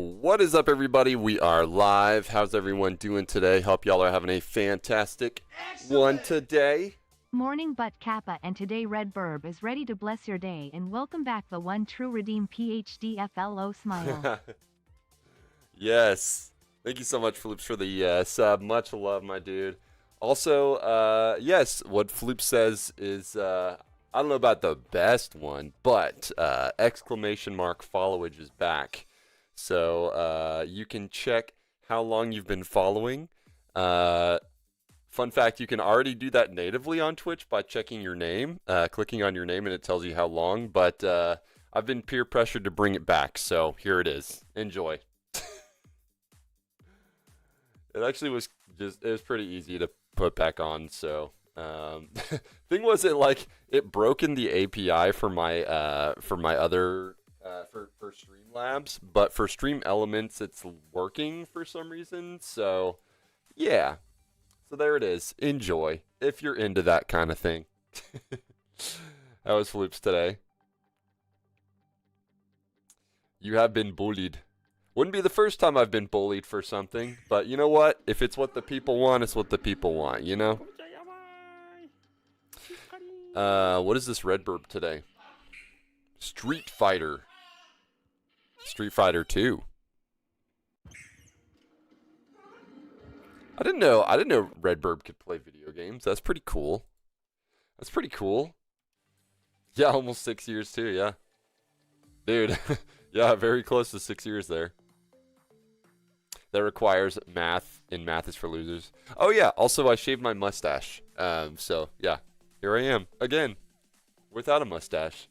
What is up, everybody? We are live. How's everyone doing today? Hope y'all are having a fantastic one today. Morning Butt Kappa, and today Red Burb is ready to bless your day, and welcome back the one true redeem PhD FLO smile. Yes. Thank you so much, Floops, for the sub. Much love, my dude. Also, yes, what Floop says is, I don't know about the best one, but exclamation mark followage is back. So you can check how long you've been following. Fun fact, you can already do that natively on Twitch by checking your name, clicking on your name, and it tells you how long. But I've been peer pressured to bring it back, so here it is. Enjoy. It actually was it was pretty easy to put back on. So thing was, it broke in the API for my other for Streamlabs, but for Stream Elements it's working for some reason. So yeah. So there it is. Enjoy if you're into that kind of thing. How was Floops today? You have been bullied. Wouldn't be the first time I've been bullied for something, but you know what? If it's what the people want, it's what the people want, you know? What is this Red Burb today? Street Fighter. Street Fighter 2. I didn't know Red Burb could play video games. That's pretty cool. That's pretty cool. Yeah, almost 6 years too, yeah. Dude, yeah, very close to 6 years there. That requires math, and math is for losers. Oh yeah, also I shaved my mustache. So yeah, here I am again, without a mustache.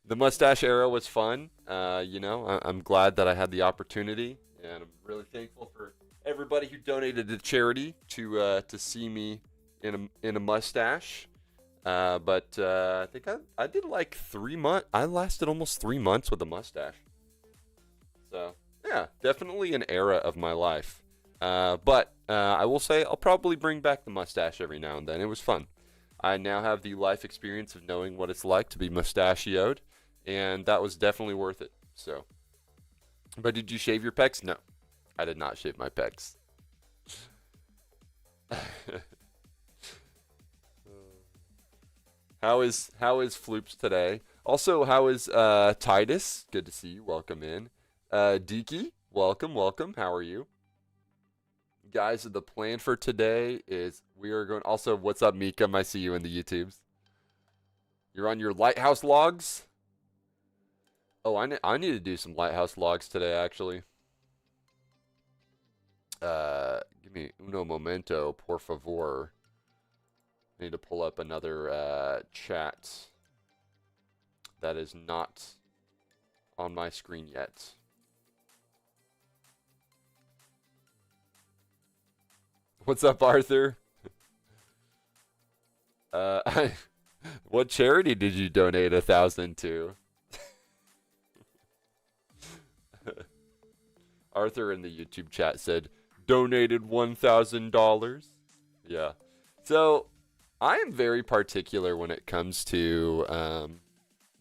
The mustache era was fun. You know, I'm glad that I had the opportunity, and I'm really thankful for everybody who donated to charity to see me in a mustache. But I think I did like 3 months. I lasted almost 3 months with a mustache. So yeah, definitely an era of my life. But I will say I'll probably bring back the mustache every now and then. It was fun. I now have the life experience of knowing what it's like to be mustachioed, and that was definitely worth it. So, but did you shave your pecs? No, I did not shave my pecs. How is Floops today? Also, how is Titus? Good to see you. Welcome in. Deaky, welcome. How are you? Guys, the plan for today is we are going... Also, what's up, Mika? I see you in the YouTubes. You're on your Lighthouse logs? Oh, I need to do some Lighthouse logs today, actually. Give me uno momento, por favor. I need to pull up another chat that is not on my screen yet. What's up, Arthur? What charity did you donate 1,000 to? Arthur in the YouTube chat said, donated $1,000. Yeah. So, I am very particular when it comes to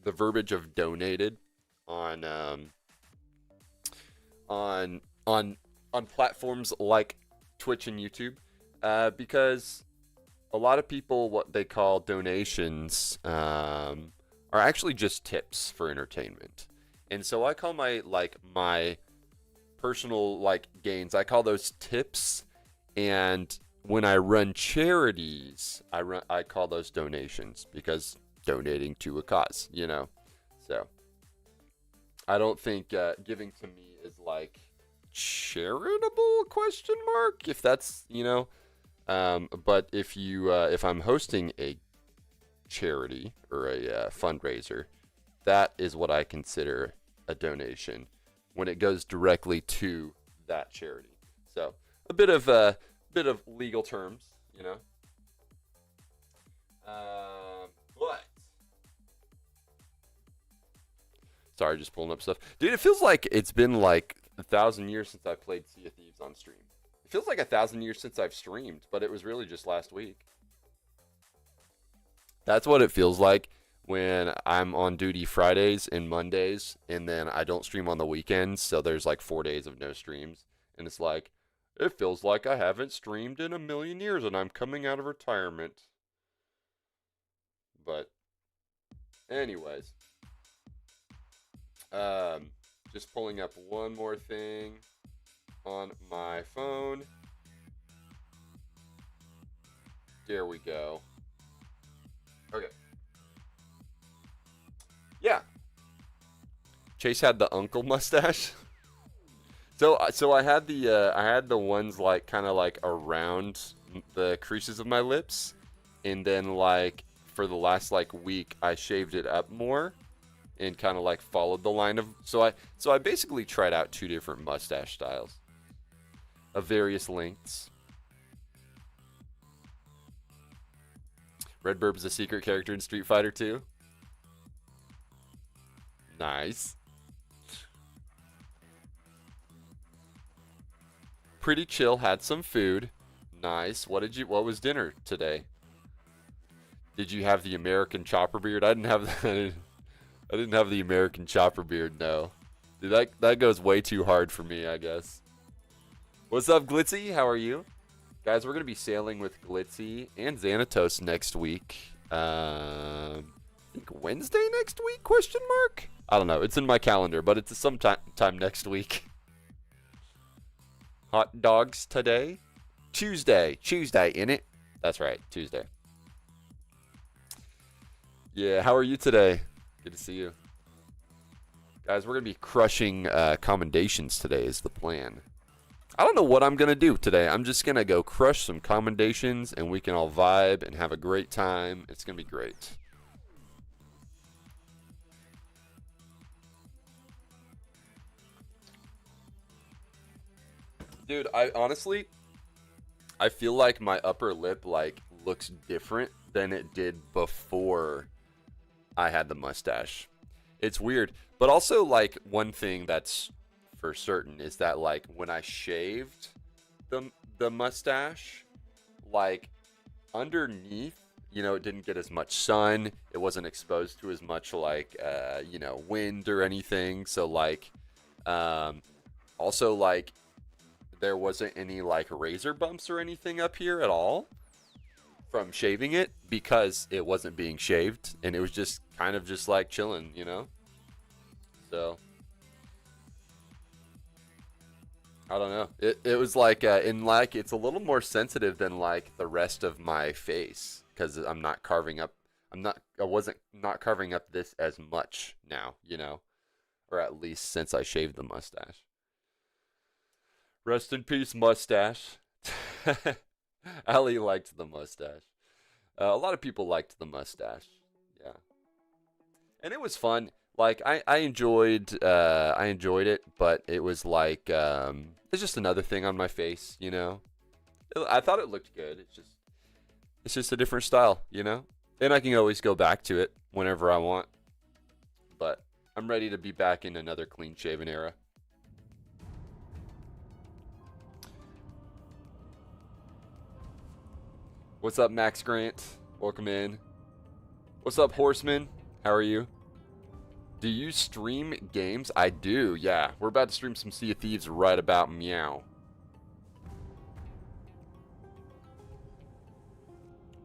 the verbiage of donated on platforms like Twitch and YouTube, because a lot of people, what they call donations, are actually just tips for entertainment. And so I call my personal gains, I call those tips, and when I run charities, I call those donations, because donating to a cause, you know. So I don't think giving to me is like charitable ? If that's, you know. But if I'm hosting a charity or a fundraiser, that is what I consider a donation when it goes directly to that charity. So a bit of legal terms, you know. But sorry, just pulling up stuff, dude. It feels like it's been like 1,000 years since I played Sea of Thieves on stream. It feels like 1,000 years since I've streamed, but it was really just last week. That's what it feels like when I'm on duty Fridays and Mondays, and then I don't stream on the weekends, so there's like 4 days of no streams, and it's like, it feels like I haven't streamed in a million years, and I'm coming out of retirement. But, anyways, just pulling up one more thing on my phone. There we go. Okay. Yeah. Chase had the uncle mustache. So I had the ones like kind of like around the creases of my lips, and then like for the last like week I shaved it up more and kind of like followed the line of so I basically tried out 2 different mustache styles of various lengths. Redburb is a secret character in Street Fighter 2. Nice. Pretty chill, had some food. Nice. What was dinner today? Did you have the American chopper beard? I didn't have that. I didn't have the American chopper beard, no. Dude, that goes way too hard for me, I guess. What's up, Glitzy? How are you? Guys, we're going to be sailing with Glitzy and Xanatos next week. I think Wednesday next week, question mark? I don't know. It's in my calendar, but it's sometime next week. Hot dogs today? Tuesday, innit? That's right, Tuesday. Yeah, how are you today? Good to see you. Guys, we're going to be crushing Commendations today is the plan. I don't know what I'm going to do today. I'm just going to go crush some Commendations, and we can all vibe and have a great time. It's going to be great. Dude, I feel like my upper lip like looks different than it did before I had the mustache. It's weird. But also like one thing that's for certain is that like when I shaved the mustache, like underneath, you know, it didn't get as much sun. It wasn't exposed to as much like you know, wind or anything. So like also like there wasn't any like razor bumps or anything up here at all from shaving it because it wasn't being shaved, and it was just kind of just like chilling, you know? So I don't know. It was like in like it's a little more sensitive than like the rest of my face because I'm not carving up. I wasn't not carving up this as much now, you know, or at least since I shaved the mustache. Rest in peace, mustache. Ali liked the mustache. A lot of people liked the mustache. Yeah, and it was fun. Like I enjoyed it, but it was like it's just another thing on my face, you know. I thought it looked good. It's just a different style, you know. And I can always go back to it whenever I want. But I'm ready to be back in another clean shaven era. What's up, Max Grant? Welcome in. What's up, Horseman? How are you? Do you stream games? I do, yeah. We're about to stream some Sea of Thieves right about meow.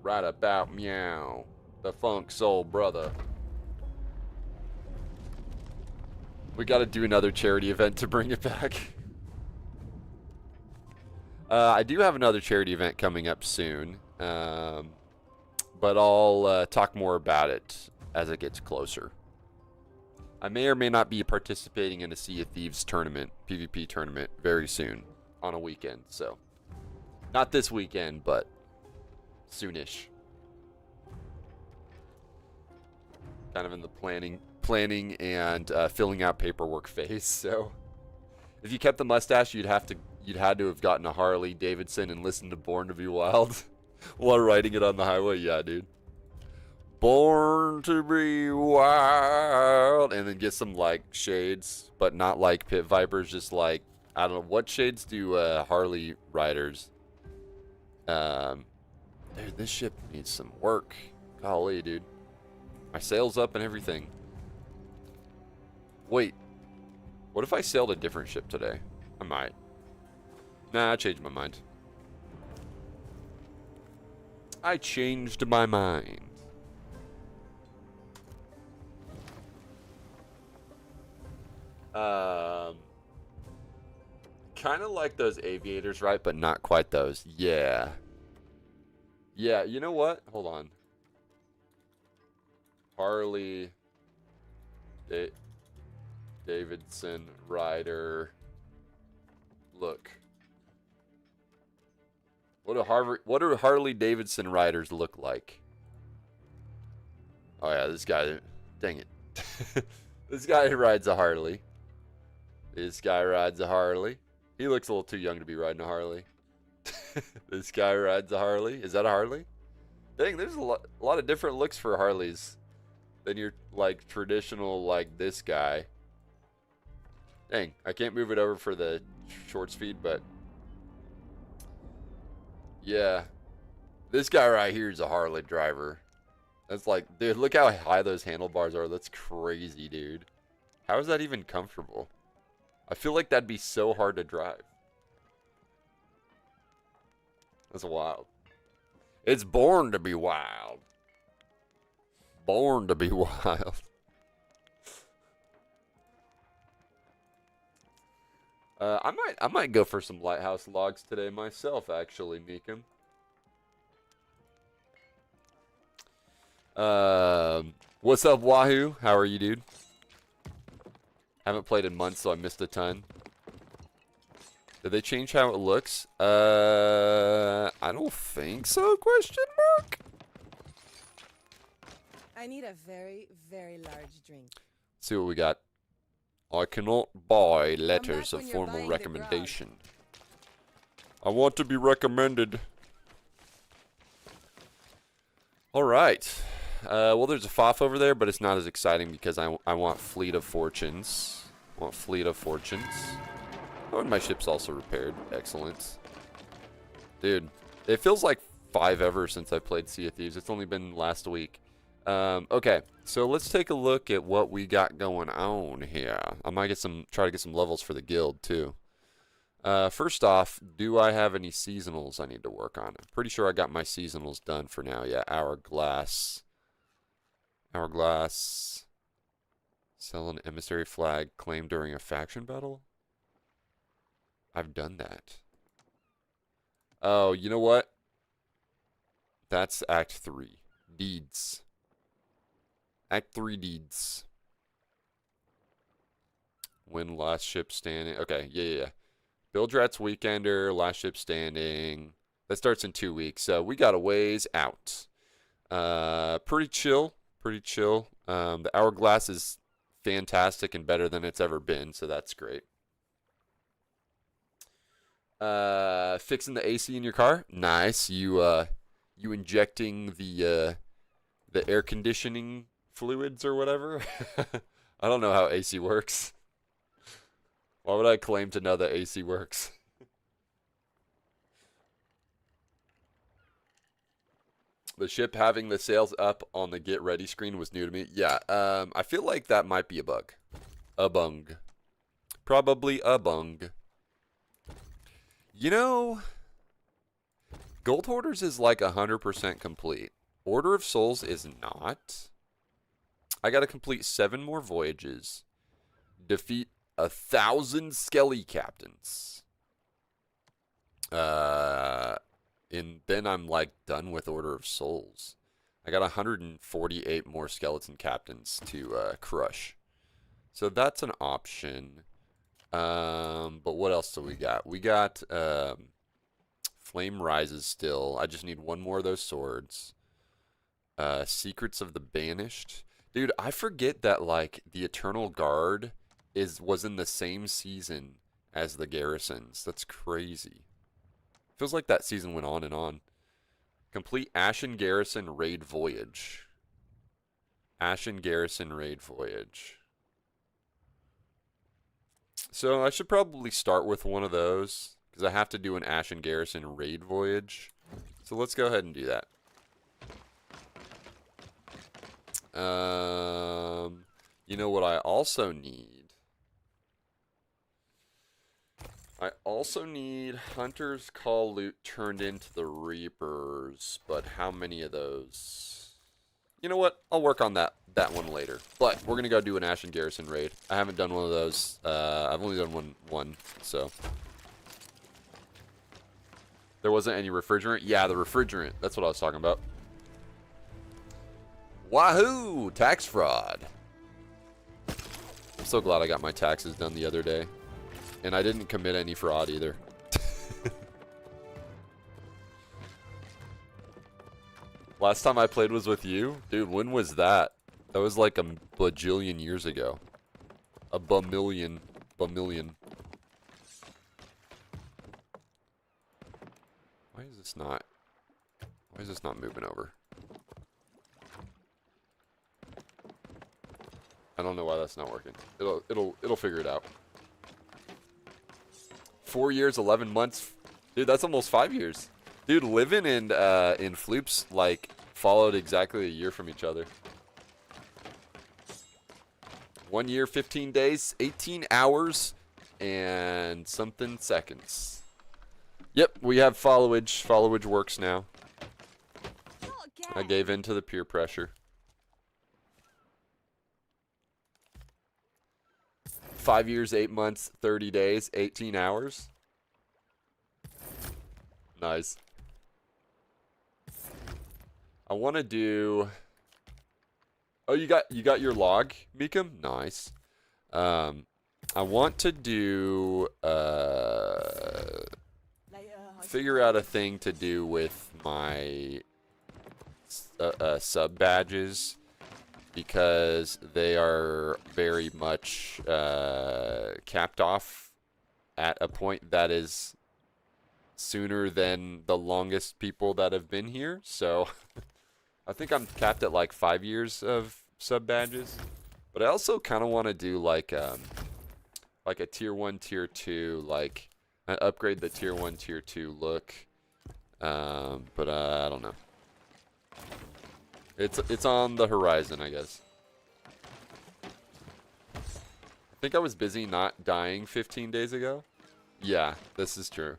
Right about meow. The Funk Soul Brother. We gotta do another charity event to bring it back. I do have another charity event coming up soon. But I'll talk more about it as it gets closer. I may or may not be participating in a Sea of Thieves tournament, PvP tournament, very soon on a weekend. So, not this weekend, but soonish. Kind of in the planning and filling out paperwork phase. So, if you kept the mustache, you'd had to have gotten a Harley Davidson and listened to Born to Be Wild while riding it on the highway. Yeah, dude. Born to be wild, and then get some like shades, but not like pit vipers, just like I don't know what shades do Harley riders. Dude, this ship needs some work. Golly, dude. My sail's up and everything. Wait. What if I sailed a different ship today? I might. Nah, I changed my mind. I changed my mind. Kind of like those aviators, right? But not quite those. Yeah. Yeah, you know what? Hold on. Harley Davidson rider. Look. What do Harley Davidson riders look like? Oh yeah, this guy. Dang it. This guy rides a Harley. This guy rides a Harley. He looks a little too young to be riding a Harley. This guy rides a Harley. Is that a Harley? Dang, there's a lot of different looks for Harleys than your like traditional like this guy. Dang, I can't move it over for the short speed, but yeah, this guy right here is a Harley driver. That's like, dude, look how high those handlebars are. That's crazy, dude. How is that even comfortable? I feel like that'd be so hard to drive. That's wild. It's born to be wild. Born to be wild. I might go for some lighthouse logs today myself, actually, Meekum. What's up, Wahoo? How are you, dude? Haven't played in months, so I missed a ton. Did they change how it looks? I don't think so, question mark? I need a very, very large drink. Let's see what we got. I cannot buy letters of when you're formal buying the recommendation. I want to be recommended. Alright. Well, there's a FOF over there, but it's not as exciting because I want Fleet of Fortunes. I want Fleet of Fortunes. Oh, and my ship's also repaired. Excellent. Dude, it feels like 5 ever since I played Sea of Thieves. It's only been last week. Okay, so let's take a look at what we got going on here. I might try to get some levels for the guild, too. First off, do I have any seasonals I need to work on? I'm pretty sure I got my seasonals done for now. Yeah, Hourglass. Hourglass. Sell an emissary flag claimed during a faction battle? I've done that. Oh, you know what? That's Act 3. Deeds. Act 3 deeds. Win last ship standing. Okay, yeah. Bildrat's Weekender, last ship standing. That starts in 2 weeks, so we got a ways out. Pretty chill. The Hourglass is fantastic and better than it's ever been, so that's great. Fixing the AC in your car? Nice. You injecting the air conditioning fluids or whatever? I don't know how AC works. Why would I claim to know that AC works? The ship having the sails up on the get ready screen was new to me. Yeah, I feel like that might be a bug. A bung. Probably a bung. You know, Gold Hoarders is like 100% complete. Order of Souls is not. I gotta complete 7 more voyages. Defeat 1,000 Skelly captains. And then I'm like done with Order of Souls. I got 148 more skeleton captains to crush. So that's an option. But what else do we got? We got Flame Rises still. I just need 1 more of those swords. Secrets of the Banished. Dude, I forget that like the Eternal Guard was in the same season as the Garrisons. That's crazy. Feels like that season went on and on. Complete Ashen Garrison Raid Voyage. Ashen Garrison Raid Voyage. So I should probably start with one of those, because I have to do an Ashen Garrison Raid Voyage. So let's go ahead and do that. You know what I also need? I also need Hunter's Call loot turned into the Reapers, but how many of those? You know what? I'll work on that one later. But we're gonna go do an Ashen Garrison raid. I haven't done one of those. I've only done one, so. There wasn't any refrigerant? Yeah, the refrigerant. That's what I was talking about. Wahoo! Tax fraud. I'm so glad I got my taxes done the other day. And I didn't commit any fraud either. Last time I played was with you? Dude, when was that? That was like a bajillion years ago. A bamillion. Bamillion. Why is this not moving over? I don't know why that's not working. It'll figure it out. 4 years, 11 months. Dude, that's almost 5 years. Dude, living in Floops, like, followed exactly a year from each other. 1 year, 15 days, 18 hours, and something seconds. Yep, we have followage. Followage works now. I gave in to the peer pressure. 5 years, 8 months, 30 days, 18 hours. Nice. I want to do. Oh, you got your log, Meekum? Nice. I want to do figure out a thing to do with my sub badges, because they are very much capped off at a point that is sooner than the longest people that have been here. So I think I'm capped at like 5 years of sub badges, but I also kind of want to do like a tier 1, tier 2, like upgrade the tier 1, tier 2 look. But I don't know. It's on the horizon, I guess. I think I was busy not dying 15 days ago. Yeah, this is true.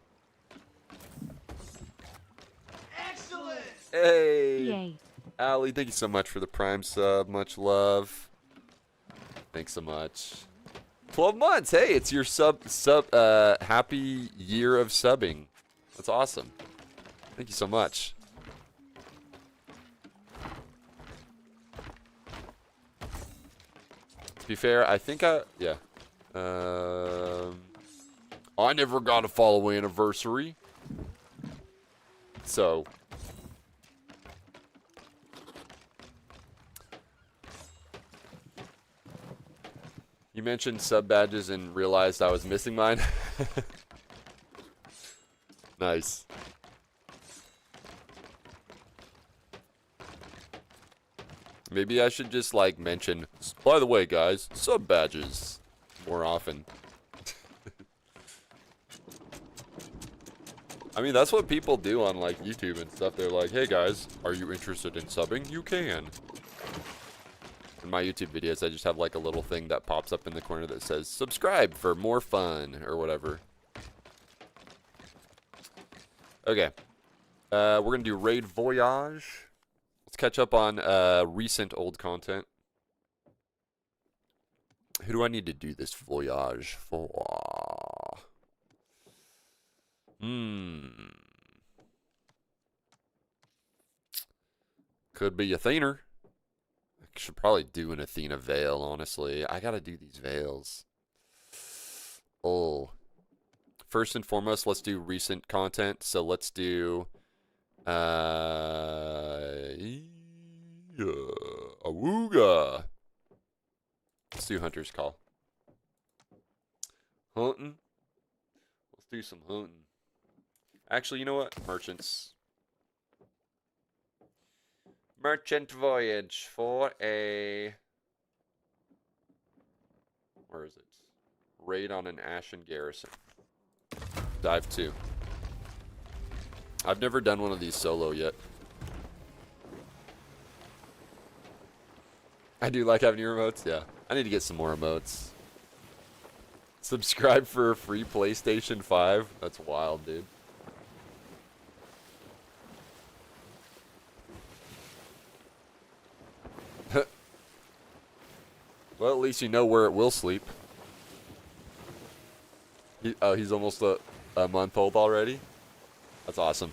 Excellent! Hey! Yay. Allie, thank you so much for the Prime sub. Much love. Thanks so much. 12 months! Hey, it's your happy year of subbing. That's awesome. Thank you so much. To be fair, I think yeah. I never got a follow anniversary. So. You mentioned sub badges and realized I was missing mine. Nice. Maybe I should just like mention, by the way guys, sub badges more often. I mean, that's what people do on like YouTube and stuff. They're like, hey guys, are you interested in subbing? You can. In my YouTube videos, I just have like a little thing that pops up in the corner that says, subscribe for more fun, or whatever. Okay. We're going to do Raid Voyage. Let's catch up on recent old content. Who do I need to do this voyage for? Could be Athena. I should probably do an Athena veil, honestly. I gotta do these veils. Oh. First and foremost, let's do recent content. So let's do Awooga. Let's do Hunter's Call. Hunting. Let's do some hunting. Actually, you know what? Merchants. Merchant voyage for a... Where is it? Raid on an Ashen Garrison. Dive 2. I've never done one of these solo yet. I do like having your emotes, yeah. I need to get some more emotes. Subscribe for a free PlayStation 5? That's wild, dude. Well, at least you know where it will sleep. He's almost a month old already? That's awesome.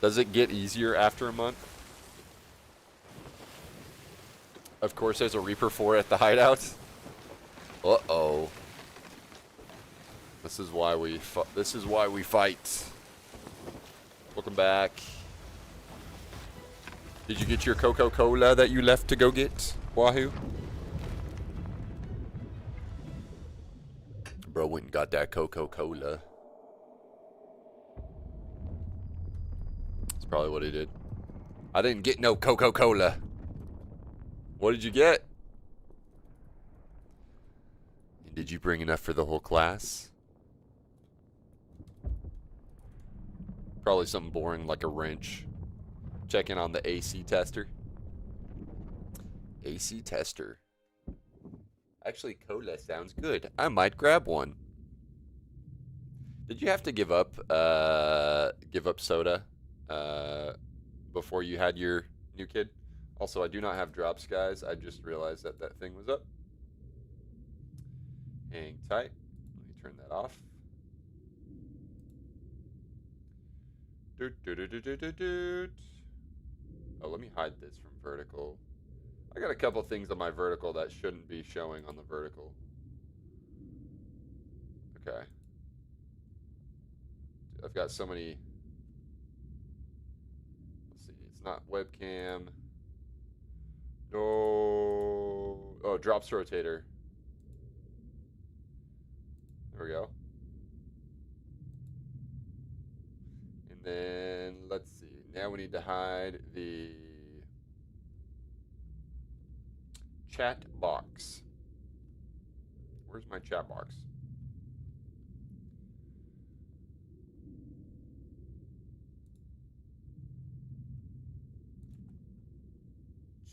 Does it get easier after a month? Of course, there's a Reaper 4 at the hideout. Uh-oh. This is why we fight. Welcome back. Did you get your Coca-Cola that you left to go get, Wahoo? Bro went and got that Coca-Cola. That's probably what he did. I didn't get no Coca-Cola. What did you get? And did you bring enough for the whole class? Probably something boring like a wrench. Checking on the AC tester. AC tester. Actually, cola sounds good. I might grab one. Did you have to give up soda before you had your new kid? Also, I do not have drops, guys. I just realized that that thing was up. Hang tight. Let me turn that off. Doot, doot, doot, doot, doot, doot, doot. Oh, let me hide this from vertical. I got a couple things on my vertical that shouldn't be showing on the vertical. Okay. I've got so many. Let's see. It's not webcam. No. Oh, drops rotator. There we go. And then let's see. Now we need to hide the chat box. Where's my chat box?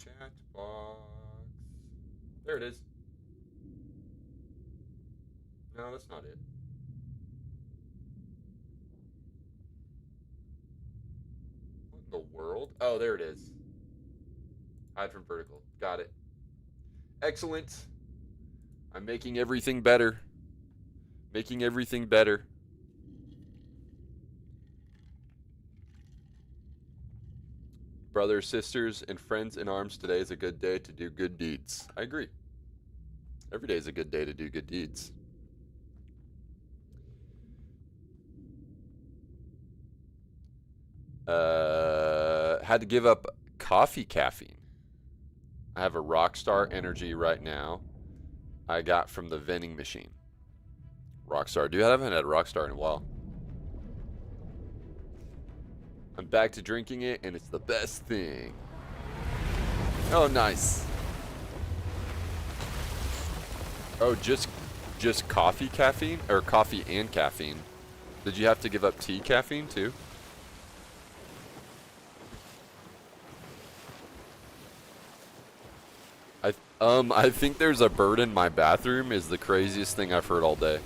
Chat box. There it is. No, that's not it. What in the world? Oh, there it is. Hide from vertical. Got it. Excellent. I'm making everything better. Making everything better. Brothers, sisters, and friends in arms, today is a good day to do good deeds. I agree. Every day is a good day to do good deeds. Had to give up coffee caffeine. I have a Rockstar Energy right now. I got from the vending machine. Rockstar. Dude, I haven't had Rockstar in a while. I'm back to drinking it, and it's the best thing. Oh, nice. Oh, just coffee caffeine? Or coffee and caffeine. Did you have to give up tea caffeine, too? I think there's a bird in my bathroom is the craziest thing I've heard all day.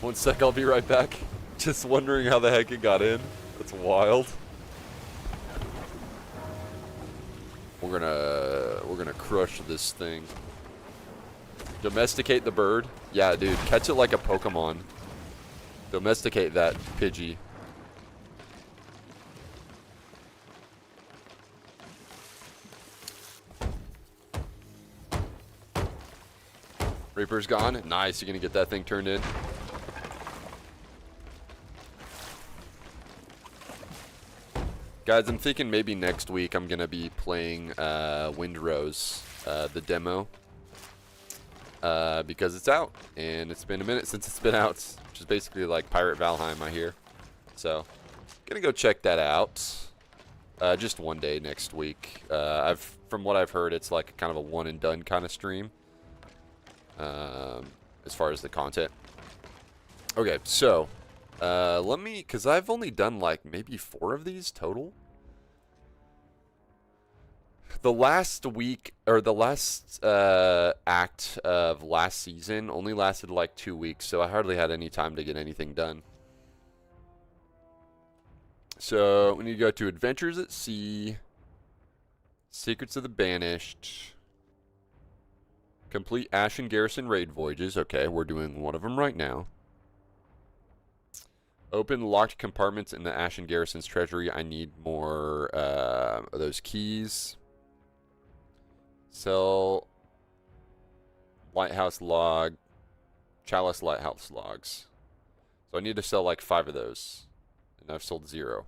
One sec, I'll be right back. Just wondering how the heck it got in. That's wild. We're gonna crush this thing. Domesticate the bird. Yeah, dude, catch it like a Pokemon. Domesticate that Pidgey. Reaper's gone. Nice. You're gonna get that thing turned in. Guys, I'm thinking maybe next week I'm gonna be playing Windrose, the demo, because it's out and it's been a minute since it's been out, which is basically like Pirate Valheim, I hear. So, gonna go check that out. Just one day next week. From what I've heard, it's like kind of a one and done kind of stream. As far as the content. Okay, so let me, because I've only done like maybe 4 of these total. the last week, or the last act of last season only lasted like 2 weeks, so I hardly had any time to get anything done. So we need to go to Adventures at Sea, Secrets of the Banished, complete Ashen Garrison raid voyages. Okay, we're doing one of them right now. Open locked compartments in the Ashen Garrison's treasury. I need more of those keys. Sell lighthouse log, chalice lighthouse logs. So I need to sell like 5 of those. And I've sold 0.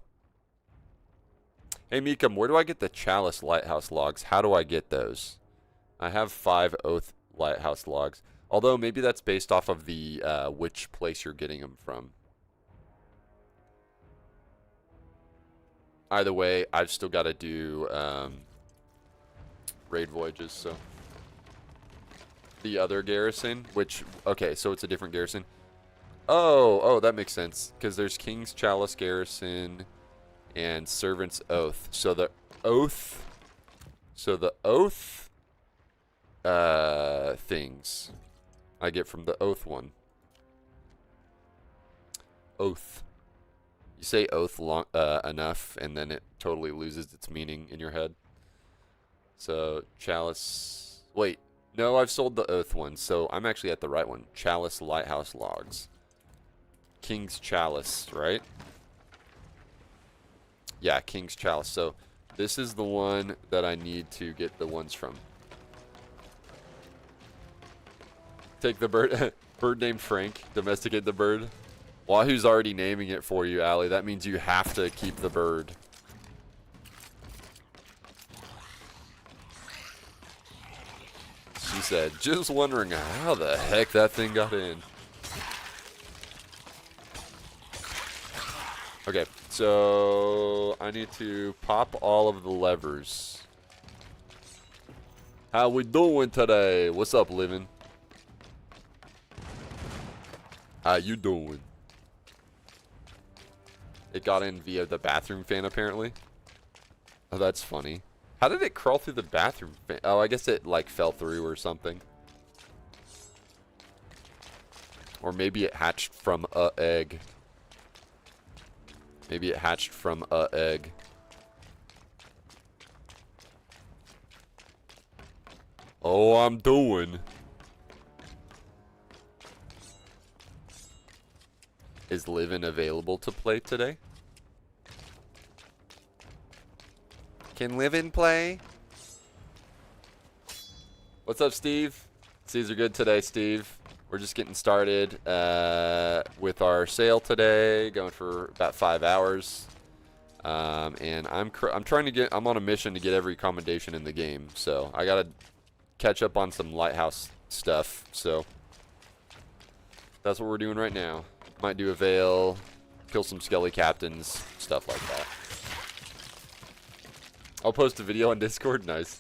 Hey Meekum, where do I get the chalice lighthouse logs? How do I get those? I have 5 oath lighthouse logs. Although maybe that's based off of the which place you're getting them from. Either way, I've still got to do raid voyages, so. The other garrison, which, okay, so it's a different garrison. Oh, that makes sense. Because there's King's Chalice Garrison and Servant's Oath. So the Oath things I get from the Oath one. Oath. You say oath long enough, and then it totally loses its meaning in your head. So, chalice... Wait, no, I've sold the oath one, so I'm actually at the right one. Chalice lighthouse logs. King's Chalice, right? Yeah, King's Chalice. So, this is the one that I need to get the ones from. Take the bird... bird named Frank. Domesticate the bird. Wahoo's already naming it for you, Allie. That means you have to keep the bird. She said, just wondering how the heck that thing got in. Okay, so I need to pop all of the levers. How we doing today? What's up, Livin'? How you doing? It got in via the bathroom fan, apparently. Oh, that's funny. How did it crawl through the bathroom fan? Oh, I guess it, like, fell through or something. Or maybe it hatched from a egg. Maybe it hatched from a egg. Oh, I'm doing. Is Livin' available to play today? Can Livin' play? What's up, Steve? Seas are good today, Steve. We're just getting started with our sale today, going for about 5 hours. And I'm trying to get. I'm on a mission to get every commendation in the game, so I gotta catch up on some lighthouse stuff. So that's what we're doing right now. Might do a veil, kill some skelly captains, stuff like that. I'll post a video on Discord. Nice.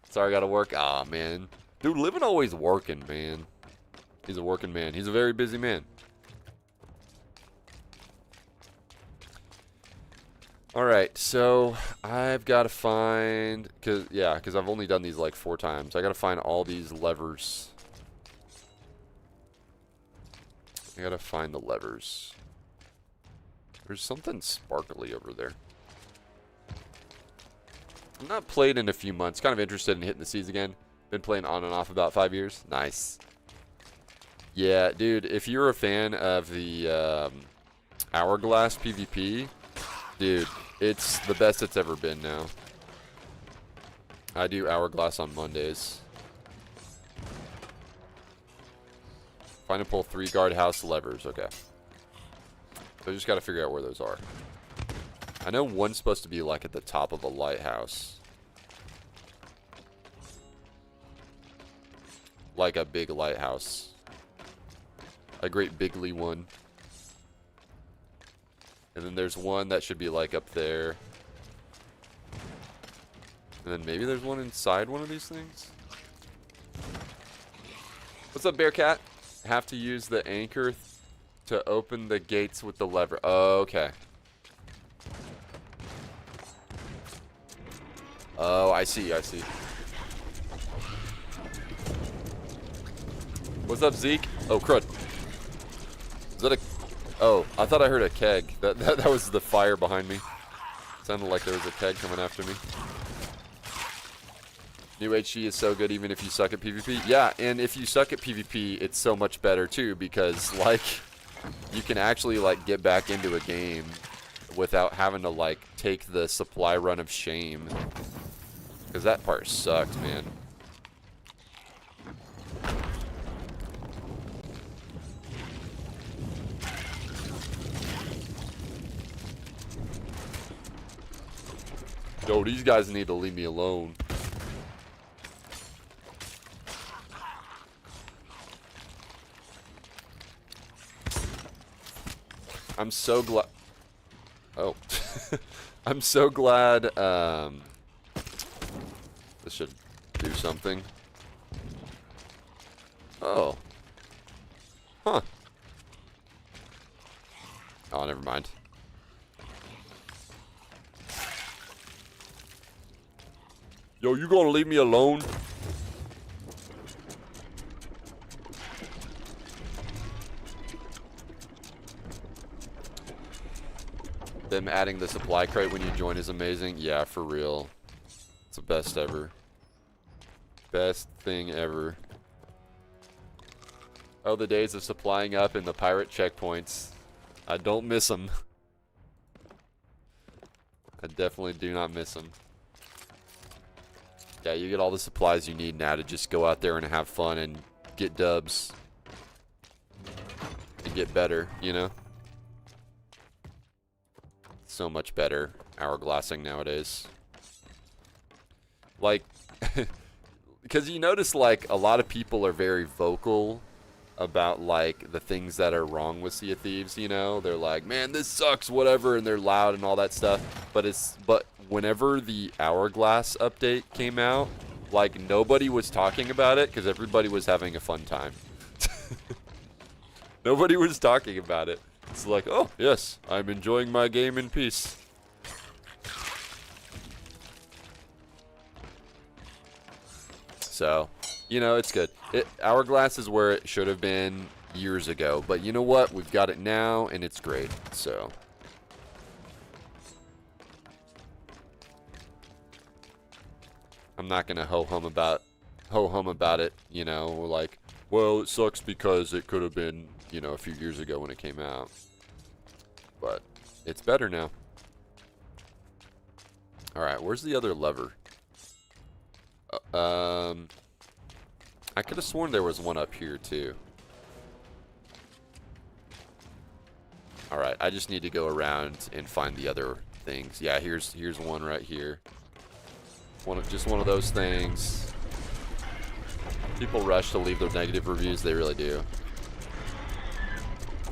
Sorry, I gotta work. Ah, man. Dude, Livin' always working, man. He's a working man. He's a very busy man. Alright, so I've got to find... Because I've only done these like 4 times. I got to find all these levers. I got to find the levers. There's something sparkly over there. I'm not played in a few months. Kind of interested in hitting the seas again. Been playing on and off about 5 years. Nice. Yeah, dude, if you're a fan of the Hourglass PvP, dude, it's the best it's ever been now. I do Hourglass on Mondays. Find and pull 3 guardhouse levers. Okay. So I just got to figure out where those are. I know one's supposed to be like at the top of a lighthouse. Like a big lighthouse. A great bigly one. And then there's one that should be like up there. And then maybe there's one inside one of these things. What's up, Bearcat? Have to use the anchor to open the gates with the lever. Oh, okay. Oh, I see, I see. What's up, Zeke? Oh, crud. Is that a... Oh, I thought I heard a keg. That was the fire behind me. Sounded like there was a keg coming after me. New HG is so good even if you suck at PvP. Yeah, and if you suck at PvP, it's so much better too because, like, you can actually, like, get back into a game without having to, like, take the supply run of shame. Because that part sucked, man. Yo, these guys need to leave me alone. I'm so glad. Oh. I'm so glad. This should do something. Oh. Huh. Oh, never mind. Yo, you gonna leave me alone? Them adding the supply crate when you join is amazing. Yeah, for real. It's the best ever. Best thing ever. Oh, the days of supplying up in the pirate checkpoints. I don't miss them. I definitely do not miss them. Yeah, you get all the supplies you need now to just go out there and have fun and get dubs. And get better, you know? So much better hourglassing nowadays. Like, because you notice, like, a lot of people are very vocal about, like, the things that are wrong with Sea of Thieves, you know? They're like, man, this sucks, whatever, and they're loud and all that stuff. But whenever the Hourglass update came out, like, nobody was talking about it because everybody was having a fun time. Nobody was talking about it. It's like, oh, yes, I'm enjoying my game in peace. So, you know, it's good. Hourglass is where it should have been years ago. But you know what? We've got it now, and it's great. So, I'm not going to ho-hum about it, you know, like, well, it sucks because it could have been, you know, a few years ago when it came out. But it's better now. Alright, where's the other lever? I could have sworn there was one up here too. Alright, I just need to go around and find the other things. Yeah, here's one right here. Just one of those things. People rush to leave their negative reviews, they really do.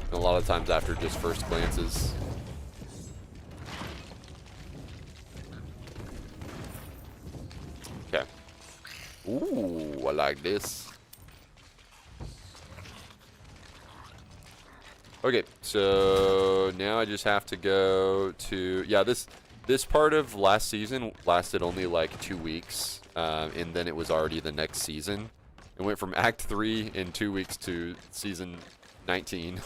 And a lot of times after just first glances. Okay. Ooh, I like this. Okay, so now I just have to go to... Yeah, this part of last season lasted only like 2 weeks. And then it was already the next season. It went from Act 3 in 2 weeks to Season 19.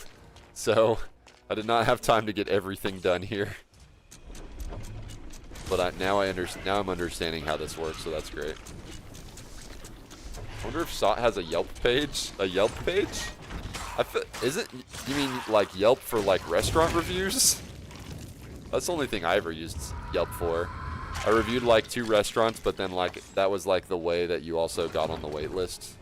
So, I did not have time to get everything done here. But now I'm understanding how this works, so that's great. I wonder if SOT has a Yelp page? A Yelp page? Is it, you mean like Yelp for like restaurant reviews? That's the only thing I ever used Yelp for. I reviewed like 2 restaurants, but then like that was like the way that you also got on the wait list.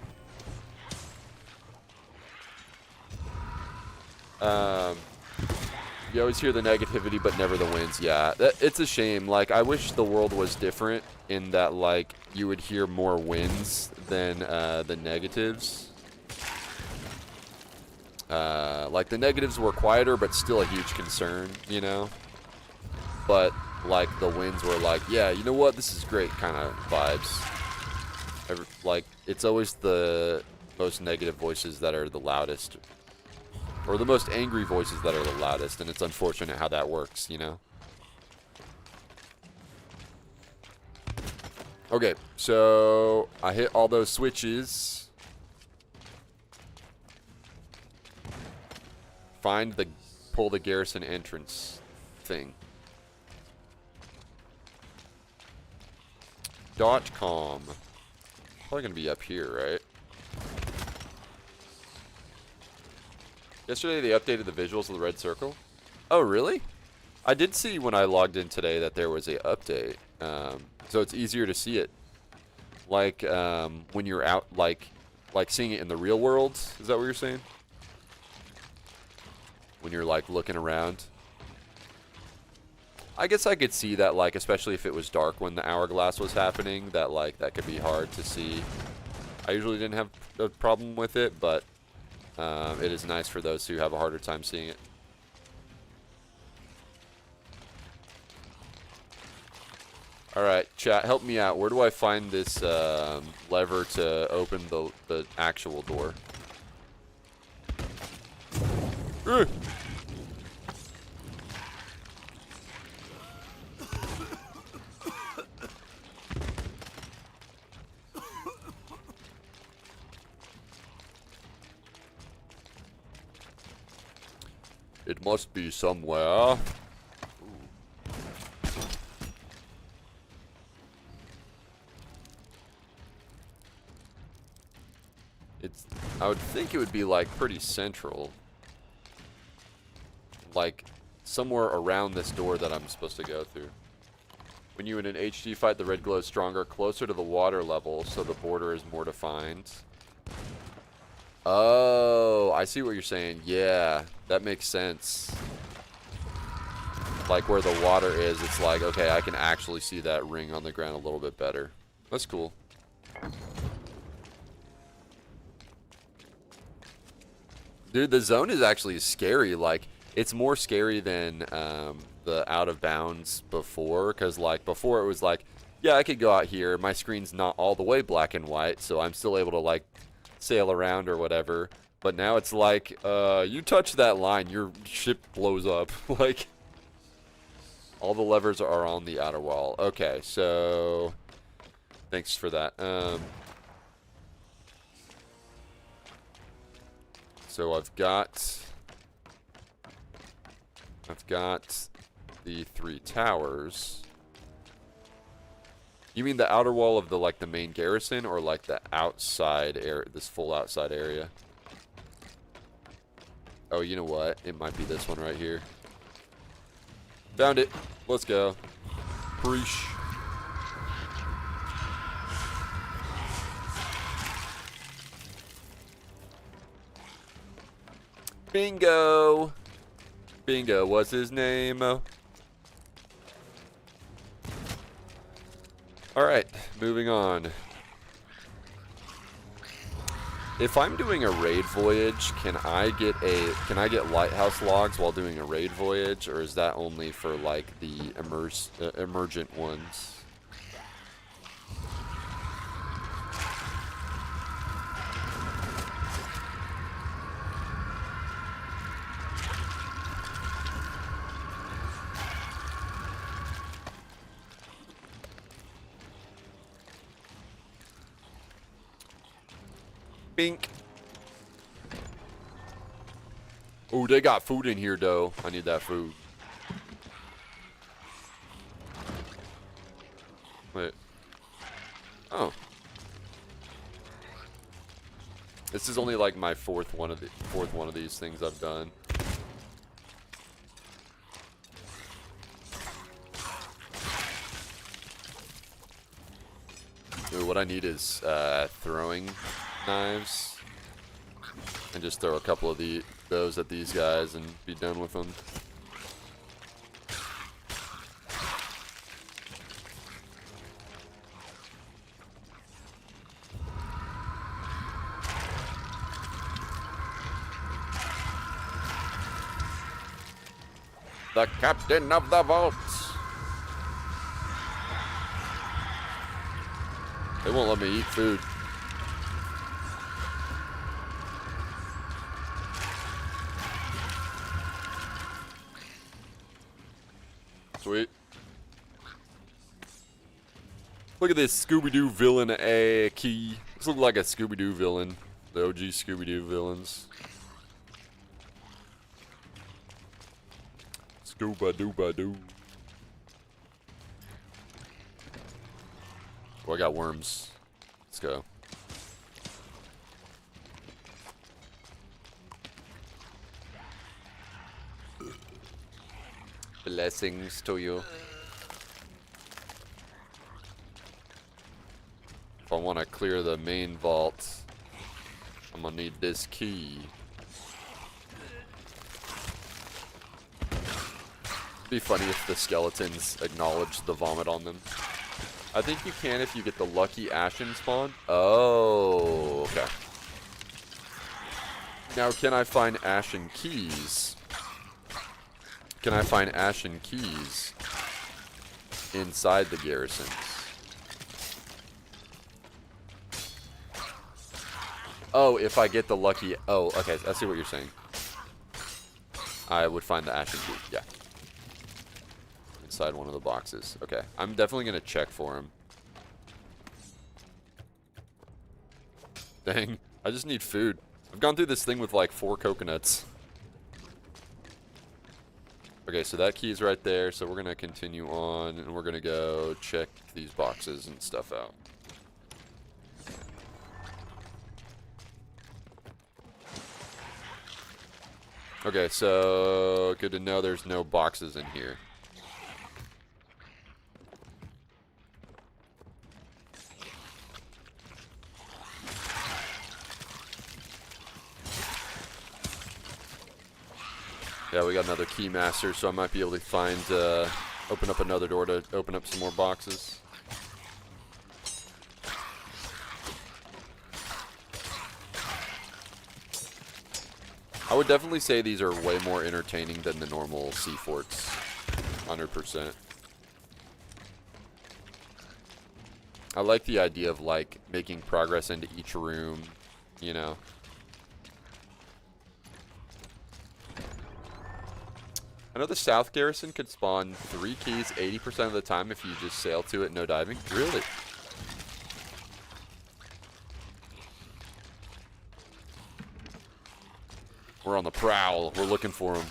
You always hear the negativity, but never the wins. Yeah, it's a shame. Like, I wish the world was different in that, like, you would hear more wins than the negatives. Like, the negatives were quieter, but still a huge concern, you know? But, like, the wins were like, yeah, you know what? This is great kind of vibes. Like, it's always the most negative voices that are the loudest. Or the most angry voices that are the loudest, and it's unfortunate how that works, you know? Okay, so I hit all those switches. Pull the garrison entrance thing. .com. Probably gonna be up here, right? Yesterday they updated the visuals of the red circle. Oh, really? I did see when I logged in today that there was a update. So it's easier to see it. Like when you're out, like seeing it in the real world. Is that what you're saying? When you're like looking around. I guess I could see that, like, especially if it was dark when the hourglass was happening, that like that could be hard to see. I usually didn't have a problem with it, but it is nice for those who have a harder time seeing it. Alright, chat, help me out. Where do I find this lever to open the actual door? It must be somewhere. I would think it would be like pretty central. Like somewhere around this door that I'm supposed to go through. When you in an HD fight, the red glow is stronger, closer to the water level, so the border is more defined. Oh, I see what you're saying. Yeah, that makes sense. Like where the water is, it's like, okay, I can actually see that ring on the ground a little bit better. That's cool. Dude, the zone is actually scary. Like, it's more scary than the out of bounds before. Because, like, before it was like, yeah, I could go out here. My screen's not all the way black and white. So I'm still able to, like, sail around or whatever. But now it's like, you touch that line, your ship blows up. Like, all the levers are on the outer wall. Okay, so thanks for that. So I've got the 3 towers. You mean the outer wall of the like the main garrison, or like the outside area, this full outside area? Oh, you know what? It might be this one right here. Found it. Let's go. Preach. Bingo. Bingo was his name. Alright, moving on. If I'm doing a raid voyage, can I get lighthouse logs while doing a raid voyage, or is that only for like the emergent ones? Bink. Oh, they got food in here, though. I need that food. Wait. Oh. This is only like my fourth one of these things I've done. Ooh, what I need is throwing knives, and just throw a couple of those at these guys and be done with them. The captain of the vault. They won't let me eat food. Sweet. Look at this Scooby-Doo villain A key. This looks like a Scooby-Doo villain. The OG Scooby-Doo villains. Scooba-Dooba-Doo. Oh, I got worms. Let's go. Blessings to you. If I want to clear the main vault, I'm gonna need this key. It'd be funny if the skeletons acknowledged the vomit on them. I think you can if you get the lucky ashen spawn. Oh, okay. Now, can I find ashen keys? Can I find ashen keys inside the garrisons? Oh, if I get the lucky... Oh, okay, I see what you're saying. I would find the ashen key, yeah. Inside one of the boxes. Okay, I'm definitely going to check for him. Dang, I just need food. I've gone through this thing with like 4 coconuts. Okay, so that key is right there, so we're going to continue on, and we're going to go check these boxes and stuff out. Okay, so good to know there's no boxes in here. Yeah, we got another key master, so I might be able to find, open up another door to open up some more boxes. I would definitely say these are way more entertaining than the normal sea forts. 100%. I like the idea of, like, making progress into each room, you know. I know the South Garrison could spawn 3 keys 80% of the time if you just sail to it, no diving. Really? We're on the prowl. We're looking for him.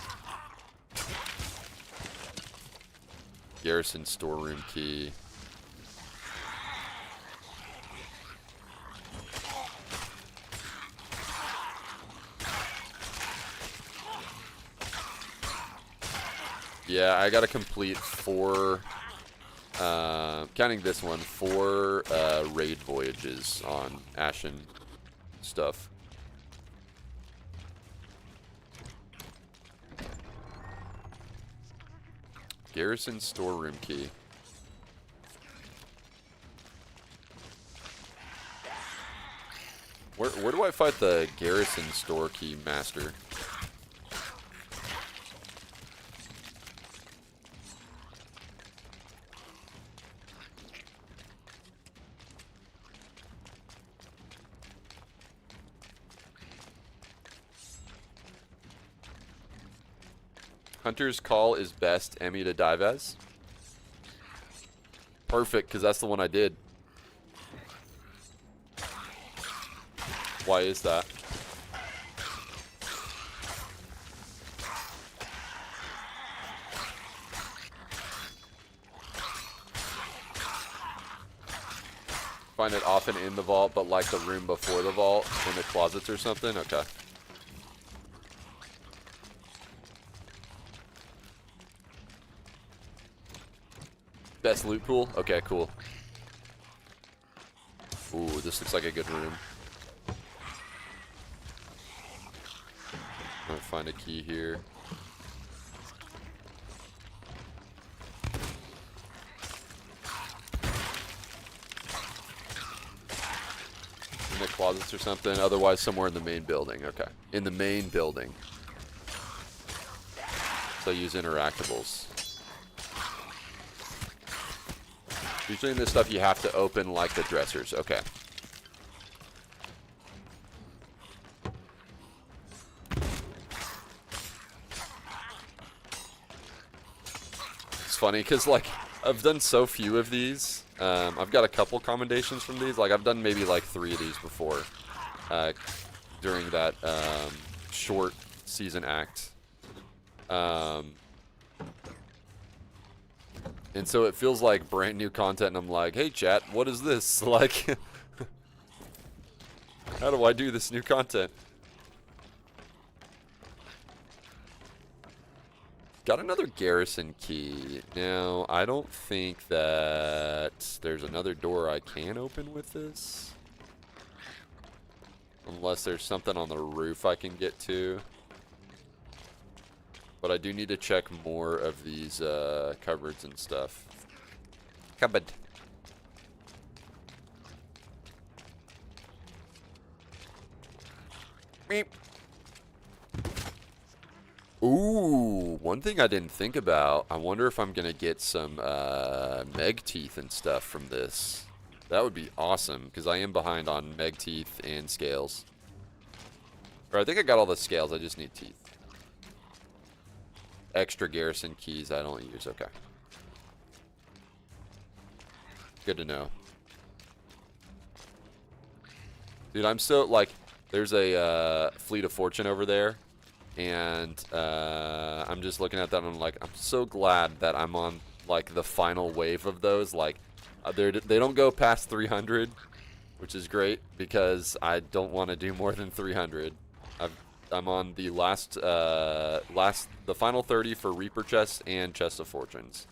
Garrison storeroom key. Yeah, I gotta complete 4, counting this one, 4 raid voyages on Ashen stuff. Garrison storeroom key. Where do I fight the garrison store key master? Hunter's Call is best Emmy to dive as. Perfect, because that's the one I did. Why is that? Find it often in the vault, but like the room before the vault, in the closets or something? Okay. Best loot pool? Okay, cool. Ooh, this looks like a good room. I'm gonna find a key here. In the closets or something, otherwise somewhere in the main building. Okay. In the main building. So I use interactables. Usually in this stuff you have to open like the dressers. Okay. It's funny because like I've done so few of these. I've got a couple commendations from these. Like, I've done maybe like 3 of these before during that short season act. And so it feels like brand new content, and I'm like, hey, chat, what is this? Like, how do I do this new content? Got another garrison key. Now, I don't think that there's another door I can open with this. Unless there's something on the roof I can get to. But I do need to check more of these cupboards and stuff. Cupboard. Meep. Ooh, one thing I didn't think about. I wonder if I'm going to get some meg teeth and stuff from this. That would be awesome, because I am behind on meg teeth and scales. Or I think I got all the scales, I just need teeth. Extra garrison keys I don't use, okay. Good to know. Dude, I'm so, like, there's a Fleet of Fortune over there. And I'm just looking at that and I'm like, I'm so glad that I'm on like the final wave of those. Like they don't go past 300, which is great because I don't want to do more than 300. I'm on the the final 30 for Reaper chests and Chest of Fortunes.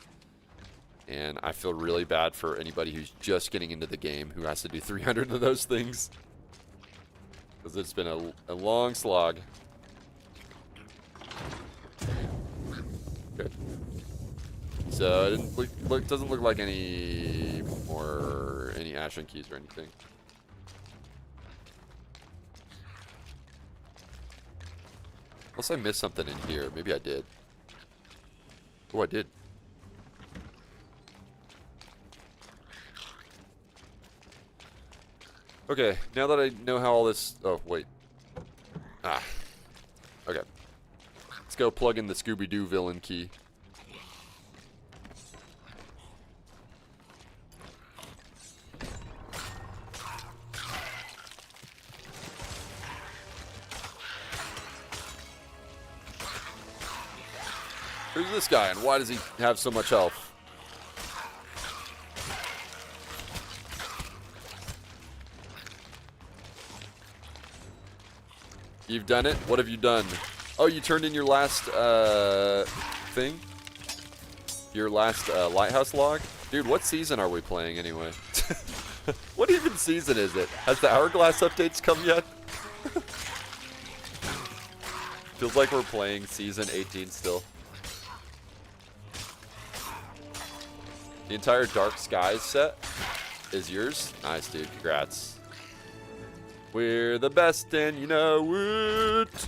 And I feel really bad for anybody who's just getting into the game who has to do 300 of those things. Because it's been a long slog. Good. So it doesn't look like any ashen keys or anything. Unless I missed something in here. Maybe I did. Oh, I did. Okay, now that I know how all this... Oh, wait. Ah. Okay. Let's go plug in the Scooby-Doo villain key. Who's this guy and why does he have so much health? You've done it? What have you done? Oh, you turned in your last thing? Your last lighthouse log? Dude, what season are we playing anyway? What even season is it? Has the hourglass updates come yet? Feels like we're playing season 18 still. The entire Dark Skies set is yours? Nice, dude. Congrats. We're the best and you know it.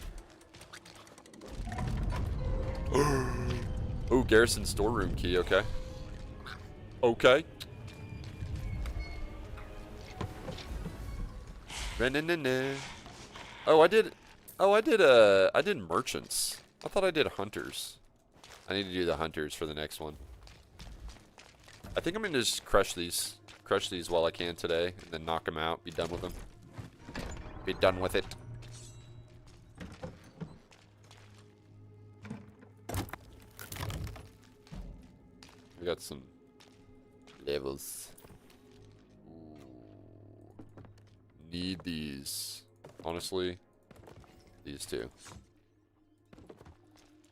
Oh, garrison storeroom key. Okay. Okay. Oh, I did. Oh, I did merchants. I thought I did hunters. I need to do the hunters for the next one. I think I'm gonna just crush these while I can today, and then knock them out. Be done with them. Be done with it. We got some levels. Ooh. Need these. Honestly, these two.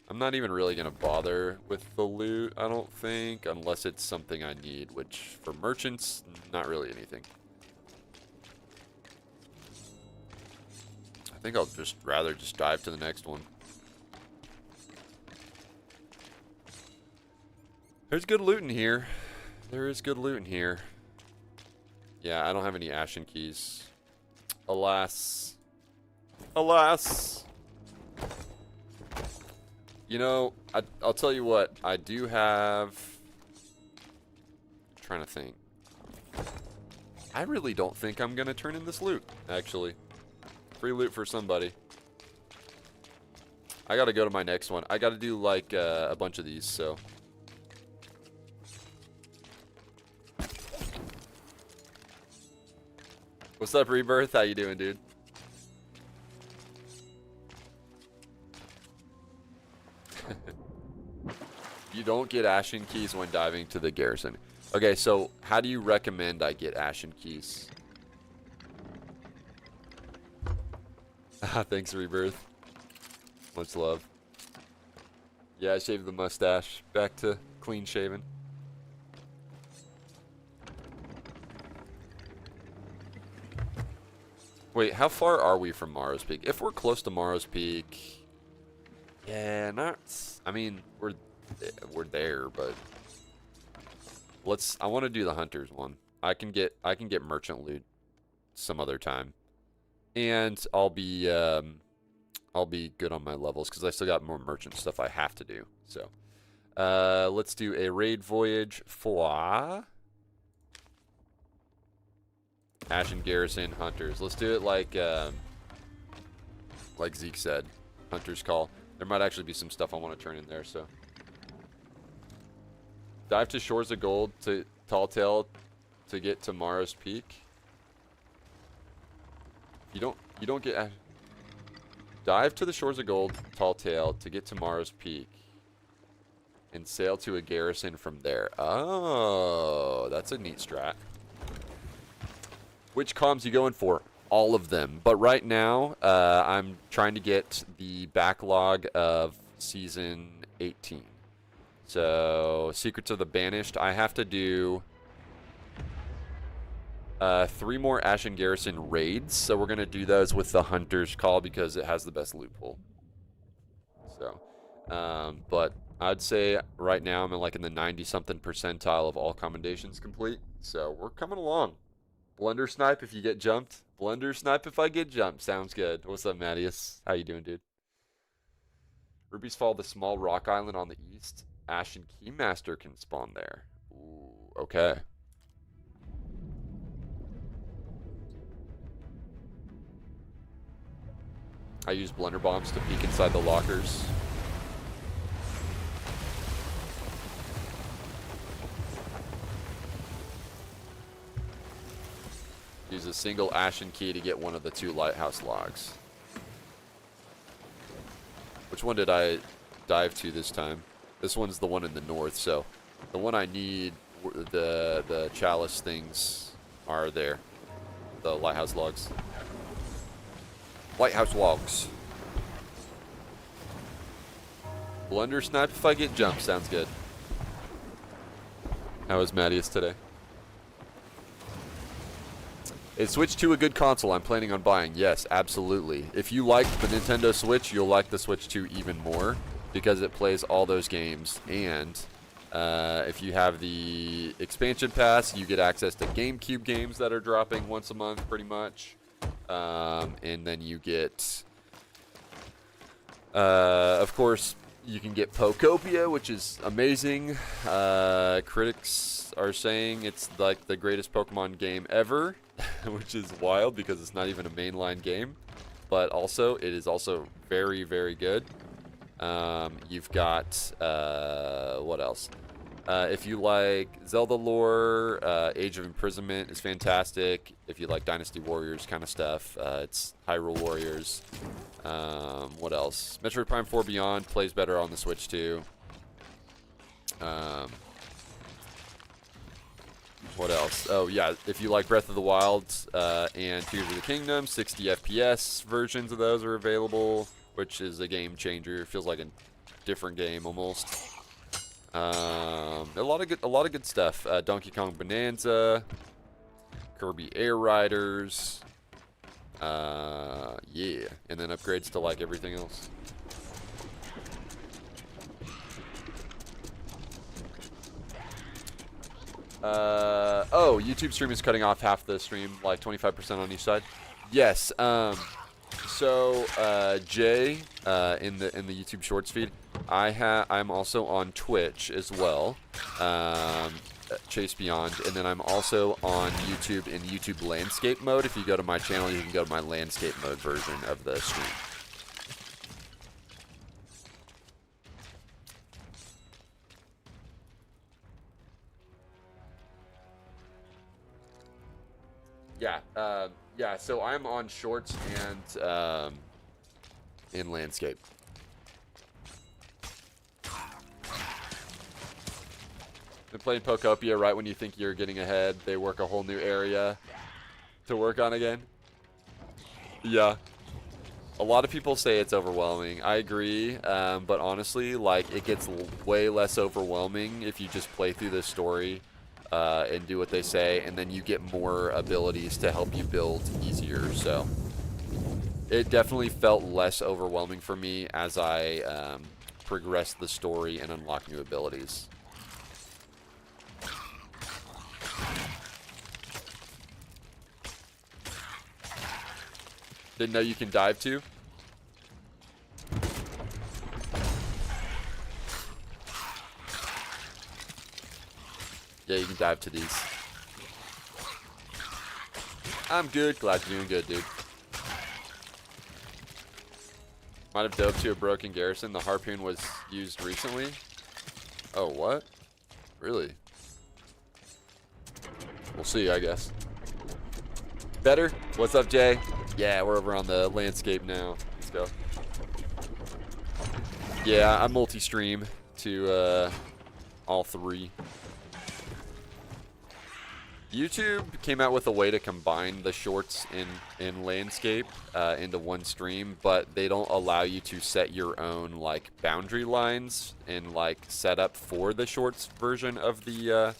I'm not even really going to bother with the loot, I don't think, unless it's something I need, which for merchants, not really anything. I think I'll just rather just dive to the next one. There's good loot in here. There is good loot in here. Yeah, I don't have any ashen keys. Alas. Alas. You know, I'll tell you what. I do have... I'm trying to think. I really don't think I'm going to turn in this loot, actually. Free loot for somebody. I got to go to my next one. I got to do, like, a bunch of these, so... What's up, Rebirth? How you doing, dude? You don't get Ashen Keys when diving to the garrison. Okay, so how do you recommend I get Ashen Keys? Thanks, Rebirth. Much love. Yeah, I shaved the mustache. Back to clean shaven. Wait, how far are we from Morrow's Peak? If we're close to Morrow's Peak, yeah, not. I mean, we're there, but let's. I want to do the hunters one. I can get merchant loot some other time, and I'll be good on my levels because I still got more merchant stuff I have to do. So, let's do a raid voyage for Ashen Garrison Hunters. Let's do it like Zeke said, Hunter's Call. There might actually be some stuff I want to turn in there. So, dive to Shores of Gold to Tall Tale to get to Morrow's Peak. You don't get. Dive to the Shores of Gold, Tall Tale to get to Morrow's Peak, and sail to a garrison from there. Oh, that's a neat strat. Which comms you going for? All of them. But right now, I'm trying to get the backlog of Season 18. So, Secrets of the Banished. I have to do 3 more Ashen Garrison raids. So, we're going to do those with the Hunter's Call because it has the best loophole. So, but I'd say right now I'm in the 90-something percentile of all commendations complete. So, we're coming along. Blunder snipe if you get jumped. Blunder snipe if I get jumped. Sounds good. What's up, Mattias? How you doing, dude? Ruby's Fall, the small rock island on the east. Ashen Keymaster can spawn there. Ooh, okay. I use blunder bombs to peek inside the lockers. Use a single Ashen Key to get one of the 2 lighthouse logs. Which one did I dive to this time? This one's the one in the north, so the one I need, the chalice things are there. The lighthouse logs. Lighthouse logs. Blunder snipe if I get jumped. Sounds good. How is Mattias today? Is Switch 2 a good console I'm planning on buying? Yes, absolutely. If you liked the Nintendo Switch, you'll like the Switch 2 even more because it plays all those games. And if you have the expansion pass, you get access to GameCube games that are dropping once a month pretty much. And then you get, of course, you can get Pokopia, which is amazing. Critics are saying it's like the greatest Pokemon game ever. Which is wild because it's not even a mainline game, but also it is also very, very good. You've got what else? If you like Zelda lore, Age of Imprisonment is fantastic. If you like Dynasty Warriors kind of stuff, it's Hyrule Warriors. What else? Metroid Prime 4 Beyond plays better on the Switch too. What else? Oh, yeah, if you like Breath of the Wild and Tears of the Kingdom, 60 FPS versions of those are available, which is a game changer. It feels like a different game almost. A lot of good stuff. Donkey Kong Bonanza, Kirby Air Riders, yeah, and then upgrades to like everything else. Oh, YouTube stream is cutting off half the stream, like 25% on each side. Yes. So Jay, in the YouTube Shorts feed, I'm also on Twitch as well, ChaseBeyond, and then I'm also on YouTube in YouTube landscape mode. If you go to my channel, you can go to my landscape mode version of the stream. Yeah, Yeah, so I'm on shorts and in landscape. Been playing Pokopia right when you think you're getting ahead. They work a whole new area to work on again. Yeah. A lot of people say it's overwhelming. I agree, but honestly, like, it gets way less overwhelming if you just play through the story and do what they say, and then you get more abilities to help you build easier. So it definitely felt less overwhelming for me as I progressed the story and unlocked new abilities. Didn't know you can dive too. Yeah, you can dive to these. I'm good. Glad you're doing good, dude. Might have dove to a broken garrison. The harpoon was used recently. Oh, what? Really? We'll see, I guess. Better? What's up, Jay? Yeah, we're over on the landscape now. Let's go. Yeah, I multi-stream to all three. YouTube came out with a way to combine the shorts in landscape into one stream, but they don't allow you to set your own like boundary lines and like set up for the shorts version of the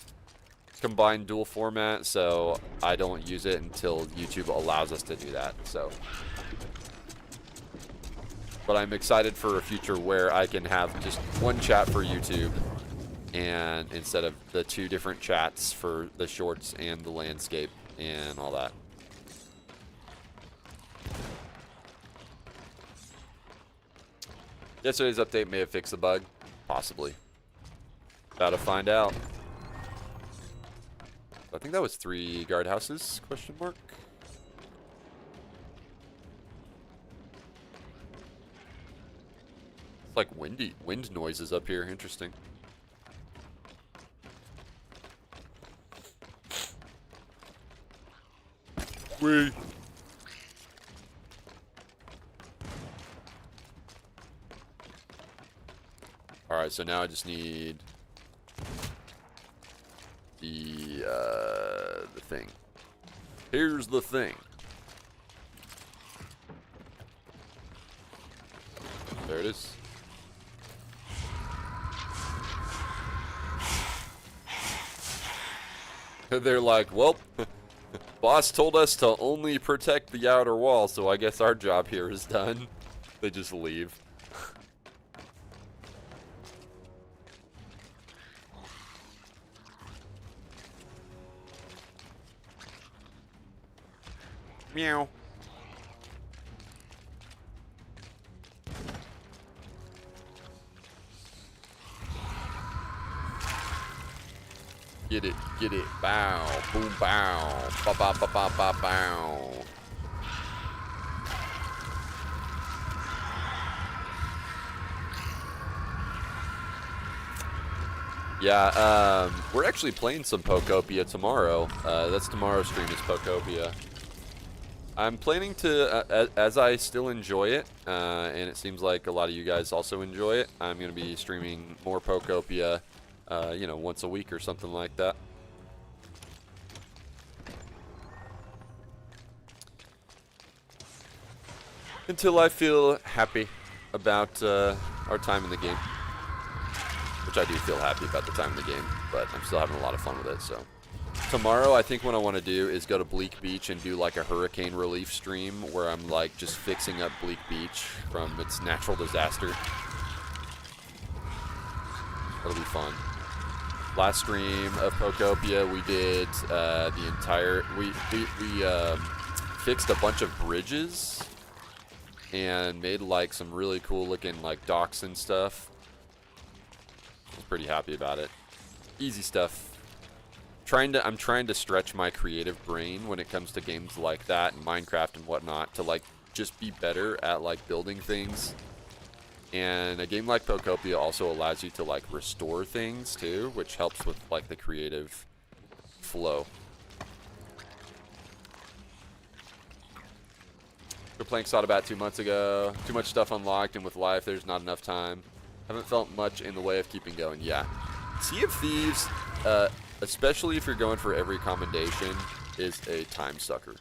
combined dual format, so I don't use it until YouTube allows us to do that. So, but I'm excited for a future where I can have just one chat for YouTube, and instead of the two different chats for the shorts and the landscape and all that. Yesterday's update may have fixed the bug, possibly. About to find out. I think that was 3 guardhouses, question mark. It's like wind noises up here, interesting. Wee. Alright, so now I just need the thing. Here's the thing. There it is. They're like, well, boss told us to only protect the outer wall, so I guess our job here is done. They just leave. Meow. Get it, bow, boom, bow, ba ba ba ba ba bow. Yeah, we're actually playing some Pokopia tomorrow. That's tomorrow's stream is Pokopia. I'm planning to, as I still enjoy it, and it seems like a lot of you guys also enjoy it, I'm going to be streaming more Pokopia, you know, once a week or something like that. Until I feel happy about our time in the game. Which I do feel happy about the time in the game, but I'm still having a lot of fun with it, so. Tomorrow, I think what I want to do is go to Bleak Beach and do like a hurricane relief stream where I'm like just fixing up Bleak Beach from its natural disaster. That'll be fun. Last stream of Pokopia, we did the entire, we fixed a bunch of bridges and made like some really cool looking like docks and stuff. I was pretty happy about it. Easy stuff. I'm trying to stretch my creative brain when it comes to games like that and Minecraft and whatnot to like just be better at like building things. And a game like Pokopia also allows you to like restore things too, which helps with like the creative flow. playing Sodabat 2 months ago. Too much stuff unlocked, and with life, there's not enough time. Haven't felt much in the way of keeping going. Yeah. Sea of Thieves, especially if you're going for every commendation, is a time sucker.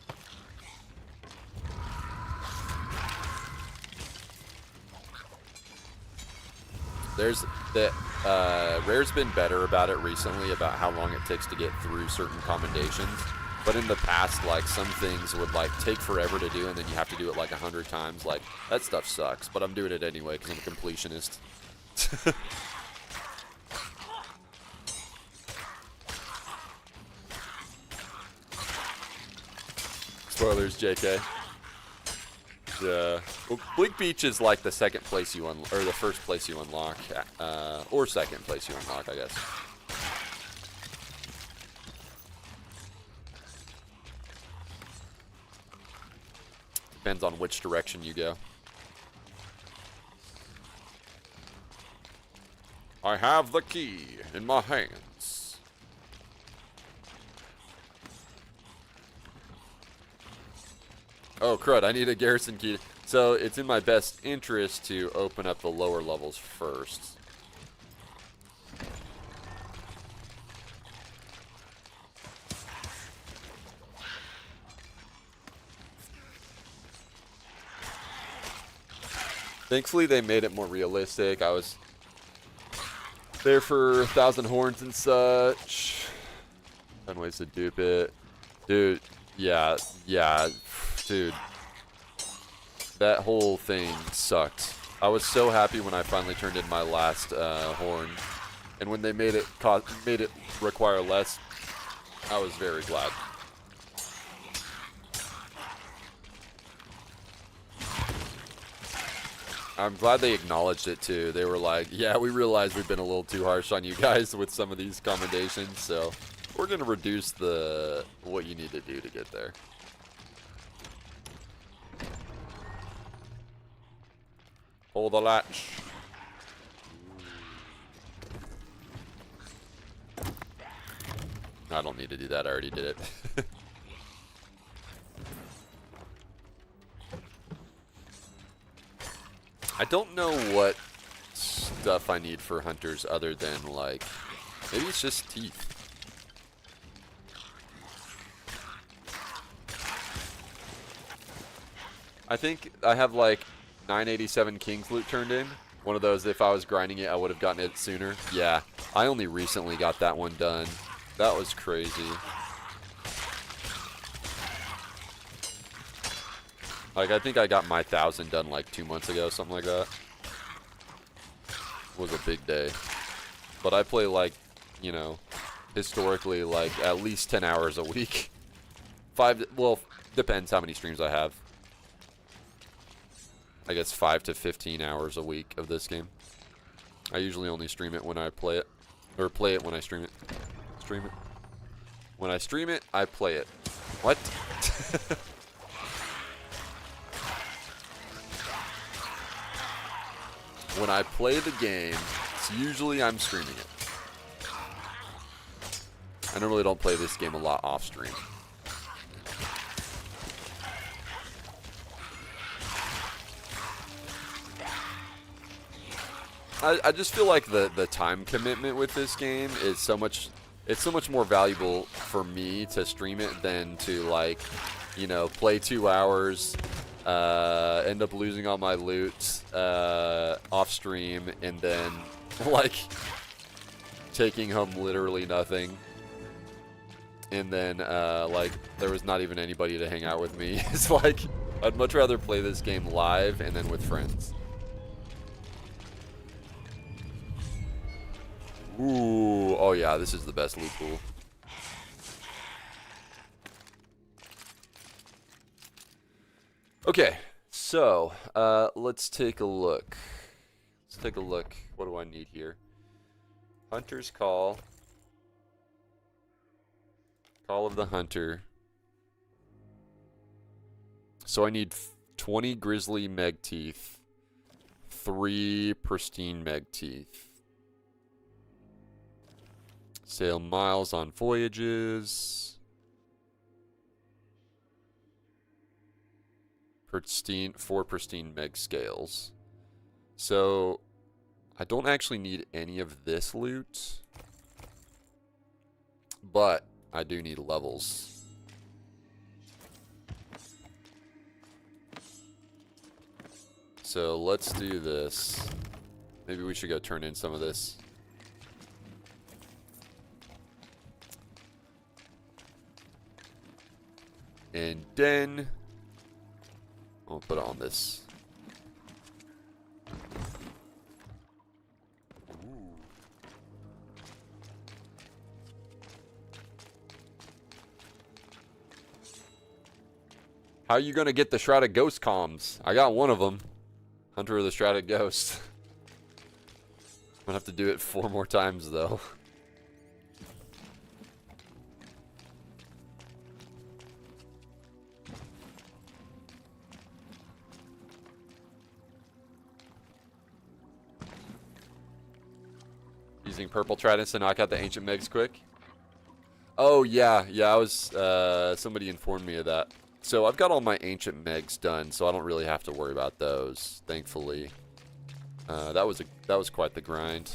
There's that Rare's been better about it recently about how long it takes to get through certain commendations. But in the past, like, some things would, like, take forever to do, and then you have to do it, like, 100 times. Like, that stuff sucks, but I'm doing it anyway because I'm a completionist. Spoilers, JK. Yeah. Well, Bleak Beach is, like, the second place you unlock, or the first place you unlock, or second place you unlock, I guess. Depends on which direction you go. I have the key in my hands. Oh, crud, I need a garrison key. So it's in my best interest to open up the lower levels first. Thankfully, they made it more realistic. I was there for 1,000 horns and such. 10 ways to dupe it. Dude, yeah, dude. That whole thing sucked. I was so happy when I finally turned in my last horn. And when they made it require less, I was very glad. I'm glad they acknowledged it too. They were like, yeah, we realize we've been a little too harsh on you guys with some of these commendations, so we're going to reduce what you need to do to get there. Hold the latch. I don't need to do that. I already did it. I don't know what stuff I need for hunters other than, like, maybe it's just teeth. I think I have, like, 987 King's Loot turned in. One of those, if I was grinding it, I would have gotten it sooner. Yeah, I only recently got that one done. That was crazy. Like, I think I got my 1,000 done like 2 months ago, something like that. Was a big day. But I play, like, you know, historically, like, at least 10 hours a week. Well, depends how many streams I have. I guess 5 to 15 hours a week of this game. I usually only stream it when I play it. Or play it when I stream it. Stream it. When I stream it, I play it. What? When I play the game, it's usually I'm streaming it. I normally don't play this game a lot off stream. I just feel like the time commitment with this game is so much, it's so much more valuable for me to stream it than to, like, you know, play 2 hours, end up losing all my loot off stream, and then, like, taking home literally nothing. And then, like, there was not even anybody to hang out with me. It's like, I'd much rather play this game live and then with friends. Ooh, oh yeah, this is the best loot pool. Okay, so, let's take a look. Let's take a look. What do I need here? Hunter's Call. Call of the Hunter. So I need 20 Grizzly Meg Teeth. 3 Pristine Meg Teeth. Sail miles on voyages. 4 pristine meg scales. So I don't actually need any of this loot, but I do need levels. So let's do this. Maybe we should go turn in some of this. And then I'll put it on this. Ooh. How are you gonna get the Shrouded Ghost comms? I got one of them. Hunter of the Shrouded Ghost. I'm gonna have to do it 4 more times though. Using purple tridents to knock out the ancient megs quick. Oh yeah, I was somebody informed me of that. So I've got all my ancient megs done, so I don't really have to worry about those, thankfully. That was quite the grind.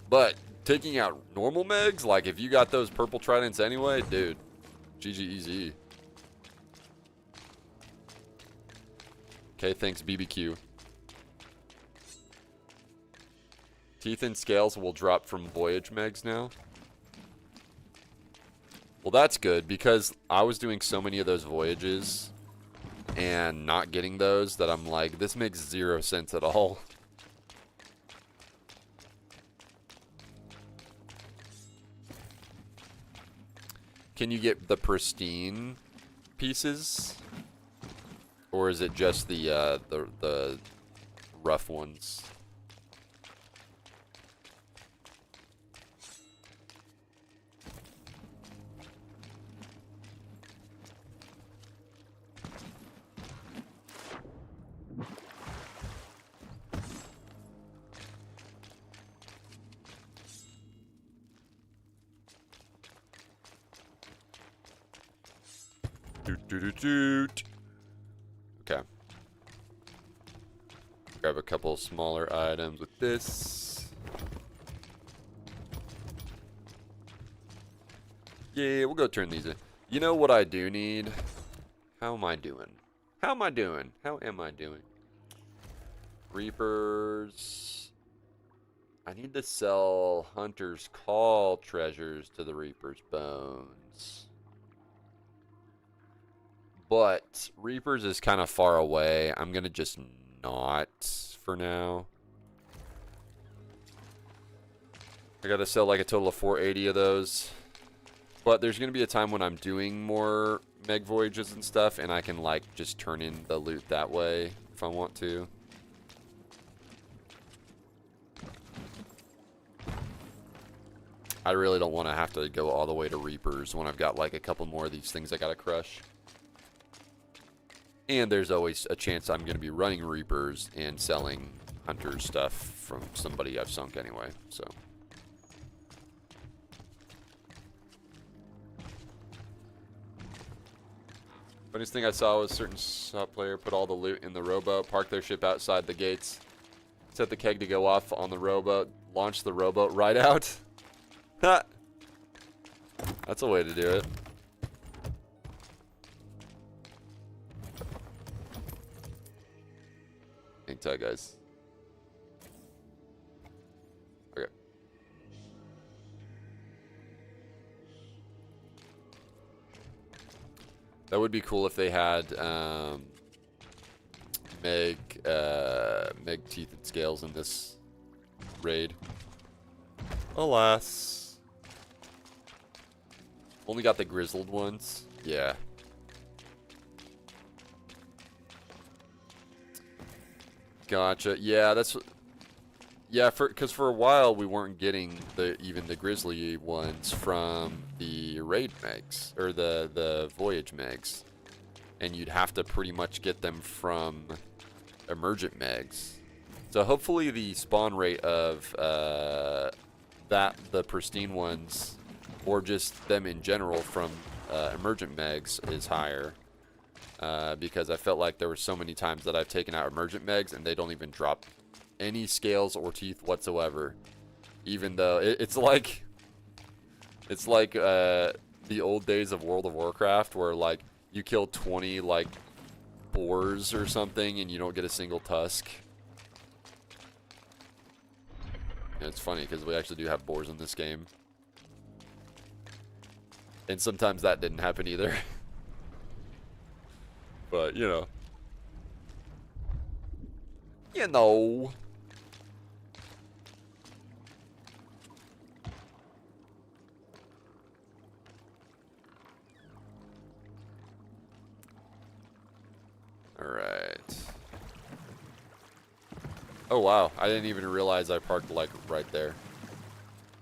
But taking out normal megs, like if you got those purple tridents anyway, dude, GG easy. Okay, thanks BBQ. Teeth and scales will drop from voyage megs now. Well, that's good, because I was doing so many of those voyages and not getting those that I'm like, this makes 0 sense at all. Can you get the pristine pieces? Or is it just the rough ones? Okay. Grab a couple smaller items with this. Yeah, we'll go turn these in. You know what I do need? How am I doing? How am I doing? Reapers. I need to sell Hunter's Call treasures to the Reaper's Bones. But Reapers is kind of far away. I'm going to just not for now. I got to sell like a total of 480 of those. But there's going to be a time when I'm doing more Meg Voyages and stuff, and I can like just turn in the loot that way if I want to. I really don't want to have to go all the way to Reapers when I've got like a couple more of these things I got to crush. And there's always a chance I'm going to be running Reapers and selling Hunter stuff from somebody I've sunk anyway, so. Funniest thing I saw was a certain shop player put all the loot in the rowboat, park their ship outside the gates, set the keg to go off on the rowboat, launch the rowboat right out. Ha! That's a way to do it. Hang tight, guys. Okay. That would be cool if they had Meg teeth and scales in this raid. Alas. Only got the grizzled ones. Yeah. Gotcha. Yeah, that's... Yeah, because for a while we weren't getting even the grizzly ones from the raid megs, or the voyage megs. And you'd have to pretty much get them from emergent megs. So hopefully the spawn rate of the pristine ones, or just them in general from emergent megs, is higher. because I felt like there were so many times that I've taken out emergent megs and they don't even drop any scales or teeth whatsoever. Even though it's like the old days of World of Warcraft where like you kill 20 like boars or something and you don't get a single tusk. And it's funny because we actually do have boars in this game. And sometimes that didn't happen either. But, you know. You know. Alright. Oh, wow. I didn't even realize I parked, like, right there.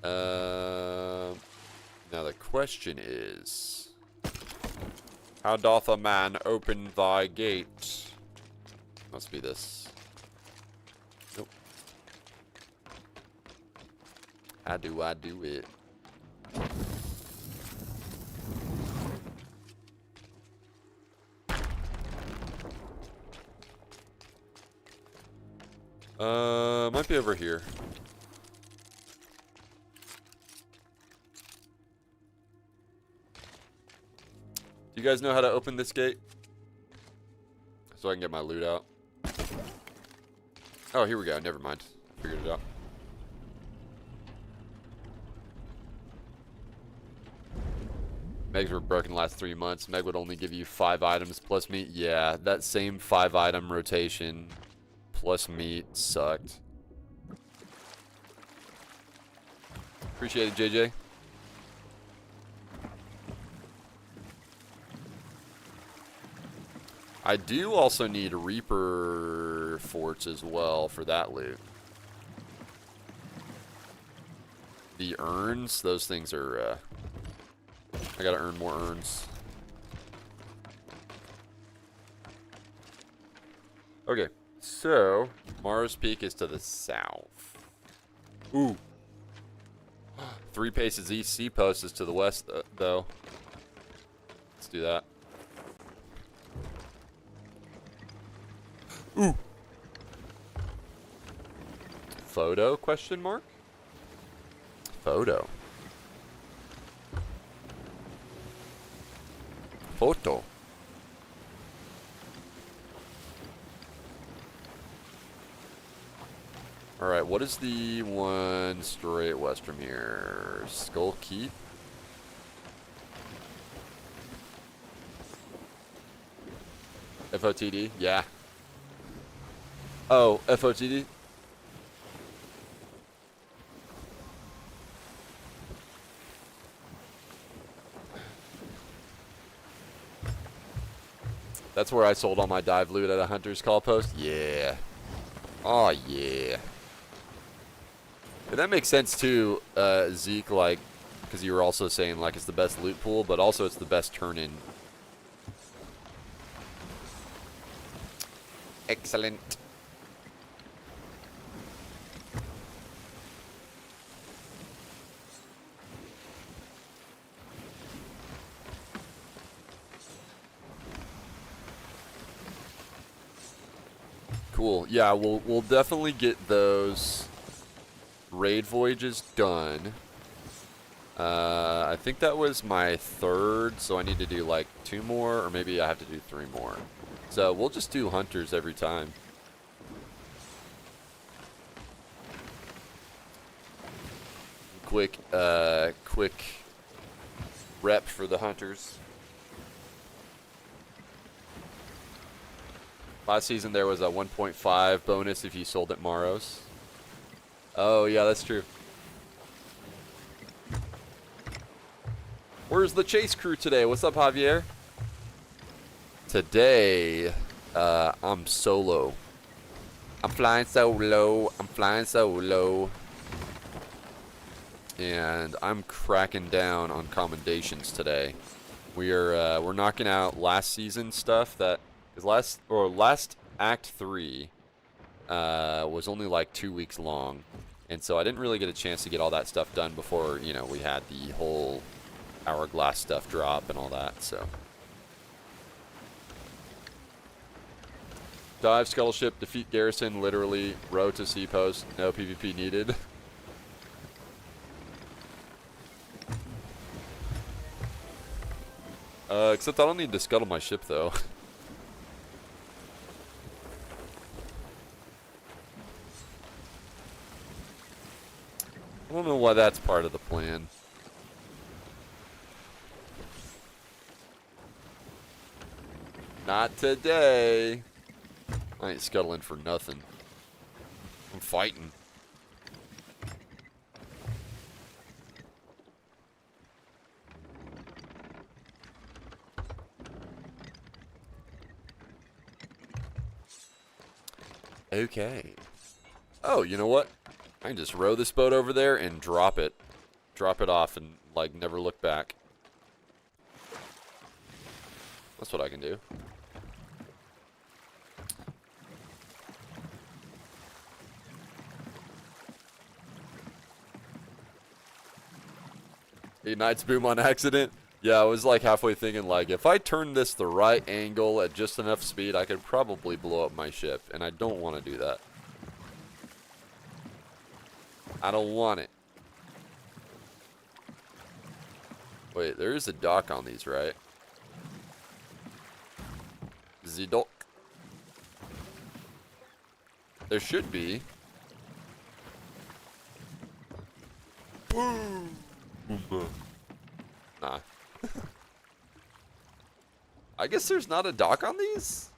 Now the question is... How doth a man open thy gate? Must be this. Nope. How do I do it? Might be over here. Do you guys know how to open this gate? So I can get my loot out. Oh, here we go. Never mind. Figured it out. Megs were broken the last 3 months. Meg would only give you 5 items plus meat. Yeah, that same 5 item rotation plus meat sucked. Appreciate it, JJ. I do also need Reaper forts as well for that loot. The urns, those things are, I gotta earn more urns. Okay, so, Mars Peak is to the south. Ooh. 3 paces east, Sea Post is to the west, though. Let's do that. Ooh. Photo, question mark? Photo. Photo. Alright, what is the one straight west from here? Skull Keep? FOTD? Yeah. Oh, FOTD? That's where I sold all my dive loot at a hunter's call post? Yeah. Oh, yeah. And that makes sense too, Zeke, like, because you were also saying, like, it's the best loot pool, but also it's the best turn-in. Excellent. Cool. Yeah, we'll definitely get those raid voyages done. I think that was my 3rd, so I need to do like 2 more, or maybe I have to do 3 more. So we'll just do hunters every time. Quick rep for the hunters. Last season there was a 1.5 bonus if you sold at Maros. Oh yeah, that's true. Where's the chase crew today? What's up, Javier? Today, I'm solo. I'm flying solo. I'm flying solo. And I'm cracking down on commendations today. We're knocking out last season stuff that is last Act 3 was only like 2 weeks long, and so I didn't really get a chance to get all that stuff done before, you know, we had the whole Hourglass stuff drop and all that. So Dive, scuttle ship, defeat garrison, literally, row to sea post, no PvP needed. Except I don't need to scuttle my ship, though. I don't know why that's part of the plan. Not today. I ain't scuttling for nothing. I'm fighting. Okay. Oh, you know what? I can just row this boat over there and drop it. Drop it off and, like, never look back. That's what I can do. Ignites boom on accident. Yeah, I was like halfway thinking, like, if I turn this the right angle at just enough speed, I could probably blow up my ship. And I don't want to do that. I don't want it. Wait, there is a dock on these, right? The dock. There should be. Boom. Nah. I guess there's not a dock on these?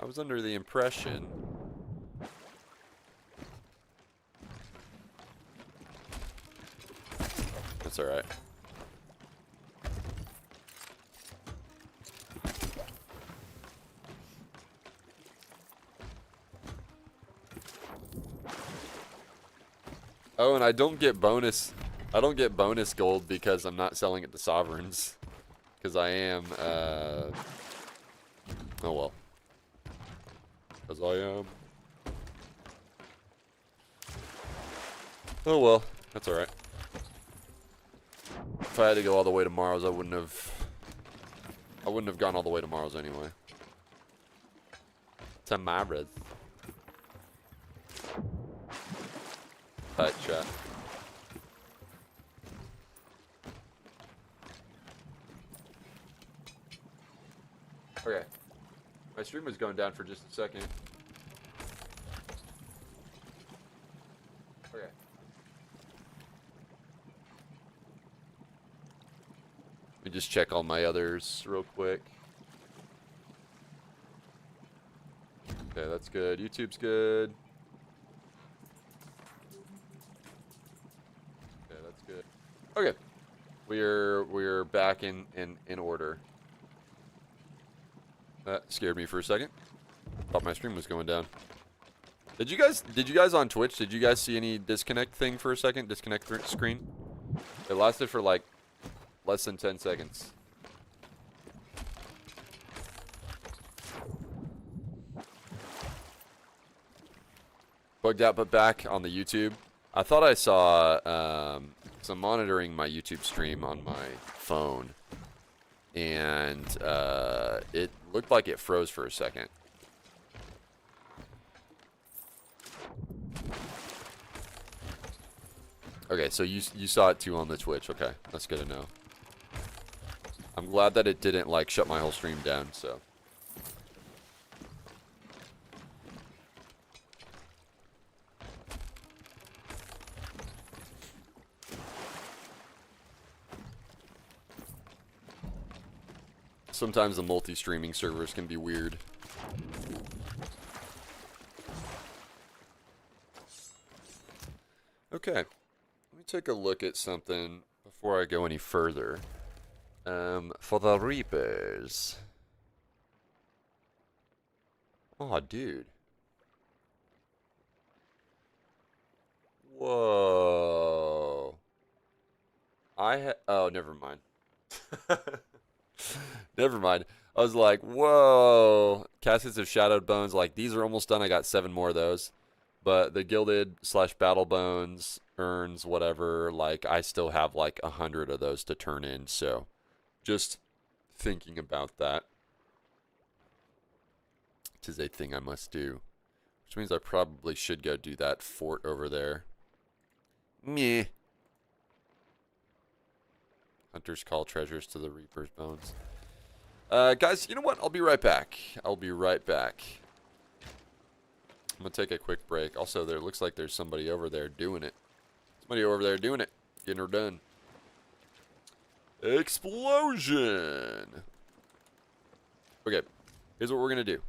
I was under the impression. That's alright. Oh, and I don't get bonus gold because I'm not selling it to sovereigns. Because I am, oh well. Because I am. Oh well, that's alright. If I had to go all the way to Mars, I wouldn't have gone all the way to Mars anyway. To Mars. Tight chat. Okay. My stream was going down for just a second. Okay. Let me just check all my others real quick. Okay, that's good. YouTube's good. Okay, that's good. Okay. We're back in order. That scared me for a second. Thought my stream was going down. Did you guys on Twitch, did you guys see any disconnect thing for a second? Disconnect screen? It lasted for like less than 10 seconds. Bugged out but back on the YouTube. I thought I saw, so I'm monitoring my YouTube stream on my phone. And it looked like it froze for a second. Okay, so you saw it too on the Twitch. Okay, that's good to know. I'm glad that it didn't like shut my whole stream down, so. Sometimes the multi-streaming servers can be weird. Okay, let me take a look at something before I go any further. For the Reapers. Oh, dude. Whoa. Oh, never mind. Never mind. I was like, whoa. Caskets of Shadowed Bones. Like, these are almost done. I got 7 more of those. But the Gilded / Battle Bones, Urns, whatever, like, I still have like 100 of those to turn in. So, just thinking about that. 'Tis a thing I must do. Which means I probably should go do that fort over there. Meh. Hunters call treasures to the Reaper's bones. Guys, you know what? I'll be right back. I'll be right back. I'm going to take a quick break. Also, there looks like there's somebody over there doing it. Somebody over there doing it. Getting her done. Explosion! Okay. Here's what we're going to do.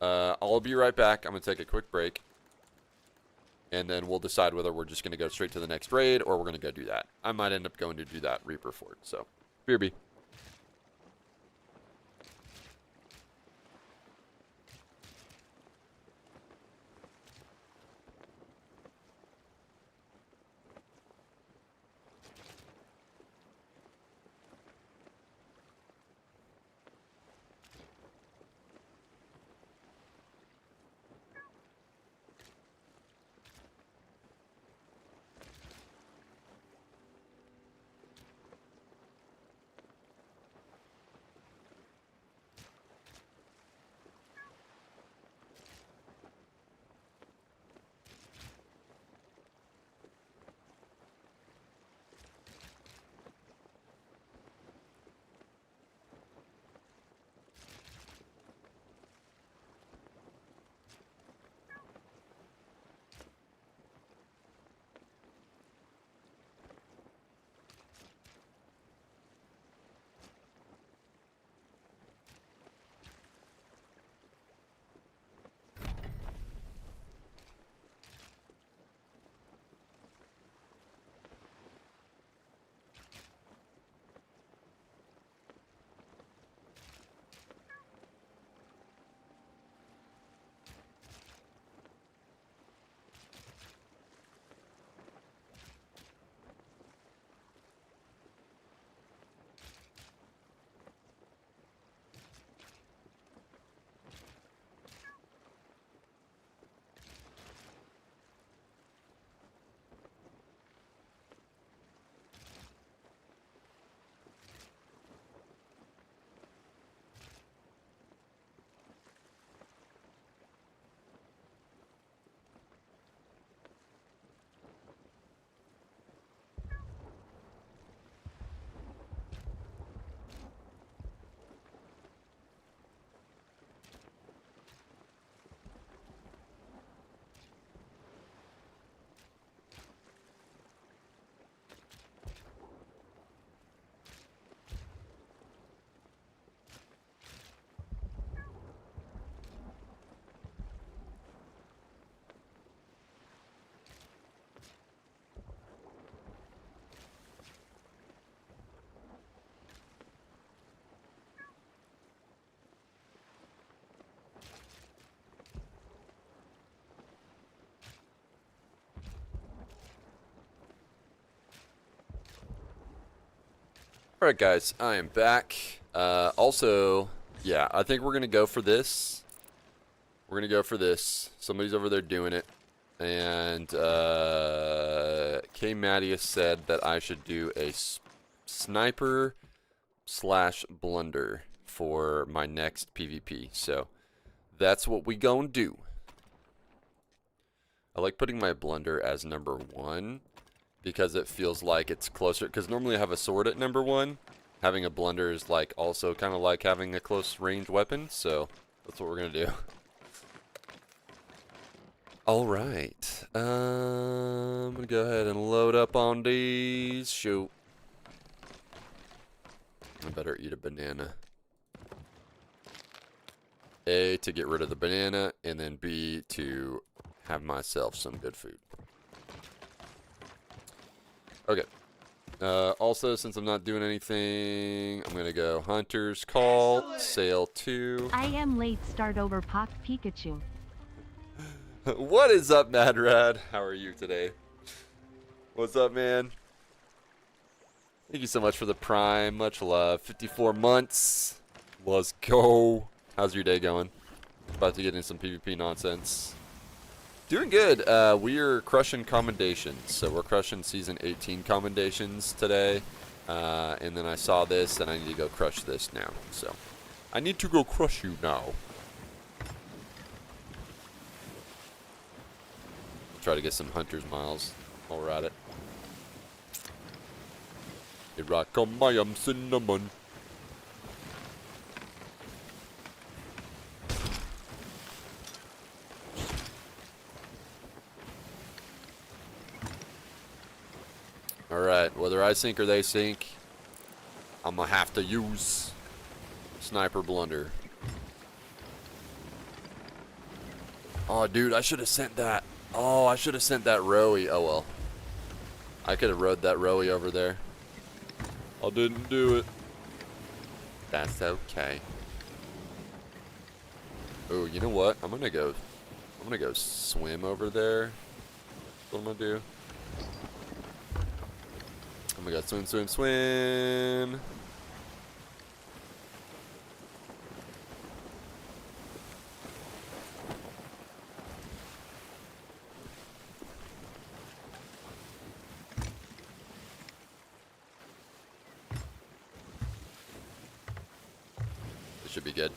I'll be right back. I'm going to take a quick break. And then we'll decide whether we're just going to go straight to the next raid or we're going to go do that. I might end up going to do that Reaper Fort. So, BRB. Alright guys, I am back. Also, yeah, I think we're going to go for this. We're going to go for this. Somebody's over there doing it. And K. Mattias said that I should do a sniper / blunder for my next PvP. So, that's what we gonna do. I like putting my blunder as number 1. Because it feels like it's closer. Because normally I have a sword at number 1. Having a blunder is like also kind of like having a close range weapon. So that's what we're going to do. Alright. I'm going to go ahead and load up on these. Shoot. I better eat a banana. A, to get rid of the banana. And then B, to have myself some good food. Okay. Also, since I'm not doing anything, I'm going to go Hunter's Call, Sail 2. I am late start over Pock Pikachu. What is up, Mad Rad? How are you today? What's up, man? Thank you so much for the Prime. Much love. 54 months. Let's go. How's your day going? About to get in some PvP nonsense. Doing good. We are crushing Commendations. So we're crushing Season 18 Commendations today. And then I saw this, and I need to go crush this now. So I need to go crush you now. Try to get some hunter's miles while we're at it. Hey, rock on my cinnamon. Alright, whether I sink or they sink, I'm gonna have to use Sniper Blunder. Oh, dude, I should have sent that. Oh, I should have sent that rowie. Oh, well. I could have rode that rowie over there. I didn't do it. That's okay. Oh, you know what? I'm gonna go swim over there. That's what I'm gonna do. I'm gonna go swim, swim, swim. This should be good.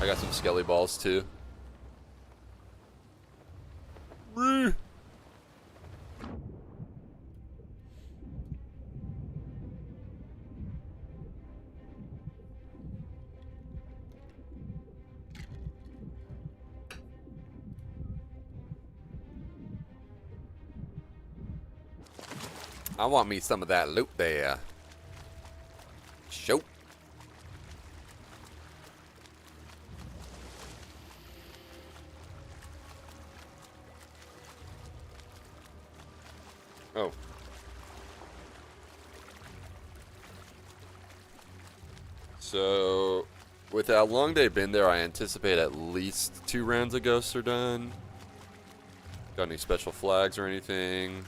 I got some skelly balls too. I want me some of that loot there. Show. Oh. So, with how long they've been there, I anticipate at least 2 rounds of ghosts are done. Got any special flags or anything?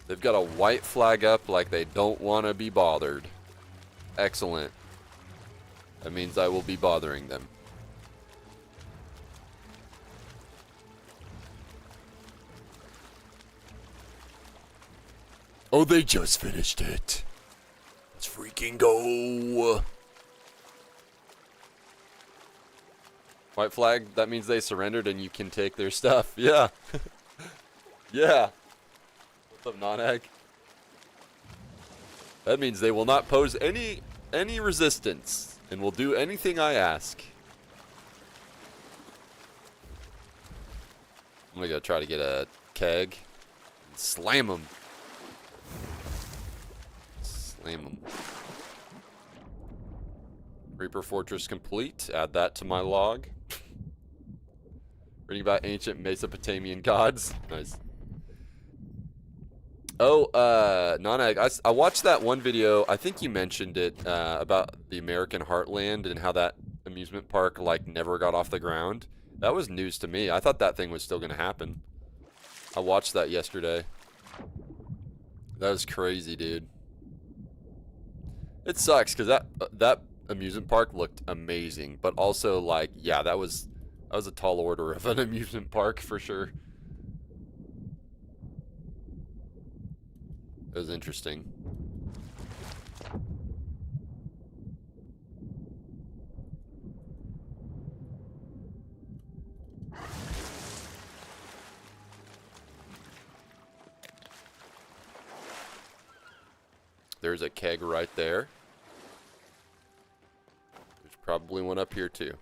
They've got a white flag up like they don't want to be bothered. Excellent. That means I will be bothering them. Oh, they just finished it. Let's freaking go. White flag, that means they surrendered and you can take their stuff. Yeah. Yeah. What's up, non-ag? That means they will not pose any resistance and will do anything I ask. I'm gonna go try to get a keg and slam them. Slam them. Reaper Fortress complete. Add that to my log. Reading about ancient Mesopotamian gods. Nice. Oh, non-ag, I watched that one video, I think you mentioned it, about the American Heartland and how that amusement park, like, never got off the ground. That was news to me. I thought that thing was still gonna happen. I watched that yesterday. That was crazy, dude. It sucks, because that amusement park looked amazing, but also, like, yeah, that was a tall order of an amusement park, for sure. It was interesting. There's a keg right there. There's probably one up here too.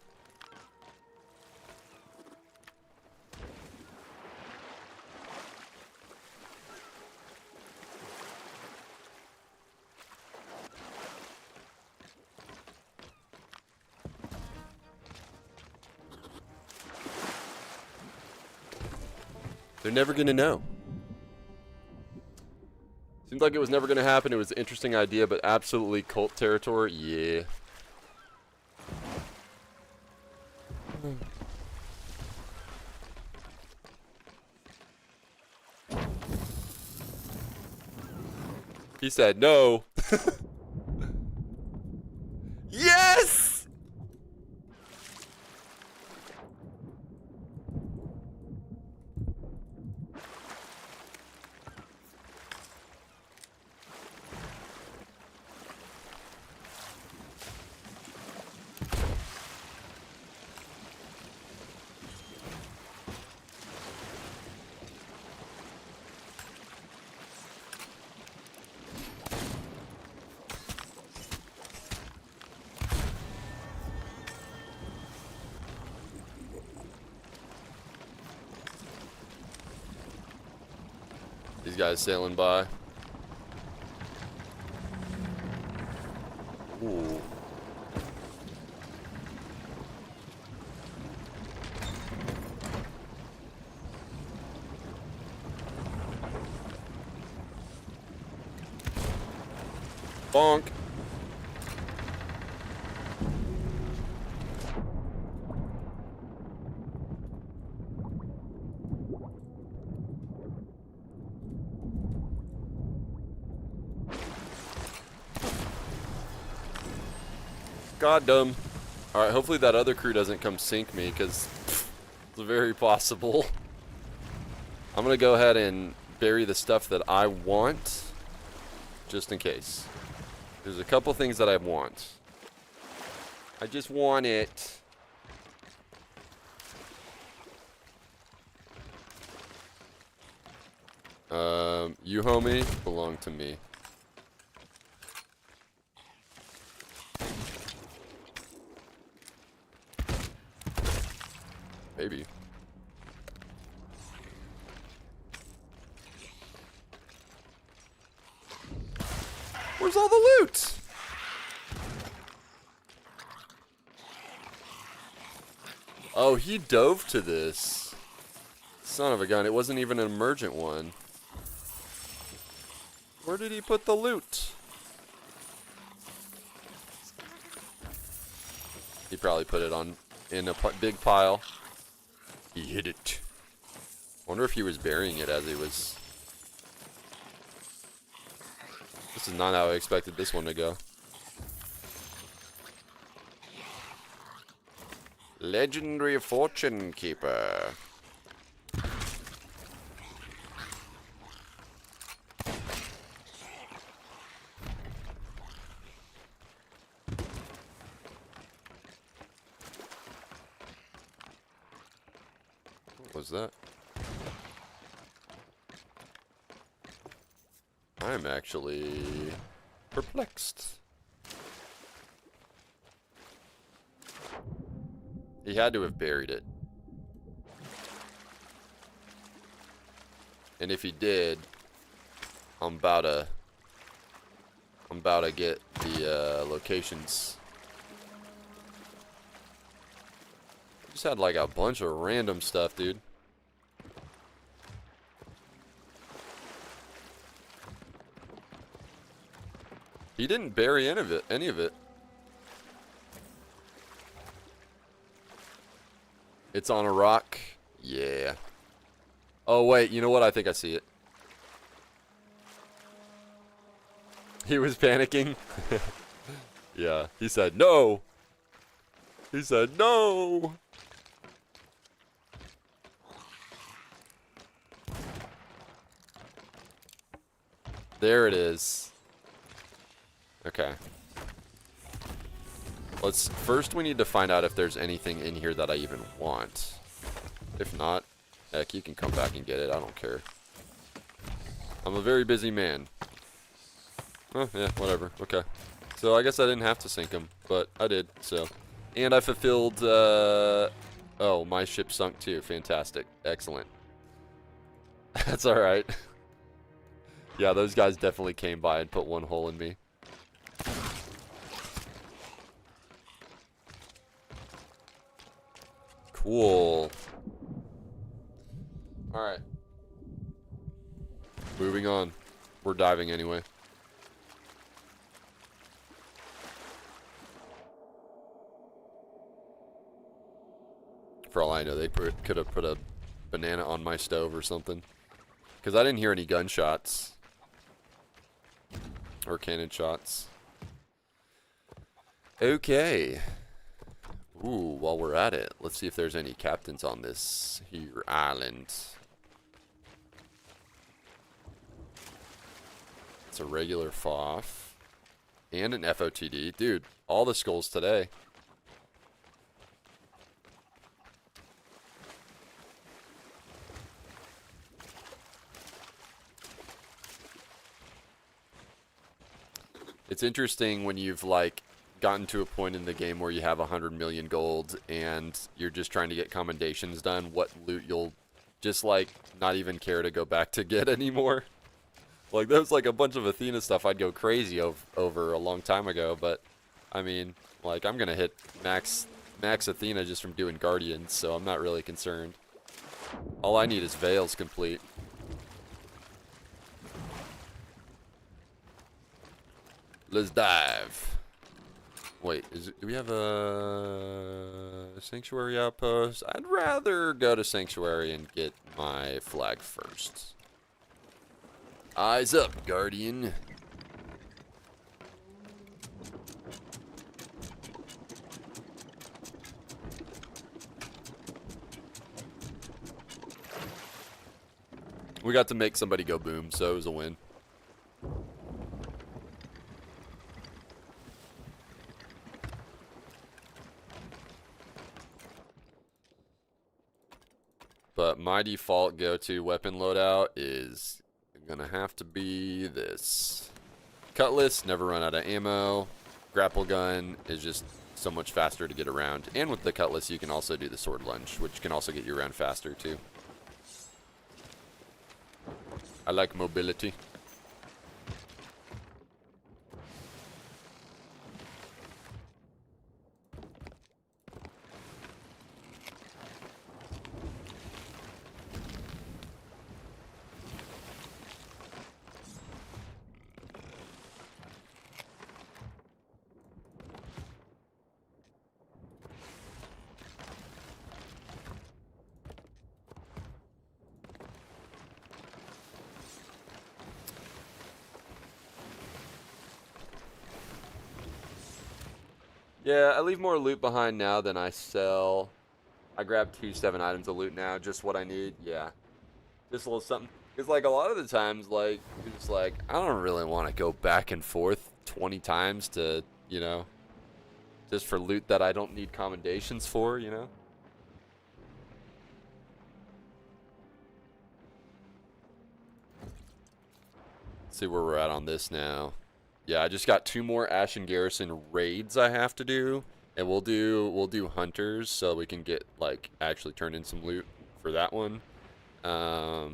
They're never gonna know. Seems like it was never gonna happen. It was an interesting idea, but absolutely cult territory. Yeah. He said no. Yes! These guys sailing by. Ooh. Bonk. God dumb. Alright, hopefully that other crew doesn't come sink me, because it's very possible. I'm going to go ahead and bury the stuff that I want, just in case. There's a couple things that I want. I just want it. You homie belong to me. Maybe. Where's all the loot? Oh, he dove to this. Son of a gun. It wasn't even an emergent one. Where did he put the loot? He probably put it on in a big pile. He hid it. Wonder if he was burying it as he was. This is not how I expected this one to go. Legendary Fortune Keeper. What was that? I'm actually perplexed. He had to have buried it. And if he did, I'm about to get the locations. Just had like a bunch of random stuff, dude. He didn't bury any of it. It's on a rock. Yeah. Oh, wait. You know what? I think I see it. He was panicking. Yeah. He said, no. He said, no. There it is. Okay. First we need to find out if there's anything in here that I even want. If not, heck, you can come back and get it. I don't care. I'm a very busy man. Oh, yeah, whatever. Okay. So I guess I didn't have to sink him, but I did, so. And I fulfilled, oh, my ship sunk too. Fantastic. Excellent. That's alright. Yeah, those guys definitely came by and put one hole in me. Cool. Alright. Moving on. We're diving anyway. For all I know, they could have put a banana on my stove or something. Because I didn't hear any gunshots. Or cannon shots. Okay. Ooh, while we're at it, let's see if there's any captains on this here island. It's a regular FOF. And an FOTD. Dude, all the skulls today. It's interesting when you've, like, gotten to a point in the game where you have 100 million gold and you're just trying to get commendations done, what loot you'll just, like, not even care to go back to get anymore. Like, there was like a bunch of Athena stuff I'd go crazy over a long time ago, but I mean, like, I'm gonna hit max Athena just from doing Guardians, so I'm not really concerned. All I need is Veils complete. Let's dive. Wait, do we have a Sanctuary outpost? I'd rather go to Sanctuary and get my flag first. Eyes up, Guardian. We got to make somebody go boom, so it was a win. But my default go-to weapon loadout is gonna have to be this. Cutlass, never run out of ammo. Grapple gun is just so much faster to get around. And with the Cutlass, you can also do the sword lunge, which can also get you around faster too. I like mobility. Yeah, I leave more loot behind now than I sell. I grab 7 items of loot now, just what I need. Yeah, just a little something. Because like a lot of the times, like you're just like, I don't really want to go back and forth 20 times to, you know, just for loot that I don't need commendations for, you know. Let's see where we're at on this now. Yeah, I just got 2 more Ashen Garrison raids I have to do, and we'll do hunters so we can get like actually turn in some loot for that one. But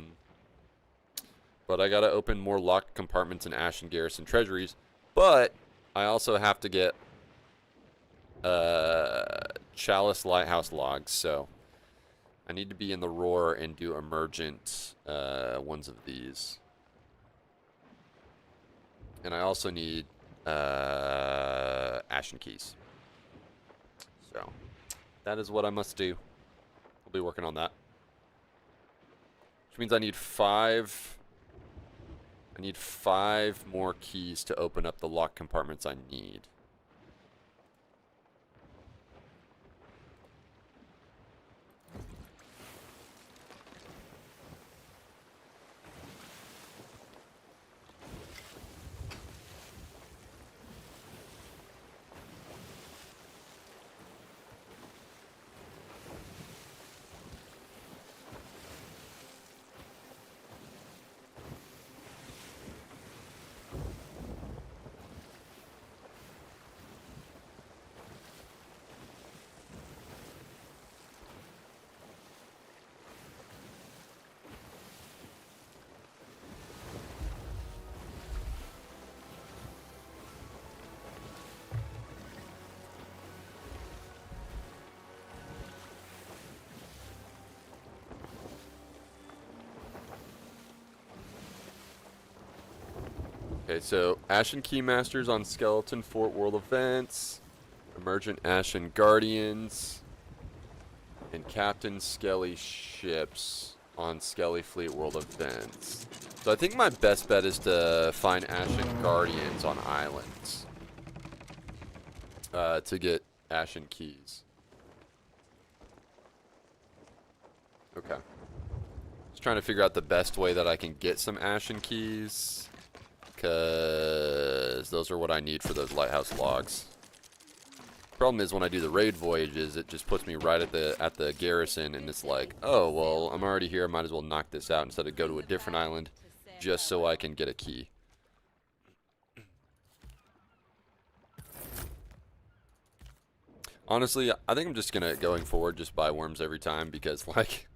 I gotta open more locked compartments in Ashen Garrison treasuries. But I also have to get Chalice Lighthouse logs, so I need to be in the Roar and do emergent ones of these. And I also need Ashen Keys. So that is what I must do. I'll be working on that. Which means I need 5 more keys to open up the locked compartments I need. Okay, so Ashen Keymasters on Skeleton Fort World Events, Emergent Ashen Guardians, and Captain Skelly ships on Skelly Fleet World Events. So I think my best bet is to find Ashen Guardians on islands to get Ashen Keys. Okay. Just trying to figure out the best way that I can get some Ashen Keys, because those are what I need for those lighthouse logs. Problem is when I do the raid voyages, it just puts me right at the garrison, and it's like, oh well, I'm already here, I might as well knock this out instead of go to a different island just so I can get a key. Honestly, I think I'm just going forward just buy worms every time, because like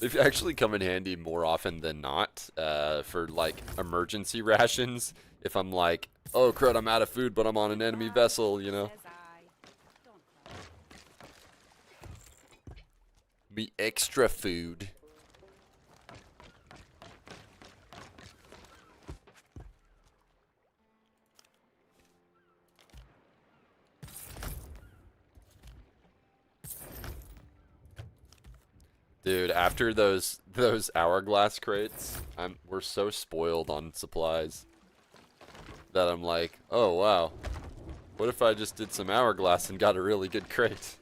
They've actually come in handy more often than not for like emergency rations. If I'm like, oh crud, I'm out of food, but I'm on an enemy vessel, you know. Be extra food. Dude, after those hourglass crates, we're so spoiled on supplies that I'm like, oh wow, what if I just did some hourglass and got a really good crate?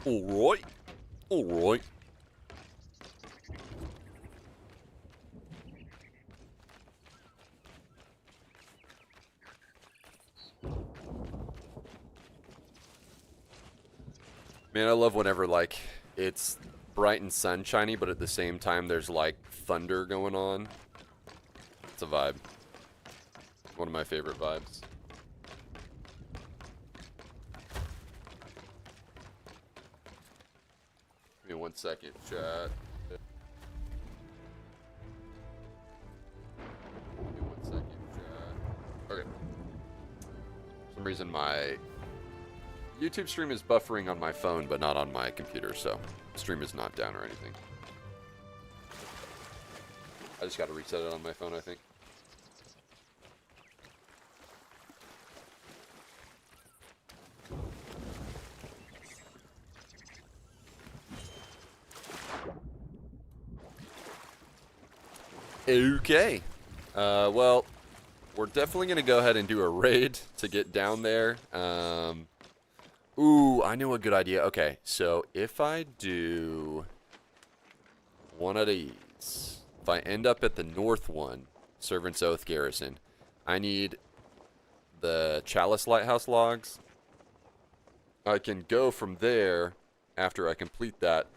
Alright. Alright. Man, I love whenever, like, it's bright and sunshiny, but at the same time there's, like, thunder going on. It's a vibe. One of my favorite vibes. Give me 1 second, chat. Give me 1 second, chat. Okay. For some reason my YouTube stream is buffering on my phone, but not on my computer, so stream is not down or anything. I just got to reset it on my phone, I think. Okay. Well, we're definitely going to go ahead and do a raid to get down there. Ooh, I know a good idea. Okay, so if I do one of these, if I end up at the north one, Servant's Oath Garrison, I need the Chalice Lighthouse logs. I can go from there after I complete that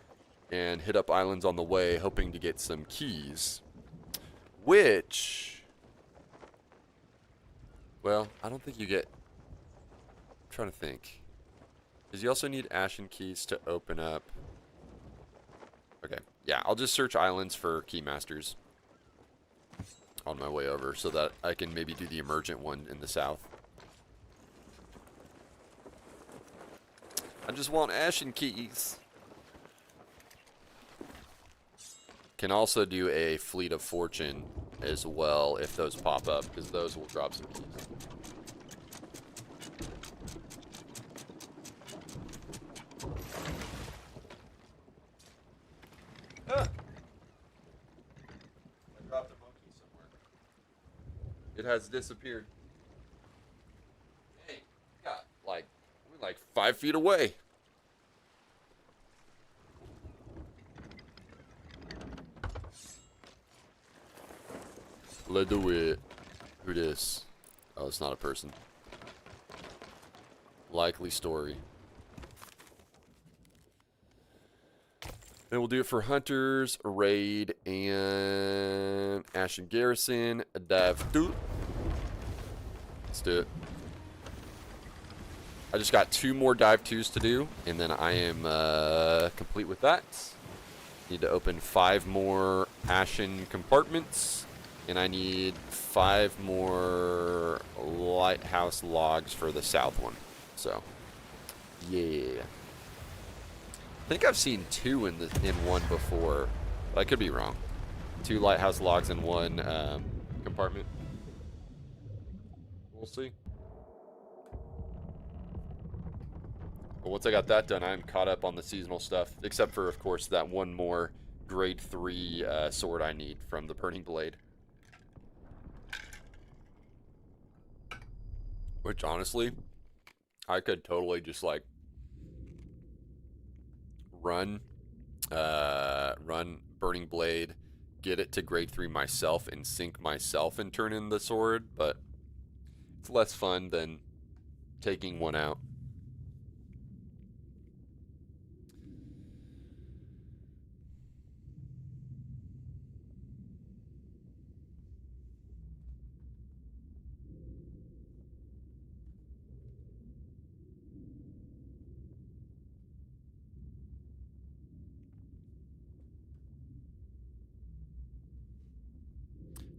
and hit up islands on the way, hoping to get some keys. Which, well, I don't think you get, I'm trying to think. Because you also need Ashen Keys to open up. Okay, yeah, I'll just search islands for Keymasters on my way over so that I can maybe do the emergent one in the south. I just want Ashen Keys. Can also do a Fleet of Fortune as well if those pop up, because those will drop some keys. I dropped a monkey somewhere. It has disappeared. Hey, got like 5 feet away. Let's do it. Who this? Oh, it's not a person. Likely story. And we'll do it for Hunters, Raid, and Ashen Garrison, a Dive 2. Let's do it. I just got 2 more Dive 2s to do, and then I am complete with that. Need to open 5 more Ashen compartments, and I need 5 more Lighthouse logs for the south one. So, yeah. I think I've seen 2 in one before, but I could be wrong. 2 lighthouse logs in 1 compartment. We'll see. But once I got that done, I'm caught up on the seasonal stuff, except for, of course, that 1 more grade 3 sword I need from the Burning Blade. Which, honestly, I could totally just, like, run Burning Blade, get it to grade 3 myself, and sink myself and turn in the sword, but it's less fun than taking one out.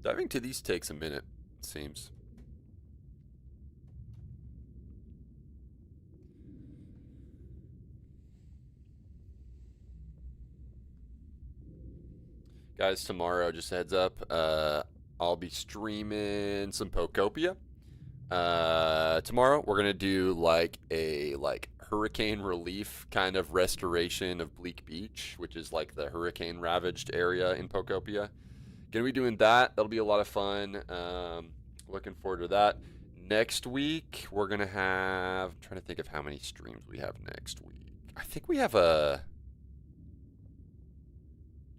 Diving to these takes a minute, it seems. Guys, tomorrow, just a heads up, I'll be streaming some Pokopia. Tomorrow, we're going to do like a hurricane relief kind of restoration of Bleak Beach, which is like the hurricane ravaged area in Pokopia. Gonna be doing that. That'll be a lot of fun. Looking forward to that. Next week, we're going to have... I'm trying to think of how many streams we have next week. I think we have a...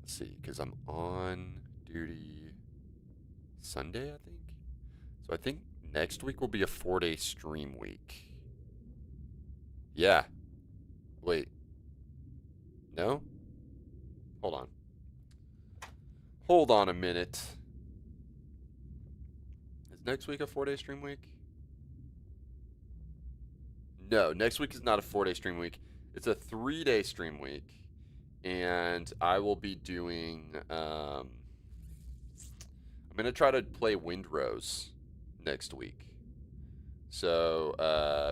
Let's see, because I'm on duty Sunday, I think. So I think next week will be a 4-day stream week. Yeah. Wait. No? Hold on. Hold on a minute. Is next week a 4-day stream week? No, next week is not a 4-day stream week. It's a 3-day stream week. And I will be doing, I'm going to try to play Windrose next week. So,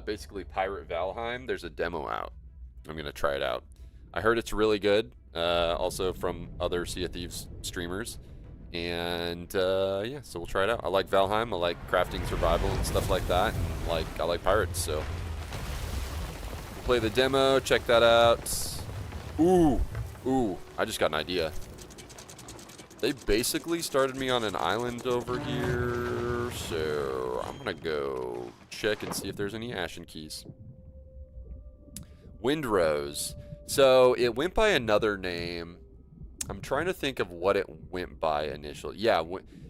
basically Pirate Valheim, there's a demo out. I'm going to try it out. I heard it's really good, also from other Sea of Thieves streamers. And, yeah, so we'll try it out. I like Valheim, I like crafting survival and stuff like that. And, I like pirates, so. We'll play the demo, check that out. Ooh, I just got an idea. They basically started me on an island over here, so I'm gonna go check and see if there's any Ashen Keys. Windrose. So it went by another name. I'm trying to think of what it went by initially. Yeah,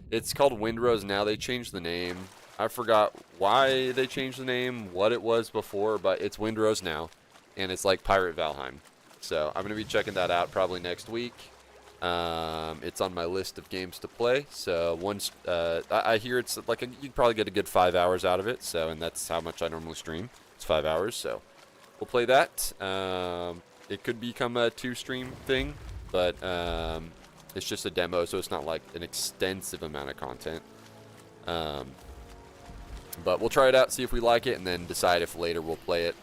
it's called Windrose now. They changed the name. I forgot why they changed the name, what it was before, but it's Windrose now, and it's like Pirate Valheim. So I'm going to be checking that out probably next week. It's on my list of games to play. So once I hear it's like you probably get a good 5 hours out of it. So and that's how much I normally stream. It's 5 hours. So we'll play that. It could become a 2-stream thing, but it's just a demo, so it's not like an extensive amount of content. But we'll try it out, see if we like it, and then decide if later we'll play it.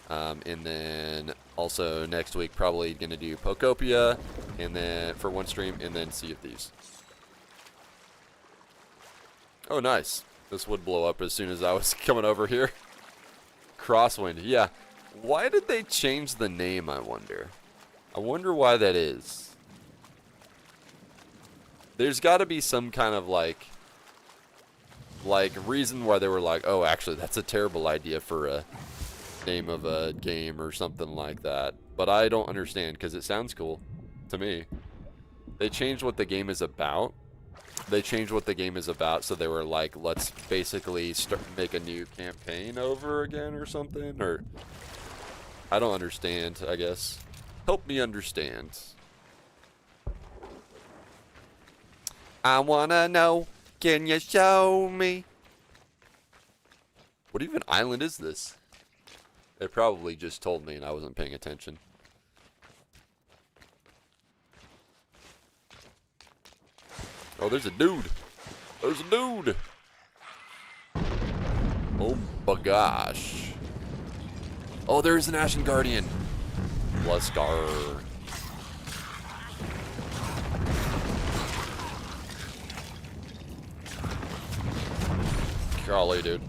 And then also next week probably gonna do Pokopia, and then for one stream, and then Sea of Thieves. Oh, nice. This would blow up as soon as I was coming over here. Crosswind, yeah. Why did they change the name, I wonder? I wonder why that is. There's got to be some kind of like reason why they were like, oh, actually, that's a terrible idea for a name of a game or something like that. But I don't understand because it sounds cool to me. They changed what the game is about. They changed what the game is about, so they were like, let's basically make a new campaign over again or something, or I don't understand, I guess. Help me understand. I wanna know, can you show me? What even island is this? It probably just told me and I wasn't paying attention. Oh, there's a dude. There's a dude. Oh my gosh. Oh, there's an Ashen Guardian. Luscar. Golly, dude.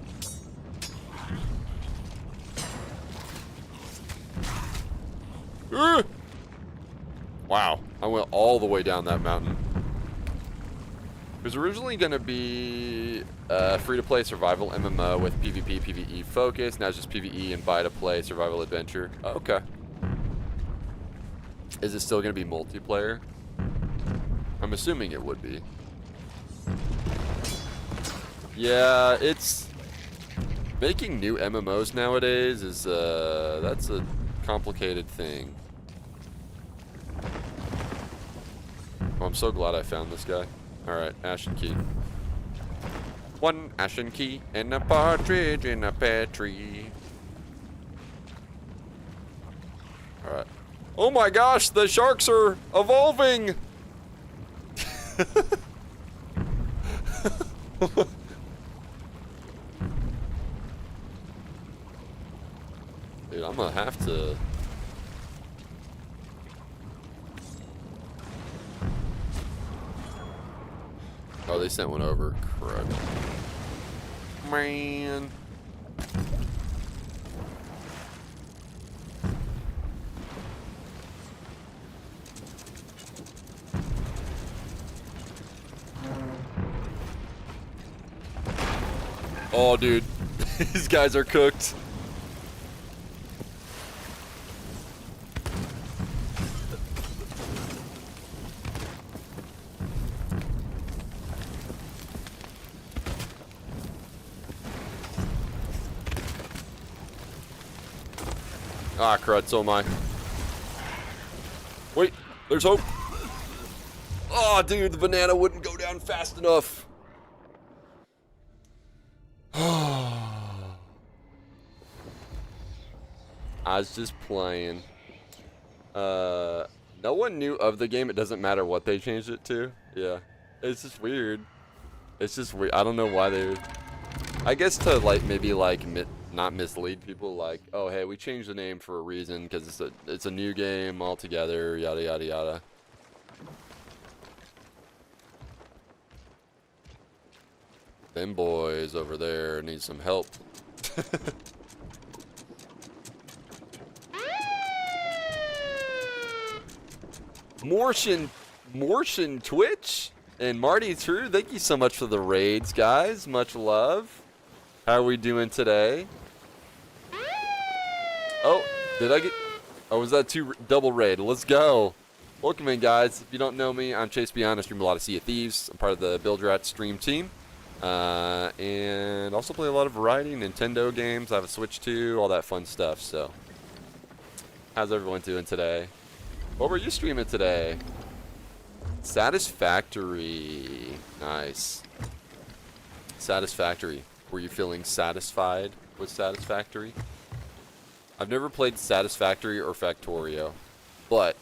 Wow, I went all the way down that mountain. It was originally going to be free-to-play survival MMO with PvP, PvE focus. Now it's just PvE and buy-to-play survival adventure. Oh, okay. Is it still going to be multiplayer? I'm assuming it would be. Yeah, it's... Making new MMOs nowadays is, that's a complicated thing. Oh, I'm so glad I found this guy. Alright, Ashen Key. One Ashen Key and a partridge in a pear tree. Alright. Oh my gosh, the sharks are evolving! Dude, I'm gonna have to. Oh, they sent one over. Crud. Man. Oh, dude. These guys are cooked. Ah, crud, so am I. Wait, there's hope. Oh, dude, the banana wouldn't go down fast enough. I was just playing. No one knew of the game. It doesn't matter what they changed it to. Yeah. It's just weird. It's just weird. I don't know why they... I guess to, like, maybe, like, not mislead people. Like, oh, hey, we changed the name for a reason because it's a new game altogether, yada, yada, yada. Them boys over there need some help. Mortion Twitch and Marty True, thank you so much for the raids, guys. Much love. How are we doing today? Oh, did I get... Oh, was that double raid? Let's go. Welcome in, guys. If you don't know me, I'm ChaseBeyond. I stream a lot of Sea of Thieves. I'm part of the Build Rat stream team. And also play a lot of variety Nintendo games. I have a Switch too, all that fun stuff. So, how's everyone doing today? What were you streaming today? Satisfactory. Nice. Satisfactory. Were you feeling satisfied with Satisfactory? I've never played Satisfactory or Factorio, but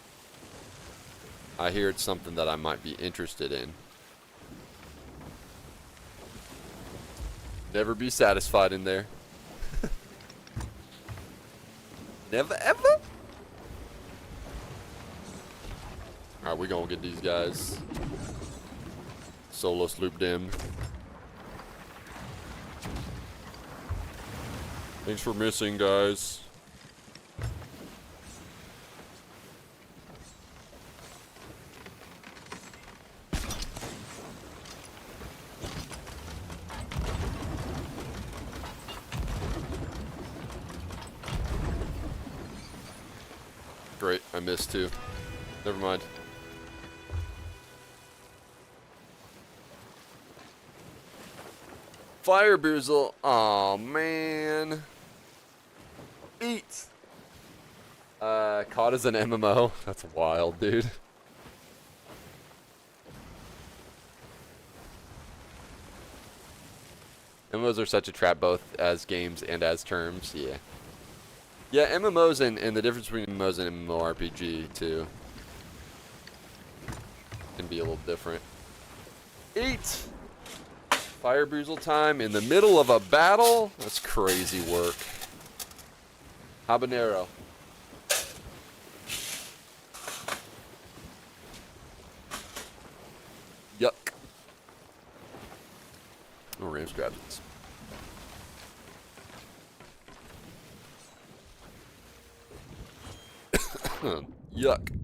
I hear it's something that I might be interested in. Never be satisfied in there. Never ever? Alright, we're gonna get these guys. Solo slooped in. Thanks for missing, guys. Great, I missed too. Never mind. Fire Boozle. Aw, man. Eat. Caught as an MMO. That's wild, dude. MMOs are such a trap, both as games and as terms. Yeah. Yeah, MMOs and the difference between MMOs and MMORPG, too, can be a little different. Eat! Fire Boozle time in the middle of a battle? That's crazy work. Habanero. Yuck. Oh, Rams grabbed this. Yuck.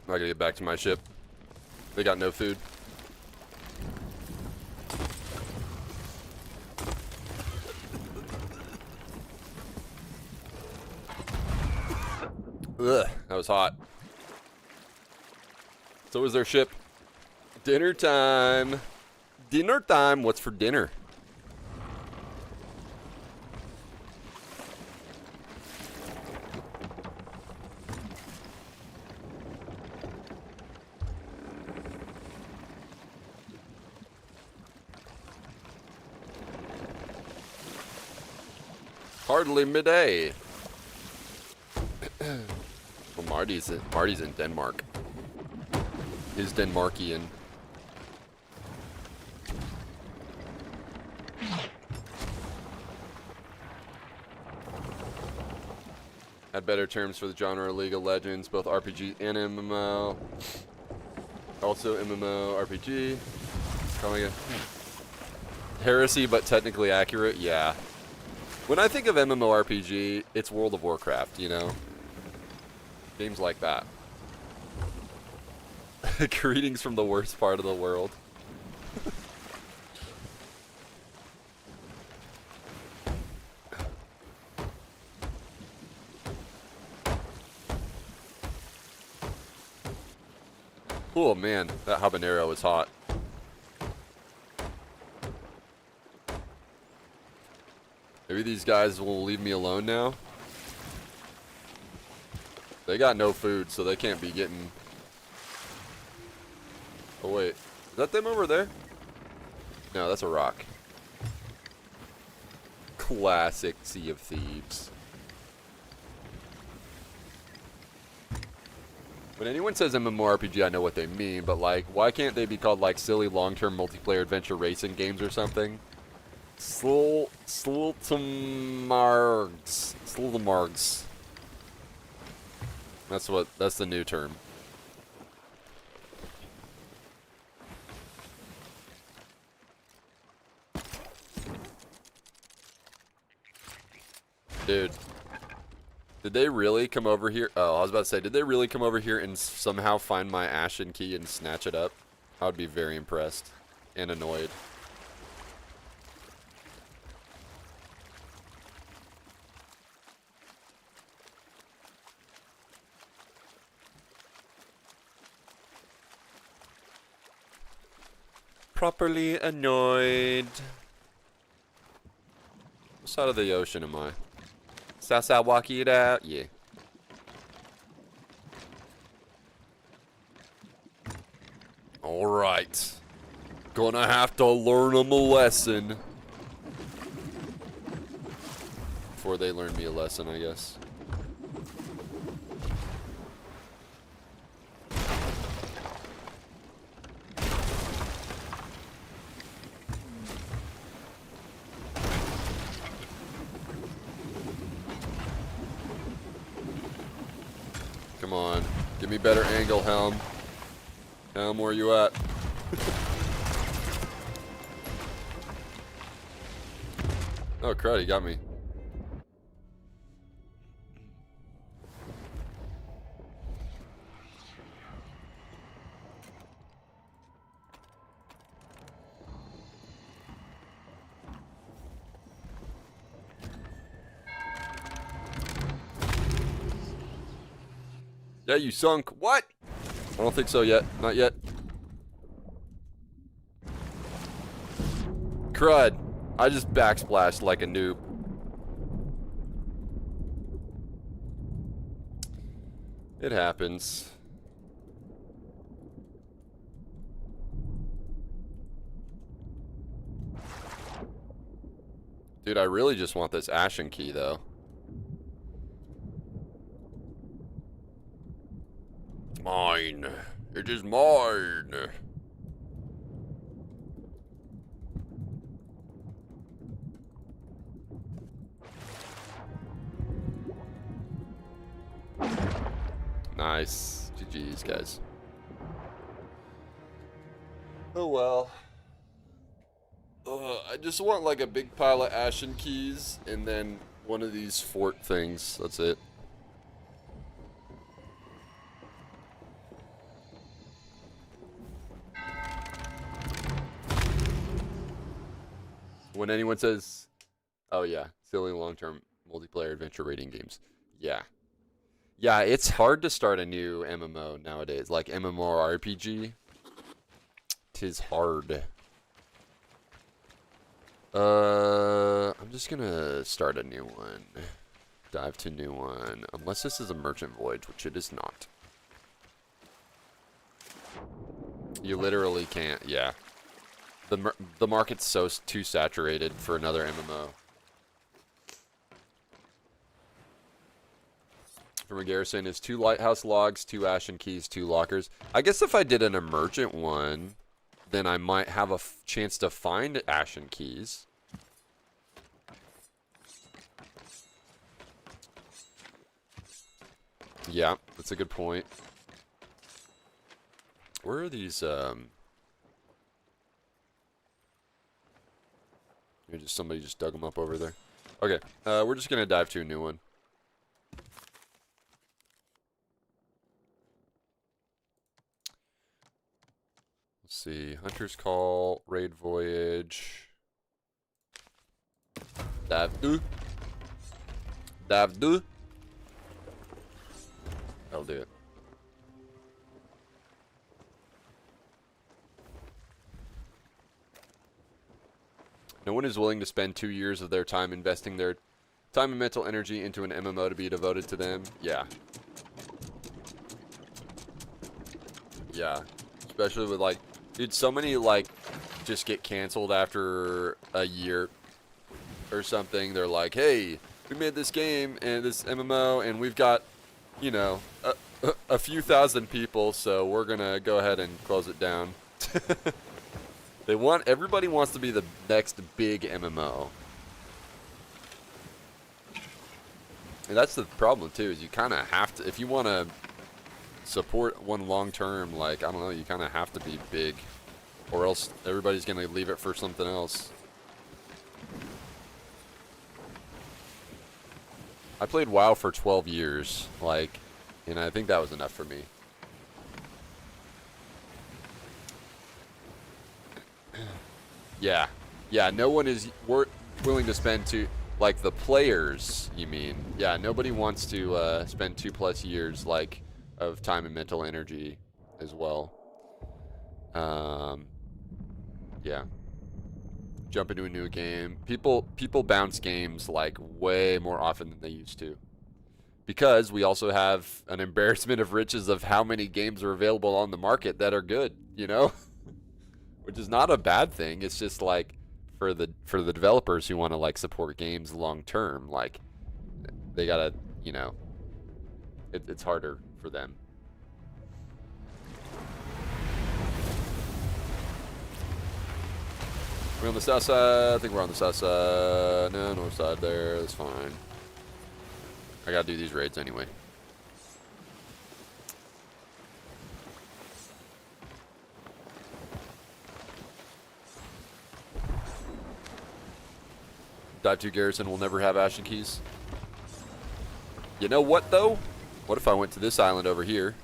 I gotta get back to my ship. They got no food. Ugh, that was hot. So was their ship. Dinner time. Dinner time. What's for dinner? Hardly midday. Well, Marty's in Denmark. He's Denmarkian. Had better terms for the genre League of Legends, both RPG and MMO. Also MMO, RPG. Calling it heresy, but technically accurate. Yeah. When I think of MMORPG, it's World of Warcraft, you know? Games like that. Greetings from the worst part of the world. Oh man, that habanero is hot. Maybe these guys will leave me alone now. They got no food, so they can't be getting... Oh wait, is that them over there? No, that's a rock. Classic Sea of Thieves. When anyone says MMORPG, I know what they mean, but like, why can't they be called like silly long-term multiplayer adventure racing games or something? Slultamargs. That's the new term. Dude. Did they really come over here? Oh, I was about to say, did they really come over here and somehow find my Ashen Key and snatch it up? I would be very impressed and annoyed. Properly annoyed. What side of the ocean am I? Southside walk it out, yeah. Alright. Gonna have to learn them a lesson. Before they learn me a lesson, I guess. Come on. Give me better angle, Helm. Helm, where you at? Oh, crud, he got me. Yeah, you sunk. What? I don't think so yet. Not yet. Crud. I just backsplashed like a noob. It happens. Dude, I really just want this Ashen Key, though. It's mine. It is mine. Nice. GG's, guys. Oh well. I just want like a big pile of Ashen Keys and then one of these fort things. That's it. When anyone says, oh yeah, silly long-term multiplayer adventure rating games. Yeah. Yeah, it's hard to start a new MMO nowadays, like MMORPG. 'Tis hard. I'm just gonna start a new one. Dive to new one. Unless this is a merchant voyage, which it is not. You literally can't, yeah. The market's too saturated for another MMO. From a garrison is 2 lighthouse logs, 2 ashen keys, 2 lockers. I guess if I did an emergent one, then I might have a chance to find ashen keys. Yeah, that's a good point. Where are these, maybe just somebody just dug them up over there. Okay, we're just gonna dive to a new one. Let's see, Hunter's Call, Raid Voyage. Dive do. Dive do. That'll do it. No one is willing to spend 2 years of their time investing their time and mental energy into an MMO to be devoted to them. Yeah. Yeah. Especially with, like, dude, so many, like, just get canceled after a year or something. They're like, hey, we made this game and this MMO and we've got, you know, a few thousand people, so we're gonna go ahead and close it down. Everybody wants to be the next big MMO. And that's the problem too, is you kind of have to, if you want to support one long term, like, I don't know, you kind of have to be big, or else everybody's gonna leave it for something else. I played WoW for 12 years, like, and I think that was enough for me. Yeah. Yeah, no one is willing to spend like the players, you mean. Yeah, nobody wants to spend 2+ years, like, of time and mental energy as well. Yeah. Jump into a new game. People bounce games, like, way more often than they used to. Because we also have an embarrassment of riches of how many games are available on the market that are good, you know? Which is not a bad thing. It's just, like, for the developers who want to, like, support games long term, like, they gotta, you know, it's harder for them. We're on the south side. I think we're on the south side. No, north side there. That's fine. I gotta do these raids anyway. Dive 2 Garrison will never have ashen keys. You know what, though? What if I went to this island over here?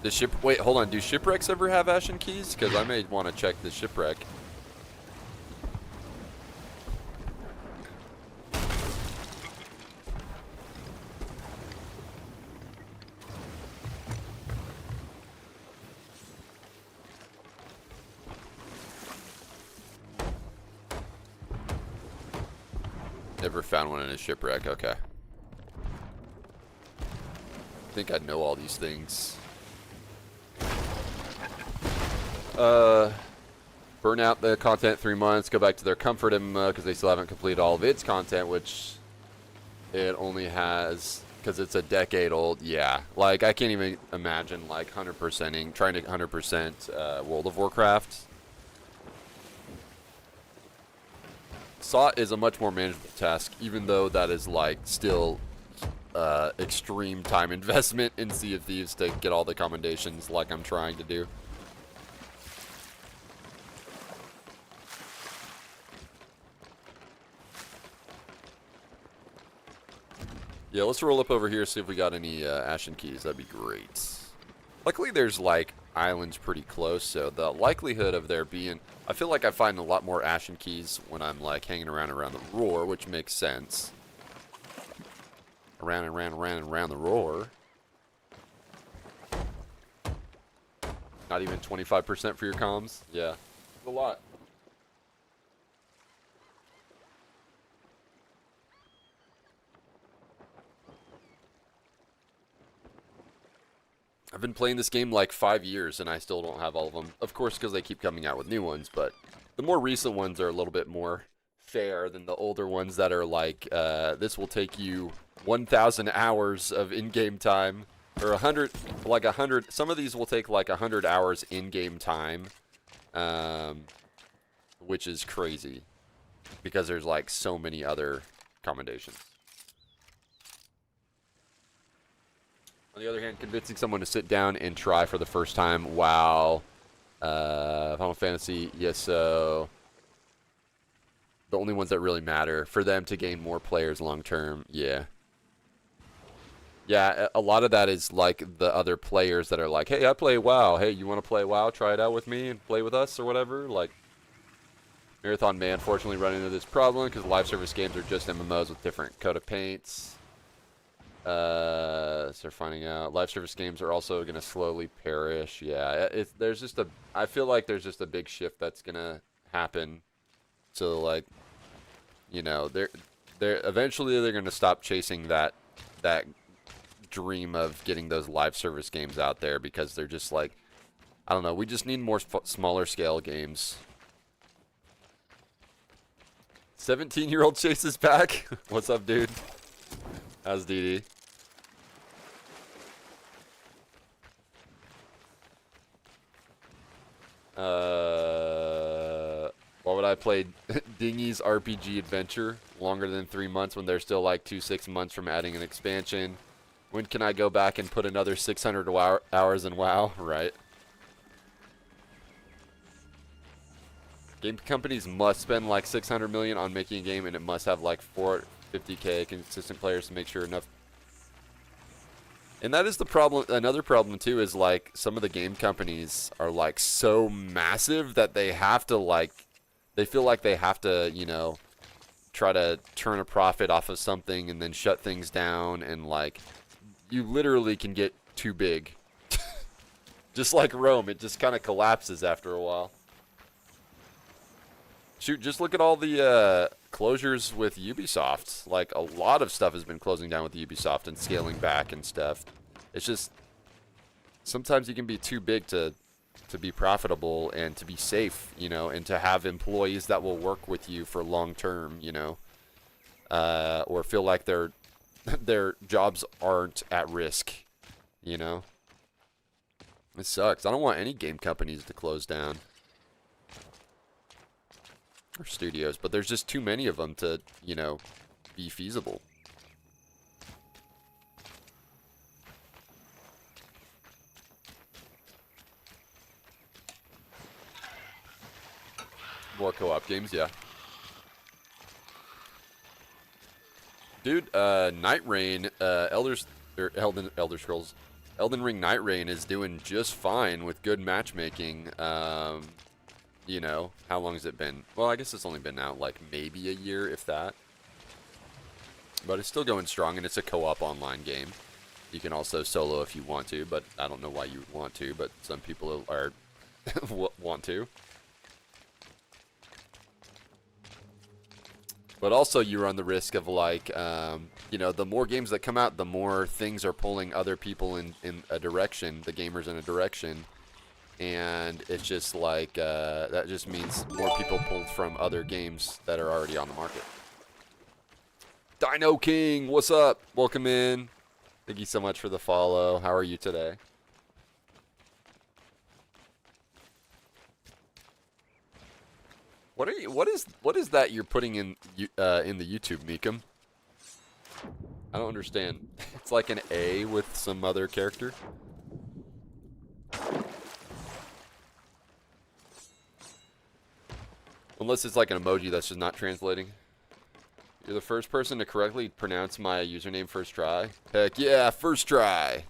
The ship... Wait, hold on. Do shipwrecks ever have ashen keys? Because I may want to check the shipwreck. Never found one in a shipwreck. Okay. I think I know all these things. Burn out the content 3 months. Go back to their comfort MMO because they still haven't completed all of its content, which it only has because it's a decade old. Yeah. Like, I can't even imagine, like, 100%ing, trying to 100% World of Warcraft. SOT is a much more manageable task, even though that is, like, still extreme time investment in Sea of Thieves to get all the commendations like I'm trying to do. Yeah, let's roll up over here, see if we got any ashen keys. That'd be great. Luckily, there's, like, islands pretty close, so the likelihood of there being... I feel like I find a lot more ashen keys when I'm, like, hanging around the roar, which makes sense. Around and around and around and around the roar. Not even 25% for your comms? Yeah. A lot. I've been playing this game like 5 years and I still don't have all of them. Of course, because they keep coming out with new ones, but the more recent ones are a little bit more fair than the older ones that are like, this will take you 1,000 hours of in-game time, or 100, like 100. Some of these will take like 100 hours in-game time, which is crazy because there's like so many other commendations. On the other hand, convincing someone to sit down and try for the first time, wow. Final Fantasy, yes, so the only ones that really matter for them to gain more players long term, yeah. Yeah, a lot of that is like the other players that are like, hey, I play WoW. Hey, you want to play WoW? Try it out with me and play with us or whatever. Like, Marathon may unfortunately run into this problem because live service games are just MMOs with different coat of paints. So they're finding out live service games are also going to slowly perish. Yeah, there's just I feel like there's just a big shift that's going to happen. So like, you know, they're eventually they're going to stop chasing that dream of getting those live service games out there because they're just like, I don't know, we just need more smaller scale games. 17-year-old Chase is back. What's up, dude? How's DD? Why would I play Dingy's RPG Adventure longer than 3 months when they're still like 6 months from adding an expansion? When can I go back and put another 600 hours in WoW? Right. Game companies must spend like 600 million on making a game, and it must have like 450k consistent players to make sure enough. And that is the problem. Another problem too is like some of the game companies are like so massive that they have to like, they feel like they have to, you know, try to turn a profit off of something and then shut things down, and like you literally can get too big. Just like Rome, it just kind of collapses after a while. Shoot, just look at all the closures with Ubisoft. Like, a lot of stuff has been closing down with Ubisoft and scaling back and stuff. It's just, sometimes you can be too big to be profitable and to be safe, you know, and to have employees that will work with you for long term, you know, or feel like their jobs aren't at risk, you know. It sucks. I don't want any game companies to close down. Or studios, but there's just too many of them to, you know, be feasible. More co-op games, yeah. Dude, Night Rain, Elden Ring Night Rain is doing just fine with good matchmaking. You know, how long has it been? Well, I guess it's only been out like maybe a year, if that. But it's still going strong, and it's a co-op online game. You can also solo if you want to, but I don't know why you would want to, but some people are want to. But also you run the risk of like, you know, the more games that come out, the more things are pulling other people in a direction, the gamers in a direction. And it's just like, that just means more people pulled from other games that are already on the market. Dino King, what's up? Welcome in. Thank you so much for the follow. How are you today? What is that you're putting in the YouTube, Meekum? I don't understand. It's like an A with some other character. Unless it's like an emoji that's just not translating. You're the first person to correctly pronounce my username first try. Heck yeah, first try.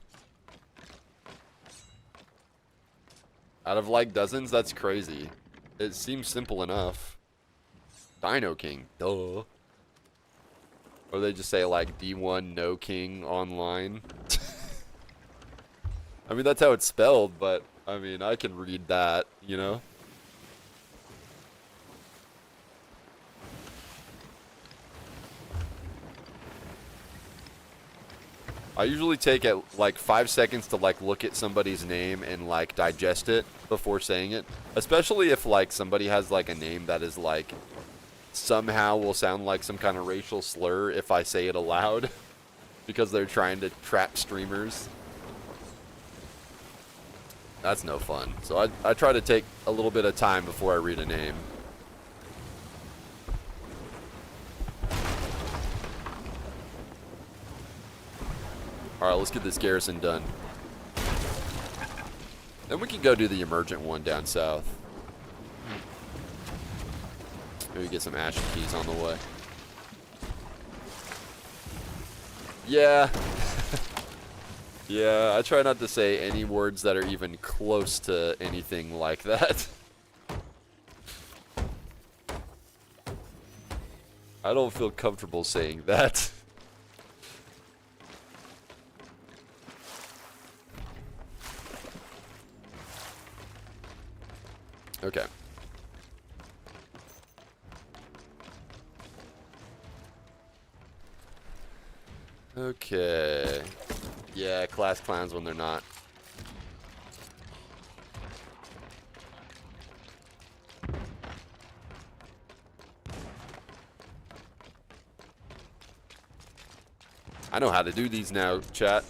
Out of like dozens, that's crazy. It seems simple enough. Dino King, duh. Or they just say like D1 No King online. I mean, that's how it's spelled, but I mean, I can read that, you know? I usually take like 5 seconds to like look at somebody's name and like digest it before saying it. Especially if like somebody has like a name that is like somehow will sound like some kind of racial slur if I say it aloud because they're trying to trap streamers. That's no fun. So I try to take a little bit of time before I read a name. Alright, let's get this garrison done. Then we can go do the emergent one down south. Maybe get some ashen keys on the way. Yeah. Yeah, I try not to say any words that are even close to anything like that. I don't feel comfortable saying that. Okay. Okay. Yeah, class clowns when they're not. I know how to do these now, chat.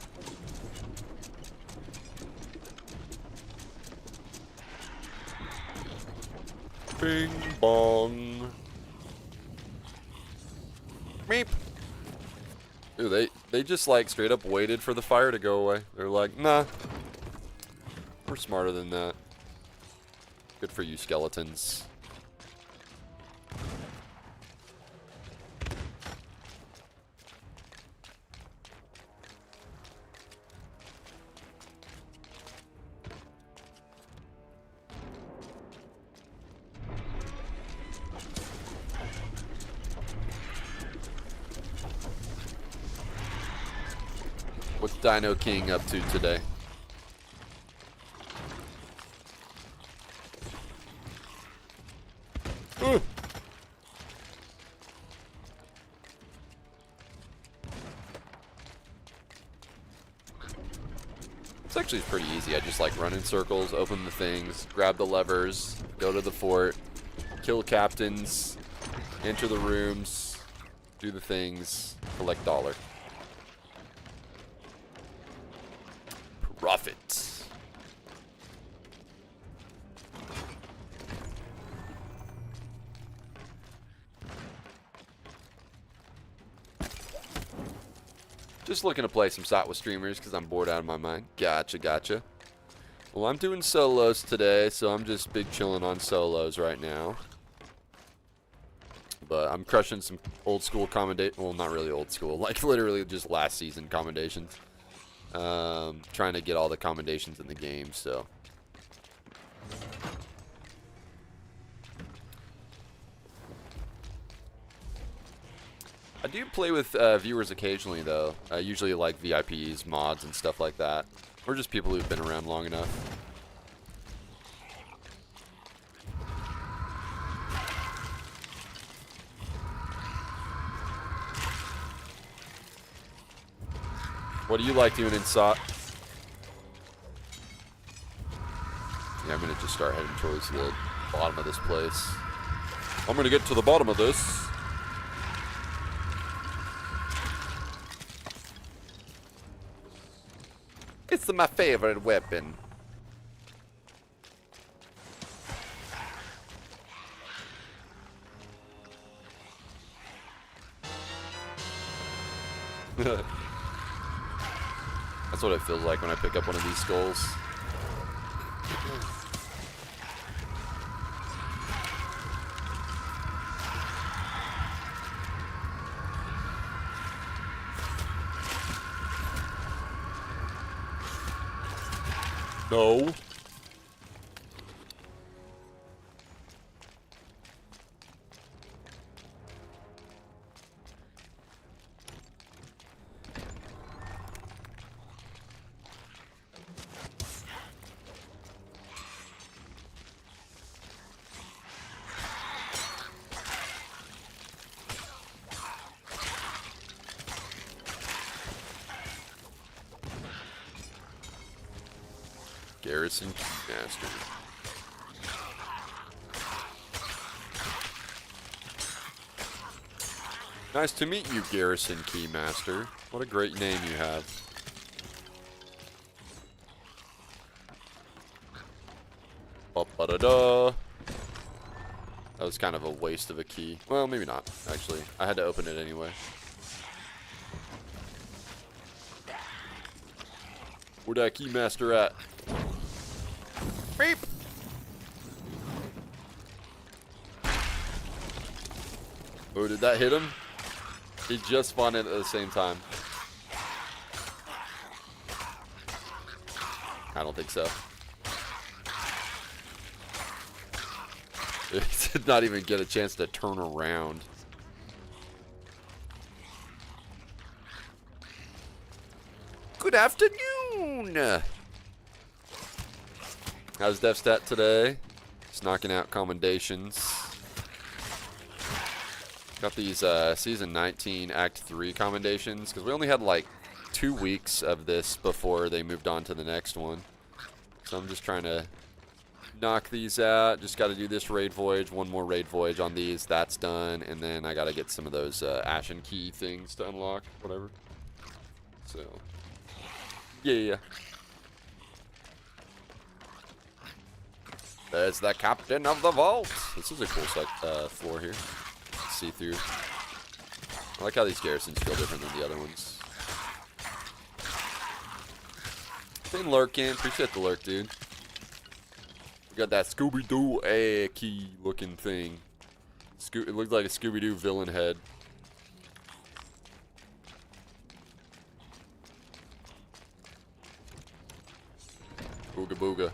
Bing bong. Meep. Dude, they just like straight up waited for the fire to go away. They're like, nah. We're smarter than that. Good for you, skeletons. What's Dino King up to today? It's actually pretty easy. I just like run in circles, open the things, grab the levers, go to the fort, kill captains, enter the rooms, do the things, collect dollar. Profit. Just looking to play some SOT with streamers because I'm bored out of my mind. Gotcha, gotcha. Well, I'm doing solos today, so I'm just big chilling on solos right now. But I'm crushing some old school commendations. Well, not really old school. Like literally just last season commendations. Trying to get all the commendations in the game, so. I do play with viewers occasionally, though. Usually like VIPs, mods, and stuff like that. Or just people who've been around long enough. What do you like doing in SOT? Yeah, I'm going to just start heading towards the bottom of this place. I'm going to get to the bottom of this. It's my favorite weapon. That's what it feels like when I pick up one of these skulls. No. Garrison Master. Nice to meet you, Garrison Keymaster. What a great name you have. Ba-ba-da-da. That was kind of a waste of a key. Well, maybe not, actually. I had to open it anyway. Where that Keymaster at? Beep! Oh, did that hit him? He just spawned in at the same time. I don't think so. He did not even get a chance to turn around. Good afternoon! How's DevStat today? Just knocking out Commendations. Got these Season 19 Act 3 Commendations, because we only had like 2 weeks of this before they moved on to the next one. So I'm just trying to knock these out. Just got to do this raid voyage, one more raid voyage on these. That's done, and then I got to get some of those Ashen Key things to unlock, whatever. So, yeah. There's the captain of the vault. This is a cool floor here. See through. I like how these garrisons feel different than the other ones. Been lurking. Appreciate the lurk, dude. We got that Scooby-Doo key looking thing. It looked like a Scooby-Doo villain head. Booga booga.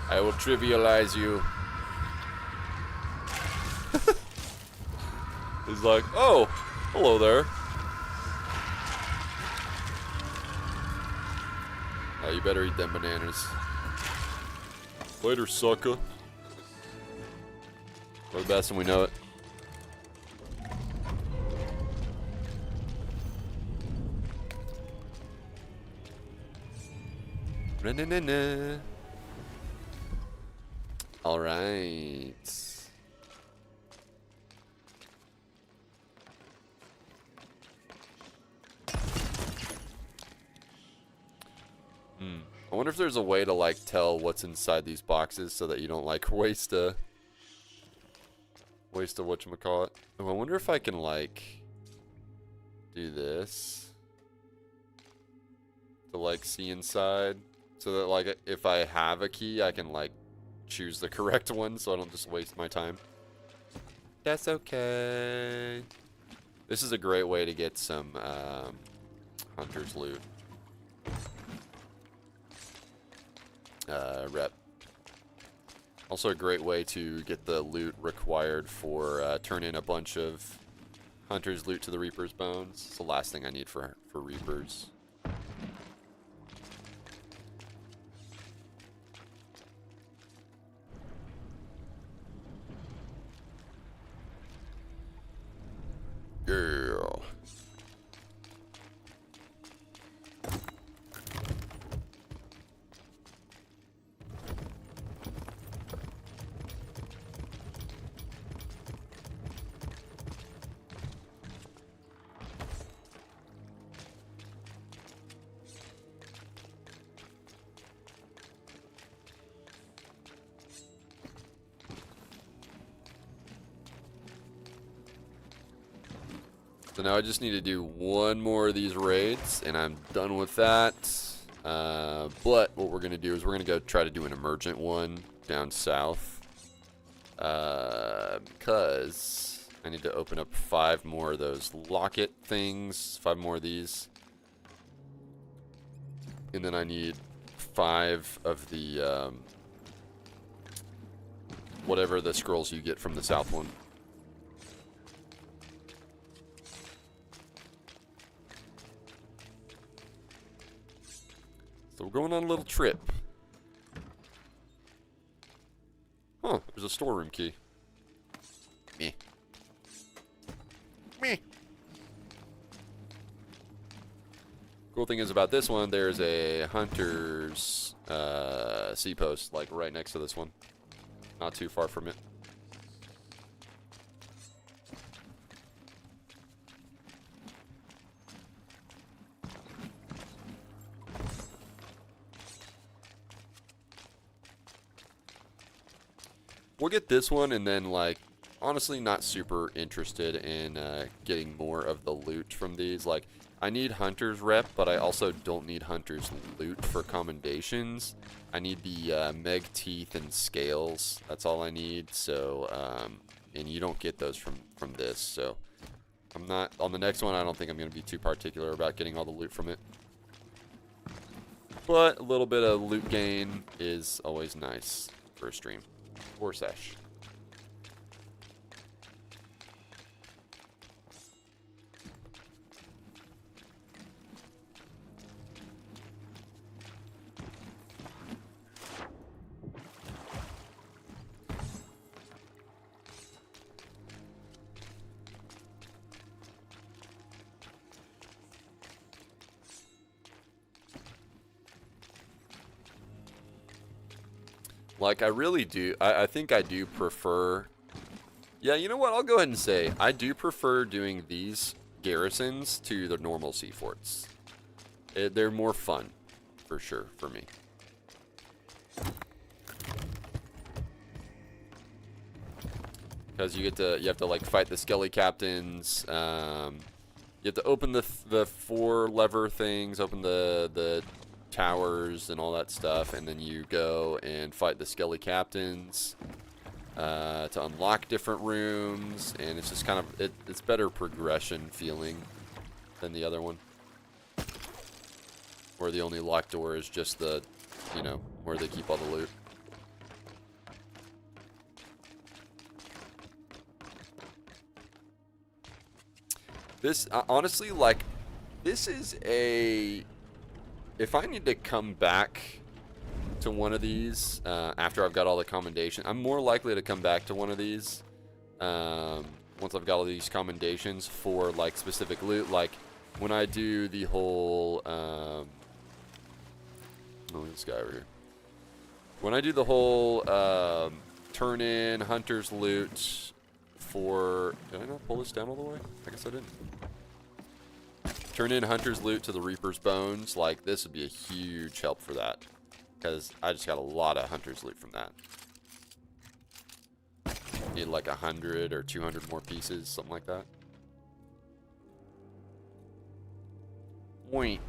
I will trivialize you. He's like, oh, hello there. Oh, you better eat them bananas. Later, sucker. We're the best and we know it. Na-na-na-na. All right. I wonder if there's a way to like tell what's inside these boxes so that you don't like waste a whatchamacallit. Oh, I wonder if I can like do this to like see inside so that like if I have a key I can like choose the correct one so I don't just waste my time. That's okay. This is a great way to get some hunter's loot. Rep. Also a great way to get the loot required for turn in a bunch of hunter's loot to the Reaper's bones. It's the last thing I need for Reapers. Yeah. So now I just need to do one more of these raids, and I'm done with that. But what we're going to do is we're going to go try to do an emergent one down south. Because I need to open up 5 more of those locket things, 5 more of these. And then I need 5 of the, whatever the scrolls you get from the south one. So we're going on a little trip. Huh, there's a storeroom key. Meh. Meh. Cool thing is about this one, there's a hunter's sea post like right next to this one. Not too far from it. We'll get this one, and then, like, honestly not super interested in getting more of the loot from these. Like, I need Hunter's rep, but I also don't need Hunter's loot for Commendations. I need the Meg Teeth and Scales. That's all I need. So, and you don't get those from this. So, I'm not, on the next one, I don't think I'm going to be too particular about getting all the loot from it. But a little bit of loot gain is always nice for a stream. Or sesh. Like, I really do. I think I do prefer... Yeah, you know what? I'll go ahead and say, I do prefer doing these garrisons to the normal sea forts. They're more fun, for sure, for me. Because you have to, like, fight the skelly captains. You have to open the 4 lever things, open the towers and all that stuff, and then you go and fight the skelly captains to unlock different rooms, and it's just kind of it's better progression feeling than the other one, where the only locked door is just the, you know, where they keep all the loot. This honestly, like, this is a... If I need to come back to one of these after I've got all the commendations, I'm more likely to come back to one of these once I've got all these commendations for, like, specific loot. Like, when I do the whole... oh, this guy over here. When I do the whole turn in hunter's loot for... Did I not pull this down all the way? I guess I didn't. Turn in Hunter's loot to the Reaper's Bones. Like, this would be a huge help for that. Because I just got a lot of Hunter's loot from that. Need like 100 or 200 more pieces, something like that. Wait.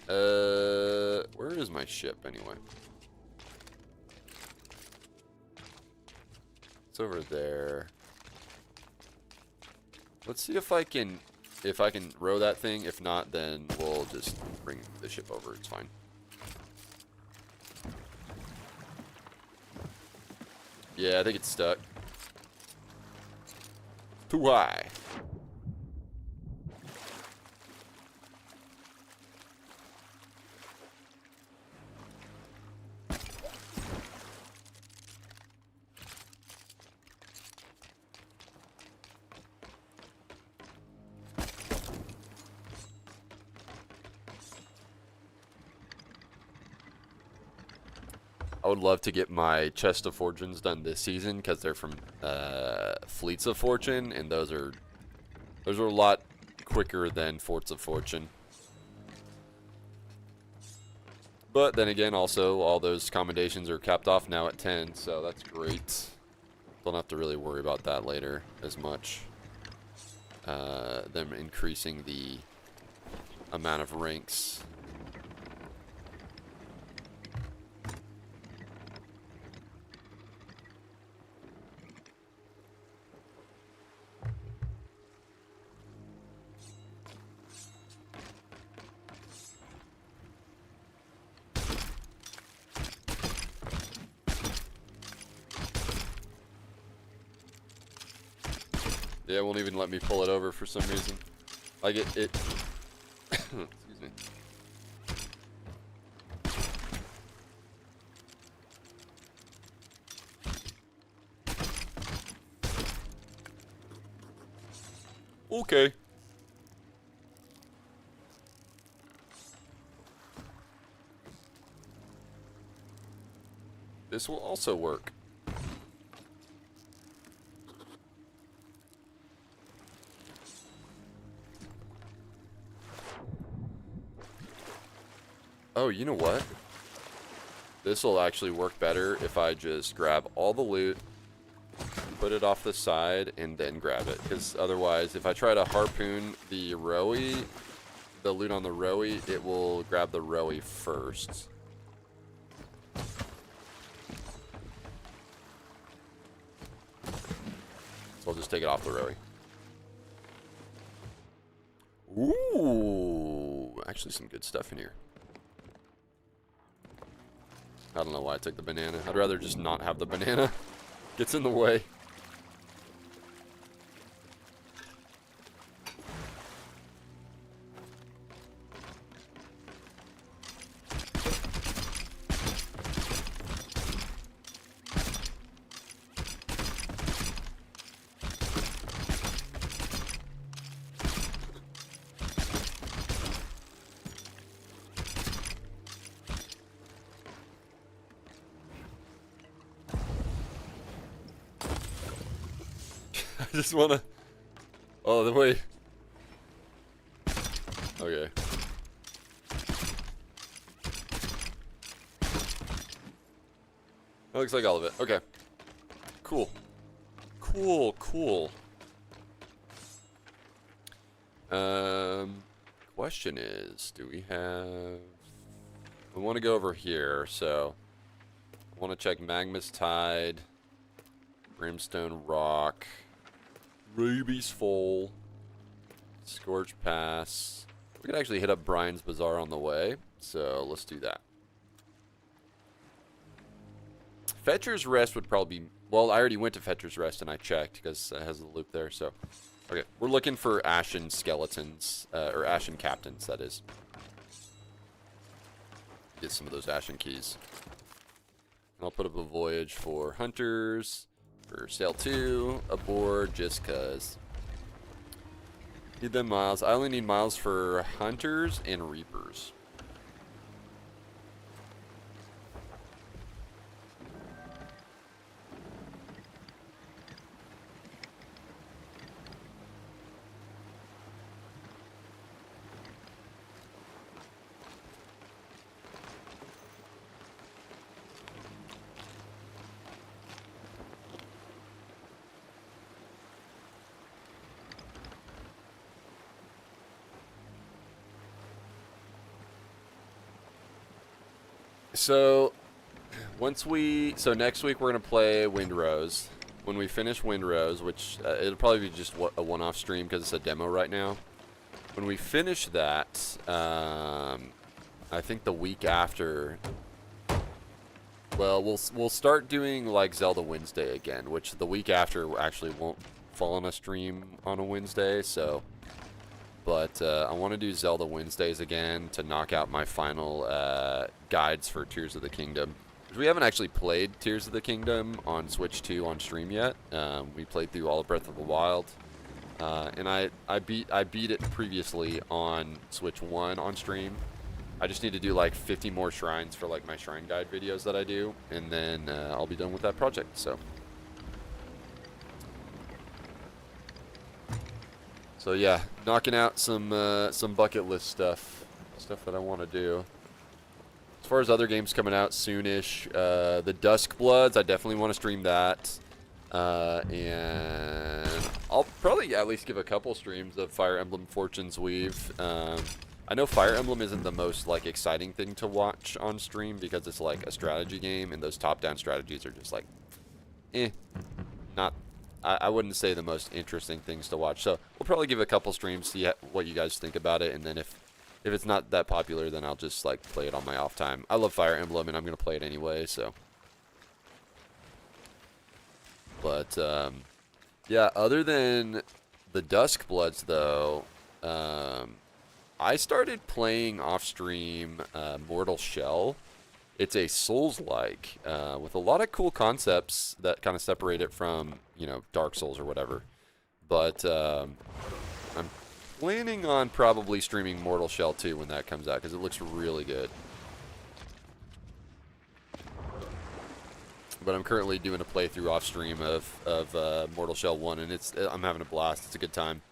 Where is my ship anyway? Over there. Let's see if I can row that thing. If not, then we'll just bring the ship over. It's fine. Yeah, I think it's stuck. Too high. I would love to get my Chest of Fortunes done this season because they're from Fleets of Fortune, and those are a lot quicker than Forts of Fortune. But then again, also all those commendations are capped off now at 10, so that's great. Don't have to really worry about that later as much. Them increasing the amount of ranks. Yeah, it won't even let me pull it over for some reason. Like it excuse me. Okay. This will also work. Oh, you know what? This will actually work better if I just grab all the loot, put it off the side, and then grab it. Because otherwise, if I try to harpoon the rowie, the loot on the rowie, it will grab the rowie first. So I'll just take it off the rowie. Ooh, actually some good stuff in here. I don't know why I took the banana. I'd rather just not have the banana. Gets in the way. I just wanna... Oh, the way... Okay. That looks like all of it. Okay. Cool. Cool, cool. Question is, do we have... We want to go over here, so... I want to check Magma's Tide, Brimstone Rock, Ruby's Fall, Scorch Pass. We could actually hit up Brian's Bazaar on the way, so let's do that. Fetcher's Rest would probably be... Well, I already went to Fetcher's Rest and I checked because it has a loop there, so... Okay, we're looking for Ashen Skeletons, or Ashen Captains, that is. Get some of those Ashen Keys. And I'll put up a voyage for Hunters, for Sail 2, aboard, just cause. Need them miles. I only need miles for Hunters and Reapers. So, so next week we're going to play Windrose. When we finish Windrose, which it'll probably be just a one-off stream because it's a demo right now. When we finish that, I think the week after, well, we'll start doing like Zelda Wednesday again, which the week after actually won't fall on a stream on a Wednesday, so... But I want to do Zelda Wednesdays again to knock out my final guides for Tears of the Kingdom. We haven't actually played Tears of the Kingdom on Switch 2 on stream yet. We played through all of Breath of the Wild. And I beat it previously on Switch 1 on stream. I just need to do like 50 more shrines for like my shrine guide videos that I do. And then I'll be done with that project, so... So yeah, knocking out some bucket list stuff that I want to do. As far as other games coming out soonish, the Dusk Bloods, I definitely want to stream that, and I'll probably at least give a couple streams of Fire Emblem Fortune's Weave. I know Fire Emblem isn't the most like exciting thing to watch on stream because it's like a strategy game, and those top-down strategies are just like, not. I wouldn't say the most interesting things to watch. So we'll probably give a couple streams, see what you guys think about it, and then if it's not that popular, then I'll just like play it on my off time. I love Fire Emblem, and I'm gonna play it anyway. So, but yeah. Other than the Dusk Bloods, though, I started playing off stream Mortal Shell. It's a Souls-like with a lot of cool concepts that kind of separate it from, you know, Dark Souls or whatever. But I'm planning on probably streaming Mortal Shell 2 when that comes out, because it looks really good. But I'm currently doing a playthrough off stream of Mortal Shell 1, and I'm having a blast. It's a good time.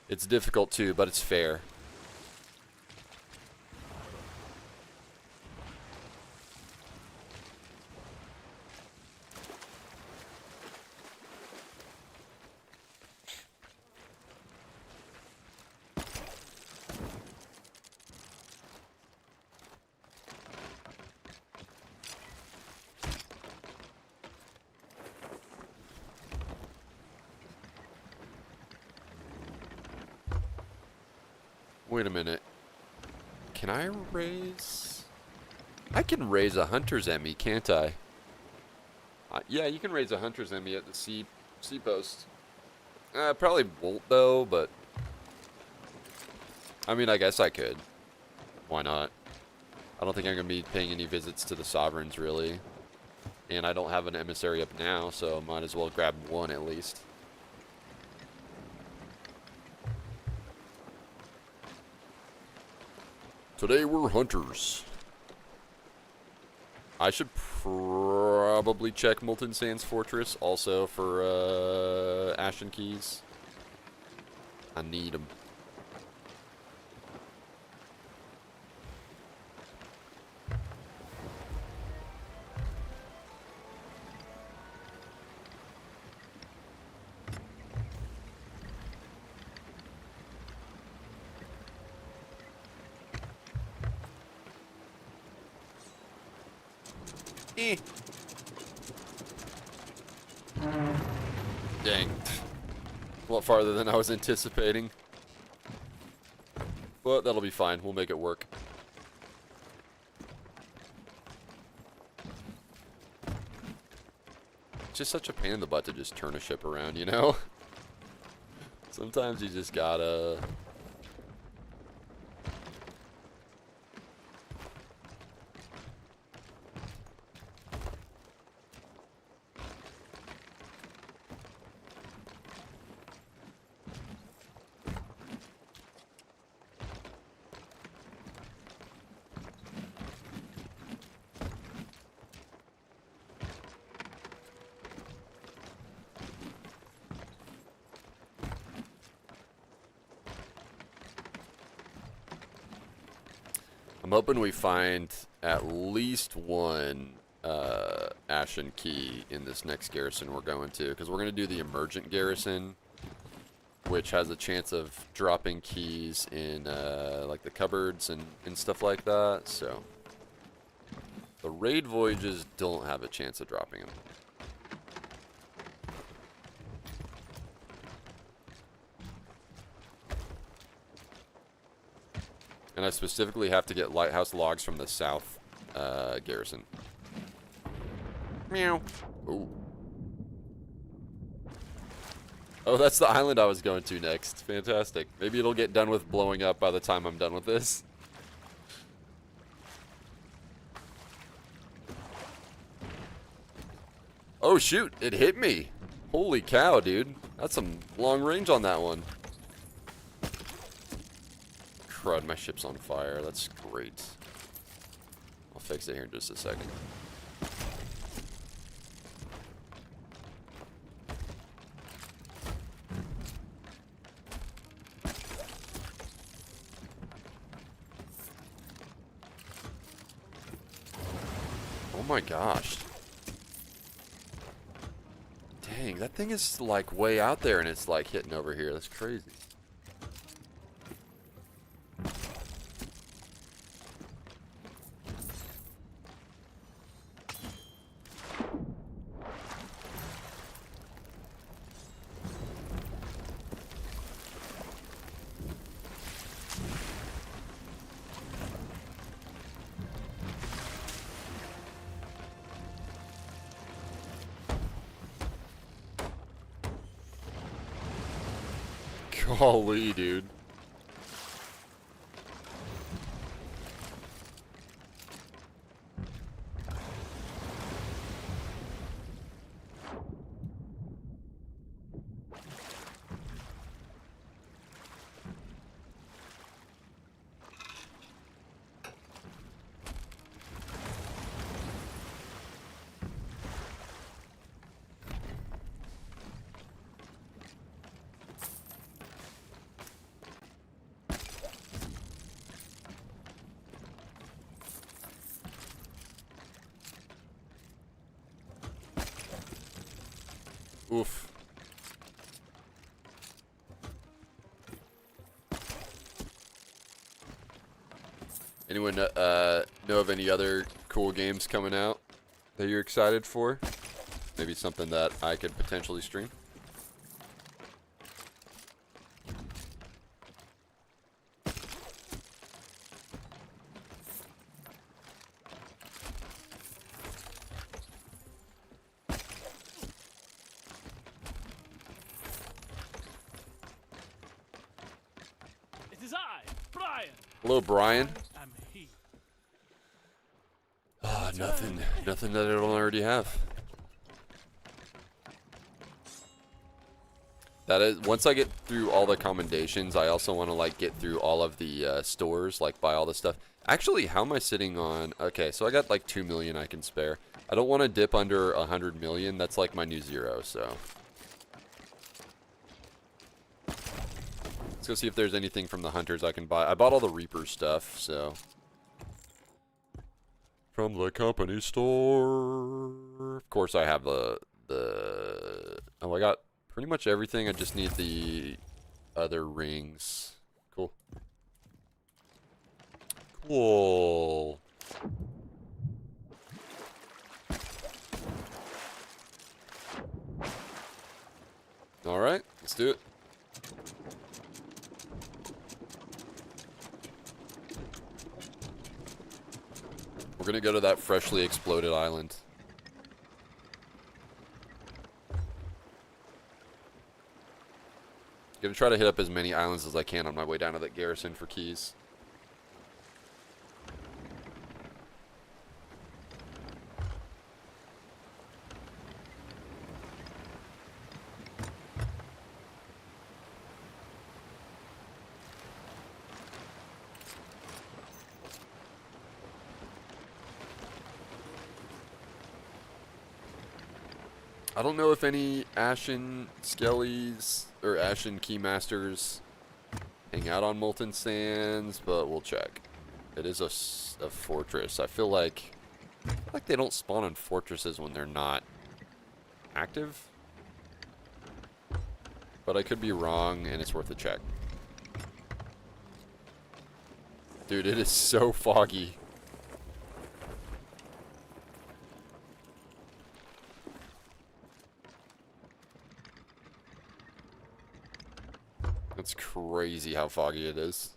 It's difficult too, but it's fair. Wait a minute. Can I raise... I can raise a Hunter's Emmy, can't I? Yeah, you can raise a Hunter's Emmy at the sea post. Probably won't, though, but... I mean, I guess I could. Why not? I don't think I'm going to be paying any visits to the Sovereigns, really. And I don't have an emissary up now, so might as well grab one at least. Today we're hunters. I should probably check Molten Sands Fortress also for Ashen Keys. I need them. Dang. A lot farther than I was anticipating. But that'll be fine. We'll make it work. It's just such a pain in the butt to just turn a ship around, you know? Sometimes you just gotta... I'm hoping we find at least one Ashen Key in this next garrison we're going to, because we're going to do the Emergent Garrison, which has a chance of dropping keys in like the cupboards and stuff like that. So the raid voyages don't have a chance of dropping them. And I specifically have to get lighthouse logs from the south garrison. Meow. Ooh. Oh, that's the island I was going to next. Fantastic. Maybe it'll get done with blowing up by the time I'm done with this. Oh, shoot. It hit me. Holy cow, dude. That's some long range on that one. Crud, my ship's on fire. That's great. I'll fix it here in just a second. Oh my gosh. Dang, that thing is like way out there and it's like hitting over here. That's crazy. Golly, dude. Oof. Anyone know of any other cool games coming out that you're excited for? Maybe something that I could potentially stream? It is I, Brian. Hello, Brian. I am he. Ah, nothing that I don't already have. That is, once I get through all the commendations, I also want to like get through all of the stores, like buy all the stuff. Actually, how am I sitting on? Okay, so I got like 2 million I can spare. I don't want to dip under 100 million. That's like my new zero. So let's go see if there's anything from the hunters I can buy. I bought all the Reaper stuff, so from the company store. Of course, I have the. Oh, I got pretty much everything. I just need the other rings. Cool. Cool. All right, let's do it. We're gonna go to that freshly exploded island. Gonna try to hit up as many islands as I can on my way down to that garrison for keys. I don't know if any Ashen Skellies or Ashen Keymasters hang out on Molten Sands, but we'll check. It is a fortress. I feel like they don't spawn in fortresses when they're not active. But I could be wrong, and it's worth a check. Dude, it is so foggy. It's crazy how foggy it is.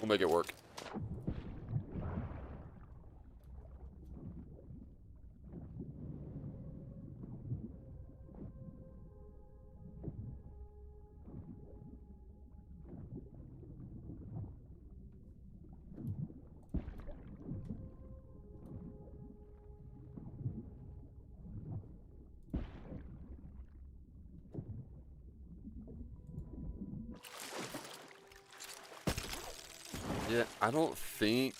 We'll make it work. Yeah, I don't think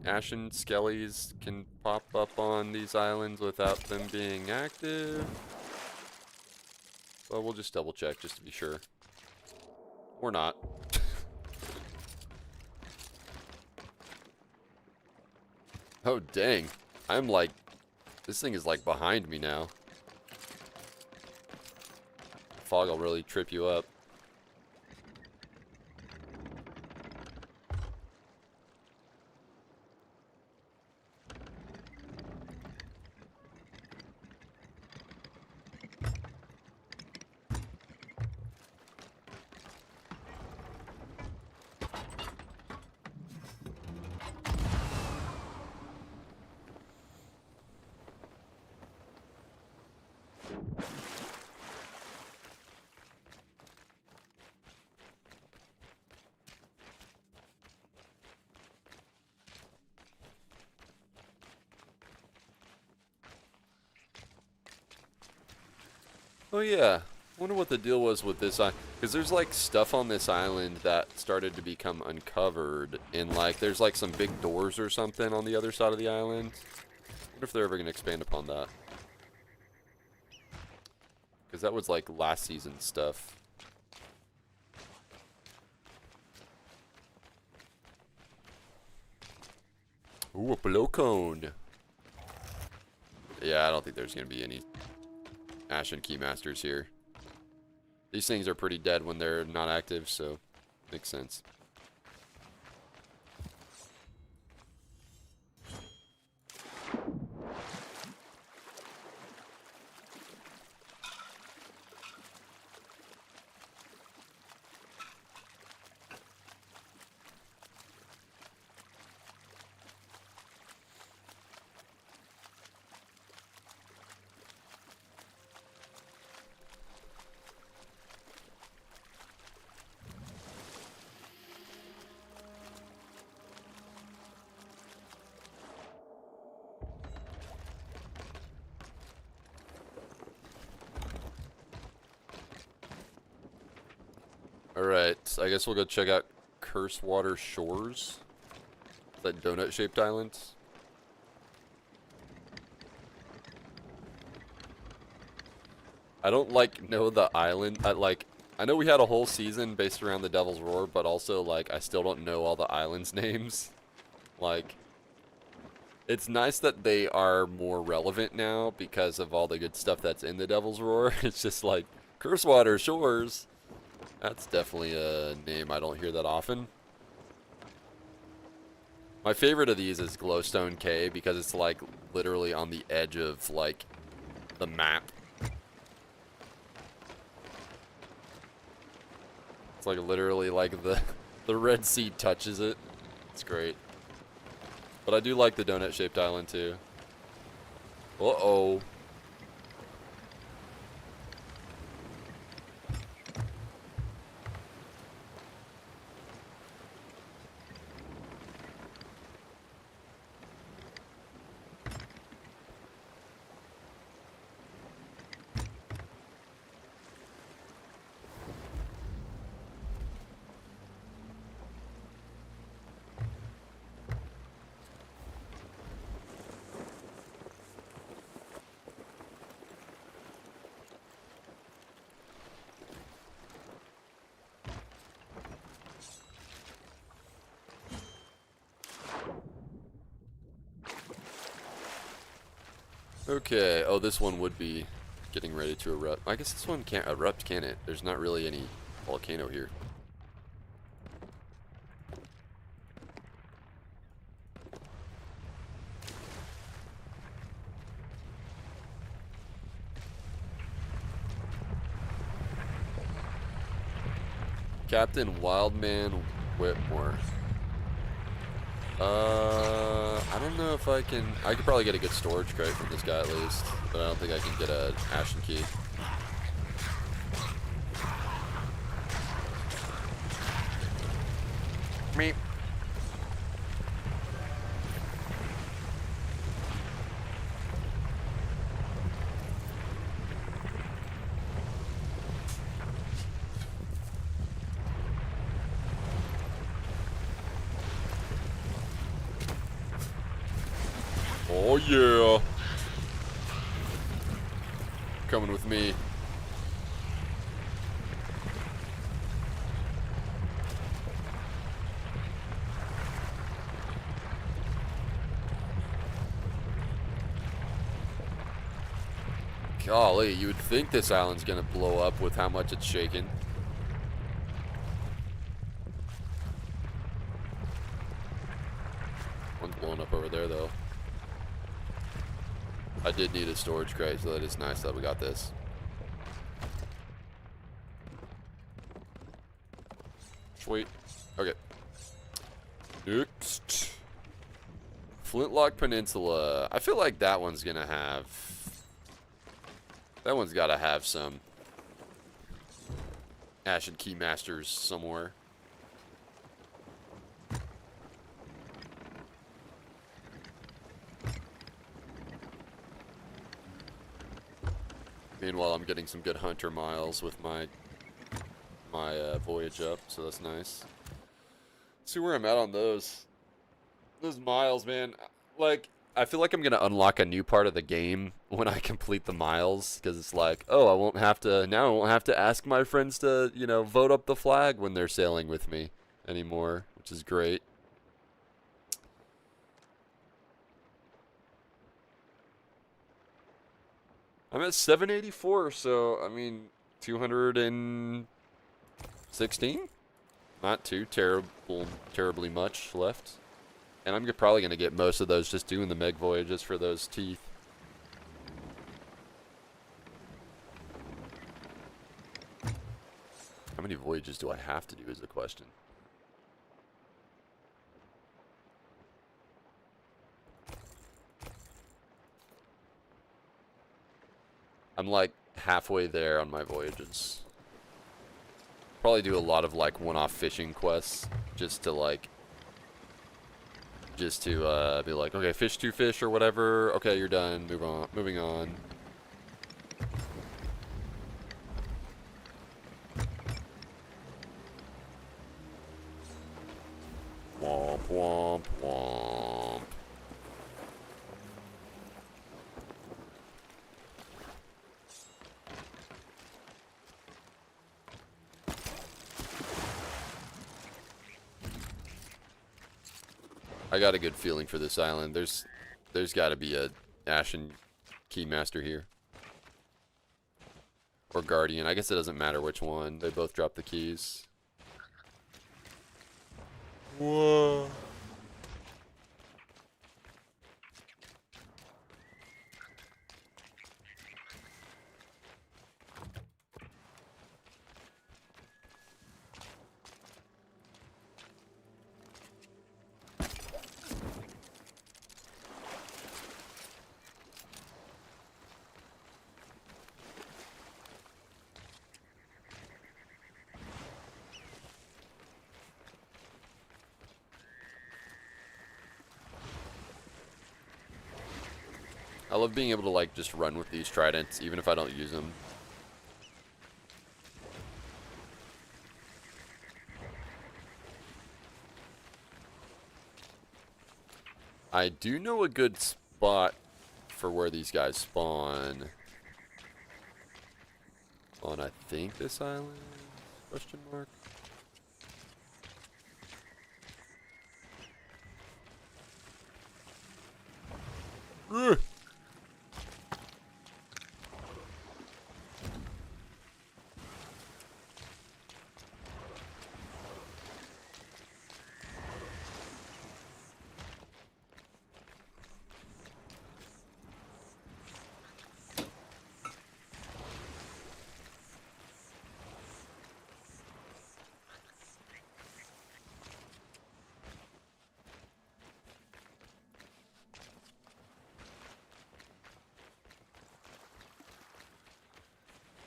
Ashen Skellies can pop up on these islands without them being active. But we'll just double check just to be sure. Or not. Oh, dang. I'm like, this thing is like behind me now. Fog will really trip you up. Oh yeah, wonder what the deal was with this island, because there's like stuff on this island that started to become uncovered, and like there's like some big doors or something on the other side of the island. wonder if they're ever going to expand upon that. Because that was like last season stuff. Ooh, a blow cone. Yeah, I don't think there's going to be any Ashen Keymasters here. These things are pretty dead when they're not active, so makes sense. Alright, I guess we'll go check out Cursewater Shores. That donut-shaped island. I don't know the island. I know we had a whole season based around the Devil's Roar, but also I still don't know all the islands' names. It's nice that they are more relevant now because of all the good stuff that's in the Devil's Roar. It's just Cursewater Shores. That's definitely a name I don't hear that often. My favorite of these is Glowstone Cay because it's literally on the edge of the map. It's literally the Red Sea touches it. It's great. But I do like the donut-shaped island too. Uh-oh. Okay, oh, this one would be getting ready to erupt. I guess this one can't erupt, can it? There's not really any volcano here. Captain Wildman Whitmore. I don't know if I can... I could probably get a good storage crate from this guy at least, but I don't think I can get an Ashen Key. Meep. Oh yeah. Coming with me. Golly, you would think this island's gonna blow up with how much it's shaking. One's blowing up over there though. I did need a storage crate, so that is nice that we got this. Sweet. Okay. Next. Flintlock Peninsula. I feel like that one's gonna have... That one's gotta have some Ashen Keymasters somewhere. Meanwhile, I'm getting some good hunter miles with my voyage up, so that's nice. Let's see where I'm at on those miles, man. I feel like I'm gonna unlock a new part of the game when I complete the miles, because it's like, oh, I won't have to ask my friends to, you know, vote up the flag when they're sailing with me anymore, which is great. I'm at 784, so I mean 216? Not too terribly much left. And I'm probably going to get most of those just doing the Meg voyages for those teeth. How many voyages do I have to do is the question. I'm like halfway there on my voyages. Probably do a lot of like one-off fishing quests just to be like, okay, fish two fish or whatever. Okay, you're done. Moving on. Womp womp womp. I got a good feeling for this island. There's got to be a Ashen Keymaster here. Or Guardian. I guess it doesn't matter which one. They both drop the keys. Whoa. I love being able to like just run with these tridents even if I don't use them. I do know a good spot for where these guys spawn. On, I think, this island? Question mark. Ugh.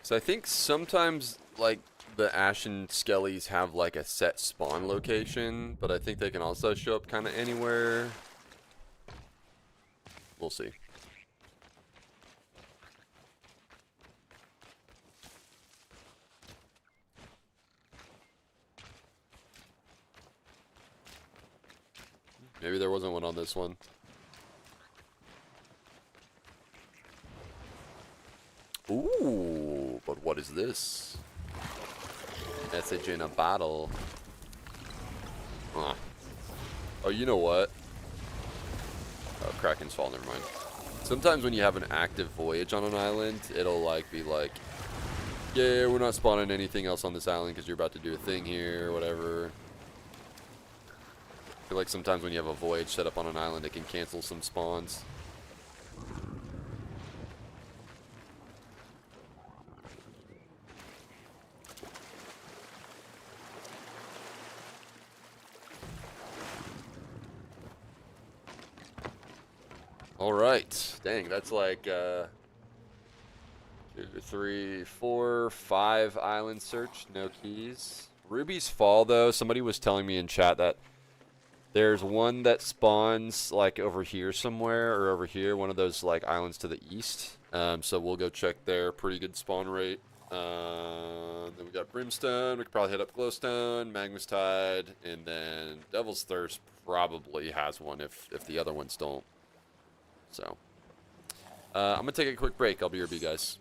So I think sometimes, like, the Ashen Skellies have, like, a set spawn location, but I think they can also show up kind of anywhere. We'll see. Maybe there wasn't one on this one. Ooh, but what is this? Message in a bottle. Huh. Oh, you know what? Oh, Kraken's fall, never mind. Sometimes when you have an active voyage on an island, it'll like be like, yeah, we're not spawning anything else on this island because you're about to do a thing here or whatever. I feel like sometimes when you have a voyage set up on an island, it can cancel some spawns. Alright. Dang, that's like 2, 3, 4, 5 island search, no keys. Ruby's Fall, though, somebody was telling me in chat that there's one that spawns like over here somewhere, or over here, one of those like islands to the east. So we'll go check there. Pretty good spawn rate. Then we got Brimstone. We could probably hit up Glowstone, Magma's Tide, and then Devil's Thirst probably has one if the other ones don't. So, I'm gonna take a quick break. I'll be your guys.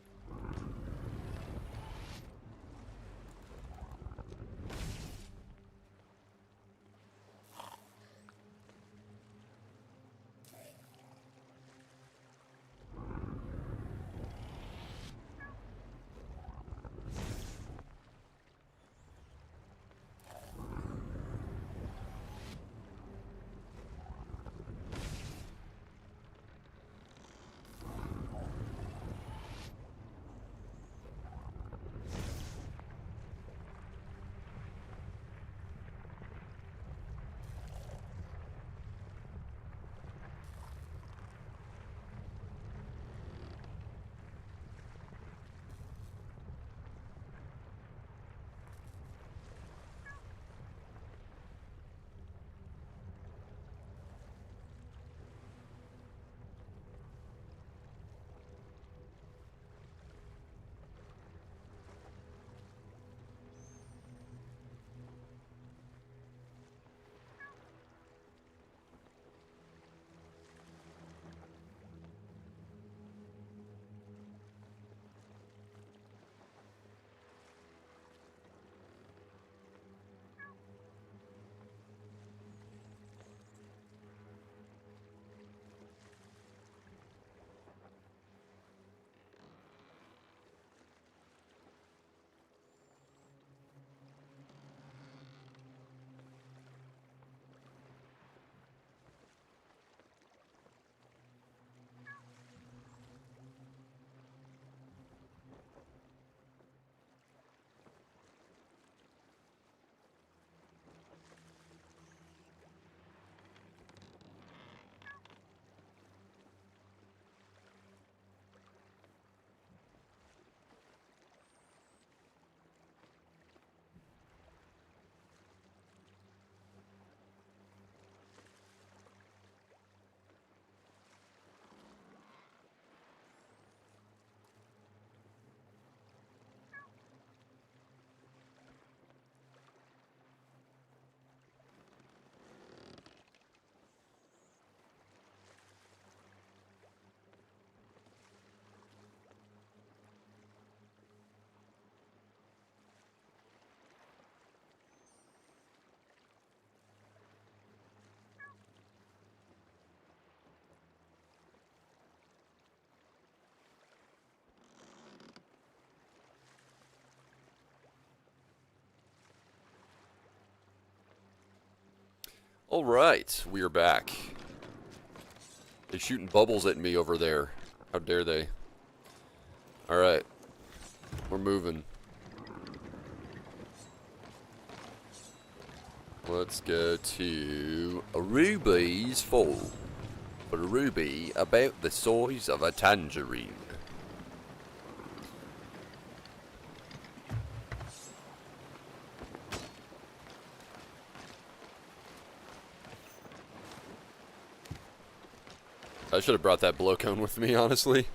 All right, we are back. They're shooting bubbles at me over there. How dare they? All right, we're moving. Let's go to a Ruby's Fall. For a ruby about the size of a tangerine. I should have brought that blow cone with me, honestly.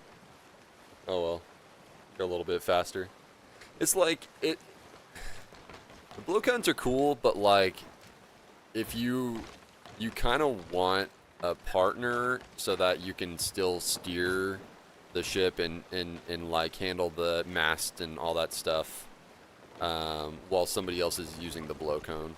Oh well. Go a little bit faster. It's like, the blow cones are cool, but like, if you kind of want a partner so that you can still steer the ship and like handle the mast and all that stuff, while somebody else is using the blow cone.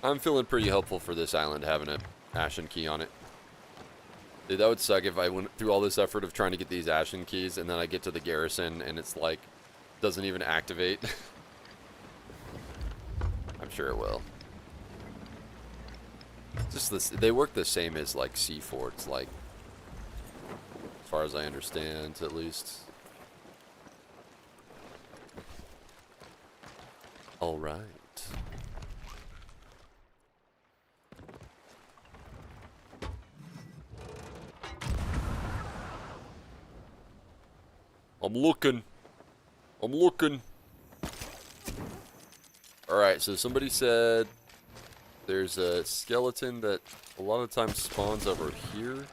I'm feeling pretty hopeful for this island having an Ashen Key on it. Dude, that would suck if I went through all this effort of trying to get these Ashen Keys and then I get to the garrison and it's like, doesn't even activate. I'm sure it will. Just this, they work the same as like sea forts, like, as far as I understand, at least. All right. I'm looking. I'm looking. Alright, so somebody said there's a skeleton that a lot of times spawns over here.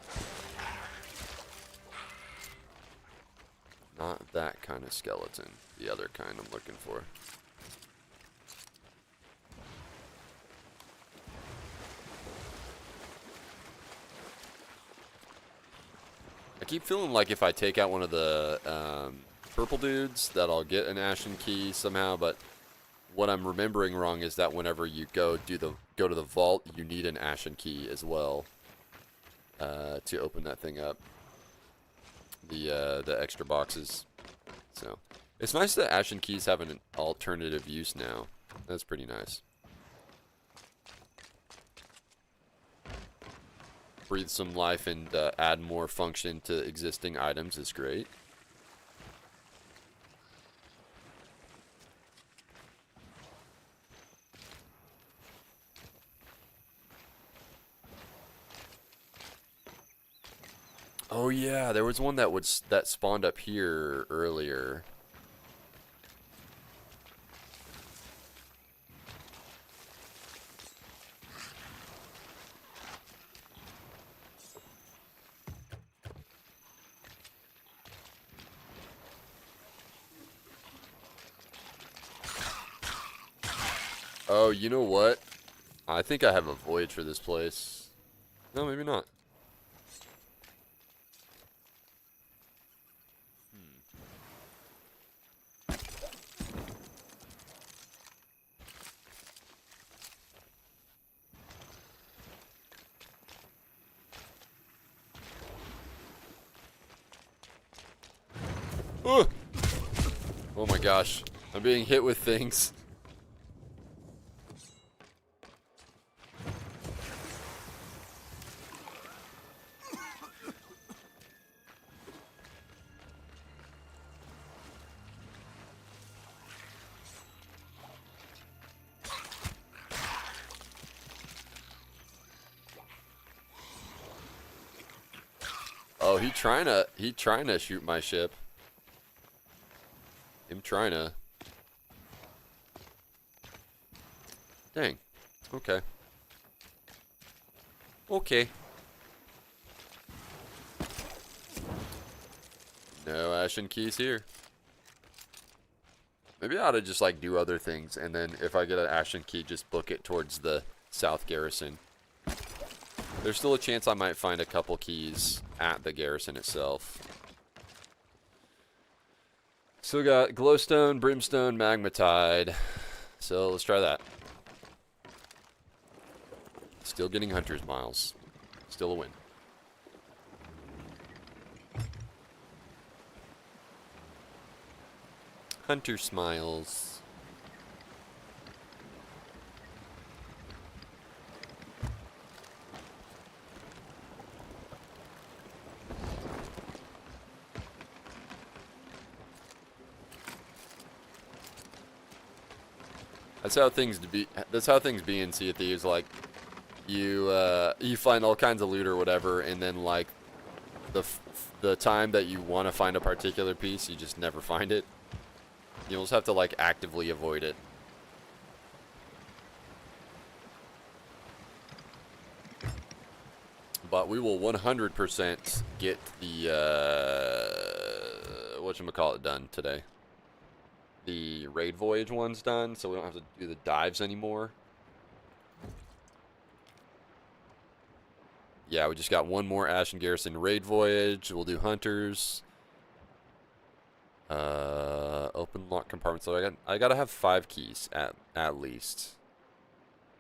Not that kind of skeleton. The other kind I'm looking for. I keep feeling like if I take out one of the purple dudes that I'll get an ashen key somehow, but what I'm remembering wrong is that whenever you go to the vault, you need an ashen key as well to open that thing up. The extra boxes. So it's nice that ashen keys have an alternative use now. That's pretty nice. Breathe some life and add more function to existing items is great. Oh yeah, there was one that spawned up here earlier. Oh, you know what? I think I have a voyage for this place. No, maybe not. Oh my gosh. I'm being hit with things. Oh, he trying to shoot my ship. Him trying to. Dang. Okay. Okay. No ashen keys here. Maybe I ought to just like do other things, and then if I get an ashen key, just book it towards the south garrison. There's still a chance I might find a couple keys at the garrison itself. Still got glowstone, brimstone, magmatide. So let's try that. Still getting hunter's miles. Still a win. Hunter smiles. That's how things be in Sea of Thieves. Like you find all kinds of loot or whatever, and then like the time that you want to find a particular piece, you just never find it. You'll just have to like actively avoid it. But we will 100% get the whatchamacallit done today. The raid voyage one's done, so we don't have to do the dives anymore. Yeah, we just got one more Ashen Garrison raid voyage. We'll do hunters. Open lock compartment. So I gotta have 5 keys at least.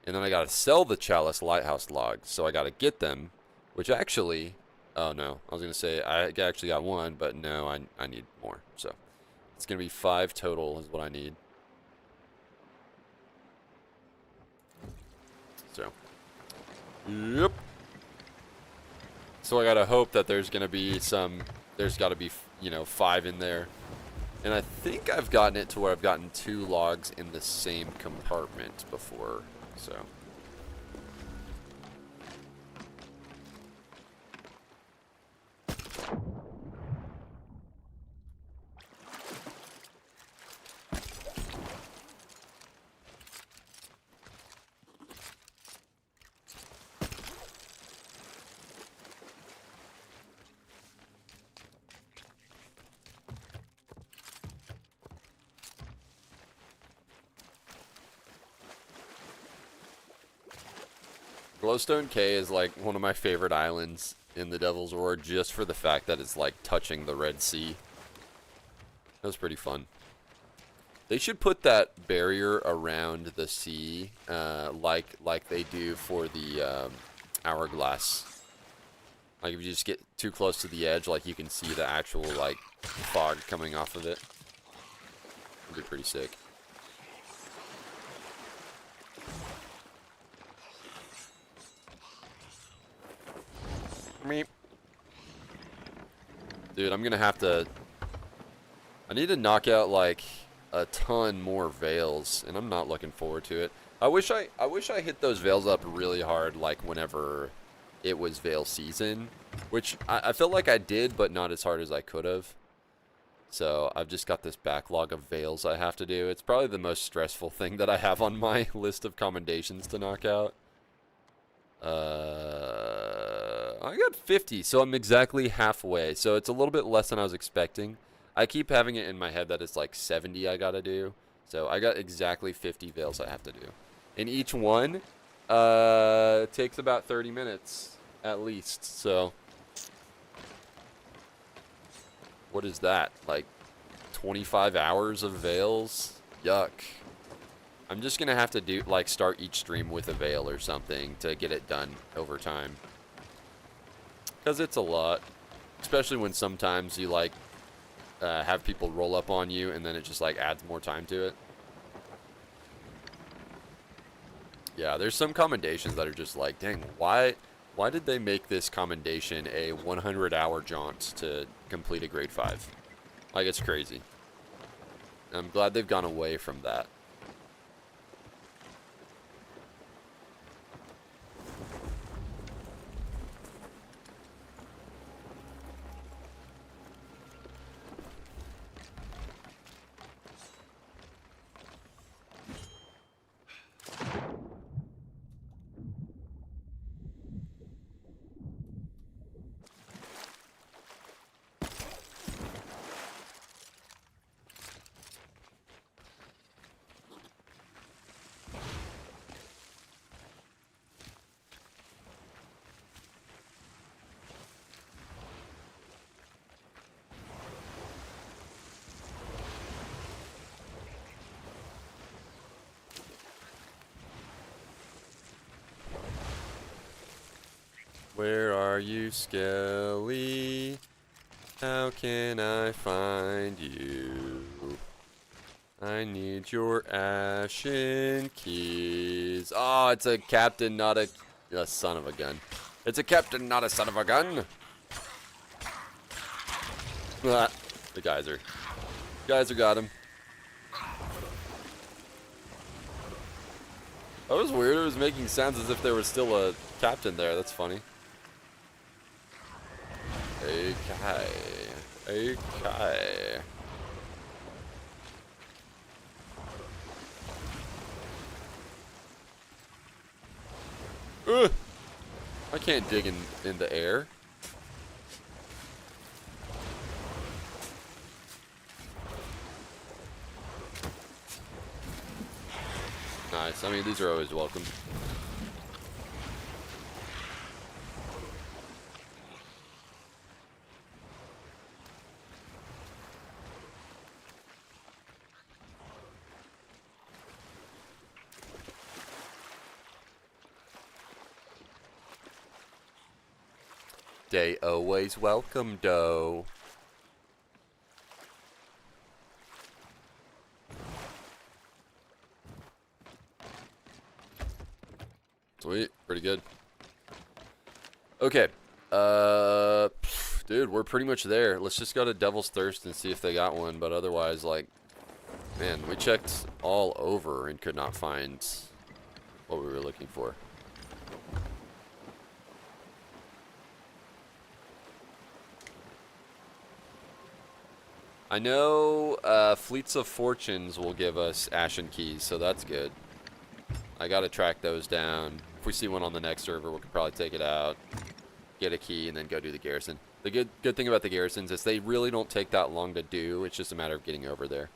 And then I gotta sell the Chalice Lighthouse logs. So I gotta get them, which actually, oh no, I was gonna say I actually got 1, but no, I need more. So it's gonna be 5 total is what I need. So, yep. So I gotta hope that there's gonna be there's gotta be, you know, 5 in there. And I think I've gotten it to where I've gotten 2 logs in the same compartment before, so. Glowstone K is like one of my favorite islands in the Devil's Roar, just for the fact that it's like touching the Red Sea. That was pretty fun. They should put that barrier around the sea, like they do for the hourglass. Like if you just get too close to the edge, like you can see the actual like fog coming off of it. It'd be pretty sick. Meep. Dude, I'm gonna have to. I need to knock out like a ton more veils, and I'm not looking forward to it. I wish I hit those veils up really hard, like whenever it was veil season, which I felt like I did, but not as hard as I could have. So I've just got this backlog of veils I have to do. It's probably the most stressful thing that I have on my list of commendations to knock out. I got 50, so I'm exactly halfway. So it's a little bit less than I was expecting. I keep having it in my head that it's like 70 I gotta do. So I got exactly 50 veils I have to do. And each one takes about 30 minutes at least. So what is that? Like 25 hours of veils? Yuck. I'm just gonna have to do like start each stream with a veil or something to get it done over time. Cause it's a lot. Especially when sometimes you like have people roll up on you and then it just like adds more time to it. Yeah, there's some commendations that are just like, dang, why did they make this commendation a 100-hour jaunt to complete a grade 5? Like, it's crazy. I'm glad they've gone away from that. Where are you, Skelly? How can I find you? I need your ashen keys. Oh, it's a captain, not a son of a gun. It's a captain, not a son of a gun. Ah, the geyser got him. That was weird. It was making sounds as if there was still a captain there. That's funny. Okay. Ugh. I can't dig in the air. Nice. I mean, these are always welcome. They always welcome, dough. Sweet, pretty good. Okay, dude, we're pretty much there. Let's just go to Devil's Thirst and see if they got one. But otherwise, like, man, we checked all over and could not find what we were looking for. I know Fleets of Fortunes will give us Ashen Keys, so that's good. I gotta track those down. If we see one on the next server, we could probably take it out, get a key, and then go do the garrison. The good thing about the garrisons is they really don't take that long to do. It's just a matter of getting over there.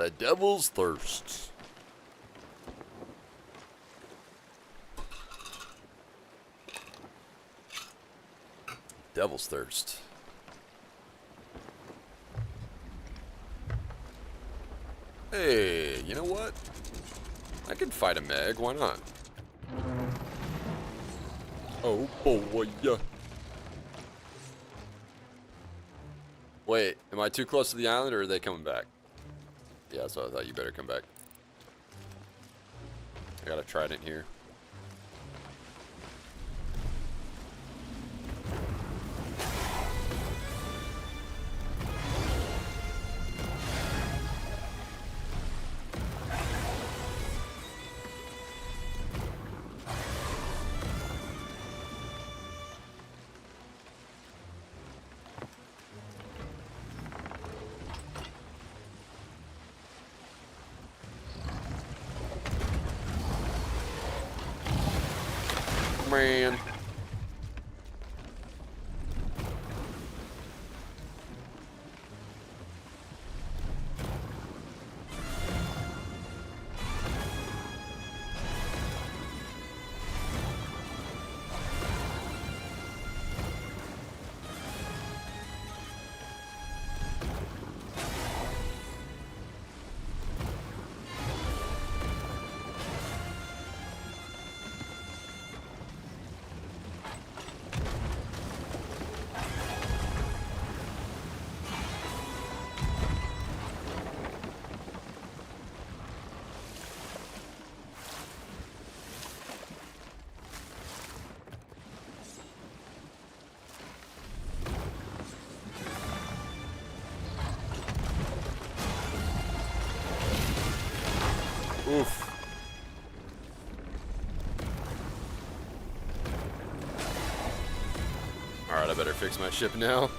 The Devil's Thirst. Devil's Thirst. Hey, you know what? I could fight a Meg, why not? Oh boy, yeah. Wait, am I too close to the island or are they coming back? Yeah, so I thought you better come back. I got a trident here. Man. Oof. Alright, I better fix my ship now.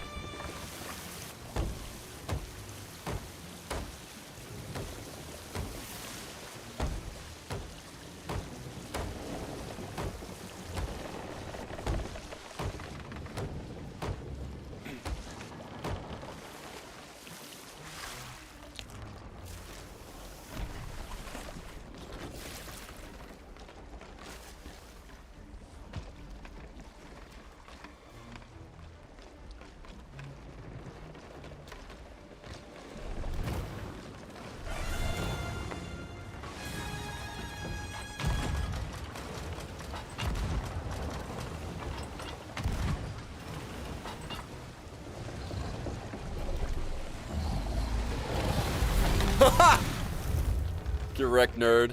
Get wrecked, nerd.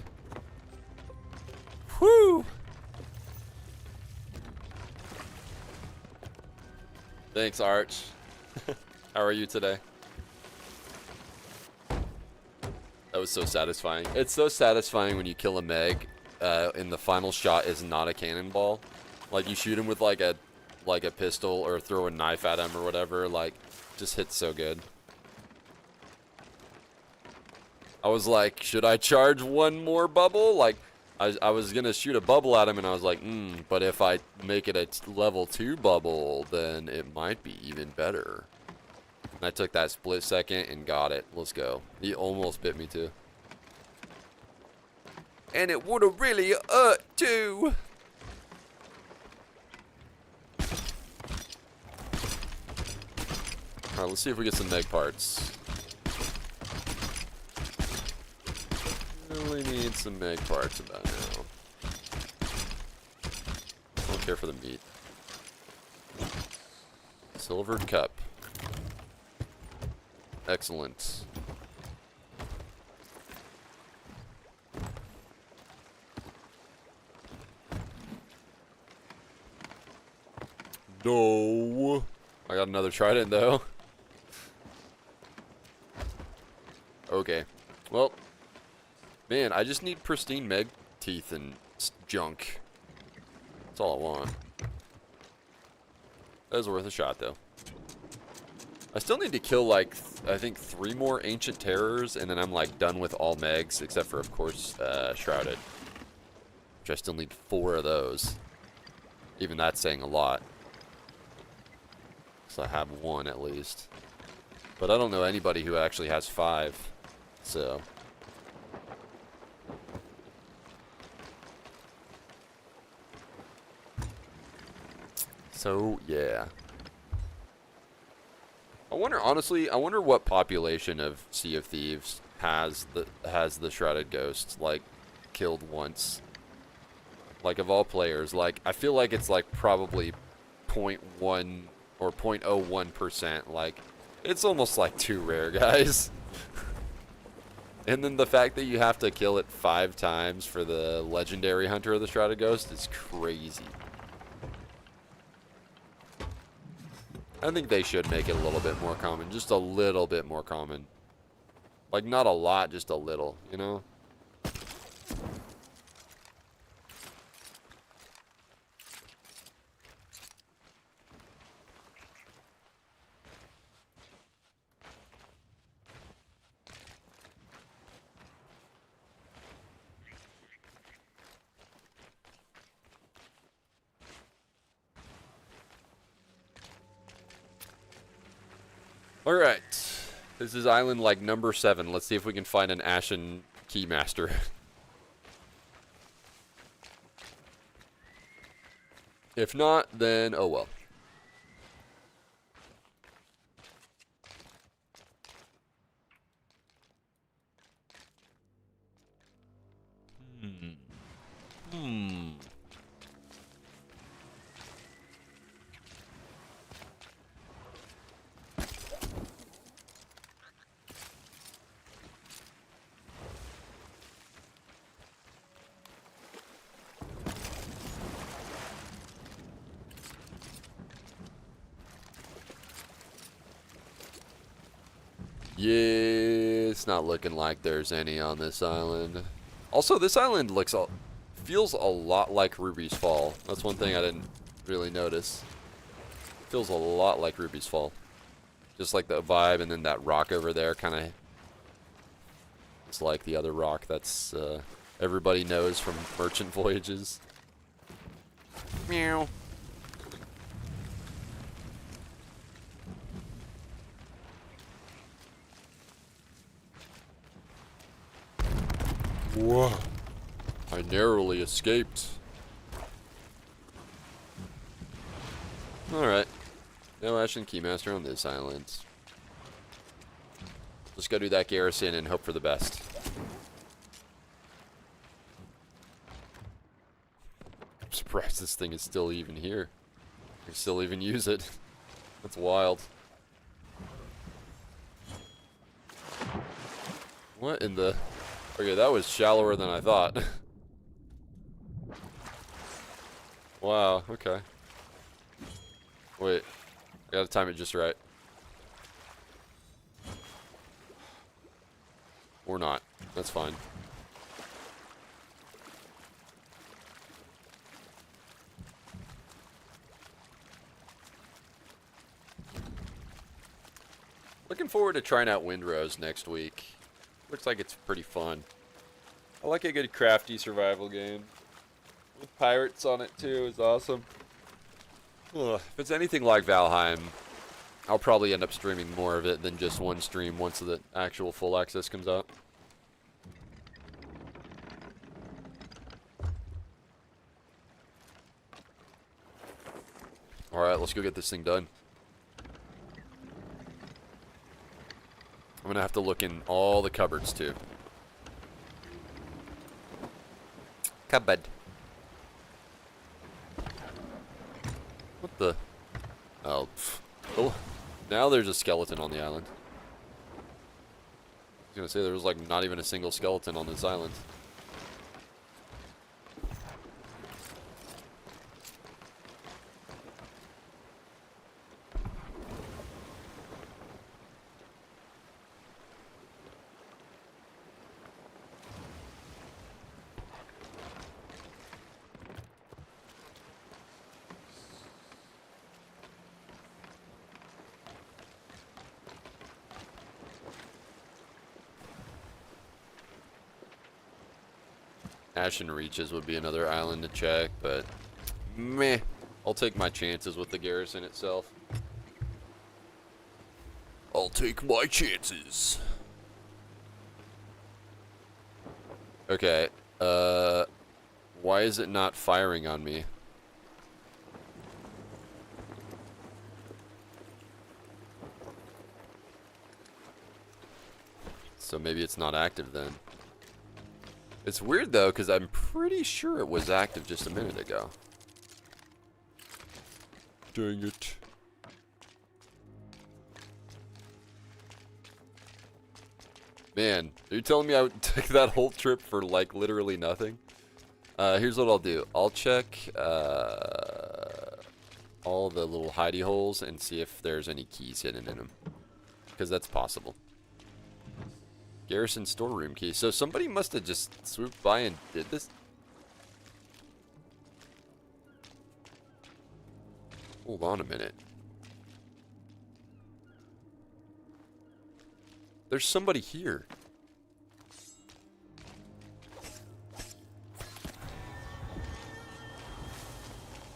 Whew. Thanks, Arch. How are you today? That was so satisfying. It's so satisfying when you kill a Meg, and the final shot is not a cannonball. Like you shoot him with like a pistol or throw a knife at him or whatever. Like, just hits so good. I was like, should I charge one more bubble? Like, I was gonna shoot a bubble at him, and I was like, but if I make it a level 2 bubble, then it might be even better. And I took that split second and got it. Let's go. He almost bit me too. And it would have really hurt too. Alright, let's see if we get some Meg parts. Really need some Meg parts about now. Don't care for the meat. Silvered cup. Excellent. No. I got another trident though. Okay. Well. Man, I just need pristine Meg teeth and junk. That's all I want. That was worth a shot, though. I still need to kill, like, I think 3 more Ancient Terrors, and then I'm, like, done with all Megs, except for, of course, Shrouded. Which I still need 4 of those. Even that's saying a lot. So I have 1, at least. But I don't know anybody who actually has 5. So. So, yeah. I wonder, honestly, I wonder what population of Sea of Thieves has the Shrouded Ghost, like, killed once. Like, of all players. Like, I feel like it's, like, probably 0.1 or 0.01%. Like, it's almost, like, too rare, guys. And then the fact that you have to kill it 5 times for the legendary Hunter of the Shrouded Ghost is crazy. I think they should make it a little bit more common. Just a little bit more common. Like, not a lot, just a little, you know? Alright. This is island, like, number 7. Let's see if we can find an Ashen Keymaster. If not, then oh well. Yeah, it's not looking like there's any on this island. Also, this island feels a lot like Ruby's Fall. That's one thing I didn't really notice. Feels a lot like Ruby's Fall. Just like the vibe, and then that rock over there kind of... It's like the other rock that's everybody knows from Merchant Voyages. Meow. Whoa. I narrowly escaped. Alright. No Ashen Keymaster on this island. Let's go do that garrison and hope for the best. I'm surprised this thing is still even here. I can still even use it. That's wild. What in the... Okay, that was shallower than I thought. Wow, okay. Wait. I gotta time it just right. Or not. That's fine. Looking forward to trying out Windrose next week. Looks like it's pretty fun. I like a good crafty survival game. With pirates on it too is awesome. Ugh, if it's anything like Valheim, I'll probably end up streaming more of it than just one stream once the actual full access comes out. Alright, let's go get this thing done. I'm gonna have to look in all the cupboards too. Cupboard. What the? Oh, oh. Now there's a skeleton on the island. I was gonna say there was like not even a single skeleton on this island. Ashen Reaches would be another island to check, but meh. I'll take my chances with the garrison itself. I'll take my chances. Okay. Why is it not firing on me? So maybe it's not active then. It's weird though, because I'm pretty sure it was active just a minute ago. Dang it. Man, are you telling me I would take that whole trip for like literally nothing? Here's what I'll do. I'll check all the little hidey holes and see if there's any keys hidden in them. Because that's possible. Garrison storeroom key. So somebody must have just swooped by and did this? Hold on a minute. There's somebody here.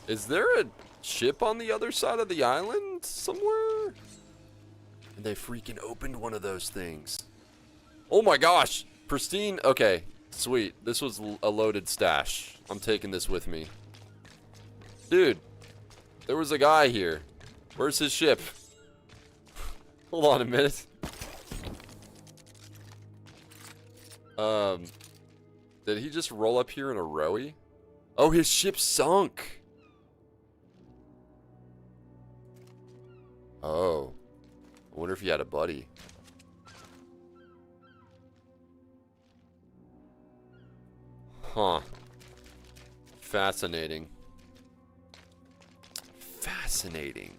Is there a ship on the other side of the island somewhere? And they freaking opened one of those things. Oh my gosh! Pristine. Okay, sweet. This was a loaded stash. I'm taking this with me. Dude, there was a guy here. Where's his ship? Hold on a minute. Did he just roll up here in a rowie? Oh, his ship sunk. Oh. I wonder if he had a buddy. Huh. Fascinating. Fascinating.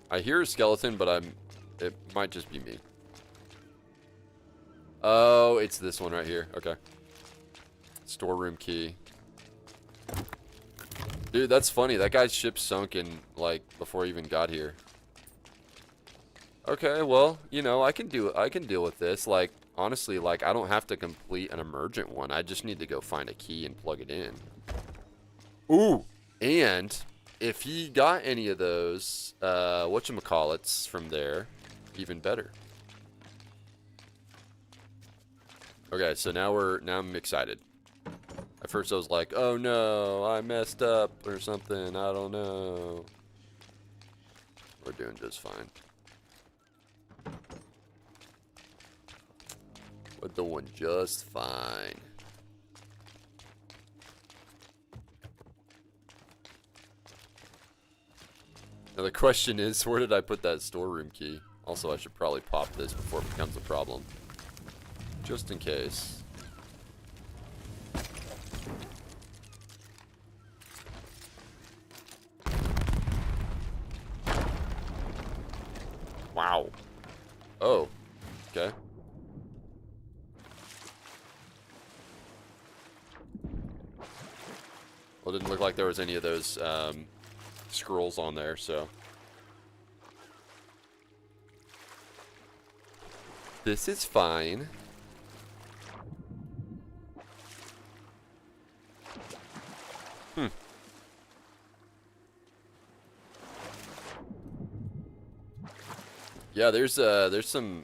I hear a skeleton, but it might just be me. Oh, it's this one right here. Okay. Storeroom key. Dude, that's funny. That guy's ship sunk in, like, before he even got here. Okay, well, you know, I can deal with this. Like, honestly, like, I don't have to complete an emergent one. I just need to go find a key and plug it in. Ooh! And if he got any of those, whatchamacallits from there, even better. Okay, so now I'm excited. At first I was like, oh no, I messed up or something, I don't know. We're doing just fine. We're doing just fine. Now the question is, where did I put that storeroom key? Also, I should probably pop this before it becomes a problem. Just in case. Wow. Oh. Okay. Well, it didn't look like there was any of those scrolls on there, so. This is fine. Yeah, there's some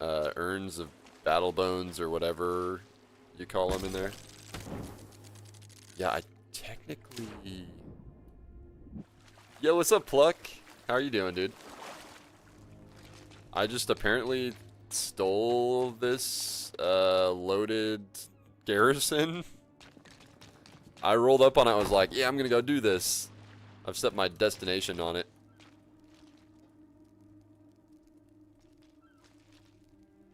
urns of battle bones or whatever you call them in there. Yeah, I technically. Yo, what's up, Pluck? How are you doing, dude? I just apparently stole this loaded garrison. I rolled up on it. I was like, yeah, I'm gonna go do this. I've set my destination on it.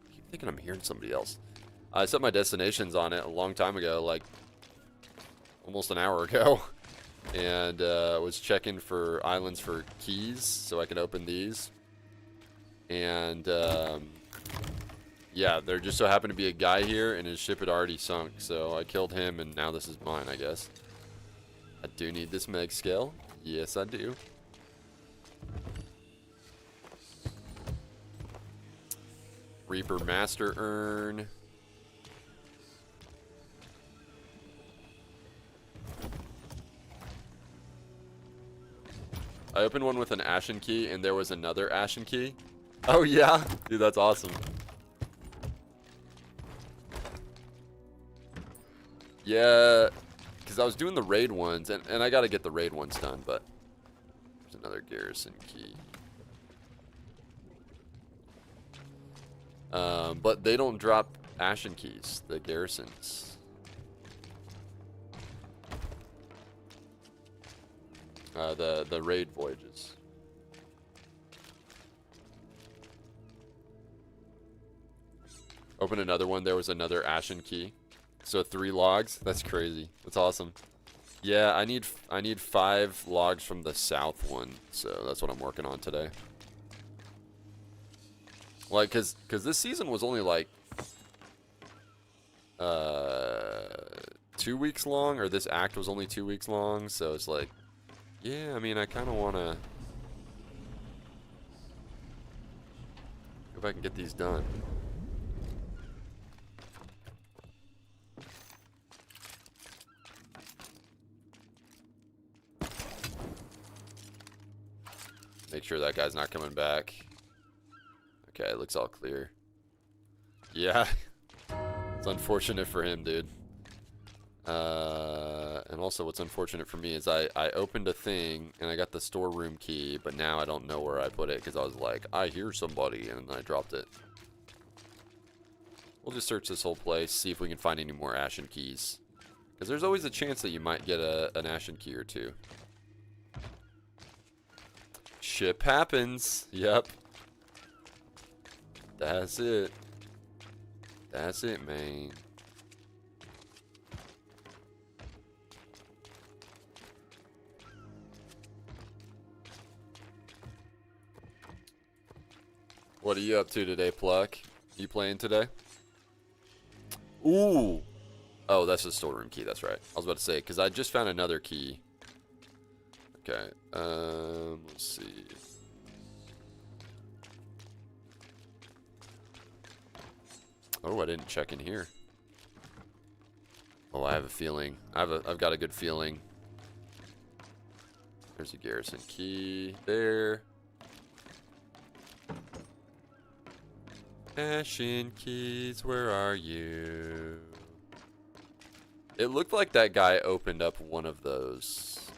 I keep thinking I'm hearing somebody else. I set my destinations on it a long time ago, like almost an hour ago. And was checking for islands for keys so I can open these. And yeah, there just so happened to be a guy here and his ship had already sunk. So I killed him and now this is mine, I guess. I do need this meg scale. Yes, I do. Reaper Master Urn. I opened one with an ashen key, and there was another ashen key. Oh, yeah? Dude, that's awesome. Yeah, because I was doing the raid ones, and I got to get the raid ones done, but there's another garrison key. But they don't drop ashen keys, the garrisons. The raid voyages. Open another one. There was another ashen key. So 3 logs. That's crazy. That's awesome. Yeah, I need 5 logs from the south one. So that's what I'm working on today. Like, cause this season was only like 2 weeks long, or this act was only 2 weeks long. So it's like, yeah, I mean, I kind of want to go back and get these done. Make sure that guy's not coming back. Okay, it looks all clear. Yeah. It's unfortunate for him, dude. And also what's unfortunate for me is I opened a thing and I got the storeroom key, but now I don't know where I put it because I was like, I hear somebody, and I dropped it. We'll just search this whole place, see if we can find any more ashen keys. Because there's always a chance that you might get an ashen key or two. Ship happens. Yep. That's it. That's it, man. What are you up to today, Pluck? You playing today? Ooh. Oh, that's the storeroom key. That's right. I was about to say, because I just found another key. Okay. Let's see. Oh, I didn't check in here. Oh, I have a feeling. I've got a good feeling. There's a garrison key there. Ashen keys, where are you? It looked like that guy opened up one of those.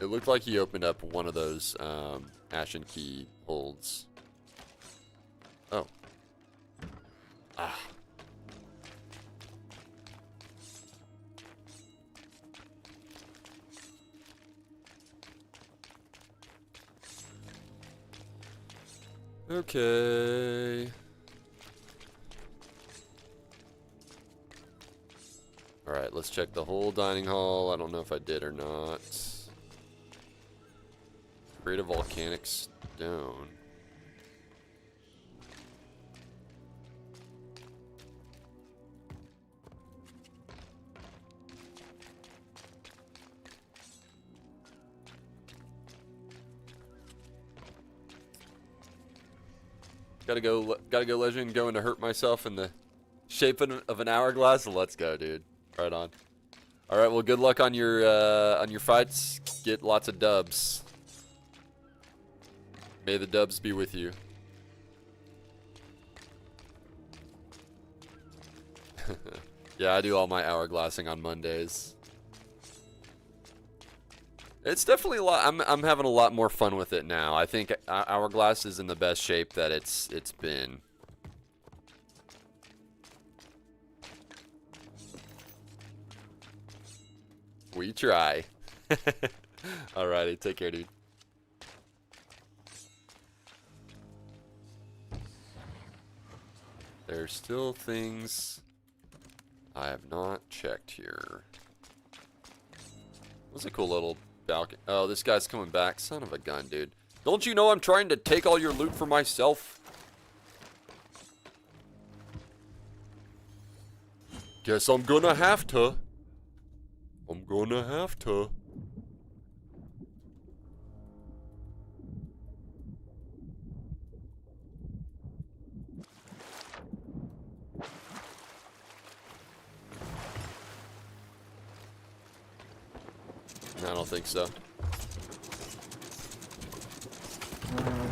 It looked like he opened up one of those ashen key holds. Oh. Ah. Okay. Alright, let's check the whole dining hall. I don't know if I did or not. Create a volcanic stone. Gotta go, legend. Going to hurt myself in the shape of an hourglass. Let's go, dude. Right on. All right. Well, good luck on your fights. Get lots of dubs. May the dubs be with you. Yeah, I do all my hourglassing on Mondays. It's definitely a lot. I'm having a lot more fun with it now. I think Hourglass is in the best shape that it's been. We try. Alrighty, take care, dude. There's still things I have not checked here. What's a cool little balcony? Oh, this guy's coming back. Son of a gun, dude. Don't you know I'm trying to take all your loot for myself? Guess I'm gonna have to. I'm gonna have to. I don't think so.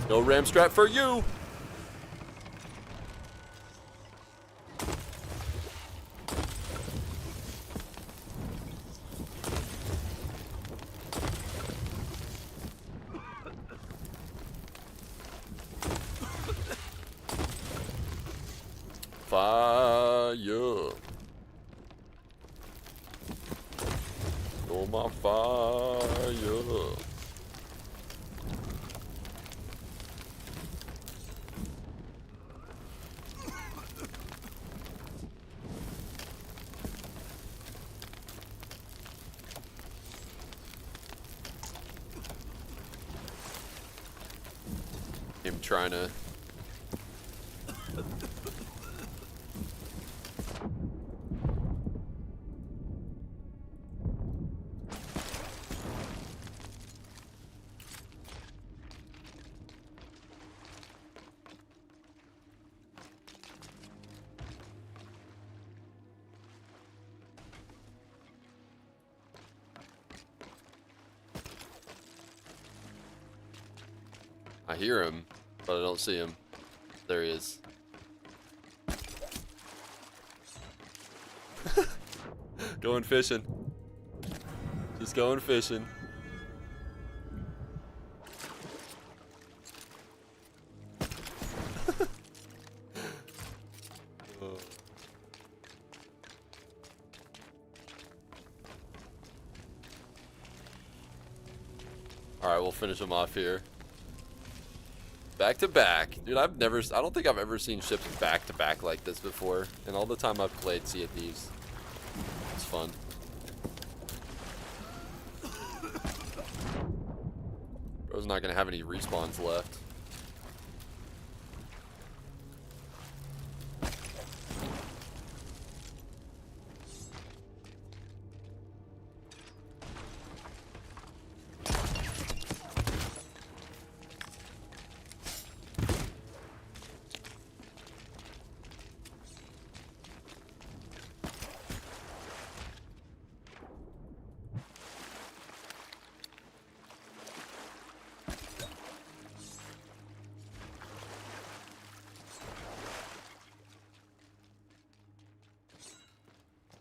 No ram strap for you. Fire. Oh my fire. Him trying to I hear him, but I don't see him. There he is. Going fishing. Just going fishing. Oh. Alright, we'll finish him off here. Back to back. Dude, I don't think I've ever seen ships back to back like this before. And all the time I've played Sea of Thieves. It's fun. Bro's not gonna have any respawns left.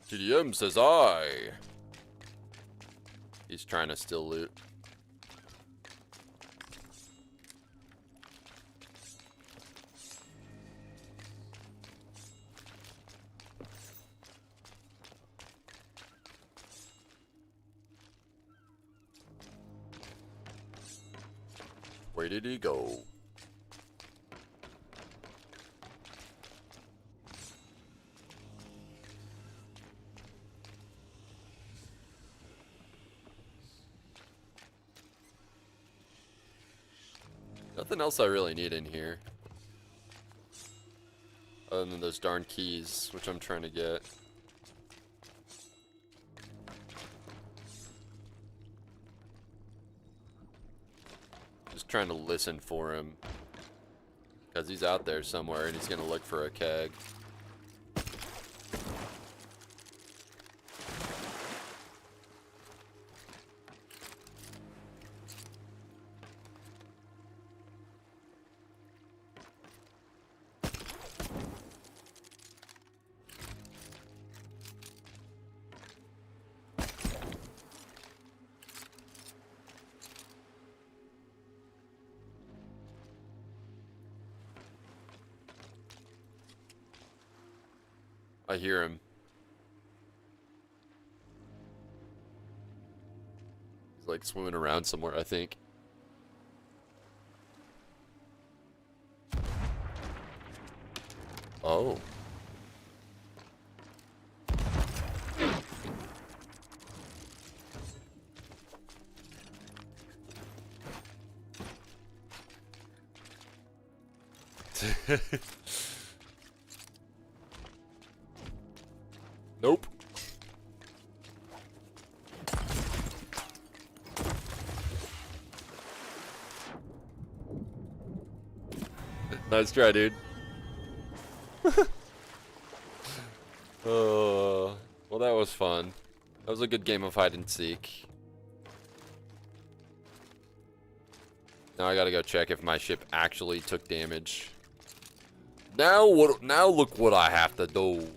GDM says I. He's trying to steal loot. Where did he go? Nothing else I really need in here. Other than those darn keys, which I'm trying to get. Just trying to listen for him. Because he's out there somewhere and he's going to look for a keg. I hear him. He's like swimming around somewhere, I think. Oh. Nope. Nice try, dude. Oh, well, that was fun. That was a good game of hide and seek. Now I gotta go check if my ship actually took damage. Now what? Now look what I have to do.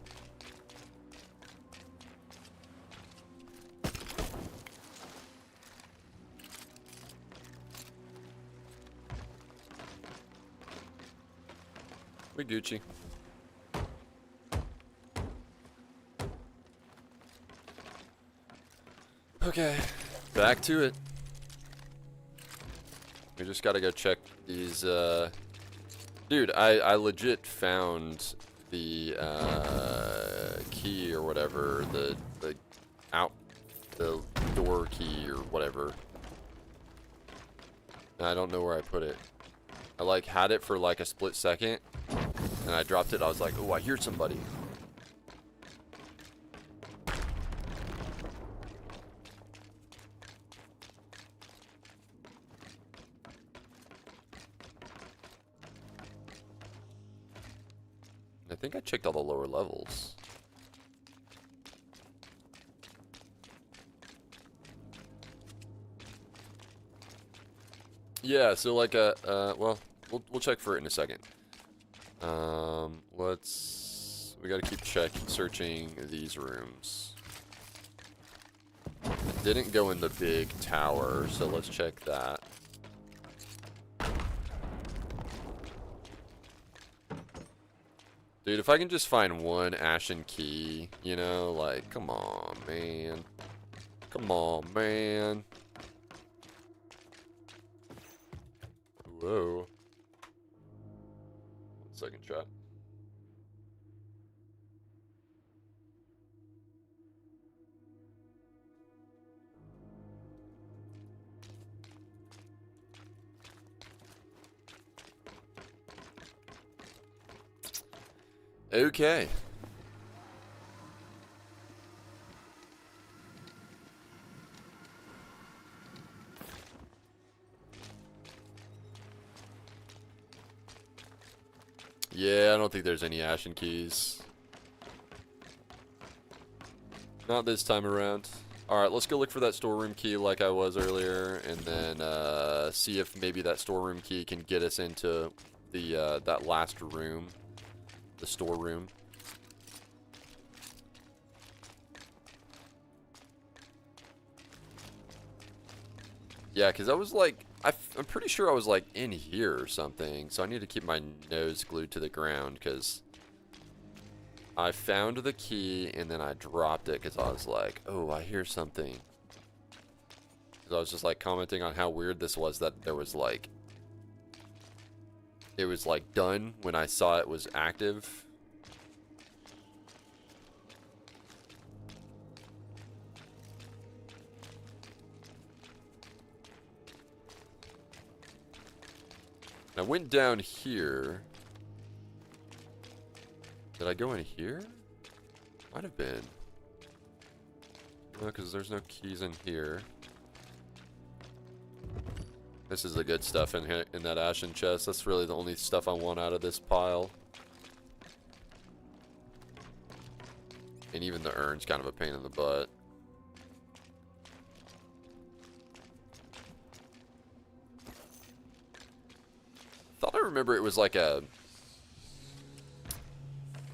We Gucci. Okay, back to it. We just gotta go check these, Dude, I legit found the, key or whatever, the door key or whatever. And I don't know where I put it. I, like, had it for, like, a split second, and I dropped it. I was like, oh, I hear somebody. I think I checked all the lower levels. Yeah, so like well, we'll check for it in a second. We gotta keep searching these rooms. It didn't go in the big tower, so let's check that. Dude, if I can just find one ashen key, you know, like, come on, man. Come on, man. Whoa. 1 second, chat. Okay. Yeah, I don't think there's any ashen keys. Not this time around. Alright, let's go look for that storeroom key like I was earlier, and then see if maybe that storeroom key can get us into the that last room. The storeroom. Yeah, because I was like, I'm pretty sure I was like in here or something, so I need to keep my nose glued to the ground because I found the key and then I dropped it because I was like, oh, I hear something. Because I was just like commenting on how weird this was that there was like, it was like done when I saw it was active. I went down here. Did I go in here? Might have been. No, because there's no keys in here. This is the good stuff in here, in that ashen chest. That's really the only stuff I want out of this pile. And even the urn's kind of a pain in the butt. Thought I remember it was like a...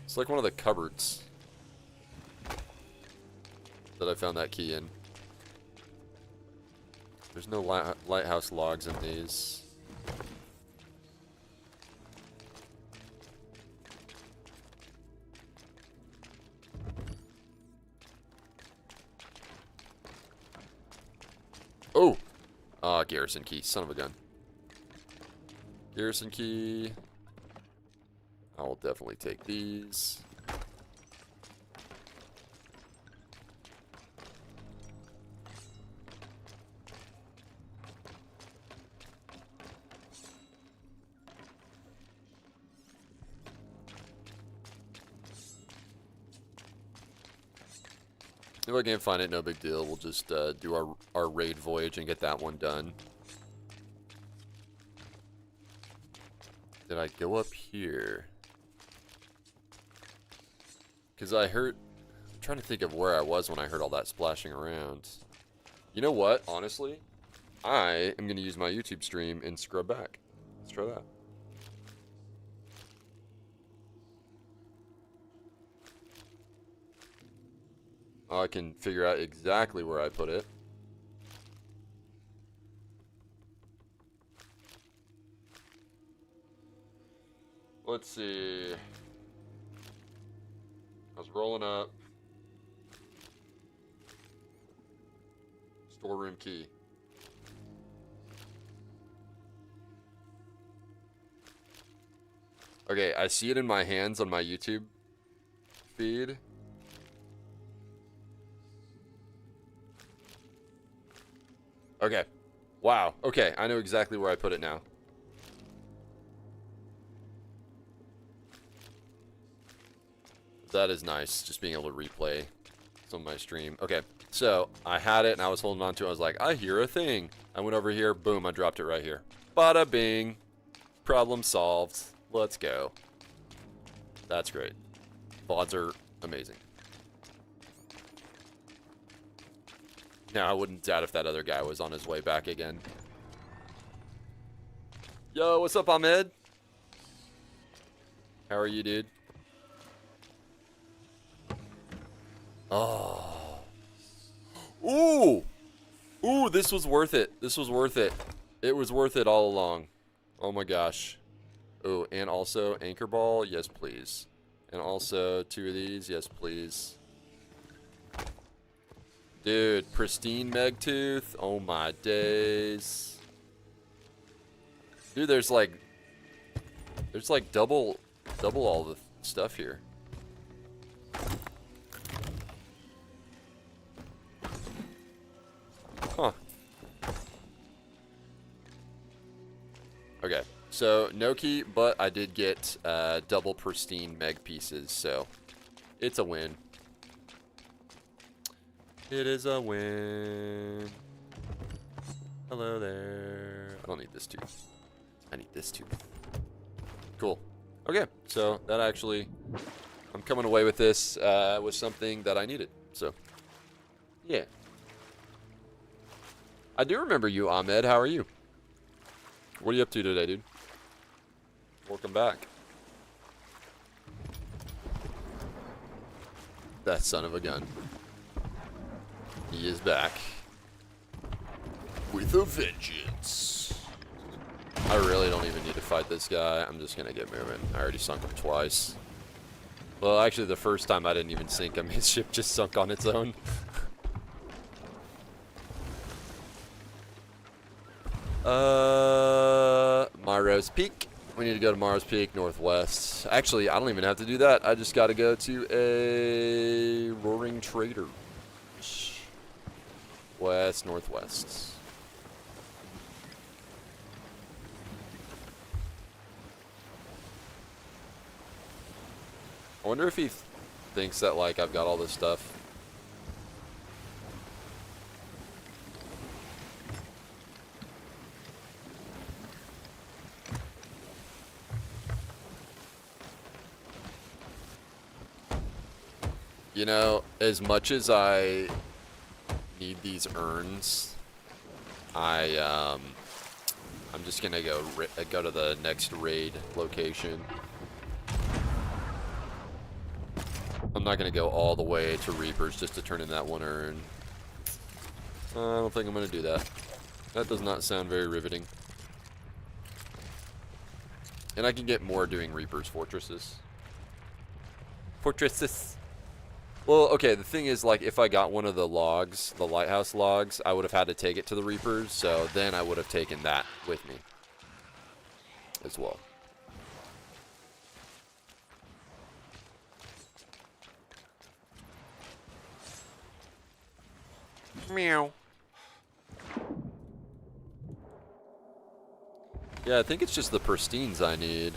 It's like one of the cupboards that I found that key in. There's no lighthouse logs in these. Oh! Ah, garrison key. Son of a gun. Garrison key. I will definitely take these. If I can't find it, no big deal. We'll just do our raid voyage and get that one done. Did I go up here? Because I heard... I'm trying to think of where I was when I heard all that splashing around. You know what? Honestly, I am going to use my YouTube stream and scrub back. Let's try that. I can figure out exactly where I put it. Let's see. I was rolling up. Storeroom key. Okay, I see it in my hands on my YouTube feed. Okay. Wow. Okay, I know exactly where I put it now. That is nice, just being able to replay some of my stream. Okay, so I had it and I was holding on to it. I was like, I hear a thing. I went over here, boom, I dropped it right here. Bada bing. Problem solved. Let's go. That's great. VODs are amazing. Now, I wouldn't doubt if that other guy was on his way back again. Yo, what's up, Ahmed? How are you, dude? Oh. Ooh! Ooh, this was worth it. This was worth it. It was worth it all along. Oh my gosh. Oh, and also anchor ball, yes please. And also 2 of these, yes please. Dude, pristine meg tooth. Oh my days. Dude, there's like double all the stuff here. Huh. Okay, so no key, but I did get double pristine meg pieces, so it's a win. It is a win. Hello there. I don't need this tooth. I need this tooth. Cool. Okay, so that actually, I'm coming away with this with something that I needed. So, yeah. I do remember you, Ahmed. How are you? What are you up to today, dude? Welcome back. That son of a gun. He is back. With a vengeance. I really don't even need to fight this guy. I'm just gonna get moving. I already sunk him twice. Well, actually, the first time I didn't even sink him. His ship just sunk on its own. Morrow's Peak. We need to go to Morrow's Peak, northwest. Actually, I don't even have to do that. I just got to go to a Roaring Trader. West, northwest. I wonder if he thinks that, like, I've got all this stuff. You know, as much as I need these urns, I'm just gonna go to the next raid location. I'm not gonna go all the way to Reapers just to turn in that one urn. I don't think I'm gonna do that. That does not sound very riveting. And I can get more doing Reapers fortresses. Fortresses. Well, okay, the thing is, like, if I got one of the logs, the lighthouse logs, I would have had to take it to the Reapers, so then I would have taken that with me as well. Meow. Yeah, I think it's just the pristines I need.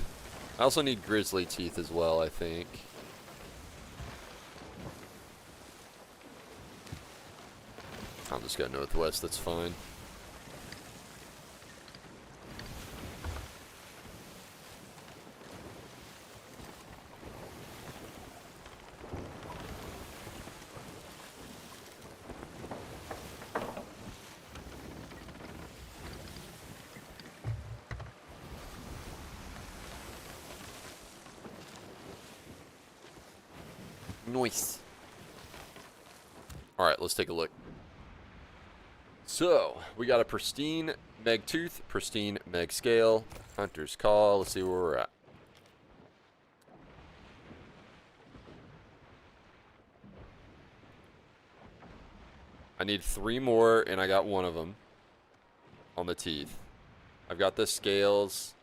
I also need grizzly teeth as well, I think. I'll just go northwest, that's fine. Nice. All right, let's take a look. So, we got a pristine Meg Tooth, pristine Meg Scale, Hunter's Call. Let's see where we're at. I need 3 more, and I got 1 of them on the teeth. I've got the scales.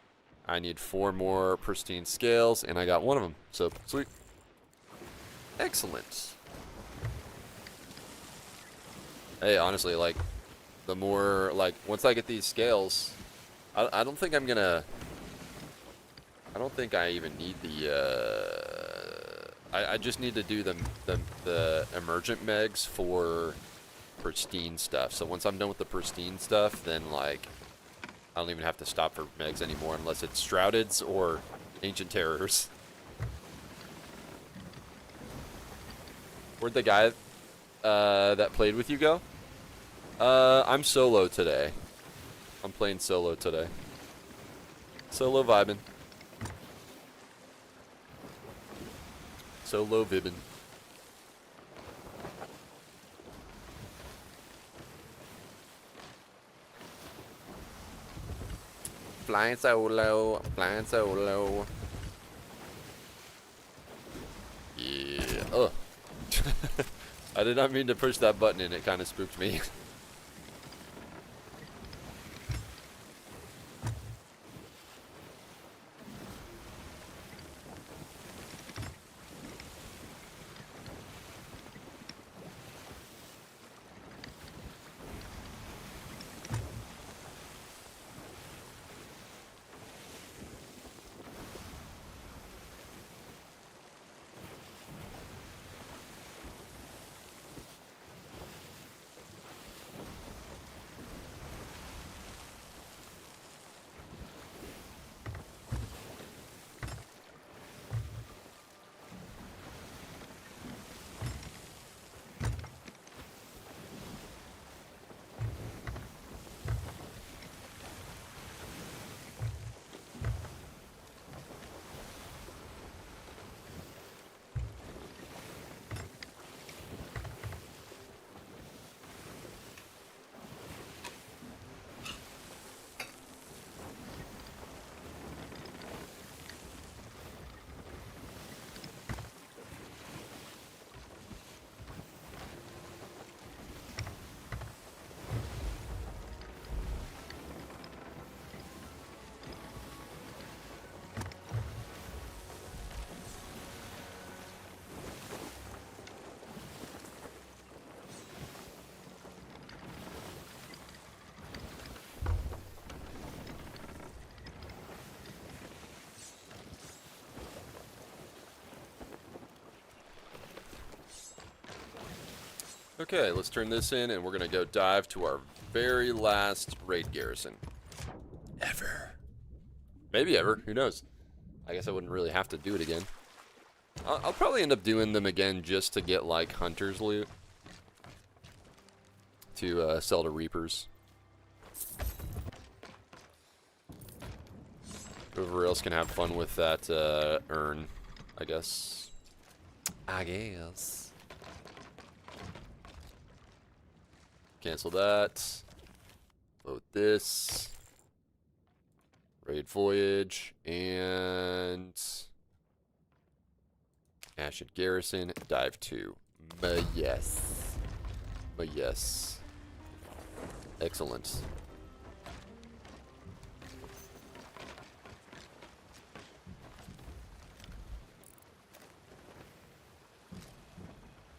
I need 4 more pristine scales, and I got 1 of them. So, sweet. Excellent. Hey, honestly, like, the more, like, once I get these scales, I don't think I'm gonna, I don't think I even need the, I just need to do the emergent megs for pristine stuff. So once I'm done with the pristine stuff, then, like, I don't even have to stop for megs anymore unless it's Shroudeds or Ancient Terrors. Where'd the guy that played with you go? I'm solo today. I'm playing solo today. Solo vibing. Solo vibbing. Flying solo, flying solo. Yeah. Ugh. I did not mean to push that button and it kind of spooked me. Okay, let's turn this in, and we're going to go dive to our very last raid garrison. Ever. Maybe ever. Who knows? I guess I wouldn't really have to do it again. I'll probably end up doing them again just to get, like, Hunter's loot. To sell to Reapers. Whoever else can have fun with that urn, I guess. I guess. Cancel that. Load this. Raid Voyage. And Ashen Garrison. Dive 2. Yes. Yes. Excellent.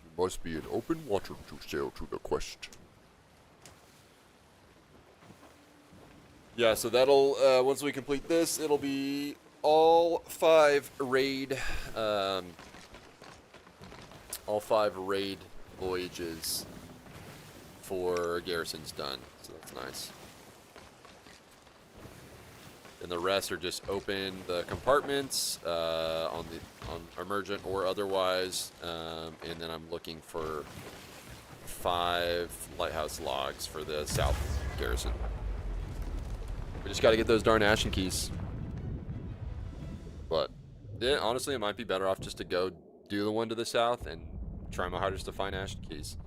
You must be an open water to sail to the quest. Yeah, so that'll, once we complete this, it'll be all 5 raid, all 5 raid voyages for garrisons done, so that's nice. And the rest are just open the compartments, on emergent or otherwise, and then I'm looking for 5 lighthouse logs for the south garrison. We just got to get those darn ashen keys. But, yeah, honestly, it might be better off just to go do the one to the south and try my hardest to find Ashen Keys.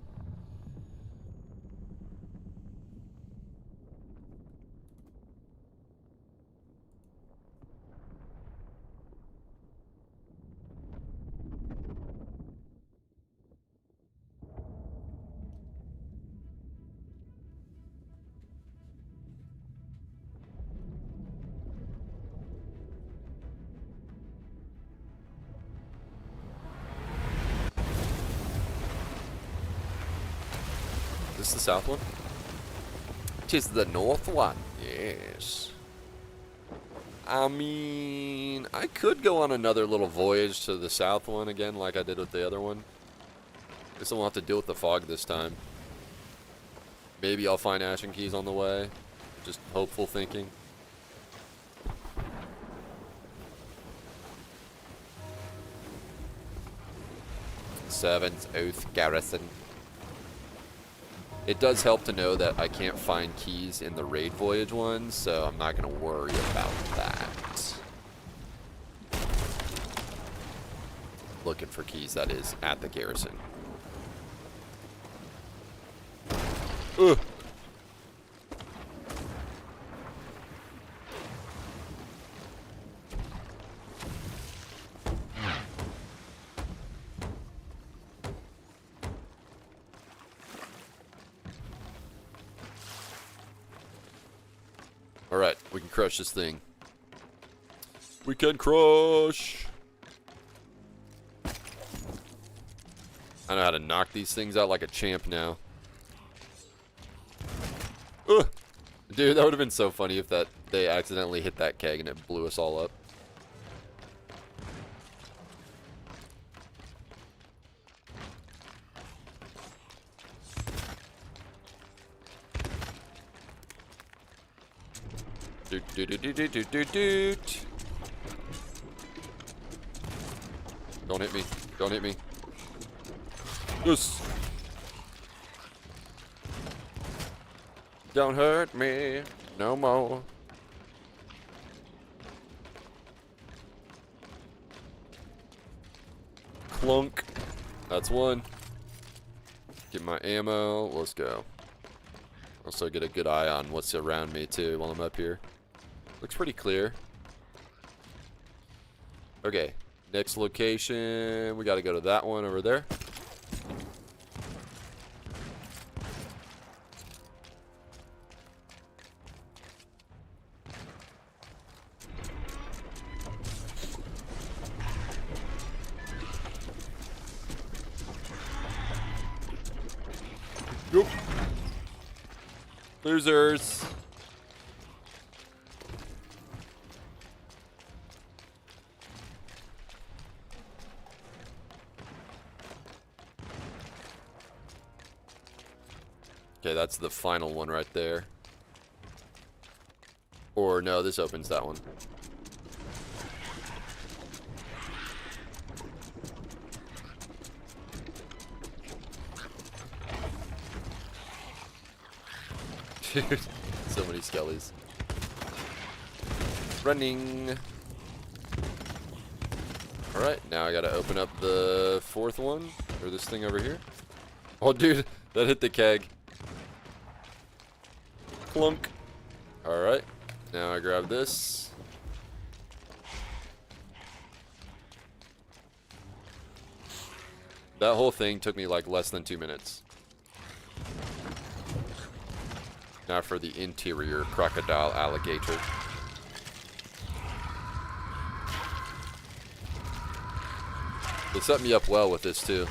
Is this the south one? It is the north one. Yes. I mean, I could go on another little voyage to the south one again like I did with the other one. Guess I won't have to deal with the fog this time. Maybe I'll find Ashen Keys on the way. Just hopeful thinking. Seventh Oath Garrison. It does help to know that I can't find keys in the raid voyage ones, so I'm not going to worry about that. Looking for keys, that is, at the garrison. Ugh. Alright, we can crush this thing. We can crush! I know how to knock these things out like a champ now. Ugh! Dude, that would have been so funny if they accidentally hit that keg and it blew us all up. Don't hit me. Don't hit me. Yes. Don't hurt me no more. Clunk. That's one. Get my ammo. Let's go. Also get a good eye on what's around me too while I'm up here. Looks pretty clear. Okay, next location. We got to go to that one over there. Nope. Losers. Okay, that's the final one right there. Or no, this opens that one. Dude, so many skellies. Running. Alright, now I gotta open up the fourth one. Or this thing over here. Oh, dude, that hit the keg. Clunk. Alright, now I grab this. That whole thing took me like less than 2 minutes. Now for the interior crocodile alligator. They set me up well with this too.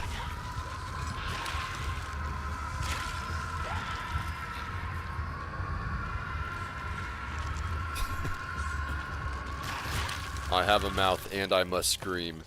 I have a mouth and I must scream.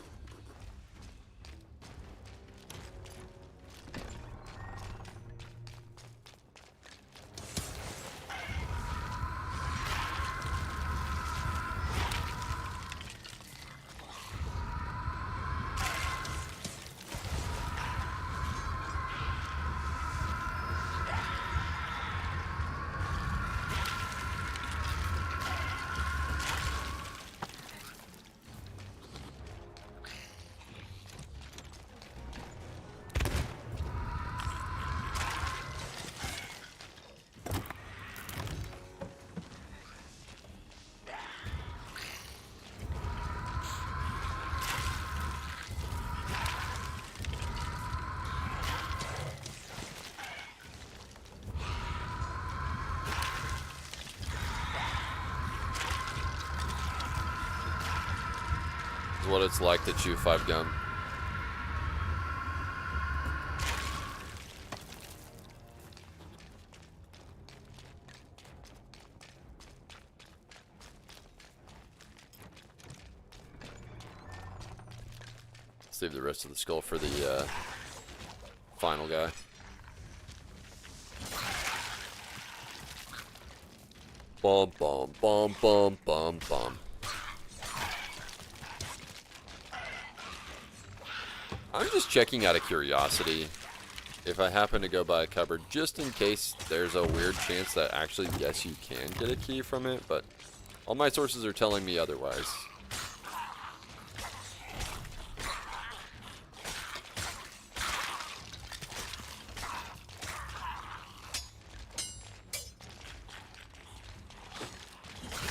what it's like to chew 5 gum. Save the rest of the skull for the final guy. Bum bum bum bum bum bum. I'm just checking out of curiosity if I happen to go by a cupboard, just in case there's a weird chance that actually, yes, you can get a key from it, but all my sources are telling me otherwise.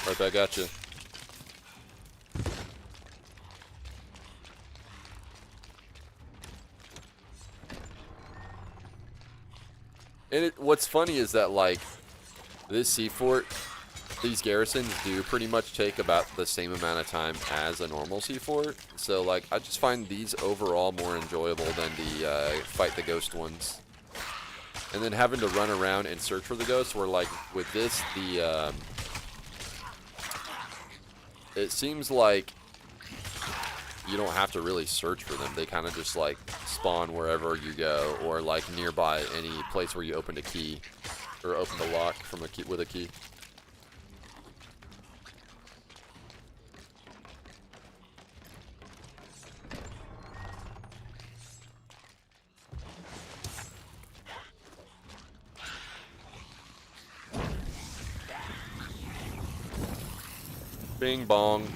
Right back at you. And what's funny is that, like, this sea fort, these garrisons do pretty much take about the same amount of time as a normal sea fort. So, like, I just find these overall more enjoyable than the fight the ghost ones. And then having to run around and search for the ghosts, where, like, with this, the it seems like you don't have to really search for them. They kind of just like spawn wherever you go, or like nearby any place where you opened a key or opened a lock from a key with a key. Bing bong.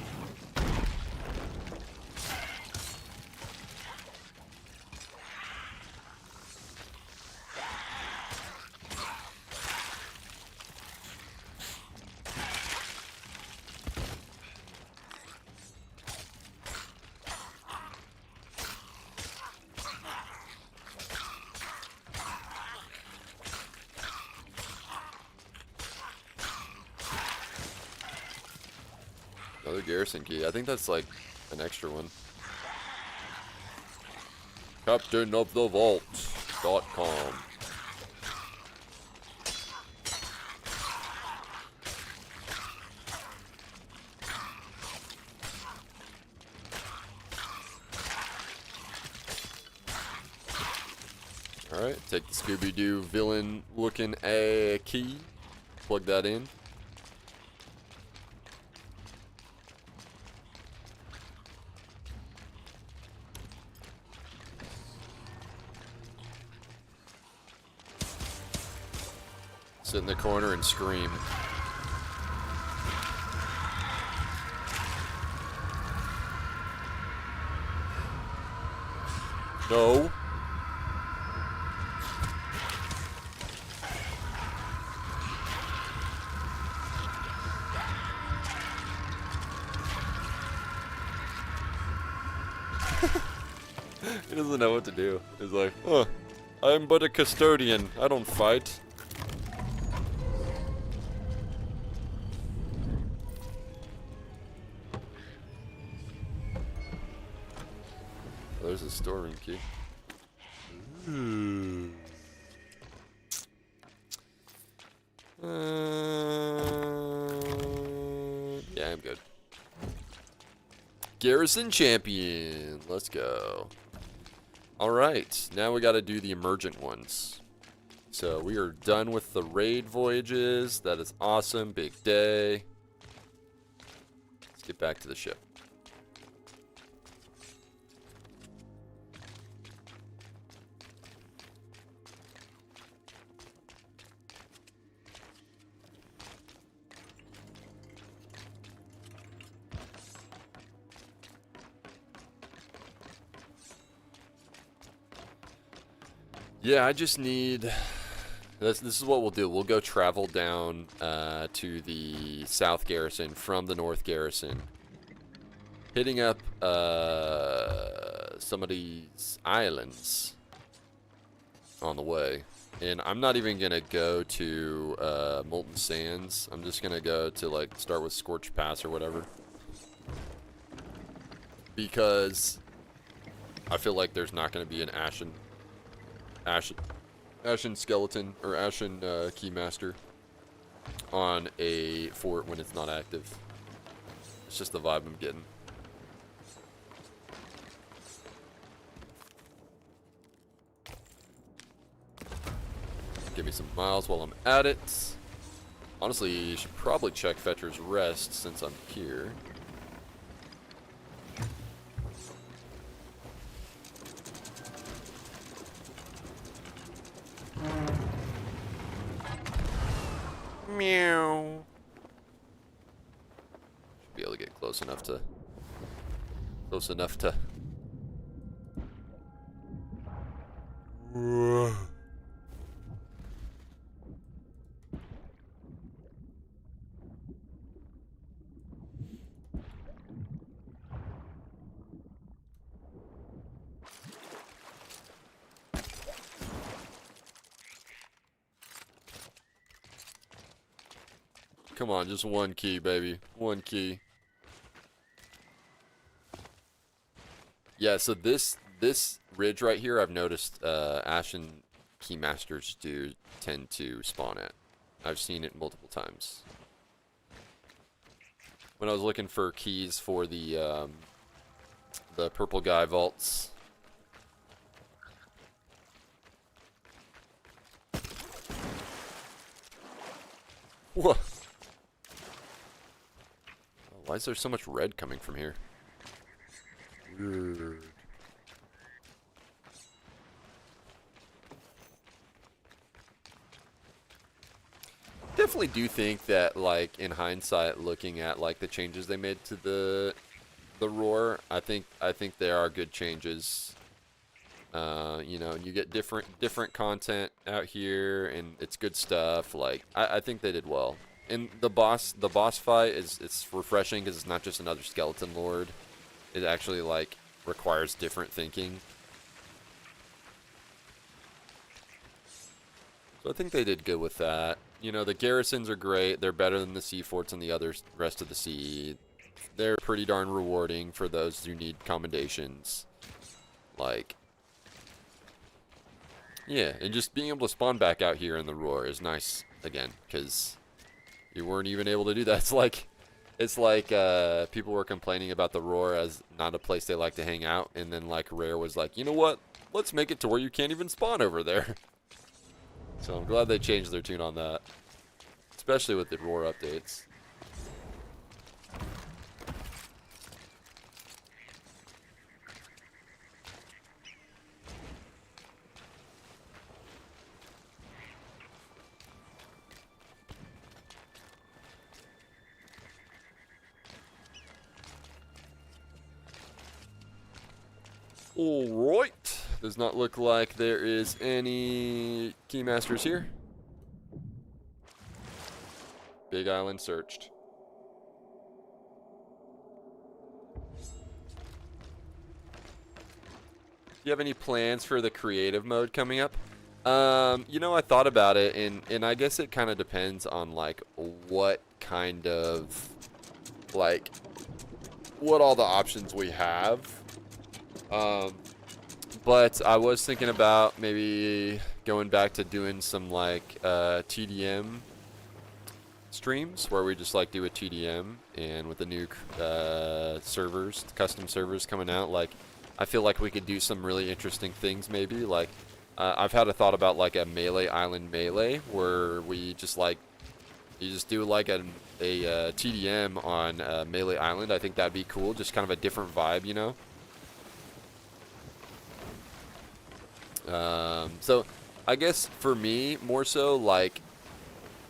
Another garrison key. I think that's like an extra one. Captain of the Vault.com. Alright, take the Scooby-Doo villain looking a key. Plug that in. Sit in the corner and scream. No. He doesn't know what to do. He's like, huh, I'm but a custodian. I don't fight. Oh, there's a storeroom key. Ooh. Yeah, I'm good. Garrison champion. Let's go. Alright, now we gotta do the emergent ones. So we are done with the raid voyages. That is awesome. Big day. Let's get back to the ship. Yeah, I just need... This is what we'll do. We'll go travel down to the south garrison from the north garrison. Hitting up some of these islands on the way. And I'm not even going to go to Molten Sands. I'm just going to go to, like, start with Scorched Pass or whatever. because I feel like there's not going to be an Ashen skeleton or Ashen keymaster on a fort when it's not active. It's just the vibe I'm getting. Give me some miles while I'm at it. Honestly, you should probably check Fetcher's Rest since I'm here. Meow. Should be able to get close enough to. Come on, just one key, baby. One key. Yeah, so this ridge right here, I've noticed Ashen Keymasters do tend to spawn at. I've seen it multiple times. When I was looking for keys for the purple guy vaults. Whoa. Why is there so much red coming from here? Weird. Definitely do think that, like, in hindsight, looking at like the changes they made to the roar, I think they are good changes. You know, you get different content out here, and it's good stuff. Like, I think they did well. And the boss fight it's refreshing because it's not just another skeleton lord. It actually like requires different thinking. So I think they did good with that. You know, the garrisons are great. They're better than the sea forts and the rest of the sea. They're pretty darn rewarding for those who need commendations. Like, yeah, and just being able to spawn back out here in the roar is nice again, because you weren't even able to do that. It's like people were complaining about the roar as not a place they like to hang out, and then like Rare was like, you know what? Let's make it to where you can't even spawn over there. So I'm glad they changed their tune on that, especially with the roar updates. Alright. Does not look like there is any keymasters here. Big Island searched. Do you have any plans for the creative mode coming up? You know, I thought about it, and I guess it kind of depends on like what kind of like what all the options we have. But I was thinking about maybe going back to doing some like TDM streams where we just like do a TDM, and with the new servers, custom servers coming out, like I feel like we could do some really interesting things maybe. Like I've had a thought about like a melee island melee where we just like you just do like a TDM on melee island. I think that'd be cool, just kind of a different vibe, you know. So I guess for me more so like,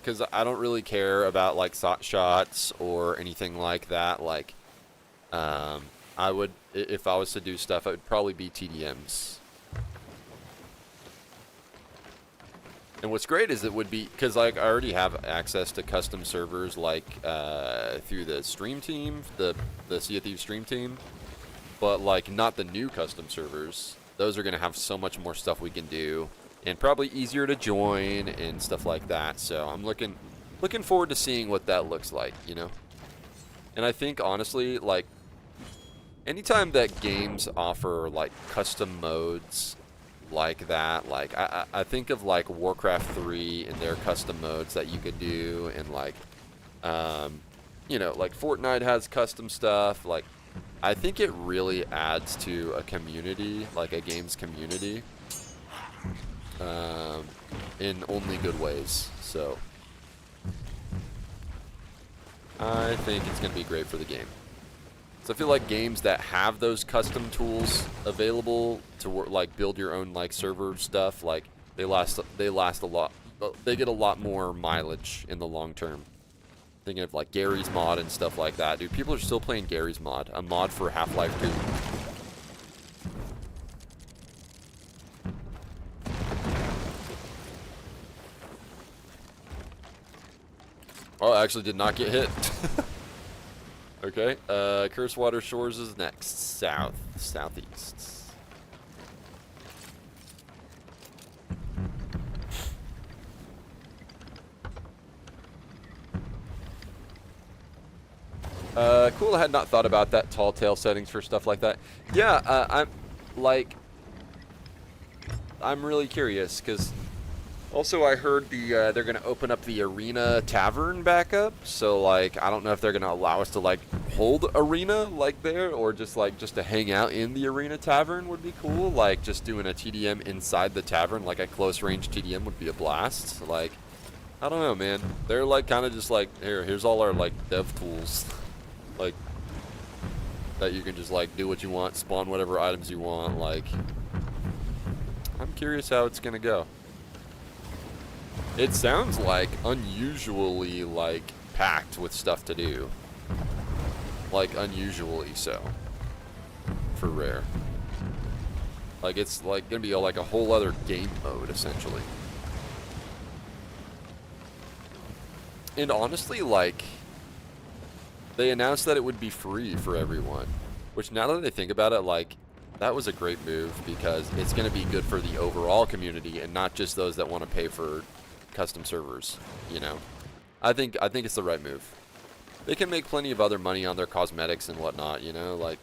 because I don't really care about like shots or anything like that. Like, I would, if I was to do stuff, it would probably be TDMs. And what's great is it would be, because like I already have access to custom servers like through the stream team, the Sea of Thieves stream team, but like not the new custom servers. Those are going to have so much more stuff we can do, and probably easier to join and stuff like that. So I'm looking forward to seeing what that looks like, you know. And I think honestly, like anytime that games offer like custom modes like that, like I think of like Warcraft 3 and their custom modes that you could do, and like you know, like Fortnite has custom stuff. Like I think it really adds to a community, like a game's community, in only good ways. So I think it's going to be great for the game. So I feel like games that have those custom tools available to like build your own like server stuff, like they last a lot. They get a lot more mileage in the long term. Thinking of like Gary's mod and stuff like that, dude. People are still playing Gary's mod, a mod for Half-Life 2. Oh, I actually did not get hit. Okay, Cursewater Shores is next. Southeast. Cool, I had not thought about that. Tall tale settings for stuff like that. Yeah, I'm really curious, because also I heard they're going to open up the Arena Tavern back up, so like I don't know if they're going to allow us to like hold Arena like there, or just to hang out in the Arena Tavern would be cool. Like just doing a TDM inside the tavern, like a close range TDM would be a blast. Like I don't know, man. They're like kind of just like, here's all our like dev tools. Like that you can just like do what you want, spawn whatever items you want. Like I'm curious how it's gonna go. It sounds like unusually like packed with stuff to do. Like unusually so. For Rare. Like it's like gonna be like a whole other game mode essentially. And honestly, like they announced that it would be free for everyone, which now that I think about it, like that was a great move, because it's going to be good for the overall community and not just those that want to pay for custom servers, you know. I think it's the right move. They can make plenty of other money on their cosmetics and whatnot, you know, like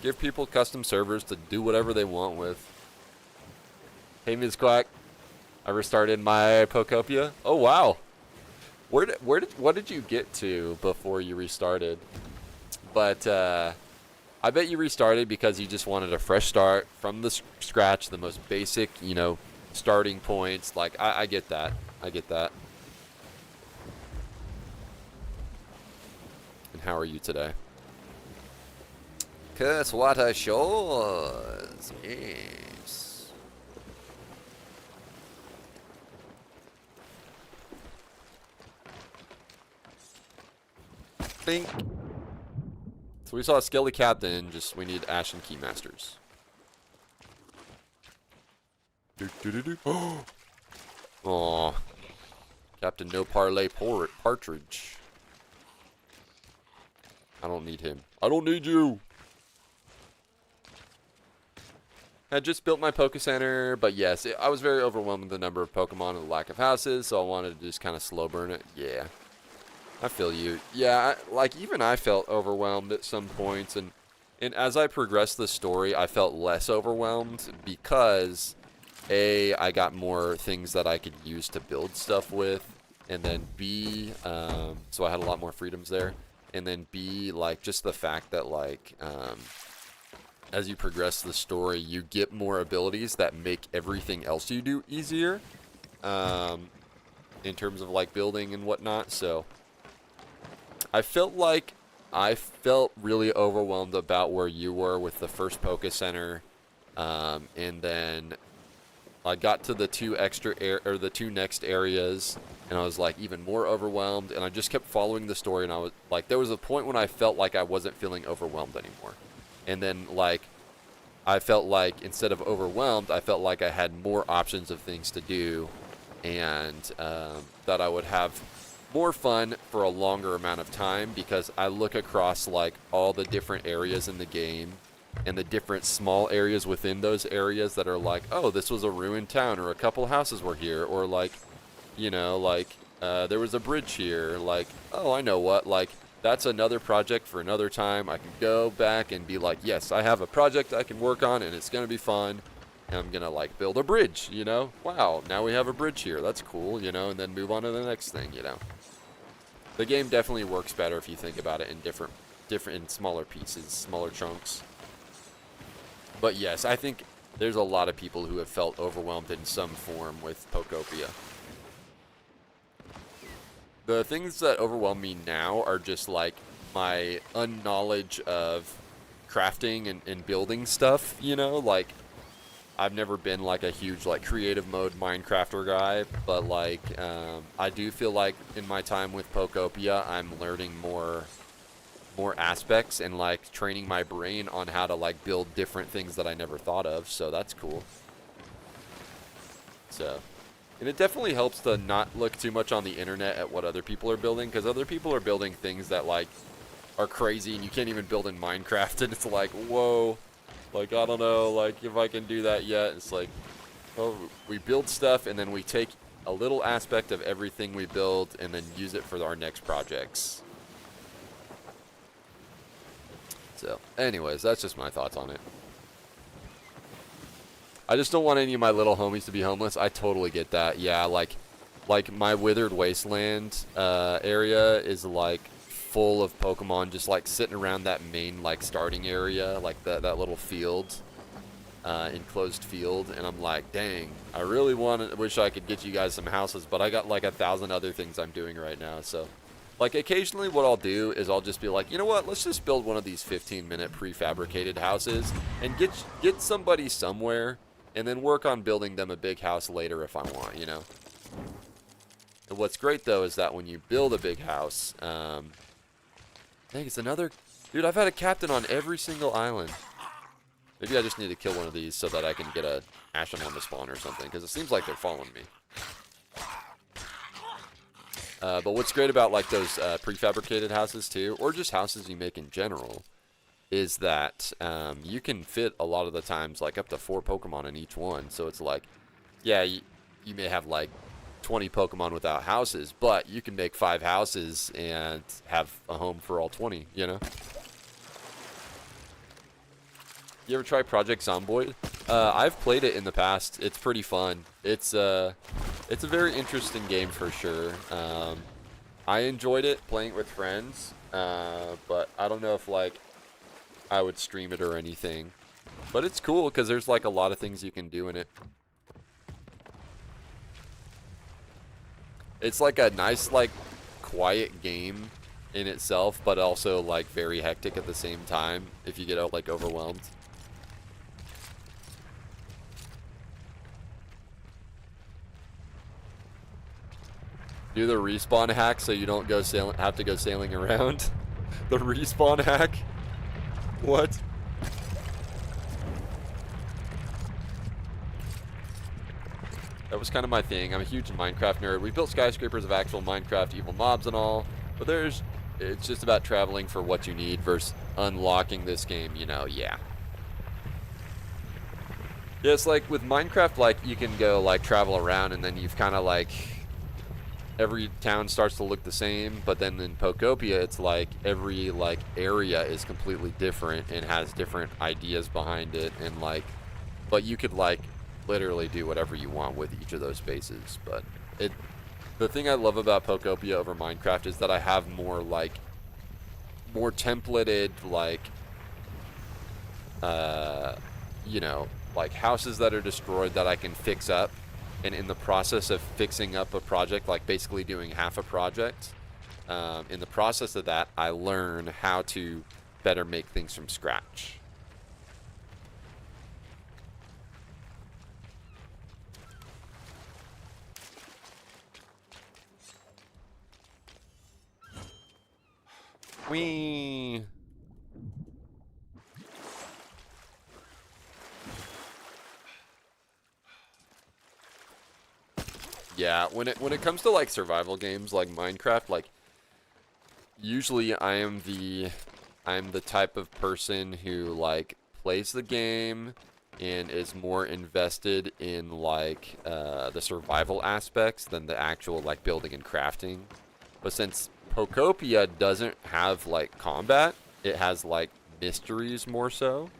give people custom servers to do whatever they want with. Hey, Ms. Quack, I restarted my Pokopia. Oh wow. What did you get to before you restarted? But I bet you restarted because you just wanted a fresh start from the scratch, the most basic, you know, starting points. Like I get that. I get that. And how are you today? Cursewater Shores. Yes. Think. So we saw a Skelly Captain, just we need Ashen Keymasters. Aww. Captain No Parlay Partridge. I don't need him. I don't need you! I just built my Poke Center, but yes, I was very overwhelmed with the number of Pokemon and the lack of houses, so I wanted to just kind of slow burn it. Yeah. I feel you. Yeah, like even I felt overwhelmed at some points, and as I progressed the story, I felt less overwhelmed because A, I got more things that I could use to build stuff with, and then B, so I had a lot more freedoms there, and then B, like just the fact that like as you progress the story, you get more abilities that make everything else you do easier, in terms of like building and whatnot. So I felt really overwhelmed about where you were with the first Poke Center, and then I got to the two next areas, and I was like even more overwhelmed, and I just kept following the story, and I was like, there was a point when I felt like I wasn't feeling overwhelmed anymore, and then like I felt like instead of overwhelmed, I felt like I had more options of things to do, and that I would have more fun for a longer amount of time, because I look across like all the different areas in the game and the different small areas within those areas that are like, oh, this was a ruined town, or a couple houses were here, or like, you know, like there was a bridge here, like, oh, I know what, like that's another project for another time. I can go back and be like, yes, I have a project I can work on, and it's going to be fun. And I'm going to, like, build a bridge, you know? Wow, now we have a bridge here. That's cool, you know? And then move on to the next thing, you know? The game definitely works better if you think about it in different in smaller pieces, smaller chunks. But yes, I think there's a lot of people who have felt overwhelmed in some form with Pokopia. The things that overwhelm me now are just like my unknowledge of crafting and building stuff, you know? Like, I've never been like a huge like creative mode Minecrafter guy, but like I do feel like in my time with Pokopia, I'm learning more aspects and like training my brain on how to like build different things that I never thought of, so that's cool. So, and it definitely helps to not look too much on the internet at what other people are building, because other people are building things that like are crazy and you can't even build in Minecraft, and it's like, whoa, like I don't know, like if I can do that yet. It's like, oh, we build stuff and then we take a little aspect of everything we build and then use it for our next projects. So, anyways, that's just my thoughts on it. I just don't want any of my little homies to be homeless. I totally get that. Yeah, like my Withered Wasteland area is like full of Pokemon just like sitting around that main like starting area, like that little field, enclosed field, and I'm like, dang, I really wish I could get you guys some houses, but I got like 1,000 other things I'm doing right now, so. Like, occasionally what I'll do is I'll just be like, you know what, let's just build one of these 15-minute prefabricated houses and get somebody somewhere and then work on building them a big house later if I want, you know? And what's great, though, is that when you build a big house, dang, it's another... Dude, I've had a captain on every single island. Maybe I just need to kill one of these so that I can get a Ashen on the spawn or something, because it seems like they're following me. But what's great about like those prefabricated houses too, or just houses you make in general, is that you can fit a lot of the times like up to 4 Pokemon in each one. So it's like, yeah, you may have like 20 Pokemon without houses, but you can make 5 houses and have a home for all 20, you know? You ever try Project Zomboid? I've played it in the past. It's pretty fun. It's a very interesting game for sure. I enjoyed it playing it with friends, but I don't know if like I would stream it or anything. But it's cool because there's like a lot of things you can do in it. It's like a nice like quiet game in itself, but also like very hectic at the same time if you get like overwhelmed. Do the respawn hack so you don't go have to go sailing around. The respawn hack? What? That was kind of my thing. I'm a huge Minecraft nerd. We built skyscrapers of actual Minecraft evil mobs and all, but it's just about traveling for what you need versus unlocking this game, you know, yeah. Yeah, it's like with Minecraft, like you can go like travel around and then you've kind of like every town starts to look the same, but then in Pokopia it's like every like area is completely different and has different ideas behind it, and like, but you could like literally do whatever you want with each of those spaces. But the thing I love about Pokopia over Minecraft is that I have more templated like you know, like houses that are destroyed that I can fix up. And in the process of fixing up a project, like basically doing half a project, in the process of that, I learn how to better make things from scratch. Whee! Yeah, when it comes to like survival games like Minecraft, like usually I am the type of person who like plays the game and is more invested in like the survival aspects than the actual like building and crafting. But since Pokopia doesn't have like combat. It has like mysteries more so.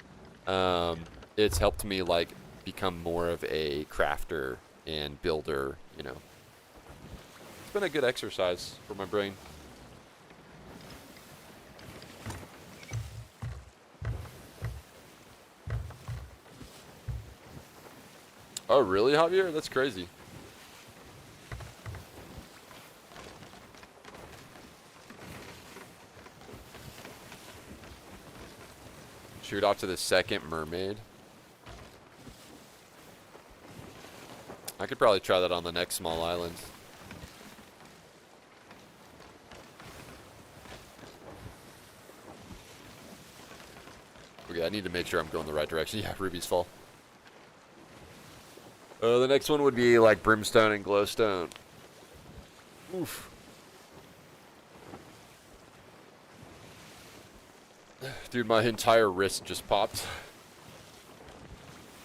It's helped me like become more of a crafter and builder, you know. It's been a good exercise for my brain. Oh, really, Javier? That's crazy. Shoot off to the second mermaid. I could probably try that on the next small island. Okay, I need to make sure I'm going the right direction. Yeah, Ruby's Fall. The next one would be like Brimstone and Glowstone. Oof. Dude, my entire wrist just popped.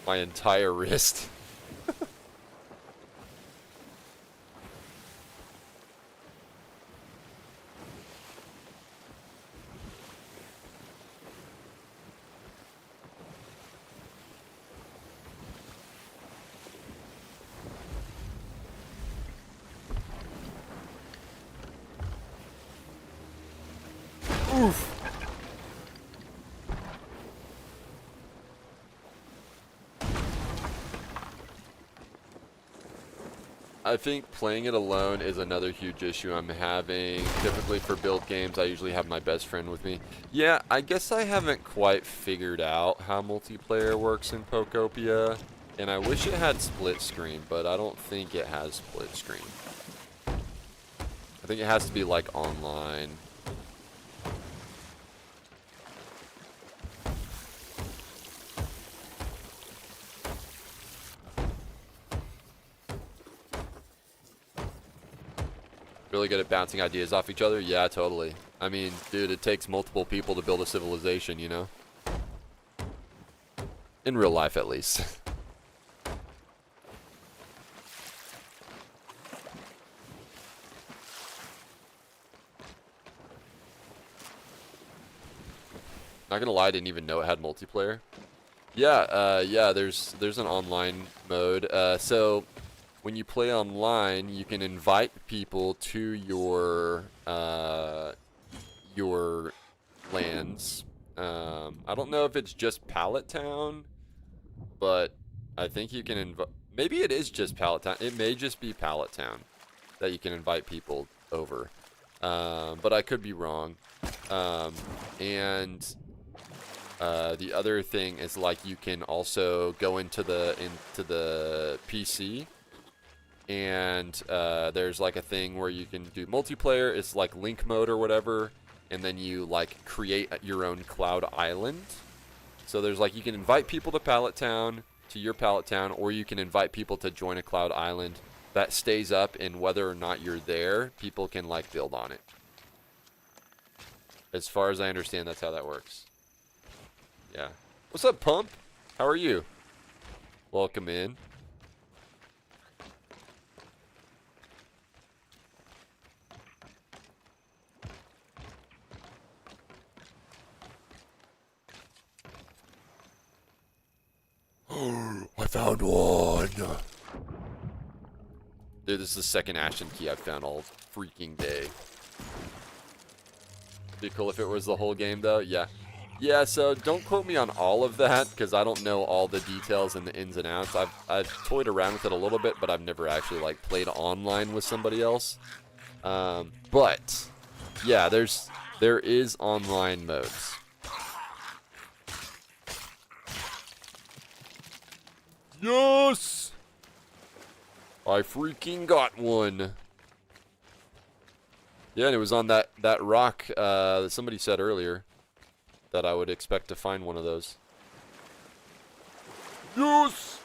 My entire wrist. Oof. I think playing it alone is another huge issue I'm having. Typically for build games, I usually have my best friend with me. Yeah, I guess I haven't quite figured out how multiplayer works in Pokopia. And I wish it had split screen, but I don't think it has split screen. I think it has to be like online. Really good at bouncing ideas off each other? Yeah, totally. I mean, dude, it takes multiple people to build a civilization, you know? In real life, at least. Not gonna lie, I didn't even know it had multiplayer. Yeah, yeah, there's an online mode. So when you play online, you can invite people to your lands. I don't know if it's just Pallet Town, but I think you can invite. Maybe it is just Pallet Town. It may just be Pallet Town that you can invite people over, but I could be wrong. And the other thing is like you can also go into the PC. And there's like a thing where you can do multiplayer. It's like link mode or whatever, and then you like create your own cloud island. So there's like you can invite people to Pallet Town, to your Pallet Town, or you can invite people to join a cloud island that stays up, and whether or not you're there, people can like build on it. As far as I understand, that's how that works. Yeah. What's up, Pump? How are you? Welcome in. I found one. Dude, this is the second Ashton key I've found all freaking day. Be cool if it was the whole game, though. Yeah. Yeah, so don't quote me on all of that, because I don't know all the details and the ins and outs. I've toyed around with it a little bit, but I've never actually, like, played online with somebody else. But, yeah, there is online modes. Yes! I freaking got one. Yeah, and it was on that rock that somebody said earlier that I would expect to find one of those. Yes!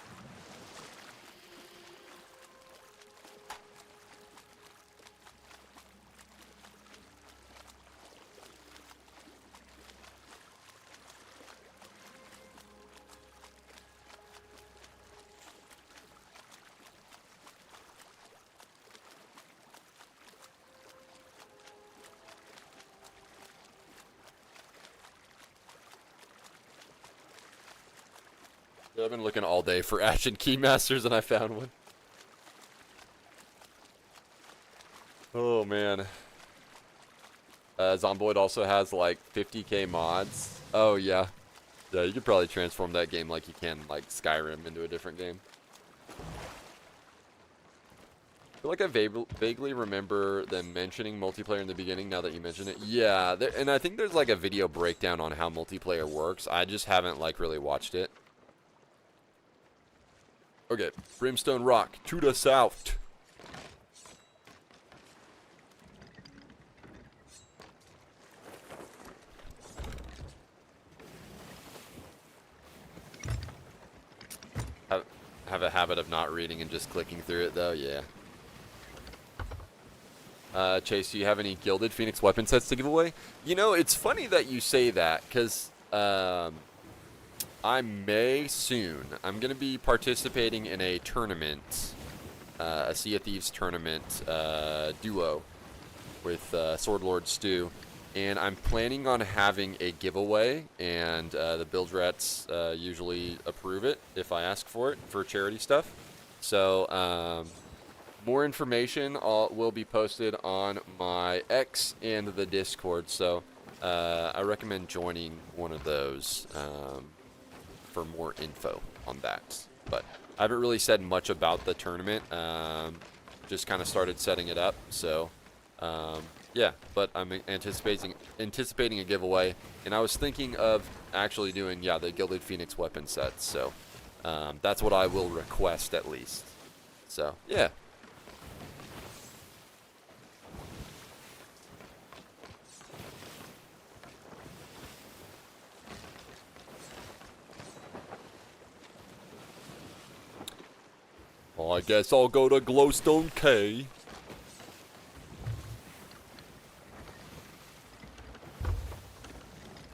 Yeah, I've been looking all day for Ashen Keymasters and I found one. Oh man. Zomboid also has like 50k mods. Oh yeah. Yeah, you could probably transform that game like you can like Skyrim into a different game. I feel like I vaguely remember them mentioning multiplayer in the beginning now that you mention it. Yeah, and I think there's like a video breakdown on how multiplayer works. I just haven't like really watched it. Okay, Brimstone Rock to the south. Have a habit of not reading and just clicking through it though, yeah. Chase, do you have any gilded Phoenix weapon sets to give away? You know, it's funny that you say that, because I may soon. I'm going to be participating in a tournament, a Sea of Thieves tournament duo with Sword Lord Stu. And I'm planning on having a giveaway, and the Bilge Rats usually approve it if I ask for it for charity stuff. So, more information will be posted on my X and the Discord, so I recommend joining one of those for more info on that. But I haven't really said much about the tournament, just kind of started setting it up, so yeah, but I'm anticipating a giveaway, and I was thinking of actually doing, yeah, the Gilded Phoenix weapon sets, so that's what I will request at least. So, yeah. Well, I guess I'll go to Glowstone K.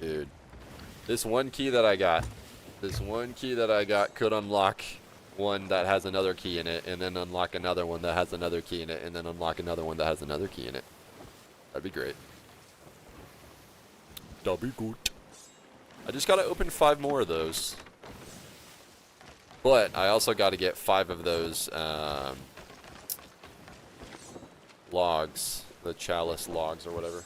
Dude, this one key that I got could unlock one that has another key in it, and then unlock another one that has another key in it, and then unlock another one that has another key in it. That'd be great. That'd be good. I just gotta open 5 more of those. But I also gotta get 5 of those logs, the chalice logs or whatever.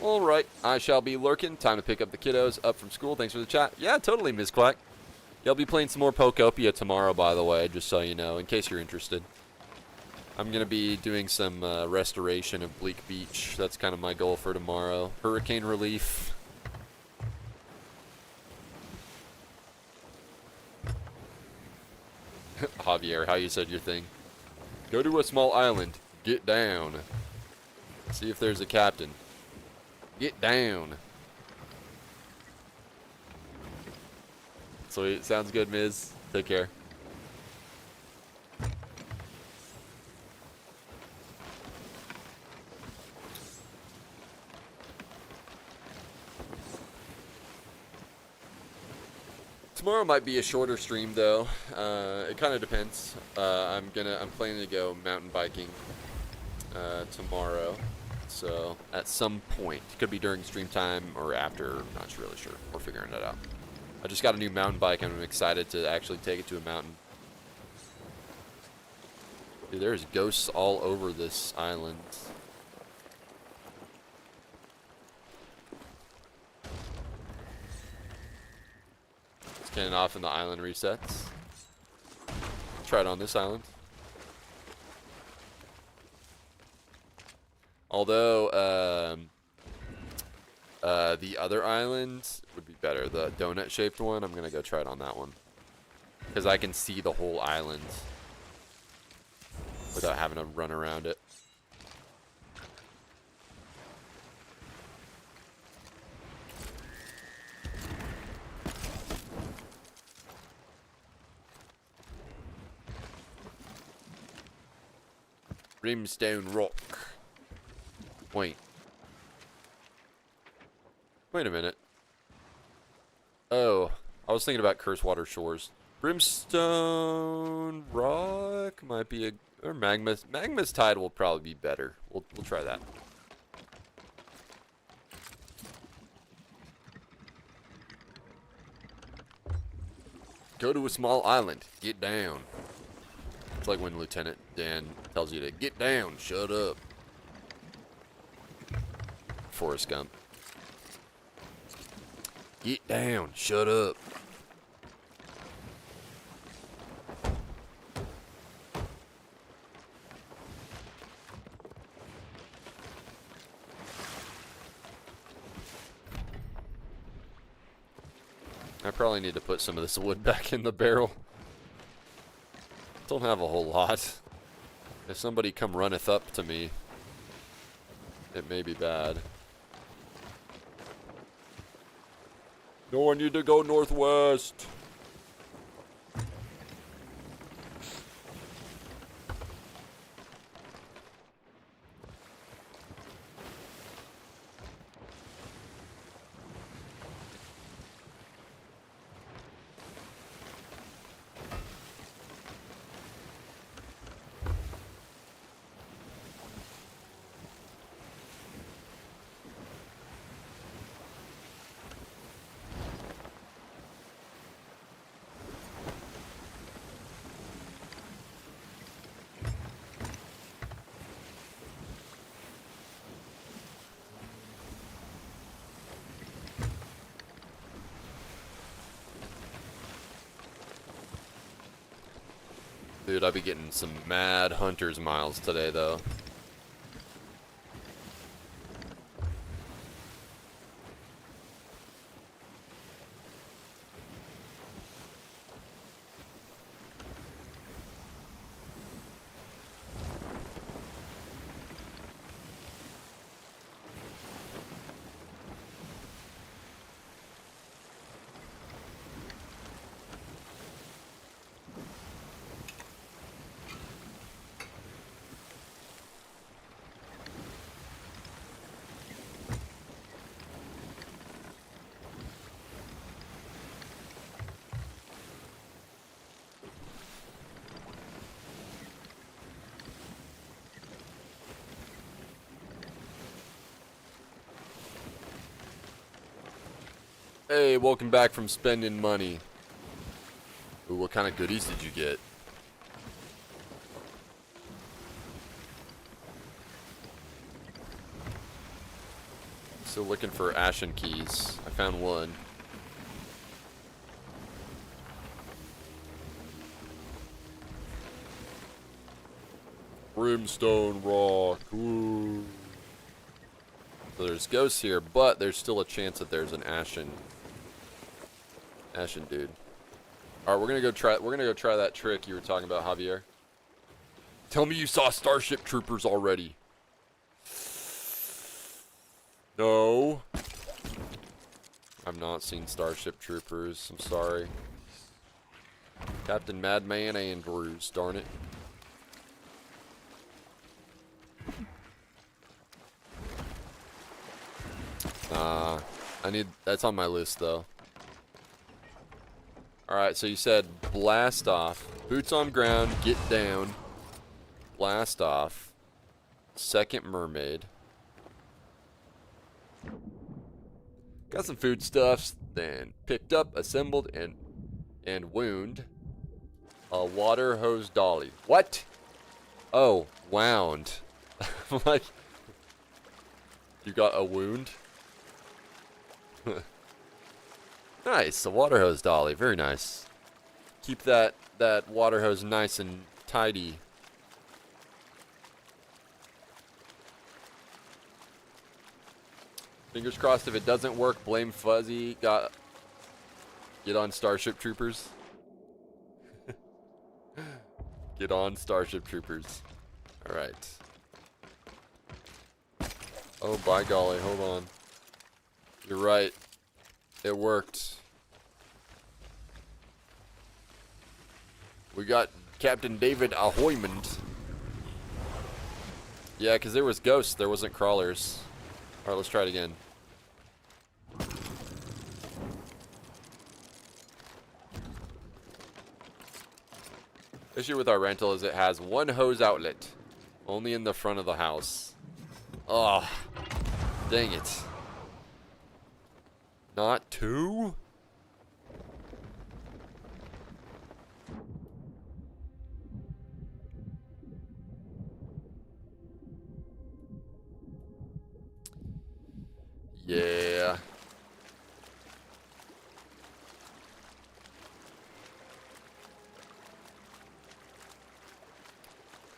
Alright, I shall be lurking. Time to pick up the kiddos up from school. Thanks for the chat. Yeah, totally, Ms. Quack. Yeah, I'll be playing some more Pokopia tomorrow, by the way, just so you know, in case you're interested. I'm going to be doing some restoration of Bleak Beach. That's kind of my goal for tomorrow. Hurricane relief. Javier, how you said your thing. Go to a small island. Get down. See if there's a captain. Get down. Sweet. Sounds good, Miz. Take care. Tomorrow might be a shorter stream though. It kind of depends. I'm planning to go mountain biking tomorrow. So at some point, could be during stream time or after, not really sure. We're figuring it out. I just got a new mountain bike and I'm excited to actually take it to a mountain. Dude, there's ghosts all over this island. It's getting off and the island resets. Try it on this island. Although, the other island would be better. The donut-shaped one, I'm going to go try it on that one. Because I can see the whole island without having to run around it. Brimstone Rock. Wait. Wait a minute. Oh, I was thinking about Cursewater Shores. Brimstone Rock might be or Magma's Tide will probably be better. We'll try that. Go to a small island. Get down. It's like when Lieutenant Dan tells you to get down. Shut up. Forrest Gump. Get down. Shut up. I probably need to put some of this wood back in the barrel. Don't have a whole lot. If somebody come runneth up to me, it may be bad. No, I need to go northwest. Dude, I'll be getting some mad hunter's miles today, though. Hey, welcome back from spending money. Ooh, what kind of goodies did you get? Still looking for ashen keys. I found one. Brimstone rock. Ooh. So there's ghosts here, but there's still a chance that there's an ashen dude. All right, we're gonna go try that trick you were talking about, Javier. Tell me you saw Starship Troopers already. No. I've not seen Starship Troopers. I'm sorry. Captain Madman Andrews, darn it. That's on my list though. Alright, so you said blast off. Boots on ground, get down. Blast off. Second mermaid. Got some foodstuffs, then picked up, assembled, and wound. A water hose dolly. What? Oh, wound. Like, you got a wound? Nice, a water hose dolly, very nice. Keep that water hose nice and tidy. Fingers crossed if it doesn't work, blame Fuzzy. Get on Starship Troopers. Get on Starship Troopers. Alright. Oh, by golly, hold on. You're right. It worked. We got Captain David Ahoymond. Yeah, because there was ghosts. There wasn't crawlers. Alright, let's try it again. Issue with our rental is it has one hose outlet. Only in the front of the house. Oh, dang it. Not two?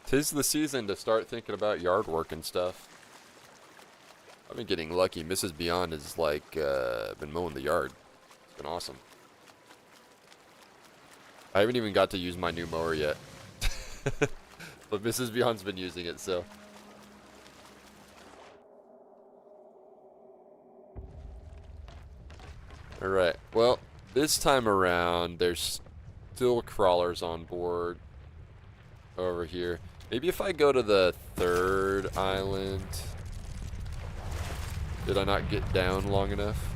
'Tis the season to start thinking about yard work and stuff. I've been getting lucky. Mrs. Beyond has like been mowing the yard. It's been awesome. I haven't even got to use my new mower yet. But Mrs. Beyond's been using it, so. Alright, well, this time around, there's still crawlers on board over here. Maybe if I go to the third island. Did I not get down long enough?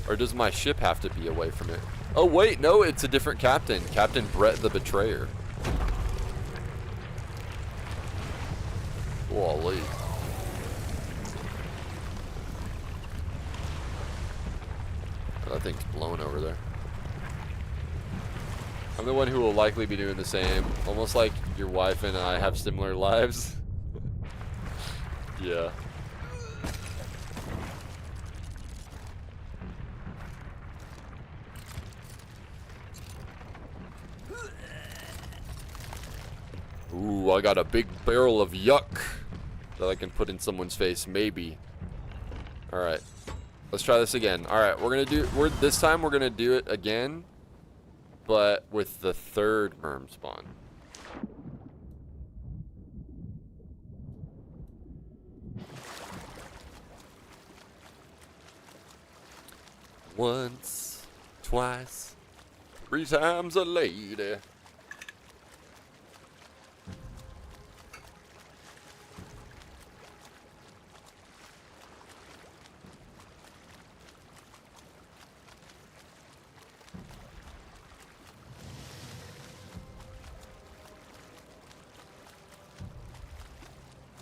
Or does my ship have to be away from it? Oh wait, no, it's a different captain. Captain Brett the Betrayer. Wally. That thing's blown over there. I'm the one who will likely be doing the same. Almost like your wife and I have similar lives. Yeah. Ooh, I got a big barrel of yuck that I can put in someone's face, maybe. Alright. Let's try this again. Alright, this time we're gonna do it again, but with the third merm spawn. Once, twice, 3 times a lady.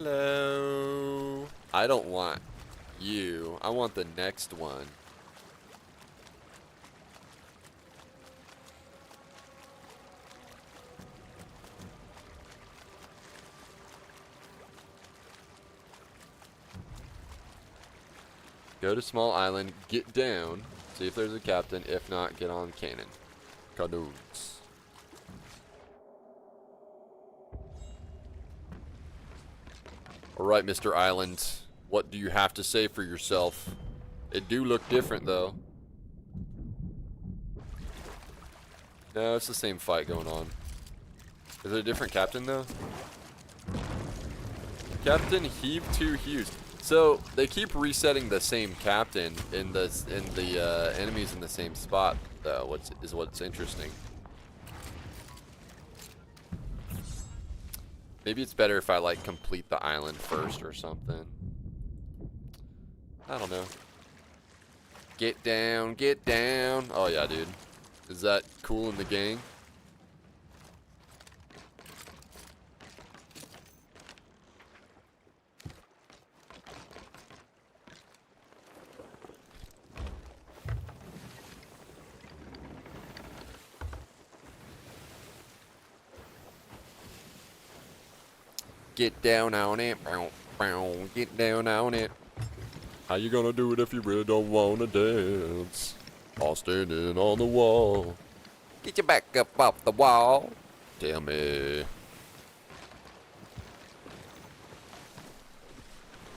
Hello. I don't want you. I want the next one. Go to small island, get down, see if there's a captain. If not, get on cannon. Canoes. Alright, Mr. Island. What do you have to say for yourself? It do look different, though. No, it's the same fight going on. Is it a different captain, though? Captain Heave 2 Hughes. So, they keep resetting the same captain in the enemies in the same spot, though, what's interesting. Maybe it's better if I, like, complete the island first or something. I don't know. Get down, get down. Oh, yeah, dude. Is that cool in the gang? Get down on it. Get down on it. How you gonna do it if you really don't wanna dance? All standing on the wall. Get your back up off the wall. Tell me.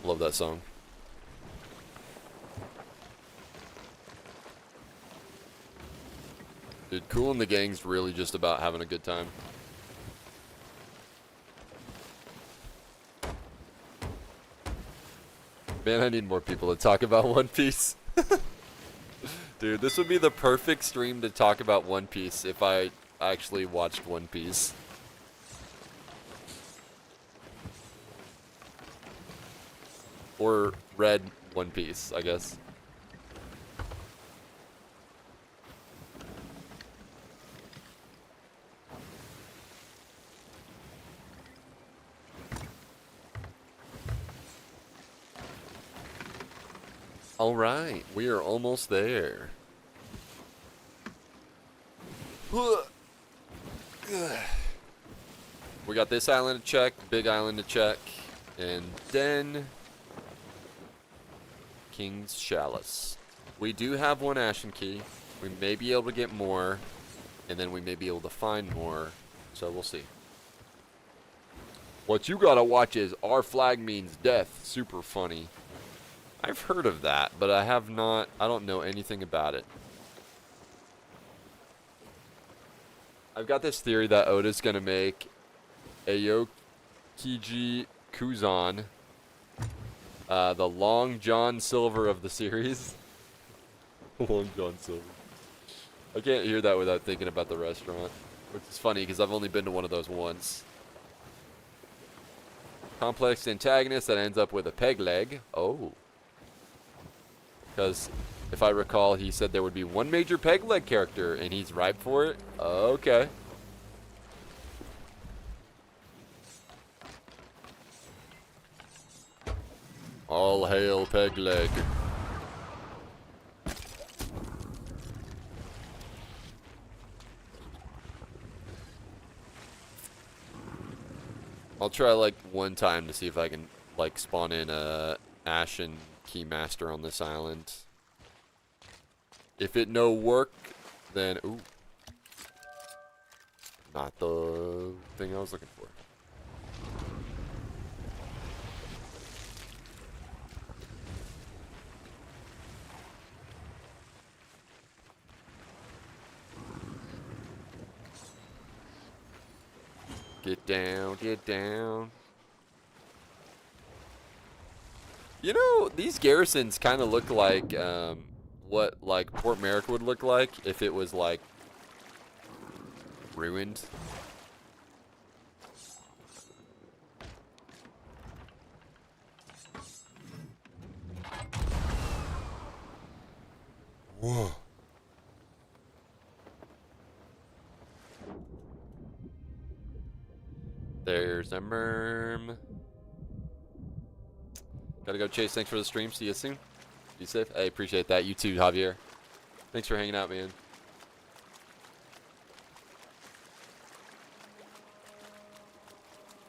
Love that song. Dude, Cool in the Gang's really just about having a good time. Man, I need more people to talk about One Piece. Dude, this would be the perfect stream to talk about One Piece if I actually watched One Piece. Or read One Piece, I guess. Alright, we are almost there. We got this island to check, big island to check, and then King's Chalice. We do have one Ashen Key. We may be able to get more, and then we may be able to find more, so we'll see. What you gotta watch is Our Flag Means Death. Super funny. I've heard of that, but I have not. I don't know anything about it. I've got this theory that Oda's gonna make Aokiji Kuzan the Long John Silver of the series. Long John Silver. I can't hear that without thinking about the restaurant, which is funny because I've only been to one of those once. Complex antagonist that ends up with a peg leg. Oh. Because if I recall, he said there would be one major peg leg character, and he's ripe for it. Okay. All hail peg leg. I'll try like one time to see if I can like spawn in a Ashen Keymaster on this island. If it no work, then ooh, not the thing I was looking for. Get down, get down. You know, these garrisons kind of look like what like Port Merrick would look like if it was like ruined. Whoa. There's a merm. Gotta go, Chase. Thanks for the stream. See you soon. Be safe. I appreciate that. You too, Javier. Thanks for hanging out, man.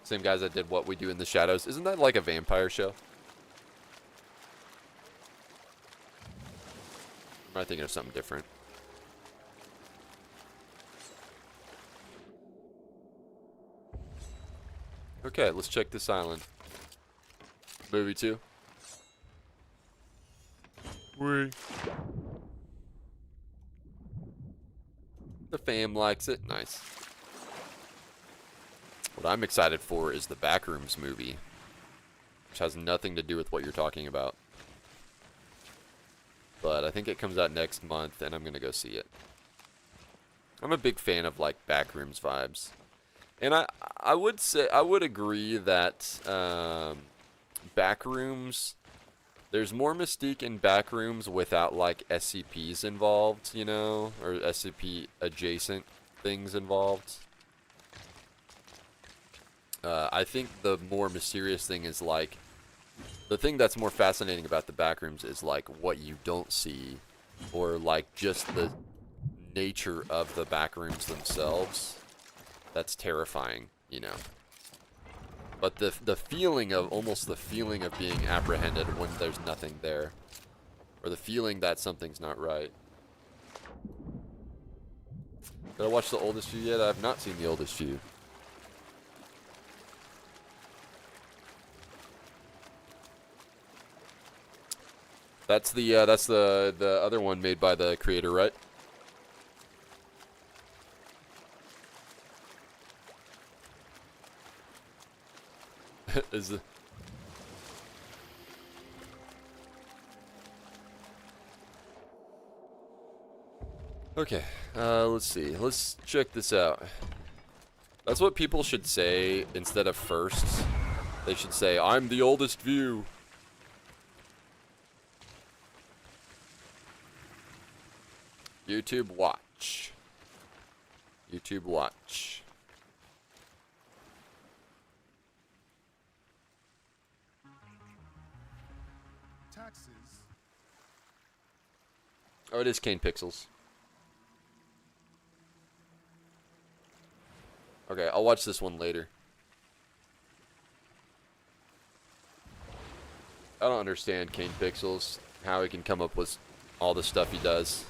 Same guys that did What We Do in the Shadows. Isn't that like a vampire show? Or am I thinking of something different? Okay, let's check this island. Movie 2. Wee. The fam likes it. Nice. What I'm excited for is the Backrooms movie, which has nothing to do with what you're talking about. But I think it comes out next month, and I'm going to go see it. I'm a big fan of, like, Backrooms vibes. And I would say, I would agree that Backrooms, there's more mystique in Backrooms without like SCPs involved, you know, or SCP adjacent things involved. I think the more mysterious thing is like, the thing that's more fascinating about the Backrooms is like what you don't see, or like just the nature of the Backrooms themselves. That's terrifying, you know. But the feeling of, almost the feeling of being apprehended when there's nothing there. Or the feeling that something's not right. Did I watch The Oldest Few yet? I have not seen The Oldest Few. That's the other one made by the creator, right? Is the okay, let's see. Let's check this out. That's what people should say instead of first. They should say, I'm the oldest view. YouTube watch. YouTube watch. Taxes. Oh, it is Kane Pixels. Okay, I'll watch this one later. I don't understand Kane Pixels, how he can come up with all the stuff he does.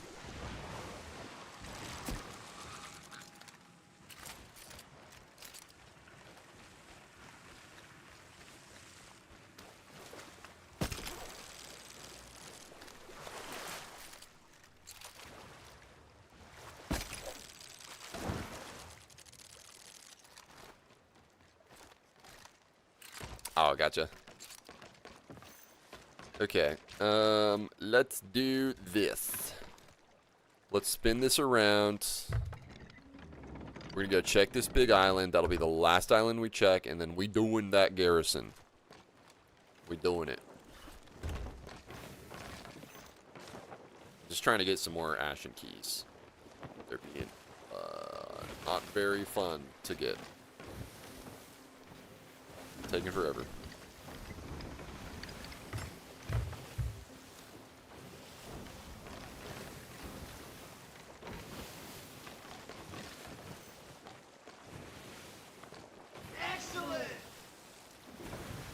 Oh, gotcha. Okay. Let's do this. Let's spin this around. We're gonna go check this big island. That'll be the last island we check, and then we doing that garrison. We doing it. Just trying to get some more ashen keys. They're being not very fun to get. Taking forever.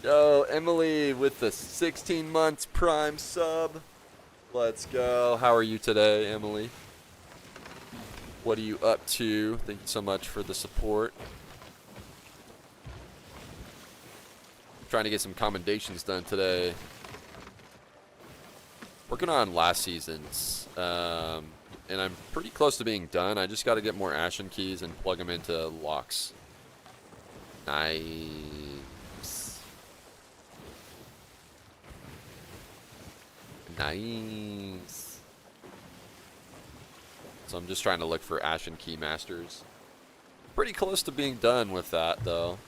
Yo, Emily with the 16 months Prime sub. Let's go. How are you today, Emily? What are you up to? Thank you so much for the support. Trying to get some commendations done today. Working on last season's. And I'm pretty close to being done. I just got to get more ashen keys and plug them into locks. Nice. Nice. So I'm just trying to look for ashen key masters. Pretty close to being done with that, though.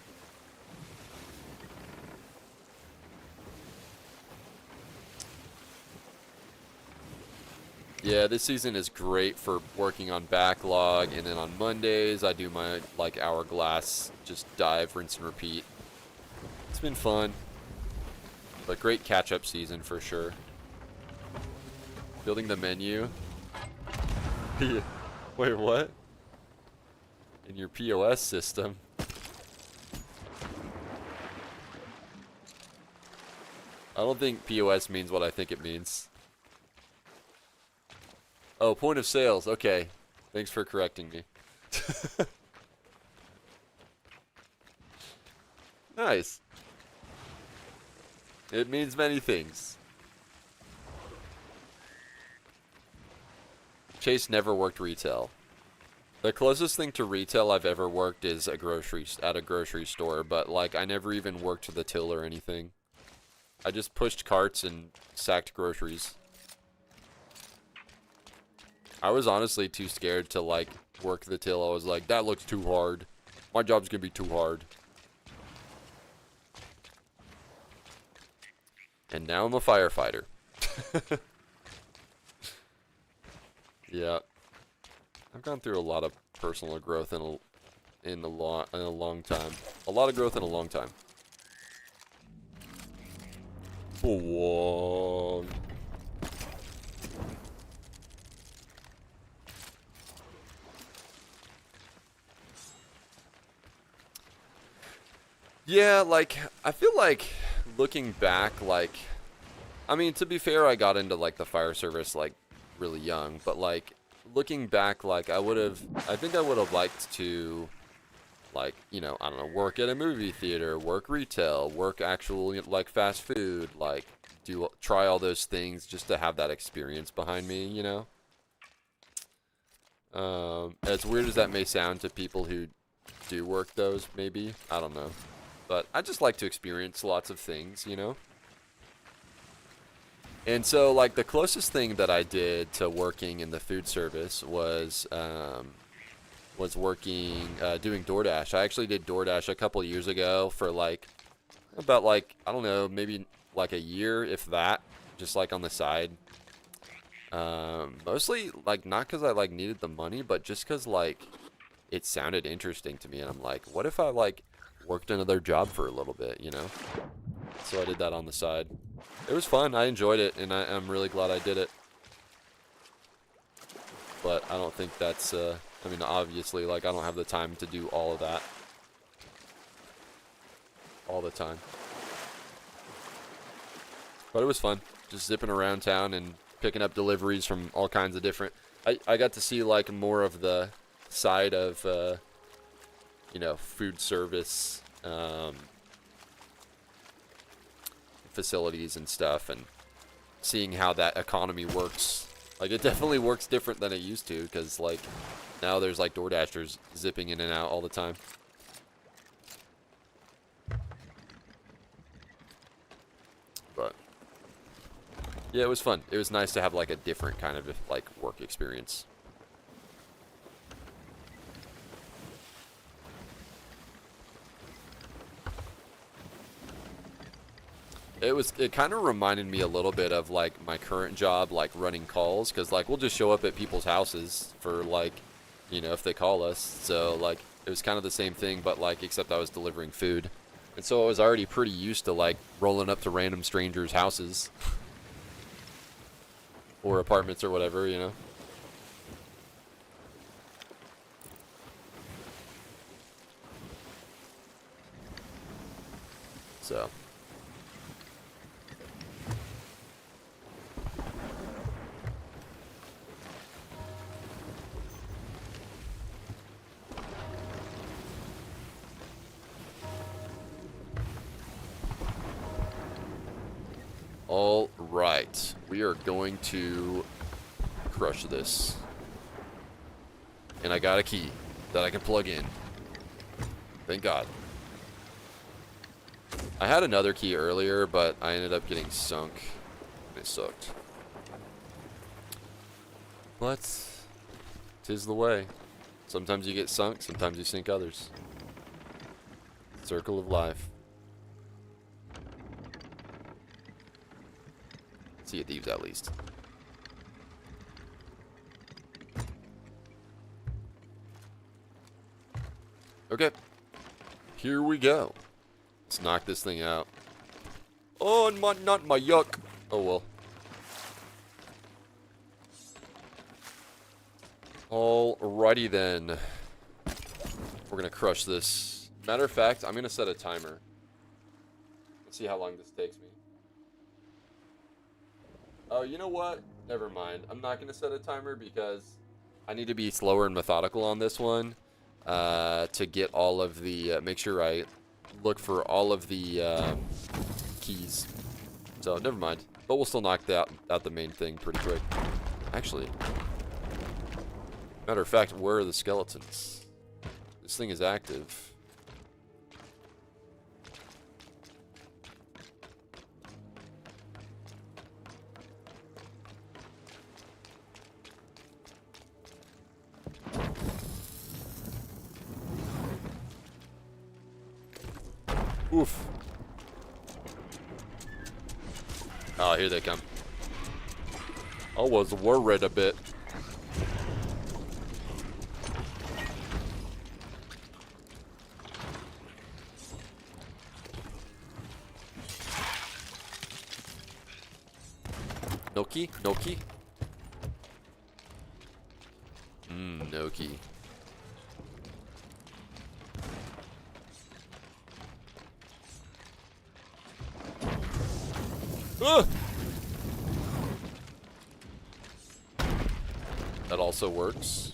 Yeah, this season is great for working on backlog, and then on Mondays I do my like hourglass, just dive, rinse, and repeat. It's been fun, but great catch-up season for sure. Building the menu. Wait, what? In your POS system? I don't think POS means what I think it means. Oh, point of sales. Okay. Thanks for correcting me. Nice. It means many things. Chase never worked retail. The closest thing to retail I've ever worked is at a grocery store, but like I never even worked the till or anything. I just pushed carts and sacked groceries. I was honestly too scared to like work the till. I was like, that looks too hard. My job's gonna be too hard. And now I'm a firefighter. Yeah. I've gone through a lot of personal growth in a long time. A lot of growth in a long time. Whoa. Yeah, like, I feel like looking back, like, I mean, to be fair, I got into, like, the fire service, like, really young, but, like, looking back, like, I think I would have liked to, like, you know, I don't know, work at a movie theater, work retail, work actual, like, fast food, like, try all those things just to have that experience behind me, you know? As weird as that may sound to people who do work those, maybe, I don't know. But I just like to experience lots of things, you know? And so, like, the closest thing that I did to working in the food service was working, doing DoorDash. I actually did DoorDash a couple years ago for, like, about, like, I don't know, maybe, like, a year, if that, just, like, on the side. Mostly, like, not because I, like, needed the money, but just because, like, it sounded interesting to me, and I'm like, what if I, like, worked another job for a little bit, you know? So I did that on the side. It was fun. I enjoyed it, and I'm really glad I did it. But I don't think that's, I mean, obviously, like, I don't have the time to do all of that. All the time. But it was fun. Just zipping around town and picking up deliveries from all kinds of different... I got to see, like, more of the side of, you know, food service, facilities and stuff, and seeing how that economy works. Like, it definitely works different than it used to, because, like, now there's, like, DoorDashers zipping in and out all the time. Yeah, it was fun. It was nice to have like a different kind of like work experience. It kind of reminded me a little bit of like my current job, like running calls, because like we'll just show up at people's houses for like, you know, if they call us. So like it was kind of the same thing, but like except I was delivering food. And so I was already pretty used to like rolling up to random strangers' houses or apartments or whatever, you know. So all right, we are going to crush this. And I got a key that I can plug in. Thank God. I had another key earlier, but I ended up getting sunk. It sucked. But 'tis the way. Sometimes you get sunk, sometimes you sink others. Circle of life. Sea of Thieves, at least. Okay. Here we go. Let's knock this thing out. Oh, not my yuck. Oh, well. Alrighty then. We're going to crush this. Matter of fact, I'm going to set a timer. Let's see how long this takes me. Oh, you know what? Never mind. I'm not going to set a timer because I need to be slower and methodical on this one to get all of the, make sure I look for all of the keys. So, never mind. But we'll still knock out the main thing pretty quick. Actually, matter of fact, where are the skeletons? This thing is active. Oof. Oh, here they come. I was worried a bit. No key? No key? No key. That also works.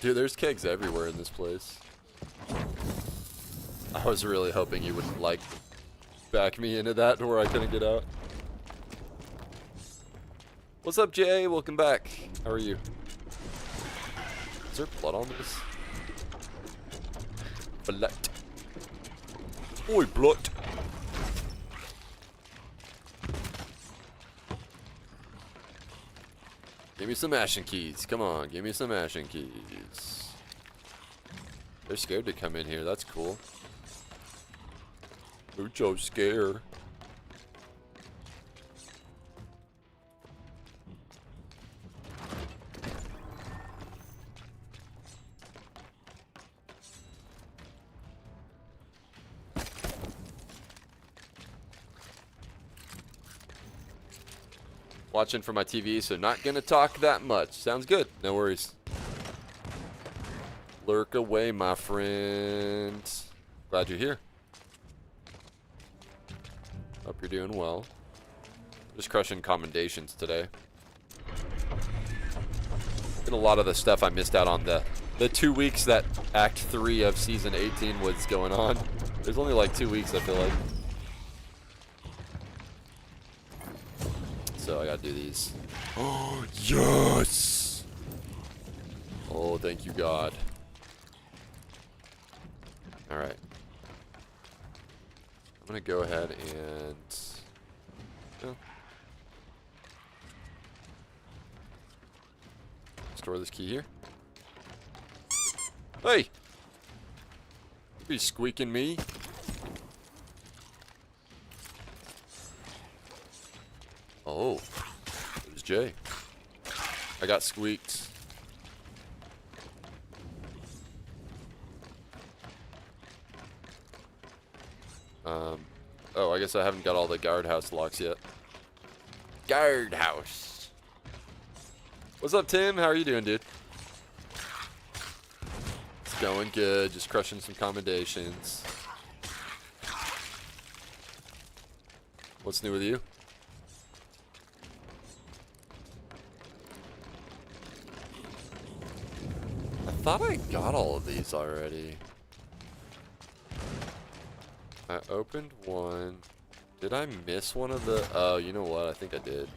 Dude, there's kegs everywhere in this place. I was really hoping you wouldn't like back me into that to where I couldn't get out. What's up, Jay? Welcome back. How are you? Is there blood on this? Blood. Oi, blood. Give me some ashen keys. Come on, give me some ashen keys. They're scared to come in here. That's cool. Mucho scare. Watching for my TV, so not gonna talk that much. Sounds good. No worries. Lurk away, my friend. Glad you're here. Hope you're doing well. Just crushing commendations today. Did a lot of the stuff I missed out on the 2 weeks that Act 3 of Season 18 was going on. There's only like 2 weeks, I feel like. So I gotta do these. Oh, yes! Oh, thank you, God. Alright. I'm gonna go ahead and... oh. Store this key here. Hey! You be squeaking me. Oh. There's Jay. I got squeaked. Oh, I guess I haven't got all the guardhouse locks yet. Guardhouse. What's up, Tim? How are you doing, dude? It's going good. Just crushing some commendations. What's new with you? I thought I got all of these already. I opened one. Did I miss one of the... oh, you know what? I think I did.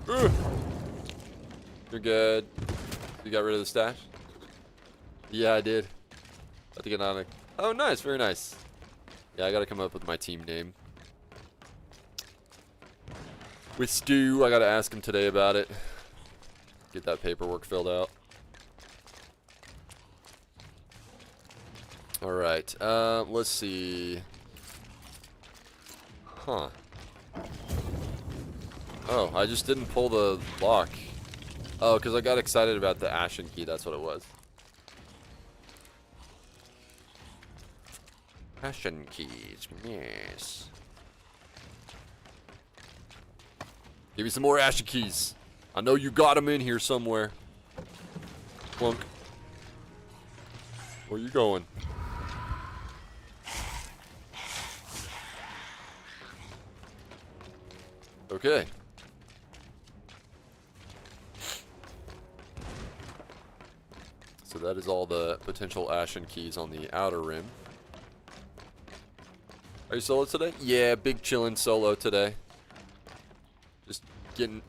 Ugh. You're good. You got rid of the stash? Yeah, I did. About to get on it. Oh, nice. Very nice. Yeah, I gotta come up with my team name. With Stu, I gotta ask him today about it. Get that paperwork filled out. Alright, let's see. Huh. Oh, I just didn't pull the lock. Oh, because I got excited about the Ashen key, that's what it was. Ashen keys, yes. Give me some more Ashen keys. I know you got them in here somewhere. Plunk. Where you going? Okay. So that is all the potential Ashen keys on the outer rim. Are you solo today? Yeah, big chillin' solo today. Just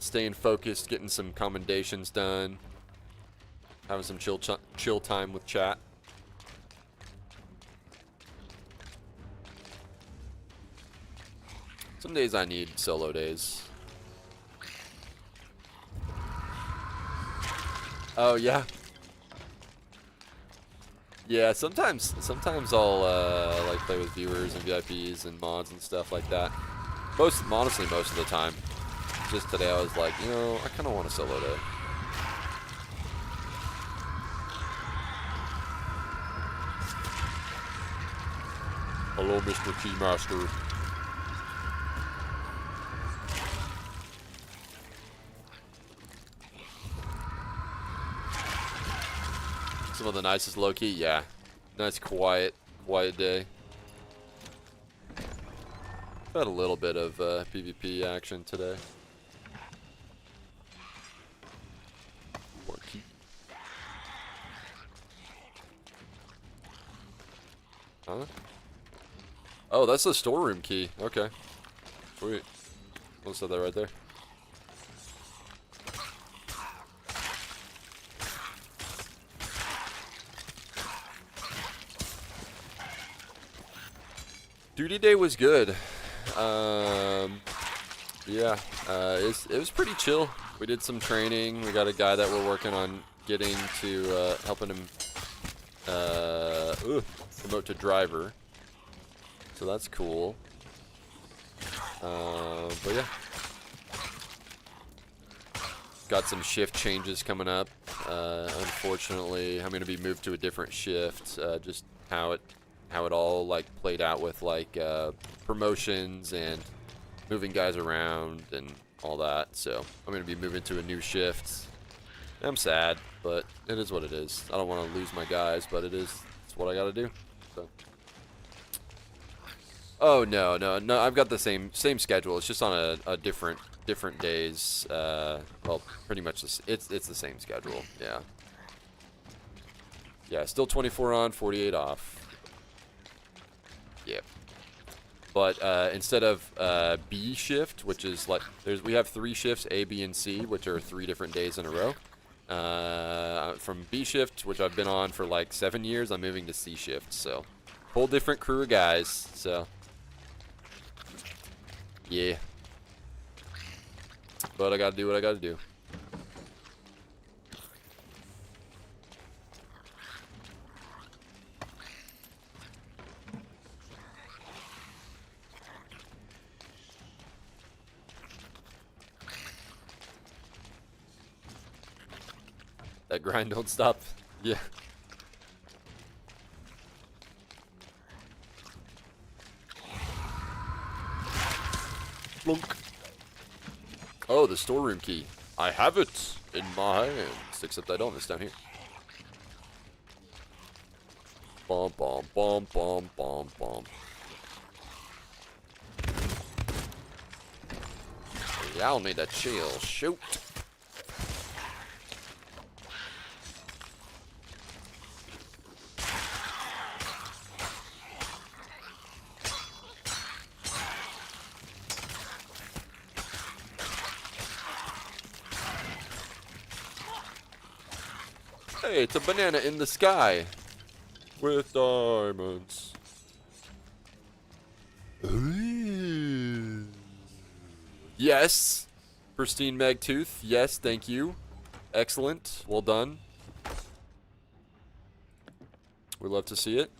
staying focused, getting some commendations done. Having some chill time with chat. Some days I need solo days. Oh yeah. Yeah, sometimes I'll like play with viewers and VIPs and mods and stuff like that. Honestly, most of the time. Just today I was like, you know, I kind of want a solo day. Hello, Mr. Keymaster. Some of the nicest low-key, yeah. Nice quiet day. Had a little bit of PvP action today. More key. Huh? Oh, that's the storeroom key. Okay. Sweet. We'll set that right there. Duty day was good. Yeah, it was pretty chill. We did some training. We got a guy that we're working on getting to helping him promote to driver. So that's cool. But yeah, got some shift changes coming up. Unfortunately, I'm gonna be moved to a different shift. Just how it all like played out with like promotions and moving guys around and all that. So I'm gonna be moving to a new shift. I'm sad, but it is what it is. I don't want to lose my guys, but it's what I gotta do. So. Oh no, I've got the same schedule. It's just on a different days. Well, pretty much it's the same schedule. Yeah. Yeah, still 24 on, 48 off. Yep. But instead of B shift, which is like we have 3 shifts, A, B, and C, which are 3 different days in a row. From B shift, which I've been on for like 7 years, I'm moving to C shift. So whole different crew of guys. So yeah. But I gotta do what I gotta do. That grind don't stop. Yeah. Blunk. Oh, the storeroom key. I have it in my hands, except I don't. It's down here. Bom, bom, bom, bom, bom, bom. Y'all need to chill. Shoot. Hey, it's a banana in the sky with diamonds. Ooh. Yes. Pristine mag tooth. Yes, thank you. Excellent. Well done. We love to see it.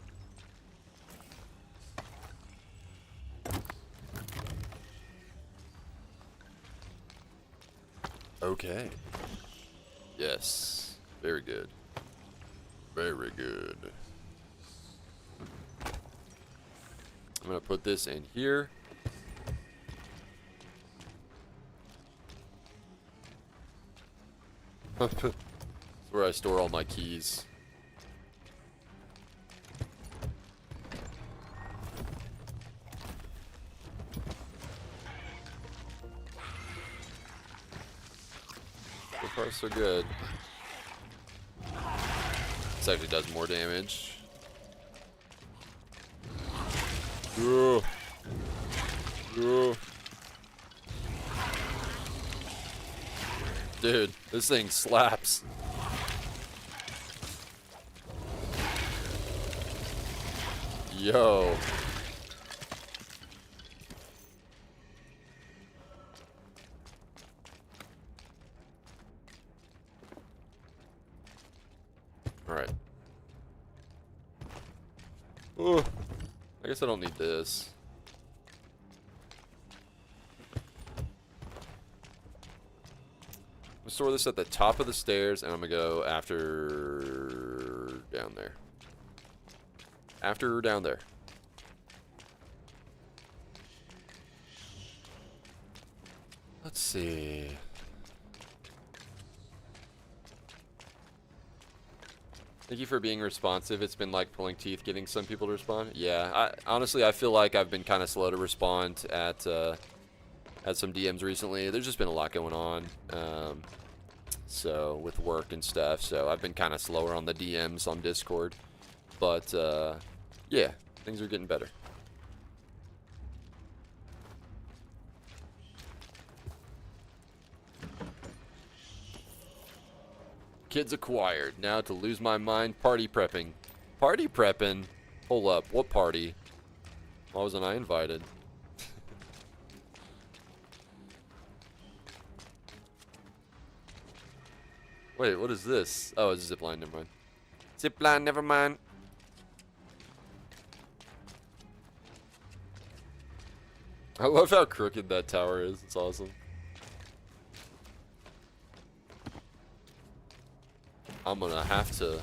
Okay. Yes. Very good. Very good. I'm gonna put this in here. That's where I store all my keys. So far, so good. This actually does more damage. Ugh. Ugh. Dude, this thing slaps. Yo. Alright. Oh, I guess I don't need this. I'm gonna store this at the top of the stairs, and I'm gonna go after down there. After down there. Let's see. Thank you for being responsive. It's been like pulling teeth getting some people to respond. Yeah, honestly, I feel like I've been kind of slow to respond at some DMs recently. There's just been a lot going on, so with work and stuff. So I've been kind of slower on the DMs on Discord, but yeah, things are getting better. Kids acquired. Now to lose my mind, party prepping. Party prepping? Hold up, what party? Why wasn't I invited? Wait, what is this? Oh, it's a zipline, never mind. Zipline, never mind. I love how crooked that tower is, it's awesome. I'm gonna have to... Is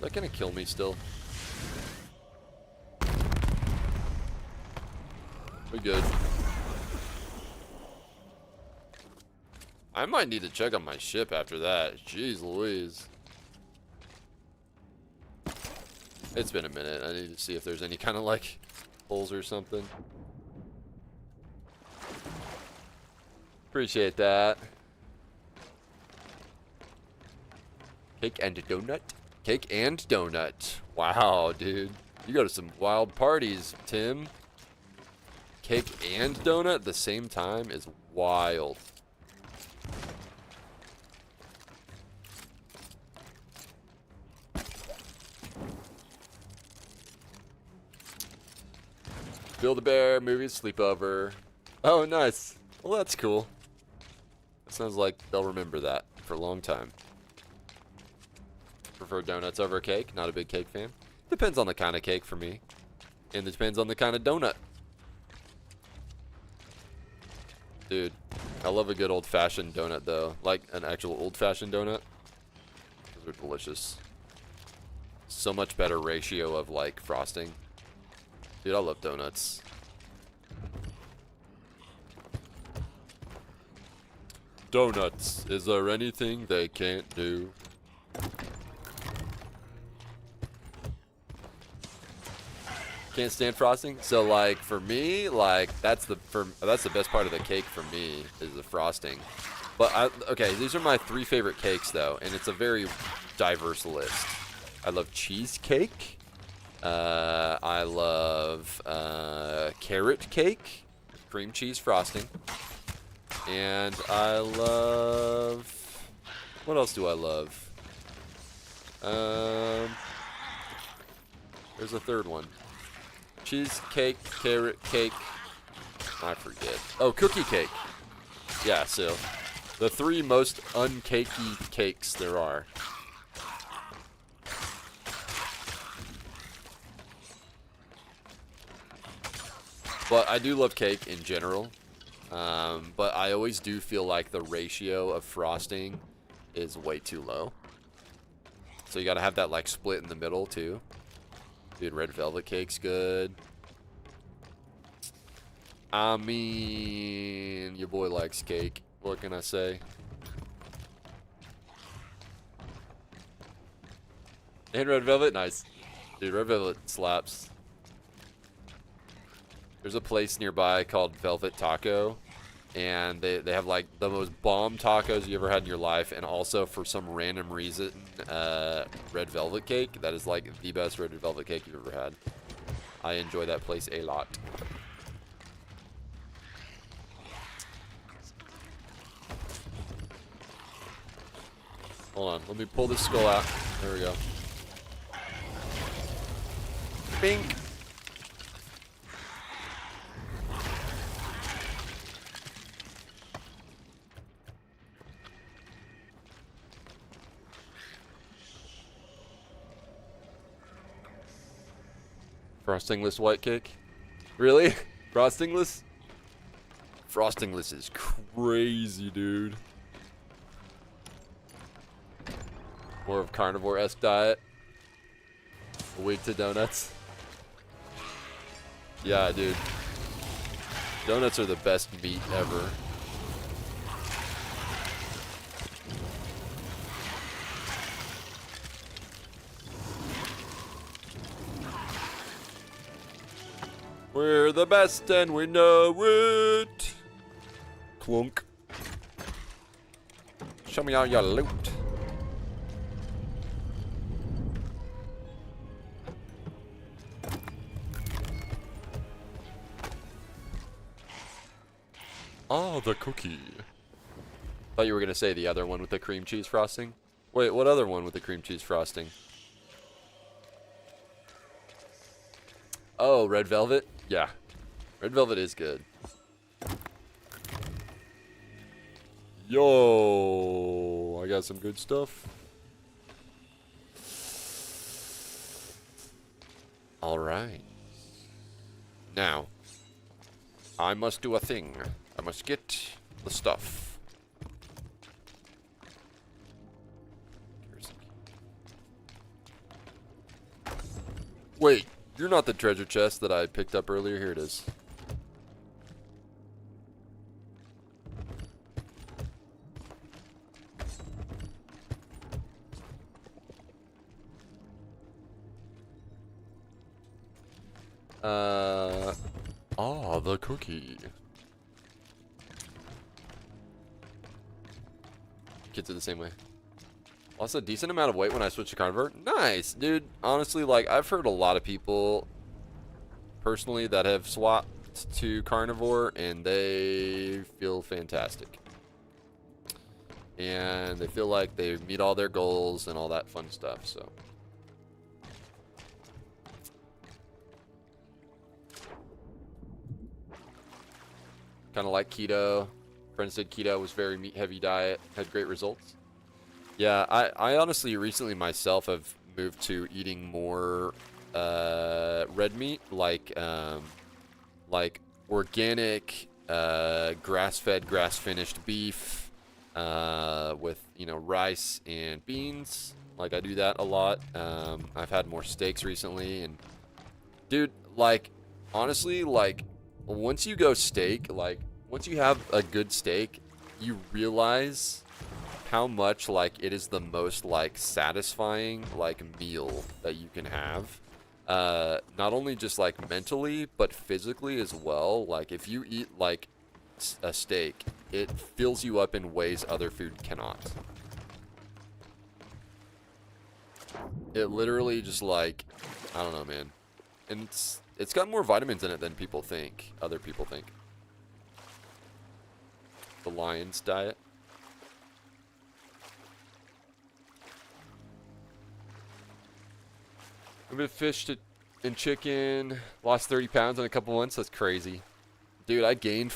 that gonna kill me still? We good. I might need to check on my ship after that. Jeez Louise. It's been a minute. I need to see if there's any kind of like holes or something. Appreciate that. Cake and a donut. Cake and donut. Wow, dude. You go to some wild parties, Tim. Cake and donut at the same time is wild. Build-A-Bear, movie, sleepover. Oh, nice. Well, that's cool. That sounds like they'll remember that for a long time. Prefer donuts over cake. Not a big cake fan. Depends on the kind of cake for me. And it depends on the kind of donut. Dude, I love a good old-fashioned donut, though. Like an actual old-fashioned donut. Those are delicious. So much better ratio of, like, frosting. Dude, I love donuts. Donuts. Is there anything they can't do? Can't stand frosting. So like for me, like that's the best part of the cake for me is the frosting. But okay, these are my 3 favorite cakes though, and it's a very diverse list. I love cheesecake. I love carrot cake, cream cheese frosting, and I love. What else do I love? There's a third one. Cheesecake, carrot cake. I forget. Oh, cookie cake. Yeah, so the 3 most uncakey cakes there are. But I do love cake in general. But I always do feel like the ratio of frosting is way too low. So you gotta have that like split in the middle too. Dude, red velvet cake's good. I mean, your boy likes cake. What can I say? And red velvet, nice. Dude, red velvet slaps. There's a place nearby called Velvet Taco, and they have like the most bomb tacos you ever had in your life, and also for some random reason, red velvet cake. That is like the best red velvet cake you've ever had. I enjoy that place a lot. Hold on, let me pull this skull out. There we go. Bink. Frostingless white cake? Really? Frostingless? Frostingless is crazy, dude. More of carnivore-esque diet. A week to donuts. Yeah, dude. Donuts are the best meat ever. We're the best and we know it. Clunk. Show me all your loot. Oh, the cookie. Thought you were gonna say the other one with the cream cheese frosting. Wait, what other one with the cream cheese frosting? Oh, red velvet? Yeah. Red velvet is good. Yo, I got some good stuff. All right. Now, I must do a thing. I must get the stuff. Wait, you're not the treasure chest that I picked up earlier. Here it is. The cookie. Kids are the same way. Lost a decent amount of weight when I switched to carnivore. Nice, dude. Honestly, like, I've heard a lot of people personally that have swapped to carnivore, and they feel fantastic. And they feel like they meet all their goals and all that fun stuff, so. Kind of like keto. Friends did keto, was very meat heavy diet, had great results. Yeah, I honestly recently myself have moved to eating more red meat, like organic, grass-fed, grass-finished beef with, you know, rice and beans. Like, I do that a lot. I've had more steaks recently, and dude, like, honestly, like, once you go steak, like, once you have a good steak, you realize how much, like, it is the most, like, satisfying, like, meal that you can have. Not only just, like, mentally, but physically as well. Like, if you eat, like, a steak, it fills you up in ways other food cannot. It literally just, like, I don't know, man. And it's got more vitamins in it than people think, other people think. The Lion's diet. I've been fished and chicken, lost 30 pounds in a couple months. That's crazy. Dude, I gained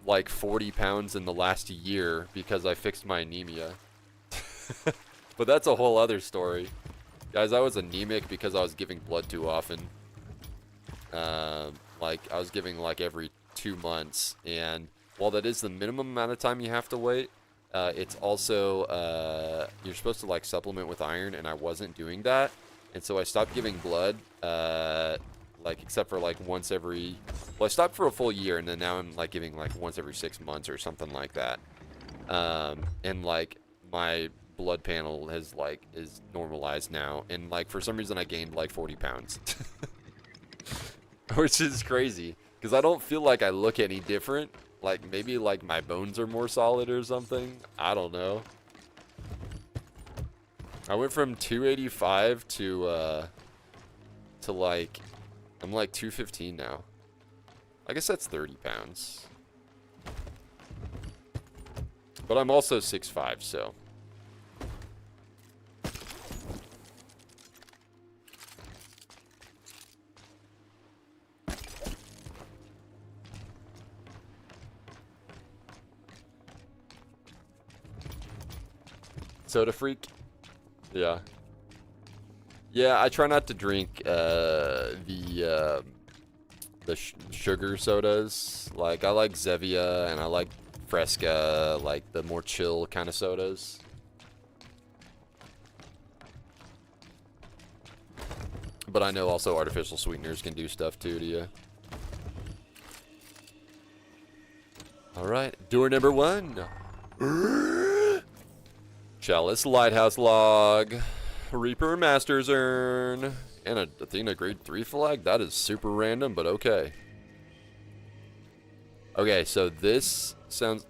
like 40 pounds in the last year because I fixed my anemia. But that's a whole other story. Guys, I was anemic because I was giving blood too often. Like, I was giving like every 2 months. And while that is the minimum amount of time you have to wait, it's also, you're supposed to like supplement with iron, and I wasn't doing that. And so I stopped giving blood, like, except for, like, once every... Well, I stopped for a full year, and then now I'm, like, giving, like, once every 6 months or something like that. And, like, my blood panel has, like, is normalized now. And, like, for some reason I gained, like, 40 pounds. Which is crazy, because I don't feel like I look any different. Like, maybe, like, my bones are more solid or something. I don't know. I went from 285 to like, I'm like 215 now. I guess that's 30 pounds. But I'm also 6'5", so. Soda freak. Yeah. Yeah, I try not to drink the sugar sodas. Like, I like Zevia and I like Fresca, like the more chill kind of sodas. But I know also artificial sweeteners can do stuff too to you. Alright, door number 1. Chalice Lighthouse Log, Reaper Master's Urn, and a Athena Grade 3 flag. That is super random, but okay. Okay, so this sounds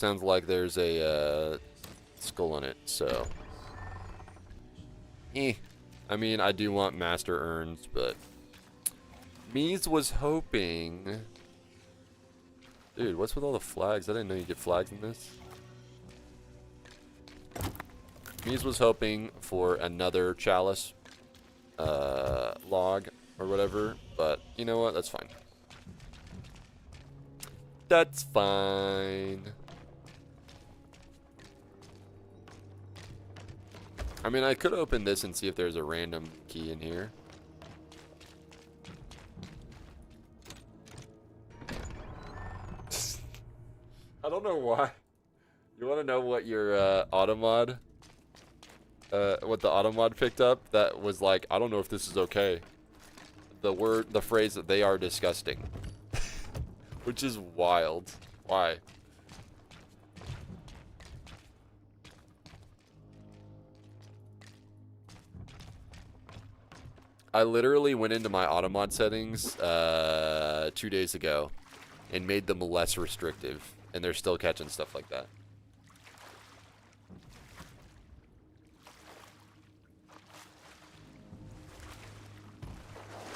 like there's a skull on it, so. I mean, I do want Master Urns, but Mies was hoping. Dude, what's with all the flags? I didn't know you get flags in this. Mies was hoping for another chalice log or whatever, but you know what? That's fine. That's fine. I mean, I could open this and see if there's a random key in here. I don't know why. You want to know what your automod, what the automod picked up? That was like, I don't know if this is okay. The phrase that they are disgusting. Which is wild. Why? I literally went into my automod settings 2 days ago and made them less restrictive, and they're still catching stuff like that.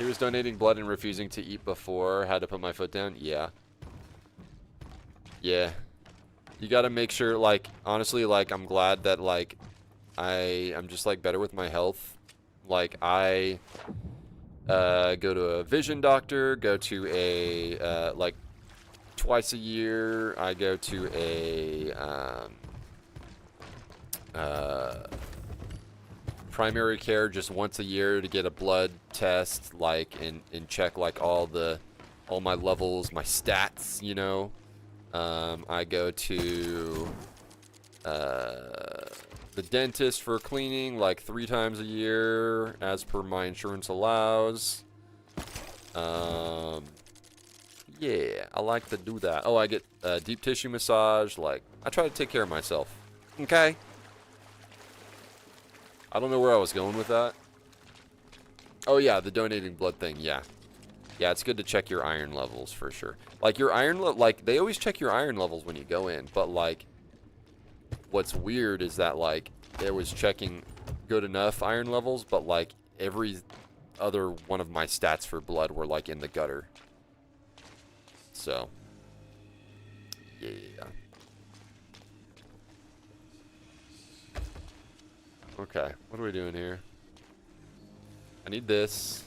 He was donating blood and refusing to eat before. Had to put my foot down. Yeah. Yeah. You gotta make sure, like, honestly, like, I'm glad that, like, I'm just, like, better with my health. Like, I go to a vision doctor, go to a, like, twice a year. I go to a, primary care just once a year to get a blood test, like, and check, like, all my levels, my stats, you know. I go to the dentist for cleaning like 3 times a year as per my insurance allows. Yeah, I like to do that. Oh, I get deep tissue massage. Like, I try to take care of myself. Okay. I don't know where I was going with that. Oh yeah, the donating blood thing. Yeah. Yeah, it's good to check your iron levels for sure. Like your iron, like they always check your iron levels when you go in, but like, what's weird is that like it was checking good enough iron levels, but like every other one of my stats for blood were like in the gutter. So, yeah. Okay, what are we doing here? I need this.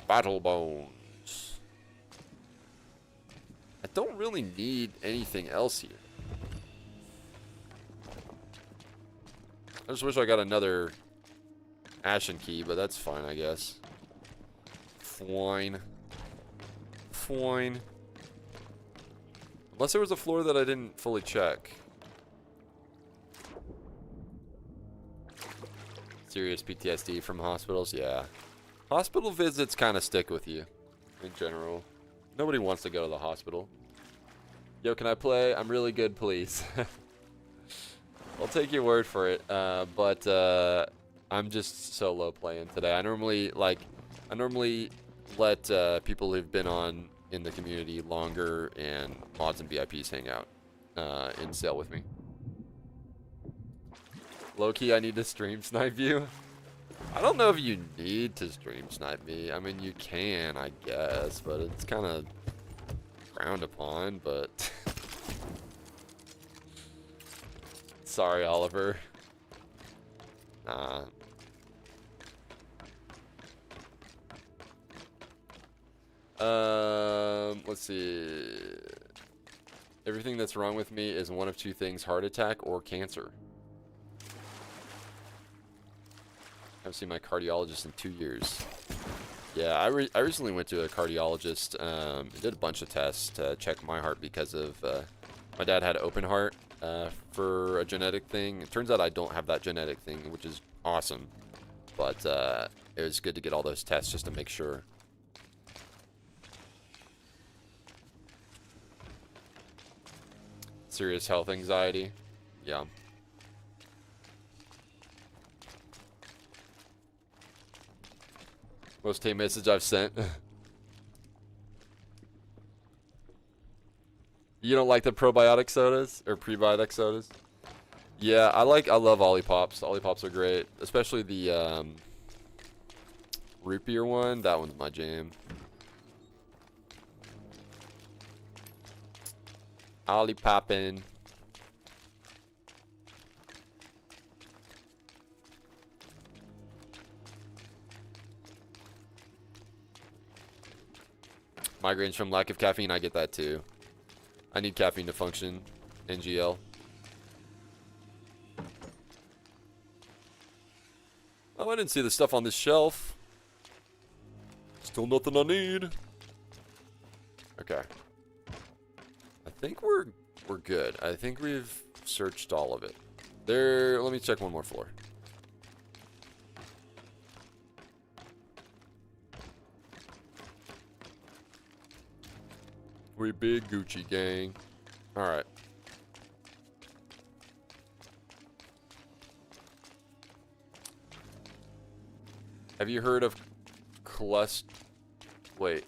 Battle bones. I don't really need anything else here. I just wish I got another ashen key, but that's fine, I guess. Fine. Fine. Unless there was a floor that I didn't fully check. Serious PTSD from hospitals? Yeah. Hospital visits kind of stick with you, in general. Nobody wants to go to the hospital. Yo, can I play? I'm really good, please. I'll take your word for it, but I'm just solo playing today. I normally let people who've been on in the community longer and mods and VIPs hang out and sail with me. Low-key, I need to stream snipe you. I don't know if you need to stream snipe me. I mean, you can, I guess, but it's kind of frowned upon, but... Sorry, Oliver. Nah. Let's see. Everything that's wrong with me is one of 2 things: heart attack or cancer. I haven't seen my cardiologist in 2 years. Yeah, I recently went to a cardiologist. Did a bunch of tests to check my heart because of my dad had open heart for a genetic thing. It turns out I don't have that genetic thing, which is awesome. But it was good to get all those tests just to make sure. Serious health anxiety. Yeah. Most team message I've sent. You don't like the probiotic sodas or prebiotic sodas? Yeah, I love Ollipops. Ollipops are great, especially the root beer one. That one's my jam. Ollipoppin'. Migraines from lack of caffeine, I get that too. I need caffeine to function. NGL. Oh, I didn't see the stuff on this shelf. Still nothing I need. Okay. I think we're good. I think we've searched all of it. Let me check one more floor. We big Gucci gang. Alright. Have you heard of Wait.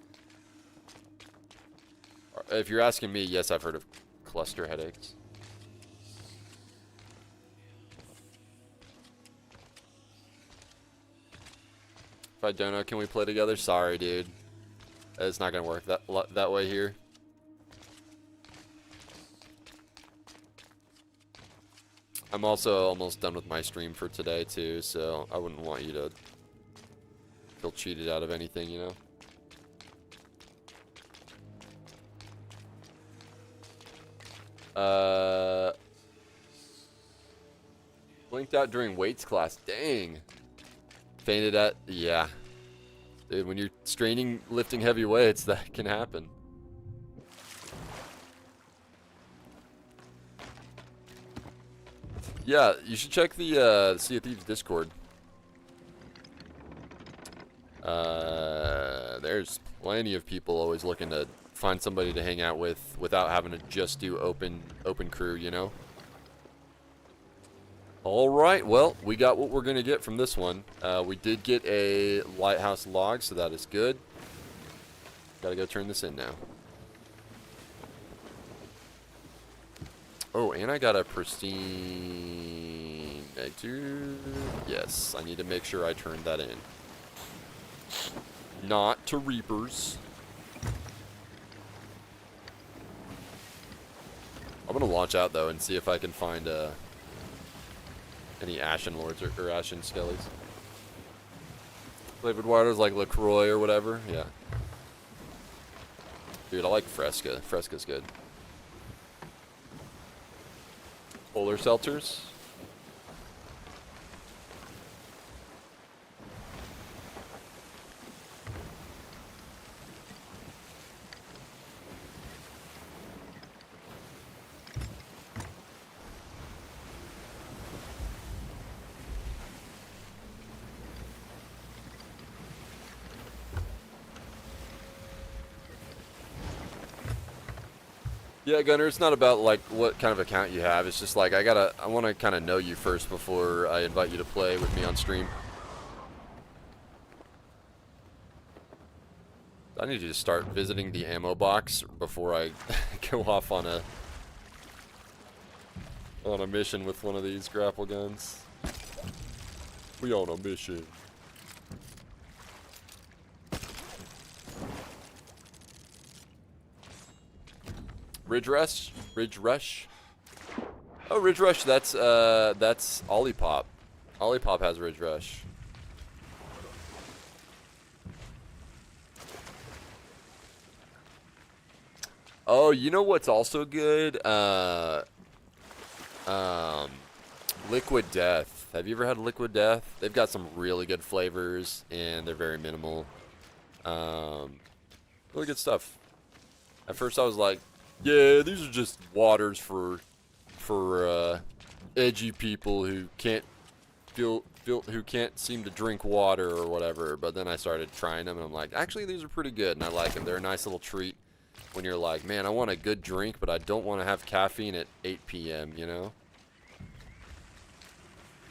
If you're asking me, yes, I've heard of cluster headaches. If I don't know, can we play together? Sorry, dude. It's not gonna work that way here. I'm also almost done with my stream for today too, so I wouldn't want you to feel cheated out of anything, you know? Blinked out during weights class. Dang. Fainted at, yeah. Dude, when you're straining lifting heavy weights, that can happen. Yeah, you should check the Sea of Thieves Discord. There's plenty of people always looking to find somebody to hang out with without having to just do open crew, you know? Alright, well, we got what we're going to get from this one. We did get a lighthouse log, so that is good. Gotta go turn this in now. Oh, and I got a pristine egg tube. Yes, I need to make sure I turn that in. Not to Reapers. I'm going to launch out, though, and see if I can find any Ashen Lords or Ashen Skellies. Flavored waters like LaCroix or whatever. Yeah. Dude, I like Fresca. Fresca's good. Polar seltzers. Yeah, Gunner, it's not about like what kind of account you have. It's just like I want to kind of know you first before I invite you to play with me on stream. I need you to start visiting the ammo box before I go off on a mission with one of these grapple guns. We on a mission. Ridge Rush? Ridge Rush? Oh, Ridge Rush, that's Olipop. Olipop has Ridge Rush. Oh, you know what's also good? Liquid Death. Have you ever had Liquid Death? They've got some really good flavors, and they're very minimal. Really good stuff. At first I was like, yeah, these are just waters for edgy people who can't who can't seem to drink water or whatever. But then I started trying them, and I'm like, actually, these are pretty good, and I like them. They're a nice little treat when you're like, man, I want a good drink, but I don't want to have caffeine at 8 p.m., you know?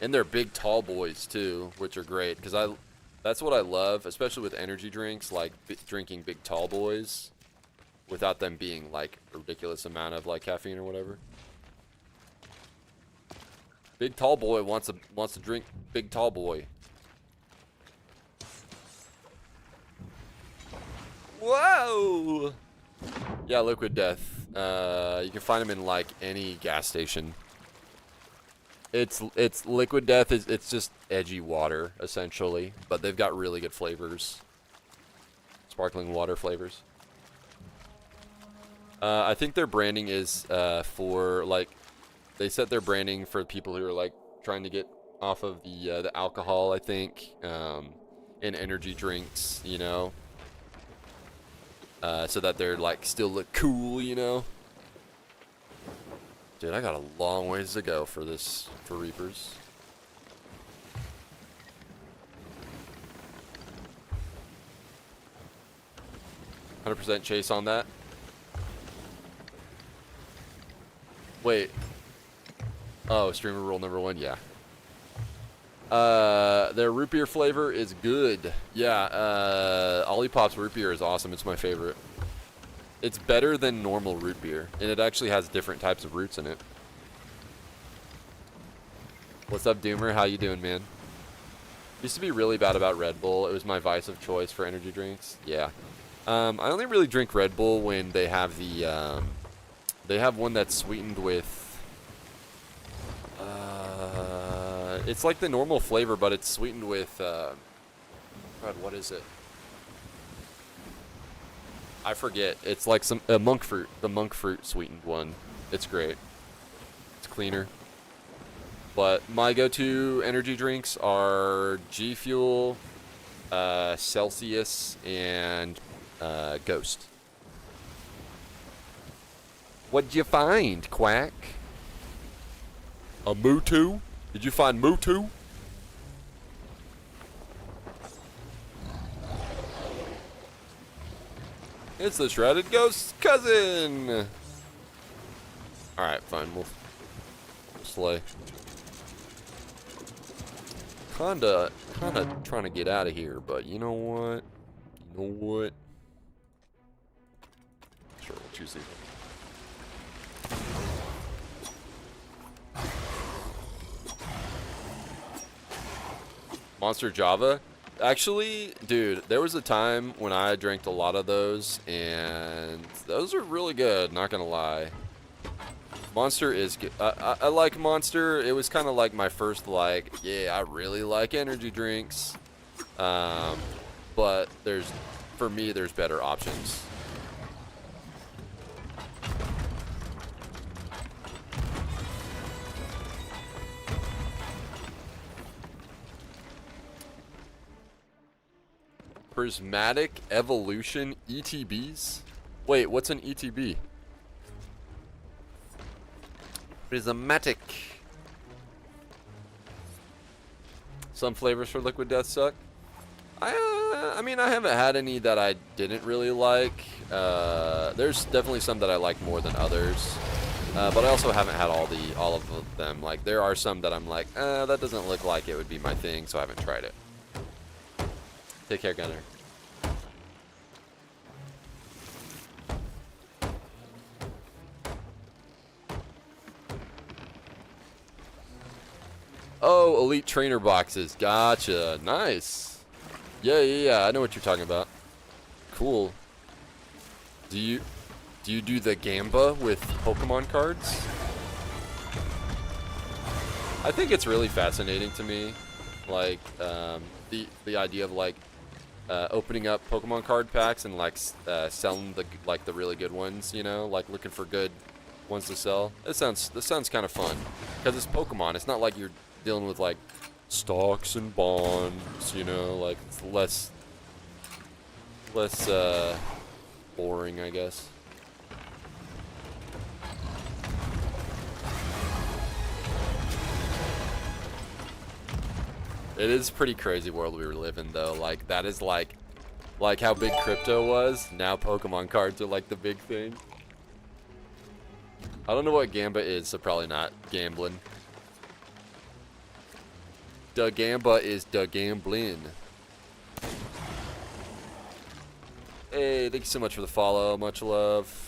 And they're big, tall boys, too, which are great, because that's what I love, especially with energy drinks, like drinking big, tall boys, without them being, like, a ridiculous amount of, like, caffeine or whatever. Big, tall boy wants to drink big, tall boy. Whoa! Yeah, Liquid Death. You can find them in, like, any gas station. It's Liquid Death. It's just edgy water, essentially. But they've got really good flavors. Sparkling water flavors. I think their branding is for, like, they set their branding for people who are, like, trying to get off of the alcohol, I think, in energy drinks, you know, so that they're, like, still look cool, you know. Dude, I got a long ways to go for Reapers. %, chase on that. Wait. Oh, streamer rule number 1, yeah. Their root beer flavor is good. Yeah, Olipop's root beer is awesome. It's my favorite. It's better than normal root beer, and it actually has different types of roots in it. What's up, Doomer? How you doing, man? Used to be really bad about Red Bull. It was my vice of choice for energy drinks. Yeah. I only really drink Red Bull when they have the, they have one that's sweetened with, it's like the normal flavor, but it's sweetened with, God, what is it? I forget. It's like some, monk fruit. The monk fruit sweetened one. It's great. It's cleaner. But my go-to energy drinks are G Fuel, Celsius, and Ghost. What'd you find, Quack? A Mewtwo? Did you find Mewtwo? It's the Shrouded Ghost's cousin! Alright, fine. We'll slay. Kinda trying to get out of here, but you know what? You know what? Sure, we'll choose these. Monster Java? Actually, dude, there was a time when I drank a lot of those, and those are really good, not gonna lie. Monster is good. I like Monster. It was kind of like my first, like, yeah, I really like energy drinks. But for me, there's better options. Prismatic Evolution ETBs? Wait, what's an ETB? Prismatic. Some flavors for Liquid Death suck. I mean, I haven't had any that I didn't really like. There's definitely some that I like more than others. But I also haven't had all of them. Like, there are some that I'm like, that doesn't look like it would be my thing, so I haven't tried it. Take care, Gunner. Oh, Elite Trainer boxes. Gotcha. Nice. Yeah. I know what you're talking about. Cool. Do you do the Gamba with Pokemon cards? I think it's really fascinating to me. Like, the idea of, like, opening up Pokemon card packs and, like, selling the really good ones, you know? Like, looking for good ones to sell. This sounds kind of fun. Because it's Pokemon. It's not like you're dealing with, like, stocks and bonds, you know? Like, it's less boring, I guess. It is pretty crazy world we live in, though. Like, that is like how big crypto was. Now Pokemon cards are like the big thing. I don't know what Gamba is, so probably not gambling. Da Gamba is da gambling. Hey, thank you so much for the follow. Much love.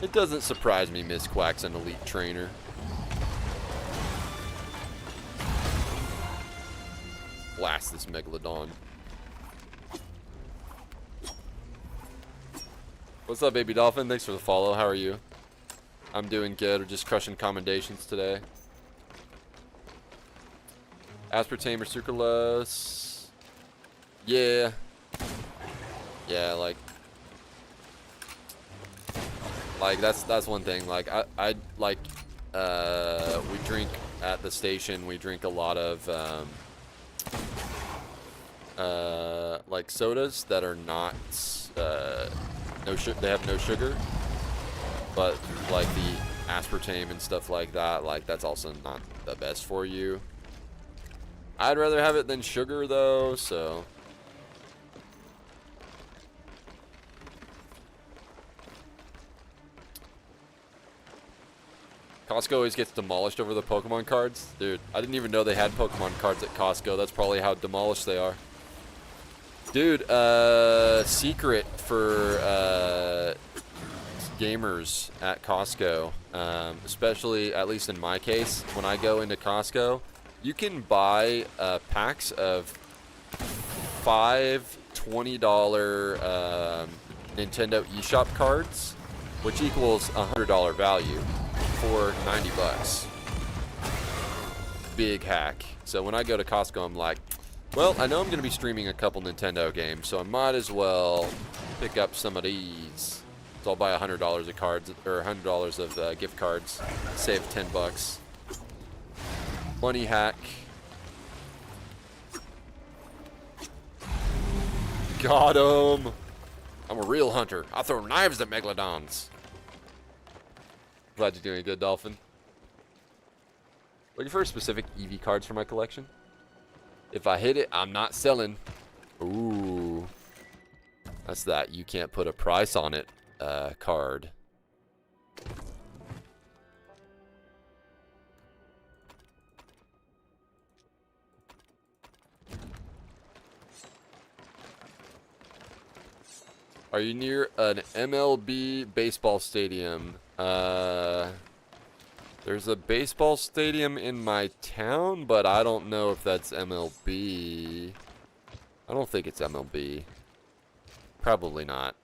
It doesn't surprise me Miss Quack's an elite trainer. Blast this Megalodon. What's up, baby dolphin? Thanks for the follow. How are you? I'm doing good. We're just crushing commendations today. Aspartame or sucralose? Yeah. Yeah, like that's one thing. Like I like we drink at the station. We drink a lot of like sodas that are not they have no sugar, but like the aspartame and stuff like that, like that's also not the best for you. I'd rather have it than sugar though, so Costco always gets demolished over the Pokemon cards. Dude, I didn't even know they had Pokemon cards at Costco. That's probably how demolished they are. Dude, secret for gamers at Costco, especially, at least in my case, when I go into Costco, you can buy packs of 5 $20 Nintendo eShop cards, which equals $100 value for 90 bucks. Big hack. So when I go to Costco, I'm like, well, I know I'm going to be streaming a couple Nintendo games, so I might as well pick up some of these. So I'll buy $100 of cards, or $100 of gift cards, save 10 bucks. Money hack. Got him. I'm a real hunter. I throw knives at megalodons. Glad you're doing good, Dolphin. Looking for specific EV cards for my collection. If I hit it, I'm not selling. Ooh. That's that you can't put a price on it card. Are you near an MLB baseball stadium? There's a baseball stadium in my town, but I don't know if that's MLB. I don't think it's MLB. Probably not.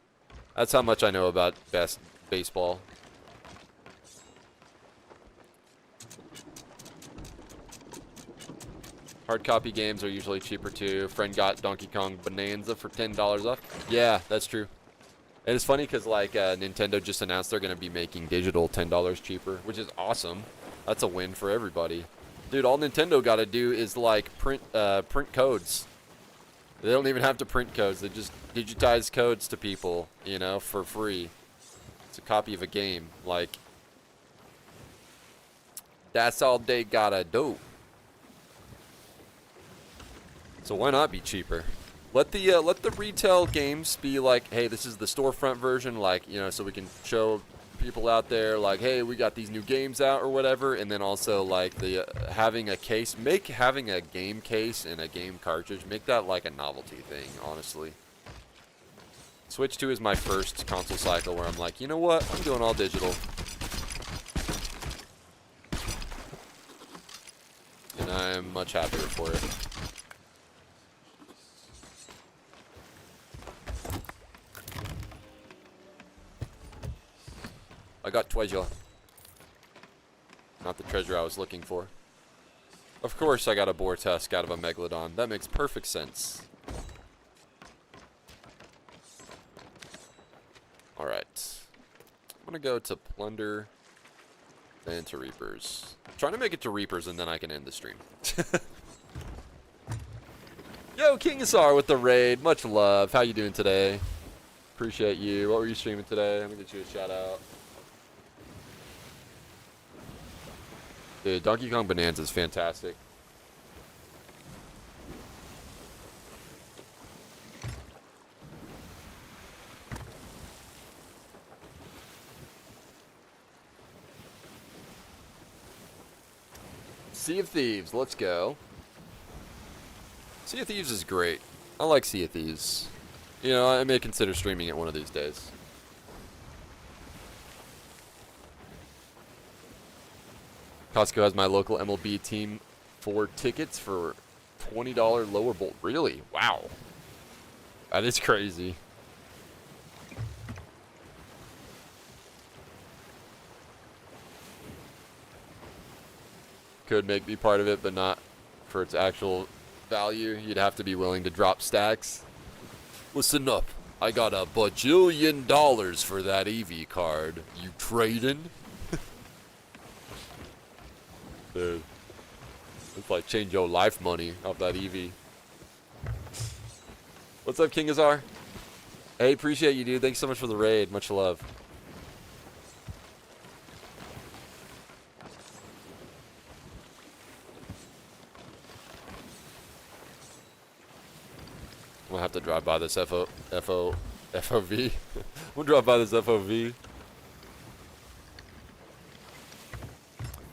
That's how much I know about baseball. Hard copy games are usually cheaper too. Friend got Donkey Kong Bonanza for $10 off. Yeah, that's true. And it's funny because like Nintendo just announced they're going to be making digital $10 cheaper, which is awesome. That's a win for everybody. Dude, all Nintendo got to do is like print codes. They don't even have to print codes. They just digitize codes to people, you know, for free. It's a copy of a game. Like, that's all they gotta do. So why not be cheaper? Let the retail games be like, hey, this is the storefront version, like, you know, so we can show people out there like, hey, we got these new games out or whatever. And then also like the having a case, having a game case and a game cartridge, make that like a novelty thing, honestly. Switch 2 is my first console cycle where I'm like, you know what, I'm doing all digital. And I am much happier for it. I got treasure. Not the treasure I was looking for. Of course I got a boar tusk out of a megalodon. That makes perfect sense. Alright. I'm gonna go to plunder, then to reapers. I'm trying to make it to reapers and then I can end the stream. Yo, King Asar with the raid. Much love. How you doing today? Appreciate you. What were you streaming today? Let me get you a shout out. Dude, Donkey Kong Bonanza is fantastic. Sea of Thieves, let's go. Sea of Thieves is great. I like Sea of Thieves. You know, I may consider streaming it one of these days. Costco has my local MLB team 4 tickets for $20 lower bowl. Really? Wow. That is crazy. Could make me part of it, but not for its actual value. You'd have to be willing to drop stacks. Listen up. I got $1 bajillion for that EV card. You trading? Dude, it's like change your life money off that EV. What's up, King Azar? Hey, appreciate you, dude. Thanks so much for the raid. Much love. I'm gonna have to drive by this FOV. I'm gonna drive by this FOV.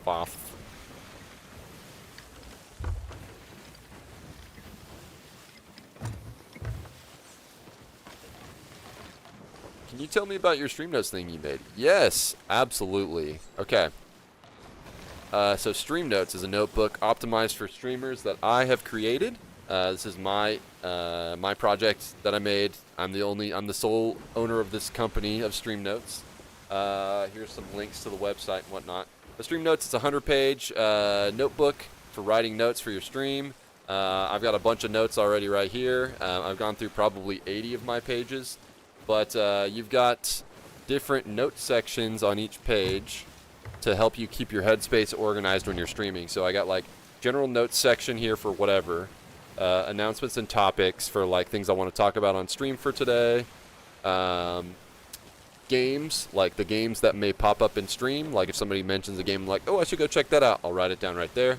Foff. Can you tell me about your stream notes thing you made? Yes, absolutely. Okay. So Stream Notes is a notebook optimized for streamers that I have created. This is my my project that I made. I'm the sole owner of this company of Stream Notes. Here's some links to the website and whatnot. The Stream Notes is a 100-page notebook for writing notes for your stream. I've got a bunch of notes already right here. I've gone through probably 80 of my pages, but you've got different note sections on each page to help you keep your headspace organized when you're streaming. So I got like general notes section here for whatever, announcements and topics for like things I want to talk about on stream for today, games, like the games that may pop up in stream, like if somebody mentions a game, I'm like, oh, I should go check that out, I'll write it down right there.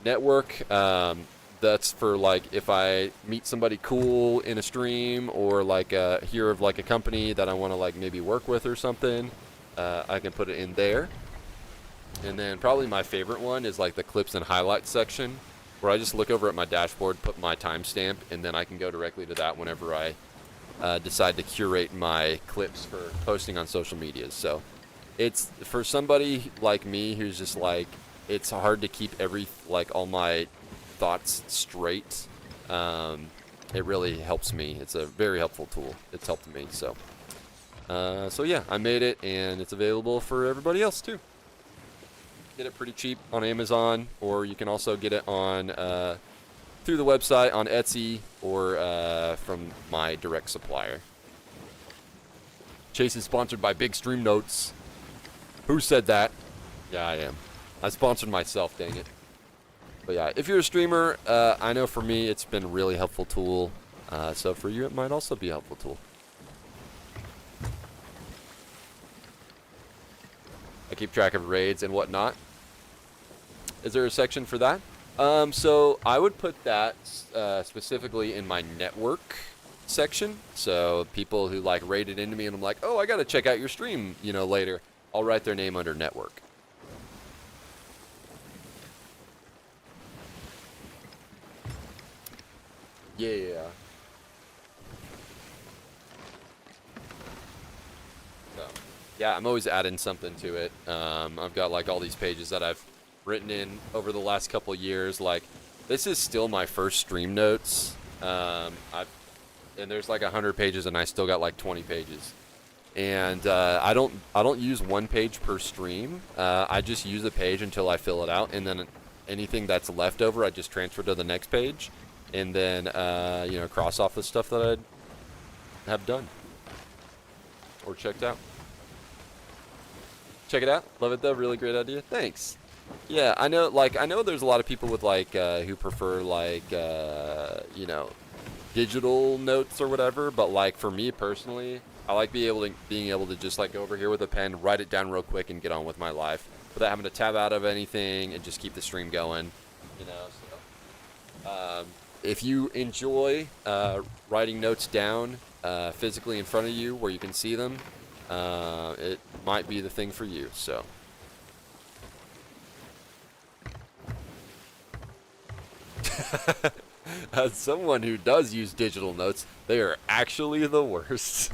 Network, that's for like if I meet somebody cool in a stream, or like hear of like a company that I want to like maybe work with or something, I can put it in there. And then probably my favorite one is like the clips and highlights section, where I just look over at my dashboard, put my timestamp, and then I can go directly to that whenever I decide to curate my clips for posting on social media. So it's for somebody like me who's just like, it's hard to keep all my thoughts straight. It really helps me. It's a very helpful tool. It's helped me. So yeah, I made it, and it's available for everybody else too. Get it pretty cheap on Amazon, or you can also get it on through the website on Etsy, or from my direct supplier. Chase is sponsored by Big Stream Notes. Who said that? Yeah, I am. I sponsored myself, dang it. But yeah, if you're a streamer, I know for me it's been a really helpful tool. So for you it might also be a helpful tool. I keep track of raids and whatnot. Is there a section for that? So I would put that specifically in my network section. So people who like raided into me and I'm like, oh, I gotta check out your stream, later. I'll write their name under network. Yeah. So, yeah, I'm always adding something to it. I've got like all these pages that I've written in over the last couple years. Like, this is still my first stream notes. And there's like 100 pages, and I still got like 20 pages. And I don't use one page per stream. I just use a page until I fill it out, and then anything that's left over, I just transfer to the next page, and then cross off the stuff that I have done or checked out. Check it out. Love it though. Really great idea. Thanks. Yeah, I know. I know there's a lot of people with who prefer digital notes or whatever. But for me personally, I like being able to just go over here with a pen, write it down real quick, and get on with my life without having to tab out of anything and just keep the stream going. So if you enjoy writing notes down physically in front of you where you can see them, it might be the thing for you. So. As someone who does use digital notes, they are actually the worst.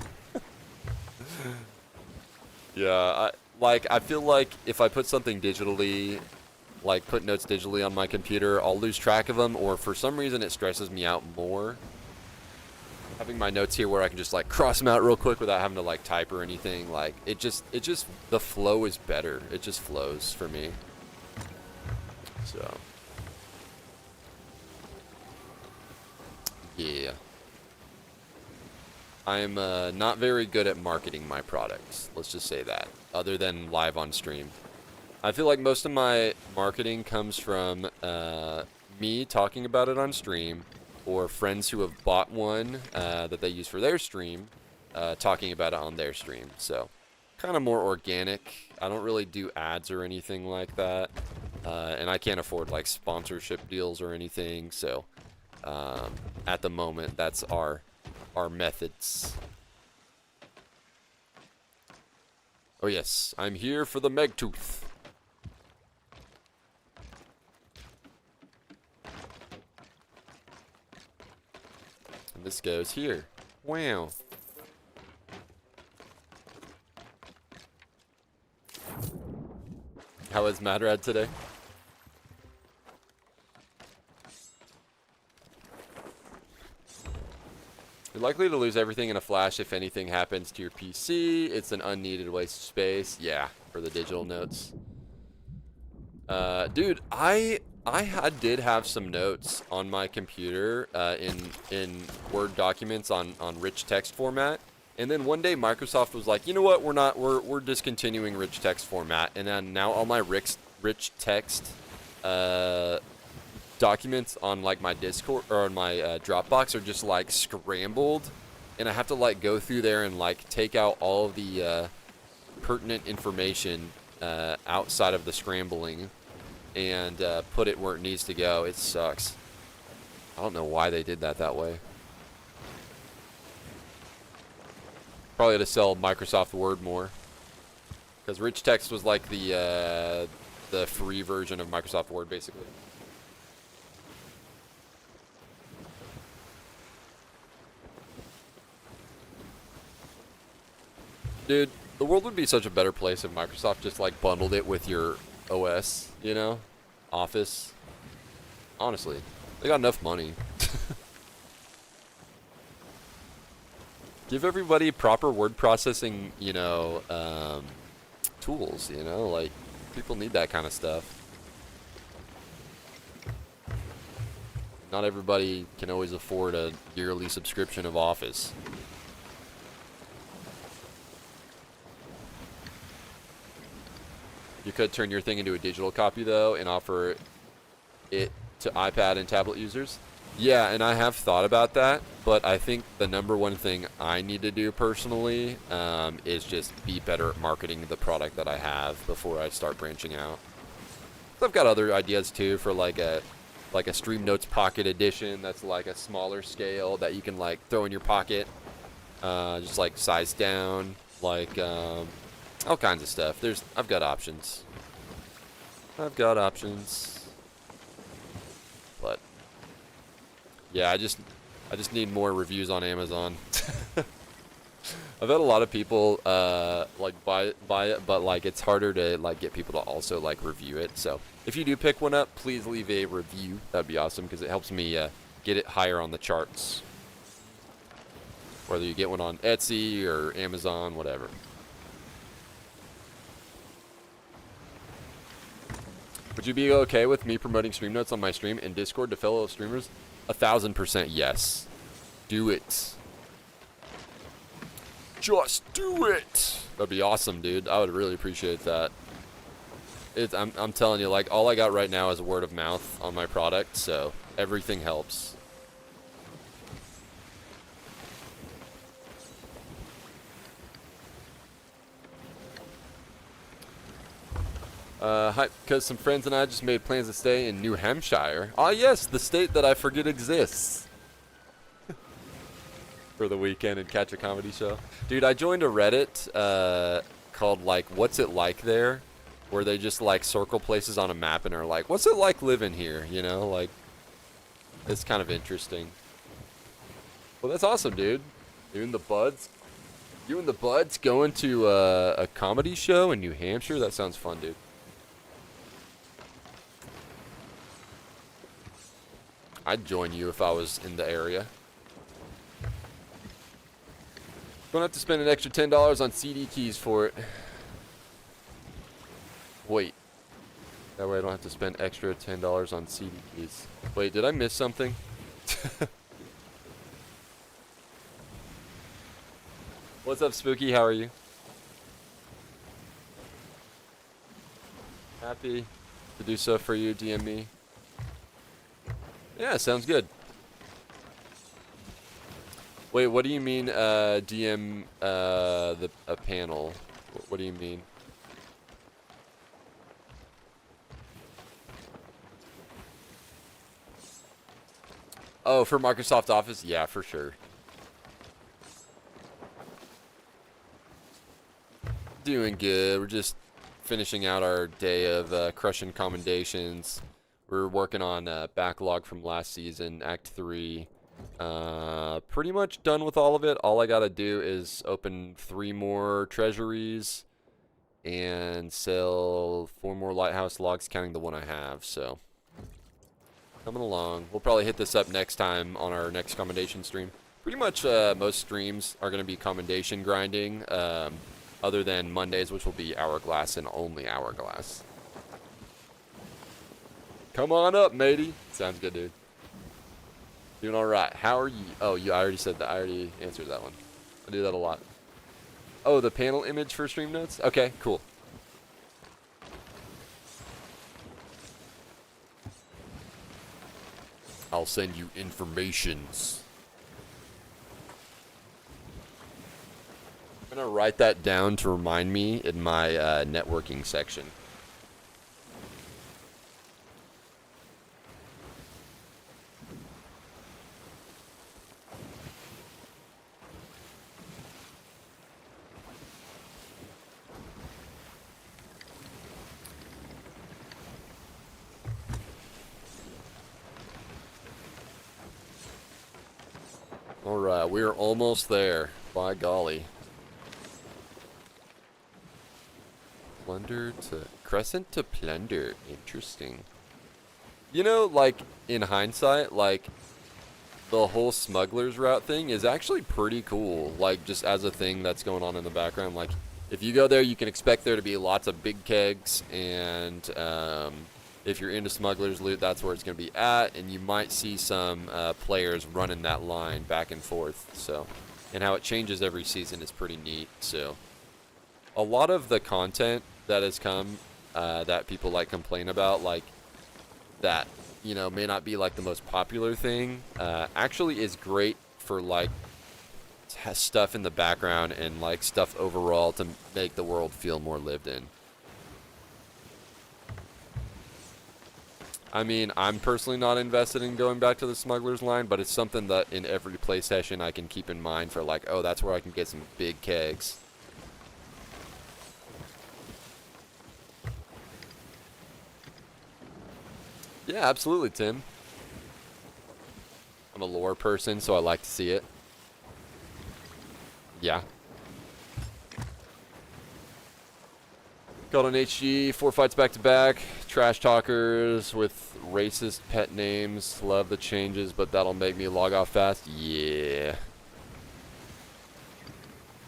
Yeah, I feel like if I put something digitally, put notes digitally on my computer, I'll lose track of them, or for some reason it stresses me out more. Having my notes here where I can just cross them out real quick without having to type or anything, it just the flow is better. It just flows for me. So. Yeah. I'm not very good at marketing my products. Let's just say that. Other than live on stream. I feel like most of my marketing comes from me talking about it on stream, or friends who have bought one that they use for their stream, talking about it on their stream. So, kind of more organic. I don't really do ads or anything like that. And I can't afford sponsorship deals or anything, so... at the moment, that's our methods. Oh yes, I'm here for the Megtooth. And this goes here. Wow. How is Madrad today? You're likely to lose everything in a flash if anything happens to your PC. It's an unneeded waste of space. Yeah, for the digital notes. Dude, I did have some notes on my computer in Word documents on rich text format. And then one day Microsoft was like, you know what, we're discontinuing rich text format. And then now all my rich text documents on like my Discord or on my Dropbox are just like scrambled, and I have to like go through there and like take out all of the pertinent information outside of the scrambling and put it where it needs to go. It sucks. I don't know why they did that way. Probably to sell Microsoft Word more, because rich text was like the free version of Microsoft Word, basically. Dude, the world would be such a better place if Microsoft just like bundled it with your OS, you know? Office. Honestly, they got enough money. Give everybody proper word processing, you know, tools, you know? Like, people need that kind of stuff. Not everybody can always afford a yearly subscription of Office. You could turn your thing into a digital copy, though, and offer it to iPad and tablet users. Yeah, and I have thought about that, but I think the #1 thing I need to do personally is just be better at marketing the product that I have before I start branching out. I've got other ideas, too, for like a Stream Notes Pocket Edition that's like a smaller scale that you can like throw in your pocket, just like size down, like all kinds of stuff. I've got options. But yeah, I just need more reviews on Amazon. I've had a lot of people like buy it, but like it's harder to like get people to also like review it. So if you do pick one up, please leave a review. That'd be awesome, because it helps me get it higher on the charts. Whether you get one on Etsy or Amazon, whatever. Would you be okay with me promoting Stream Notes on my stream and Discord to fellow streamers? 1000% yes. Do it. Just do it. That'd be awesome, dude. I would really appreciate that. I'm telling you, like, all I got right now is word of mouth on my product, so everything helps. Hi, because some friends and I just made plans to stay in New Hampshire. Ah, yes, the state that I forget exists. For the weekend and catch a comedy show. Dude, I joined a Reddit called, like, What's It Like There? Where they just, like, circle places on a map and are like, what's it like living here? You know, like, it's kind of interesting. Well, that's awesome, dude. You and the buds going to a comedy show in New Hampshire? That sounds fun, dude. I'd join you if I was in the area. Don't have to spend an extra $10 on CD keys for it. Wait. That way I don't have to spend extra $10 on CD keys. Wait, did I miss something? What's up, Spooky? How are you? Happy to do so for you. DM me. Yeah, sounds good. Wait, what do you mean, DM a panel? What do you mean? Oh, for Microsoft Office? Yeah, for sure. Doing good. We're just finishing out our day of crushing commendations. We're working on backlog from last season, Act 3. Pretty much done with all of it. All I gotta do is open 3 more treasuries and sell 4 more lighthouse logs, counting the one I have. So coming along. We'll probably hit this up next time on our next commendation stream. Pretty much most streams are going to be commendation grinding, other than Mondays, which will be hourglass and only hourglass. Come on up, matey. Sounds good, dude. Doing all right. How are you? Oh, I already said that. I already answered that one. I do that a lot. Oh, the panel image for stream notes? Okay, cool. I'll send you informations. I'm going to write that down to remind me in my networking section. Alright, we're almost there. By golly. Plunder to... Crescent to plunder. Interesting. You know, like, in hindsight, like, the whole smuggler's route thing is actually pretty cool. Like, just as a thing that's going on in the background. Like, if you go there, you can expect there to be lots of big kegs, and, if you're into smuggler's loot, that's where it's going to be at, and you might see some players running that line back and forth. So, and how it changes every season is pretty neat. So, a lot of the content that has come that people like complain about, like that, you know, may not be like the most popular thing, actually is great for like stuff in the background and like stuff overall to make the world feel more lived in. I mean, I'm personally not invested in going back to the smuggler's line, but it's something that in every play session I can keep in mind for like, oh, that's where I can get some big kegs. Yeah, absolutely, Tim. I'm a lore person, so I like to see it. Yeah. Got on HG, 4 fights back to back. Trash talkers with racist pet names. Love the changes, but that'll make me log off fast. Yeah.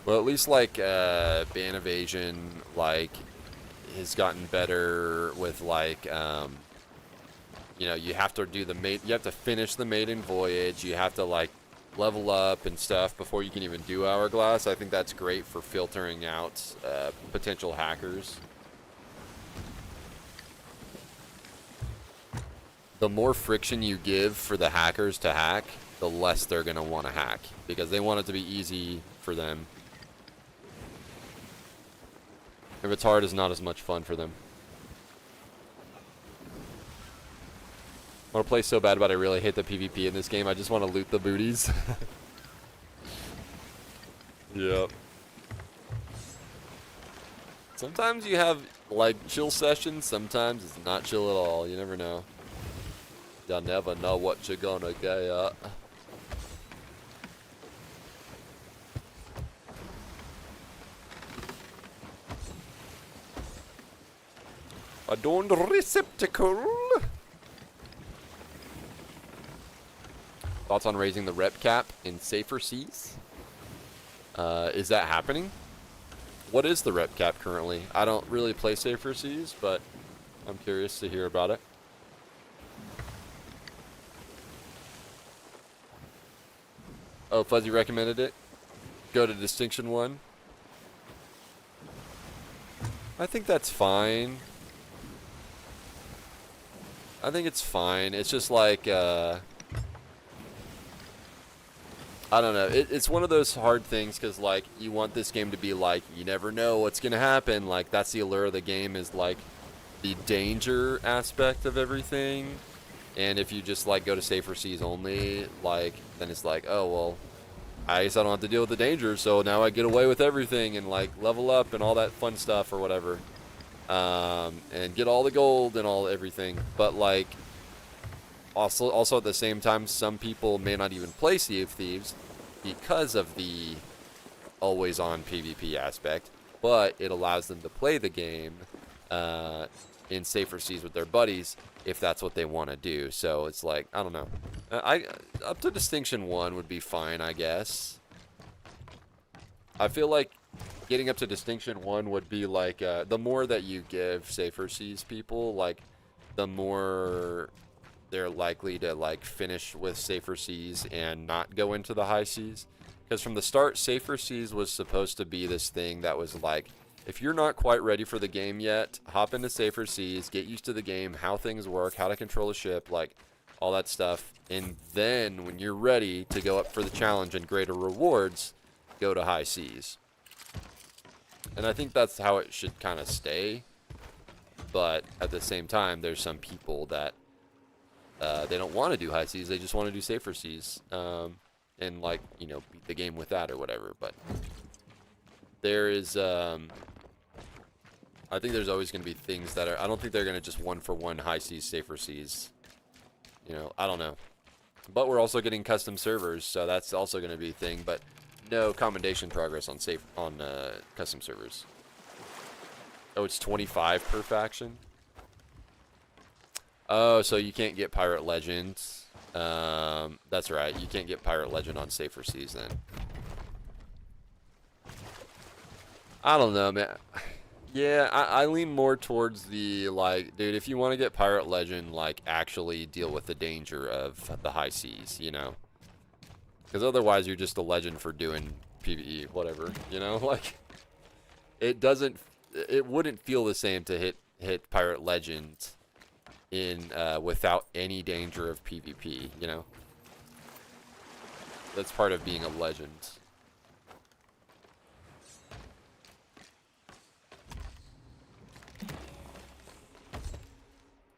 Well, at least like ban evasion, like, has gotten better with like, you know, you have to do the you have to finish the maiden voyage. You have to like level up and stuff before you can even do hourglass. I think that's great for filtering out potential hackers. The more friction you give for the hackers to hack, the less they're going to want to hack, because they want it to be easy for them. If it's hard, it's not as much fun for them. I want to play so bad, but I really hate the PvP in this game. I just want to loot the booties. Yep. Sometimes you have, like, chill sessions. Sometimes it's not chill at all. You never know. You never know what you're gonna get. Adorned receptacle. Thoughts on raising the rep cap in safer seas? Is that happening? What is the rep cap currently? I don't really play safer seas, but I'm curious to hear about it. Oh, Fuzzy recommended it. Go to Distinction 1. I think that's fine. I think it's fine. It's just like, I don't know. It's one of those hard things because, like, you want this game to be like, you never know what's going to happen. Like, that's the allure of the game, is, like, the danger aspect of everything. And if you just, like, go to safer seas only, like, then it's like, oh, well, I guess I don't have to deal with the danger, so now I get away with everything and, like, level up and all that fun stuff or whatever. And get all the gold and everything. But, like, also at the same time, some people may not even play Sea of Thieves because of the always-on PvP aspect. but it allows them to play the game in safer seas with their buddies if that's what they want to do. So it's like, I don't know. Up to Distinction 1 would be fine, I guess. I feel like getting up to Distinction 1 would be like, the more that you give safer seas people, like, the more they're likely to, like, finish with safer seas and not go into the high seas. Because from the start, safer seas was supposed to be this thing that was like, if you're not quite ready for the game yet, hop into safer seas, get used to the game, how things work, how to control a ship, like, all that stuff. And then, when you're ready to go up for the challenge and greater rewards, go to high seas. And I think that's how it should kind of stay. But at the same time, there's some people that they don't want to do high seas. They just want to do safer seas. And, like, you know, beat the game with that or whatever. But there is, I think there's always going to be things that are, I don't think they're going to just one-for-one high seas, safer seas. You know, I don't know. But we're also getting custom servers, so that's also going to be a thing. But no commendation progress on custom servers. Oh, it's 25 per faction? Oh, so you can't get Pirate Legends. That's right. You can't get Pirate Legend on safer seas then. I don't know, man. Yeah, I lean more towards the, like, dude, if you want to get Pirate Legend, like, actually deal with the danger of the high seas, you know? Because otherwise you're just a legend for doing PvE, whatever, you know? Like, it wouldn't feel the same to hit Pirate Legend in, without any danger of PvP, you know? That's part of being a legend.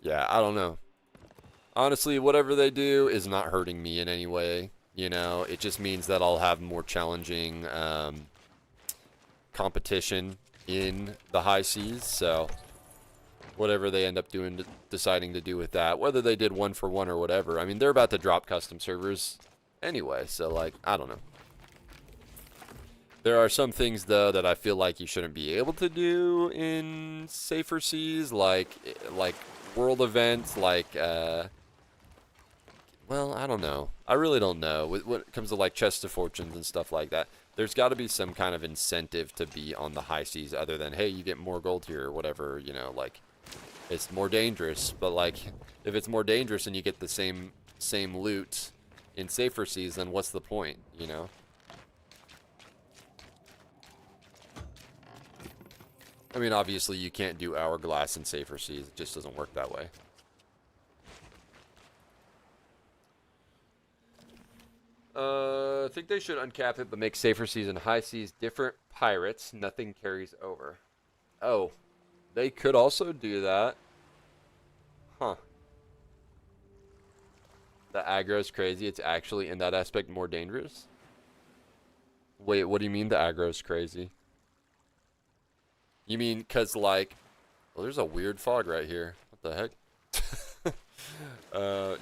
Yeah, I don't know. Honestly, whatever they do is not hurting me in any way. You know, it just means that I'll have more challenging competition in the high seas. So, whatever they end up doing, deciding to do with that, whether they did one for one or whatever. I mean, they're about to drop custom servers anyway. So, like, I don't know. There are some things, though, that I feel like you shouldn't be able to do in safer seas, like world events, like, well, I don't know. I really don't know. When it comes to, like, chests of fortunes and stuff like that, there's got to be some kind of incentive to be on the high seas other than, hey, you get more gold here or whatever, you know, like, it's more dangerous. But, like, if it's more dangerous and you get the same loot in safer seas, then what's the point, you know? I mean, obviously, you can't do hourglass in safer seas. It just doesn't work that way. I think they should uncap it, but make safer seas and high seas different pirates. Nothing carries over. Oh, they could also do that. Huh. The aggro's crazy. It's actually, in that aspect, more dangerous? Wait, what do you mean the aggro's crazy? You mean, cause like, well, there's a weird fog right here. What the heck?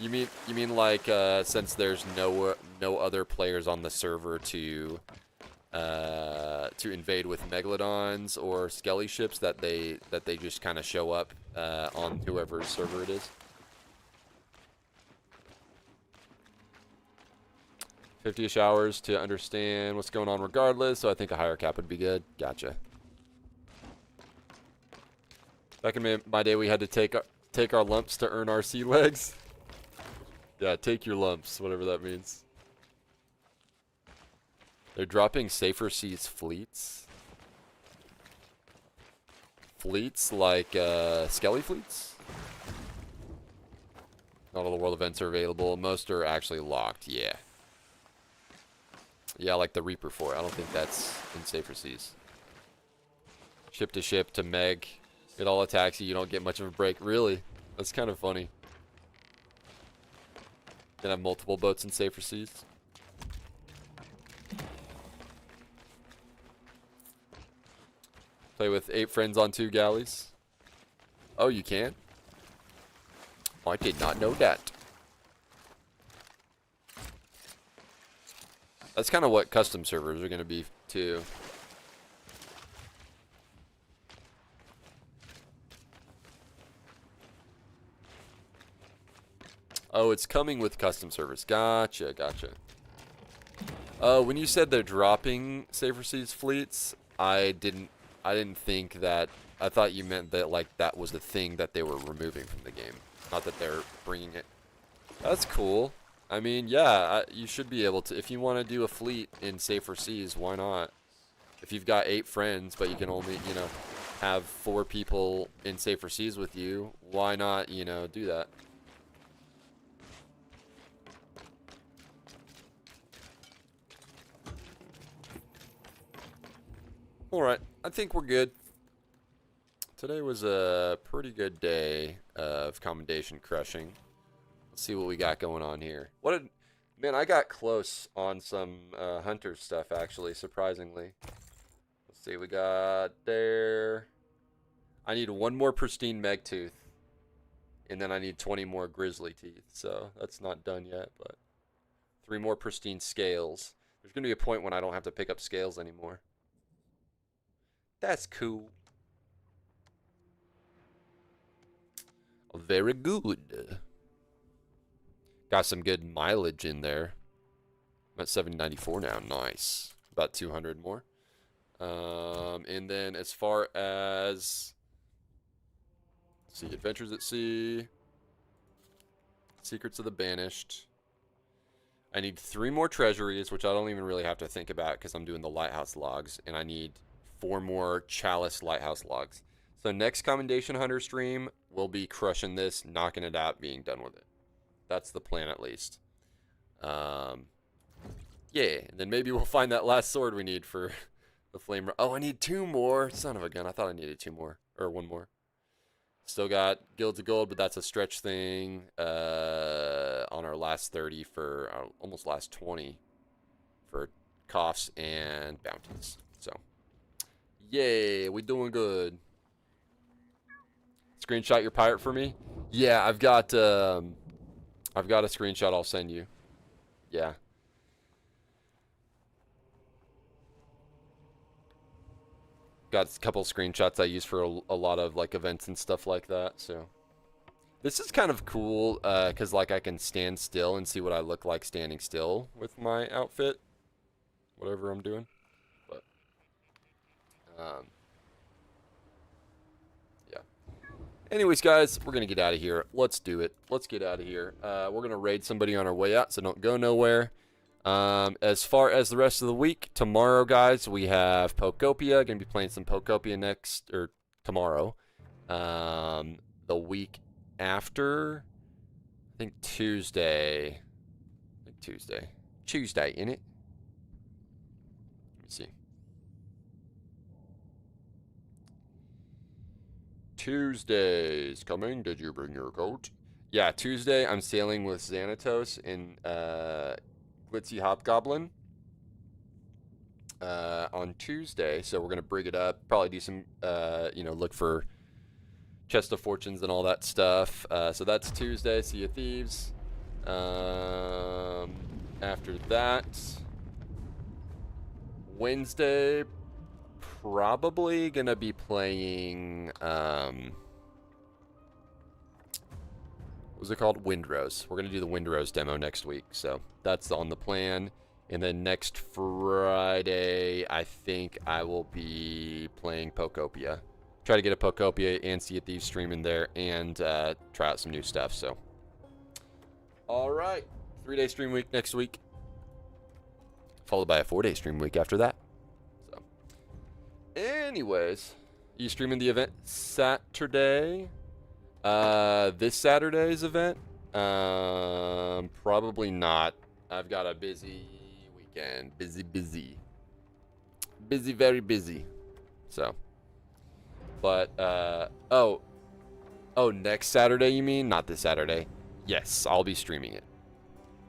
You mean like, since there's no other players on the server to invade with megalodons or skelly ships, that they just kind of show up on whoever's server it is. 50-ish hours to understand what's going on regardless, so I think a higher cap would be good. Gotcha. Back in my day, we had to take our lumps to earn our sea legs. Yeah, take your lumps, whatever that means. They're dropping safer seas fleets. Fleets like skelly fleets. Not all the world events are available. Most are actually locked. Yeah. Yeah, like the Reaper 4. I don't think that's in safer seas. Ship to ship to Meg. It all attacks you. You don't get much of a break. Really? That's kind of funny. Can have multiple boats in safer seas. Play with 8 friends on 2 galleys. Oh, you can? I did not know that. That's kind of what custom servers are going to be, too. Oh, it's coming with custom servers. Gotcha, gotcha. When you said they're dropping Safer Seas fleets, I didn't think that. I thought you meant that like that was the thing that they were removing from the game, not that they're bringing it. That's cool. I mean, yeah, you should be able to. If you want to do a fleet in Safer Seas, why not? If you've got 8 friends, but you can only, you know, have 4 people in Safer Seas with you, why not, you know, do that? Alright, I think we're good. Today was a pretty good day of commendation crushing. Let's see what we got going on here. Man, I got close on some hunter stuff, actually, surprisingly. Let's see, we got there. I need 1 more pristine meg tooth. And then I need 20 more grizzly teeth. So that's not done yet, but 3 more pristine scales. There's going to be a point when I don't have to pick up scales anymore. That's cool. Very good. Got some good mileage in there. I'm at 794 now. Nice. About 200 more. And then as far as, let's see, Adventures at Sea, Secrets of the Banished. I need 3 more treasuries, which I don't even really have to think about because I'm doing the lighthouse logs, and I need 4 more chalice lighthouse logs. So next commendation hunter stream, we'll be crushing this, knocking it out, being done with it. That's the plan, at least. Yeah, and then maybe we'll find that last sword we need for the flame. Oh, I need 2 more. Son of a gun. I thought I needed 2 more. Or 1 more. Still got Guilds of Gold, but that's a stretch thing. On our last 30 for almost last 20 for coughs and bounties. So, yay, we doing good. Screenshot your pirate for me. Yeah, I've got a screenshot I'll send you. Yeah. Got a couple screenshots I use for a lot of like events and stuff like that. So this is kind of cool because like I can stand still and see what I look like standing still with my outfit, whatever I'm doing. But yeah. Anyways, guys, we're gonna get out of here. Let's do it. Let's get out of here. We're gonna raid somebody on our way out, so don't go nowhere. As far as the rest of the week, tomorrow, guys, we have Pokopia. Gonna be playing some Pokopia tomorrow. The week after, I think Tuesday, Tuesday, innit? Let me see. Tuesday's coming. Did you bring your coat? Yeah, Tuesday, I'm sailing with Xanatos in, Glitzy Hobgoblin on Tuesday, so we're gonna brig it up, probably do some look for Chest of Fortunes and all that stuff. So that's Tuesday, Sea of Thieves. After that, Wednesday, probably gonna be playing what's it called? Windrose. We're gonna do the Windrose demo next week, so that's on the plan. And then next Friday, I think I will be playing Pokopia. Try to get a Pokopia and Sea of Thieves stream in there, and try out some new stuff. So, all right, 3-day stream week next week, followed by a 4-day stream week after that. So, anyways, you streaming the event Saturday? This Saturday's event? Probably not. I've got a busy weekend. Busy, very busy. So, but, oh, next Saturday, you mean? Not this Saturday. Yes, I'll be streaming it.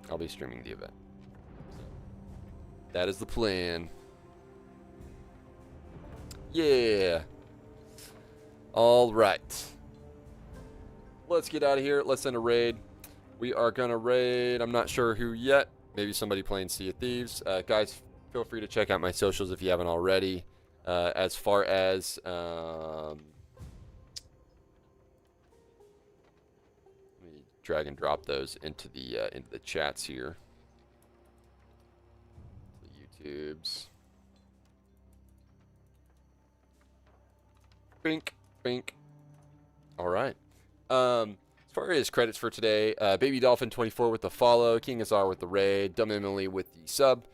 I'll be streaming the event. That is the plan. Yeah. All right. Let's get out of here. Let's send a raid. We are gonna raid. I'm not sure who yet. Maybe somebody playing Sea of Thieves. Guys, feel free to check out my socials if you haven't already. As far as let me drag and drop those into the chats here. The YouTubes. Bink, bink. All right. As far as credits for today, Baby Dolphin 24 with the follow, King Azar with the raid, Dumb Emily with the sub,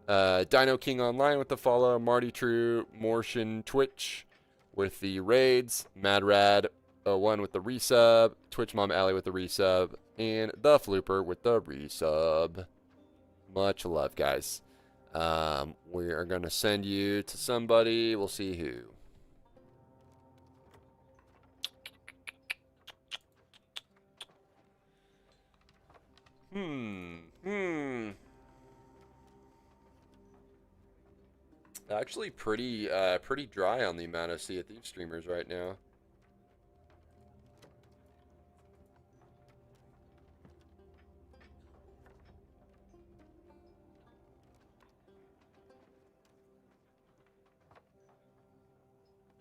Dino King Online with the follow, Marty True, Mortian Twitch with the raids, Mad Rad 01 with the resub, Twitch Mom Alley with the resub, and the Flooper with the resub. Much love, guys. We are gonna send you to somebody. We'll see who. Actually, pretty dry on the amount of Sea of Thieves streamers right now.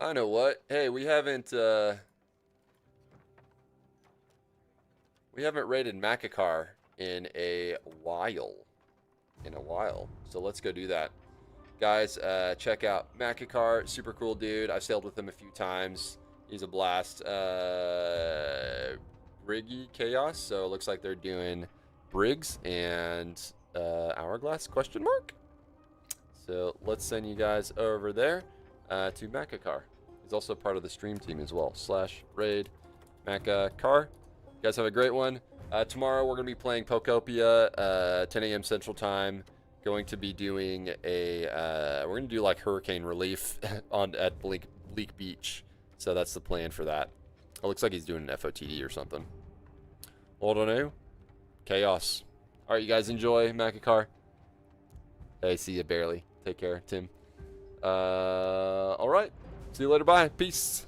I know what. Hey, we haven't raided Makakar in a while. So let's go do that. Guys, check out Makakar, super cool dude. I've sailed with him a few times. He's a blast. Briggy Chaos, so it looks like they're doing Briggs and Hourglass, question mark? So let's send you guys over there to Makakar. He's also part of the stream team as well, /raid Makakar. You guys have a great one. Tomorrow we're going to be playing Pokopia, 10 a.m. Central Time. Going to be doing a, we're going to do like hurricane relief at Bleak Beach. So that's the plan for that. It looks like he's doing an FOTD or something. I don't know. Chaos. All right, you guys enjoy Makakar. Hey, see you barely. Take care, Tim. All right. See you later. Bye. Peace.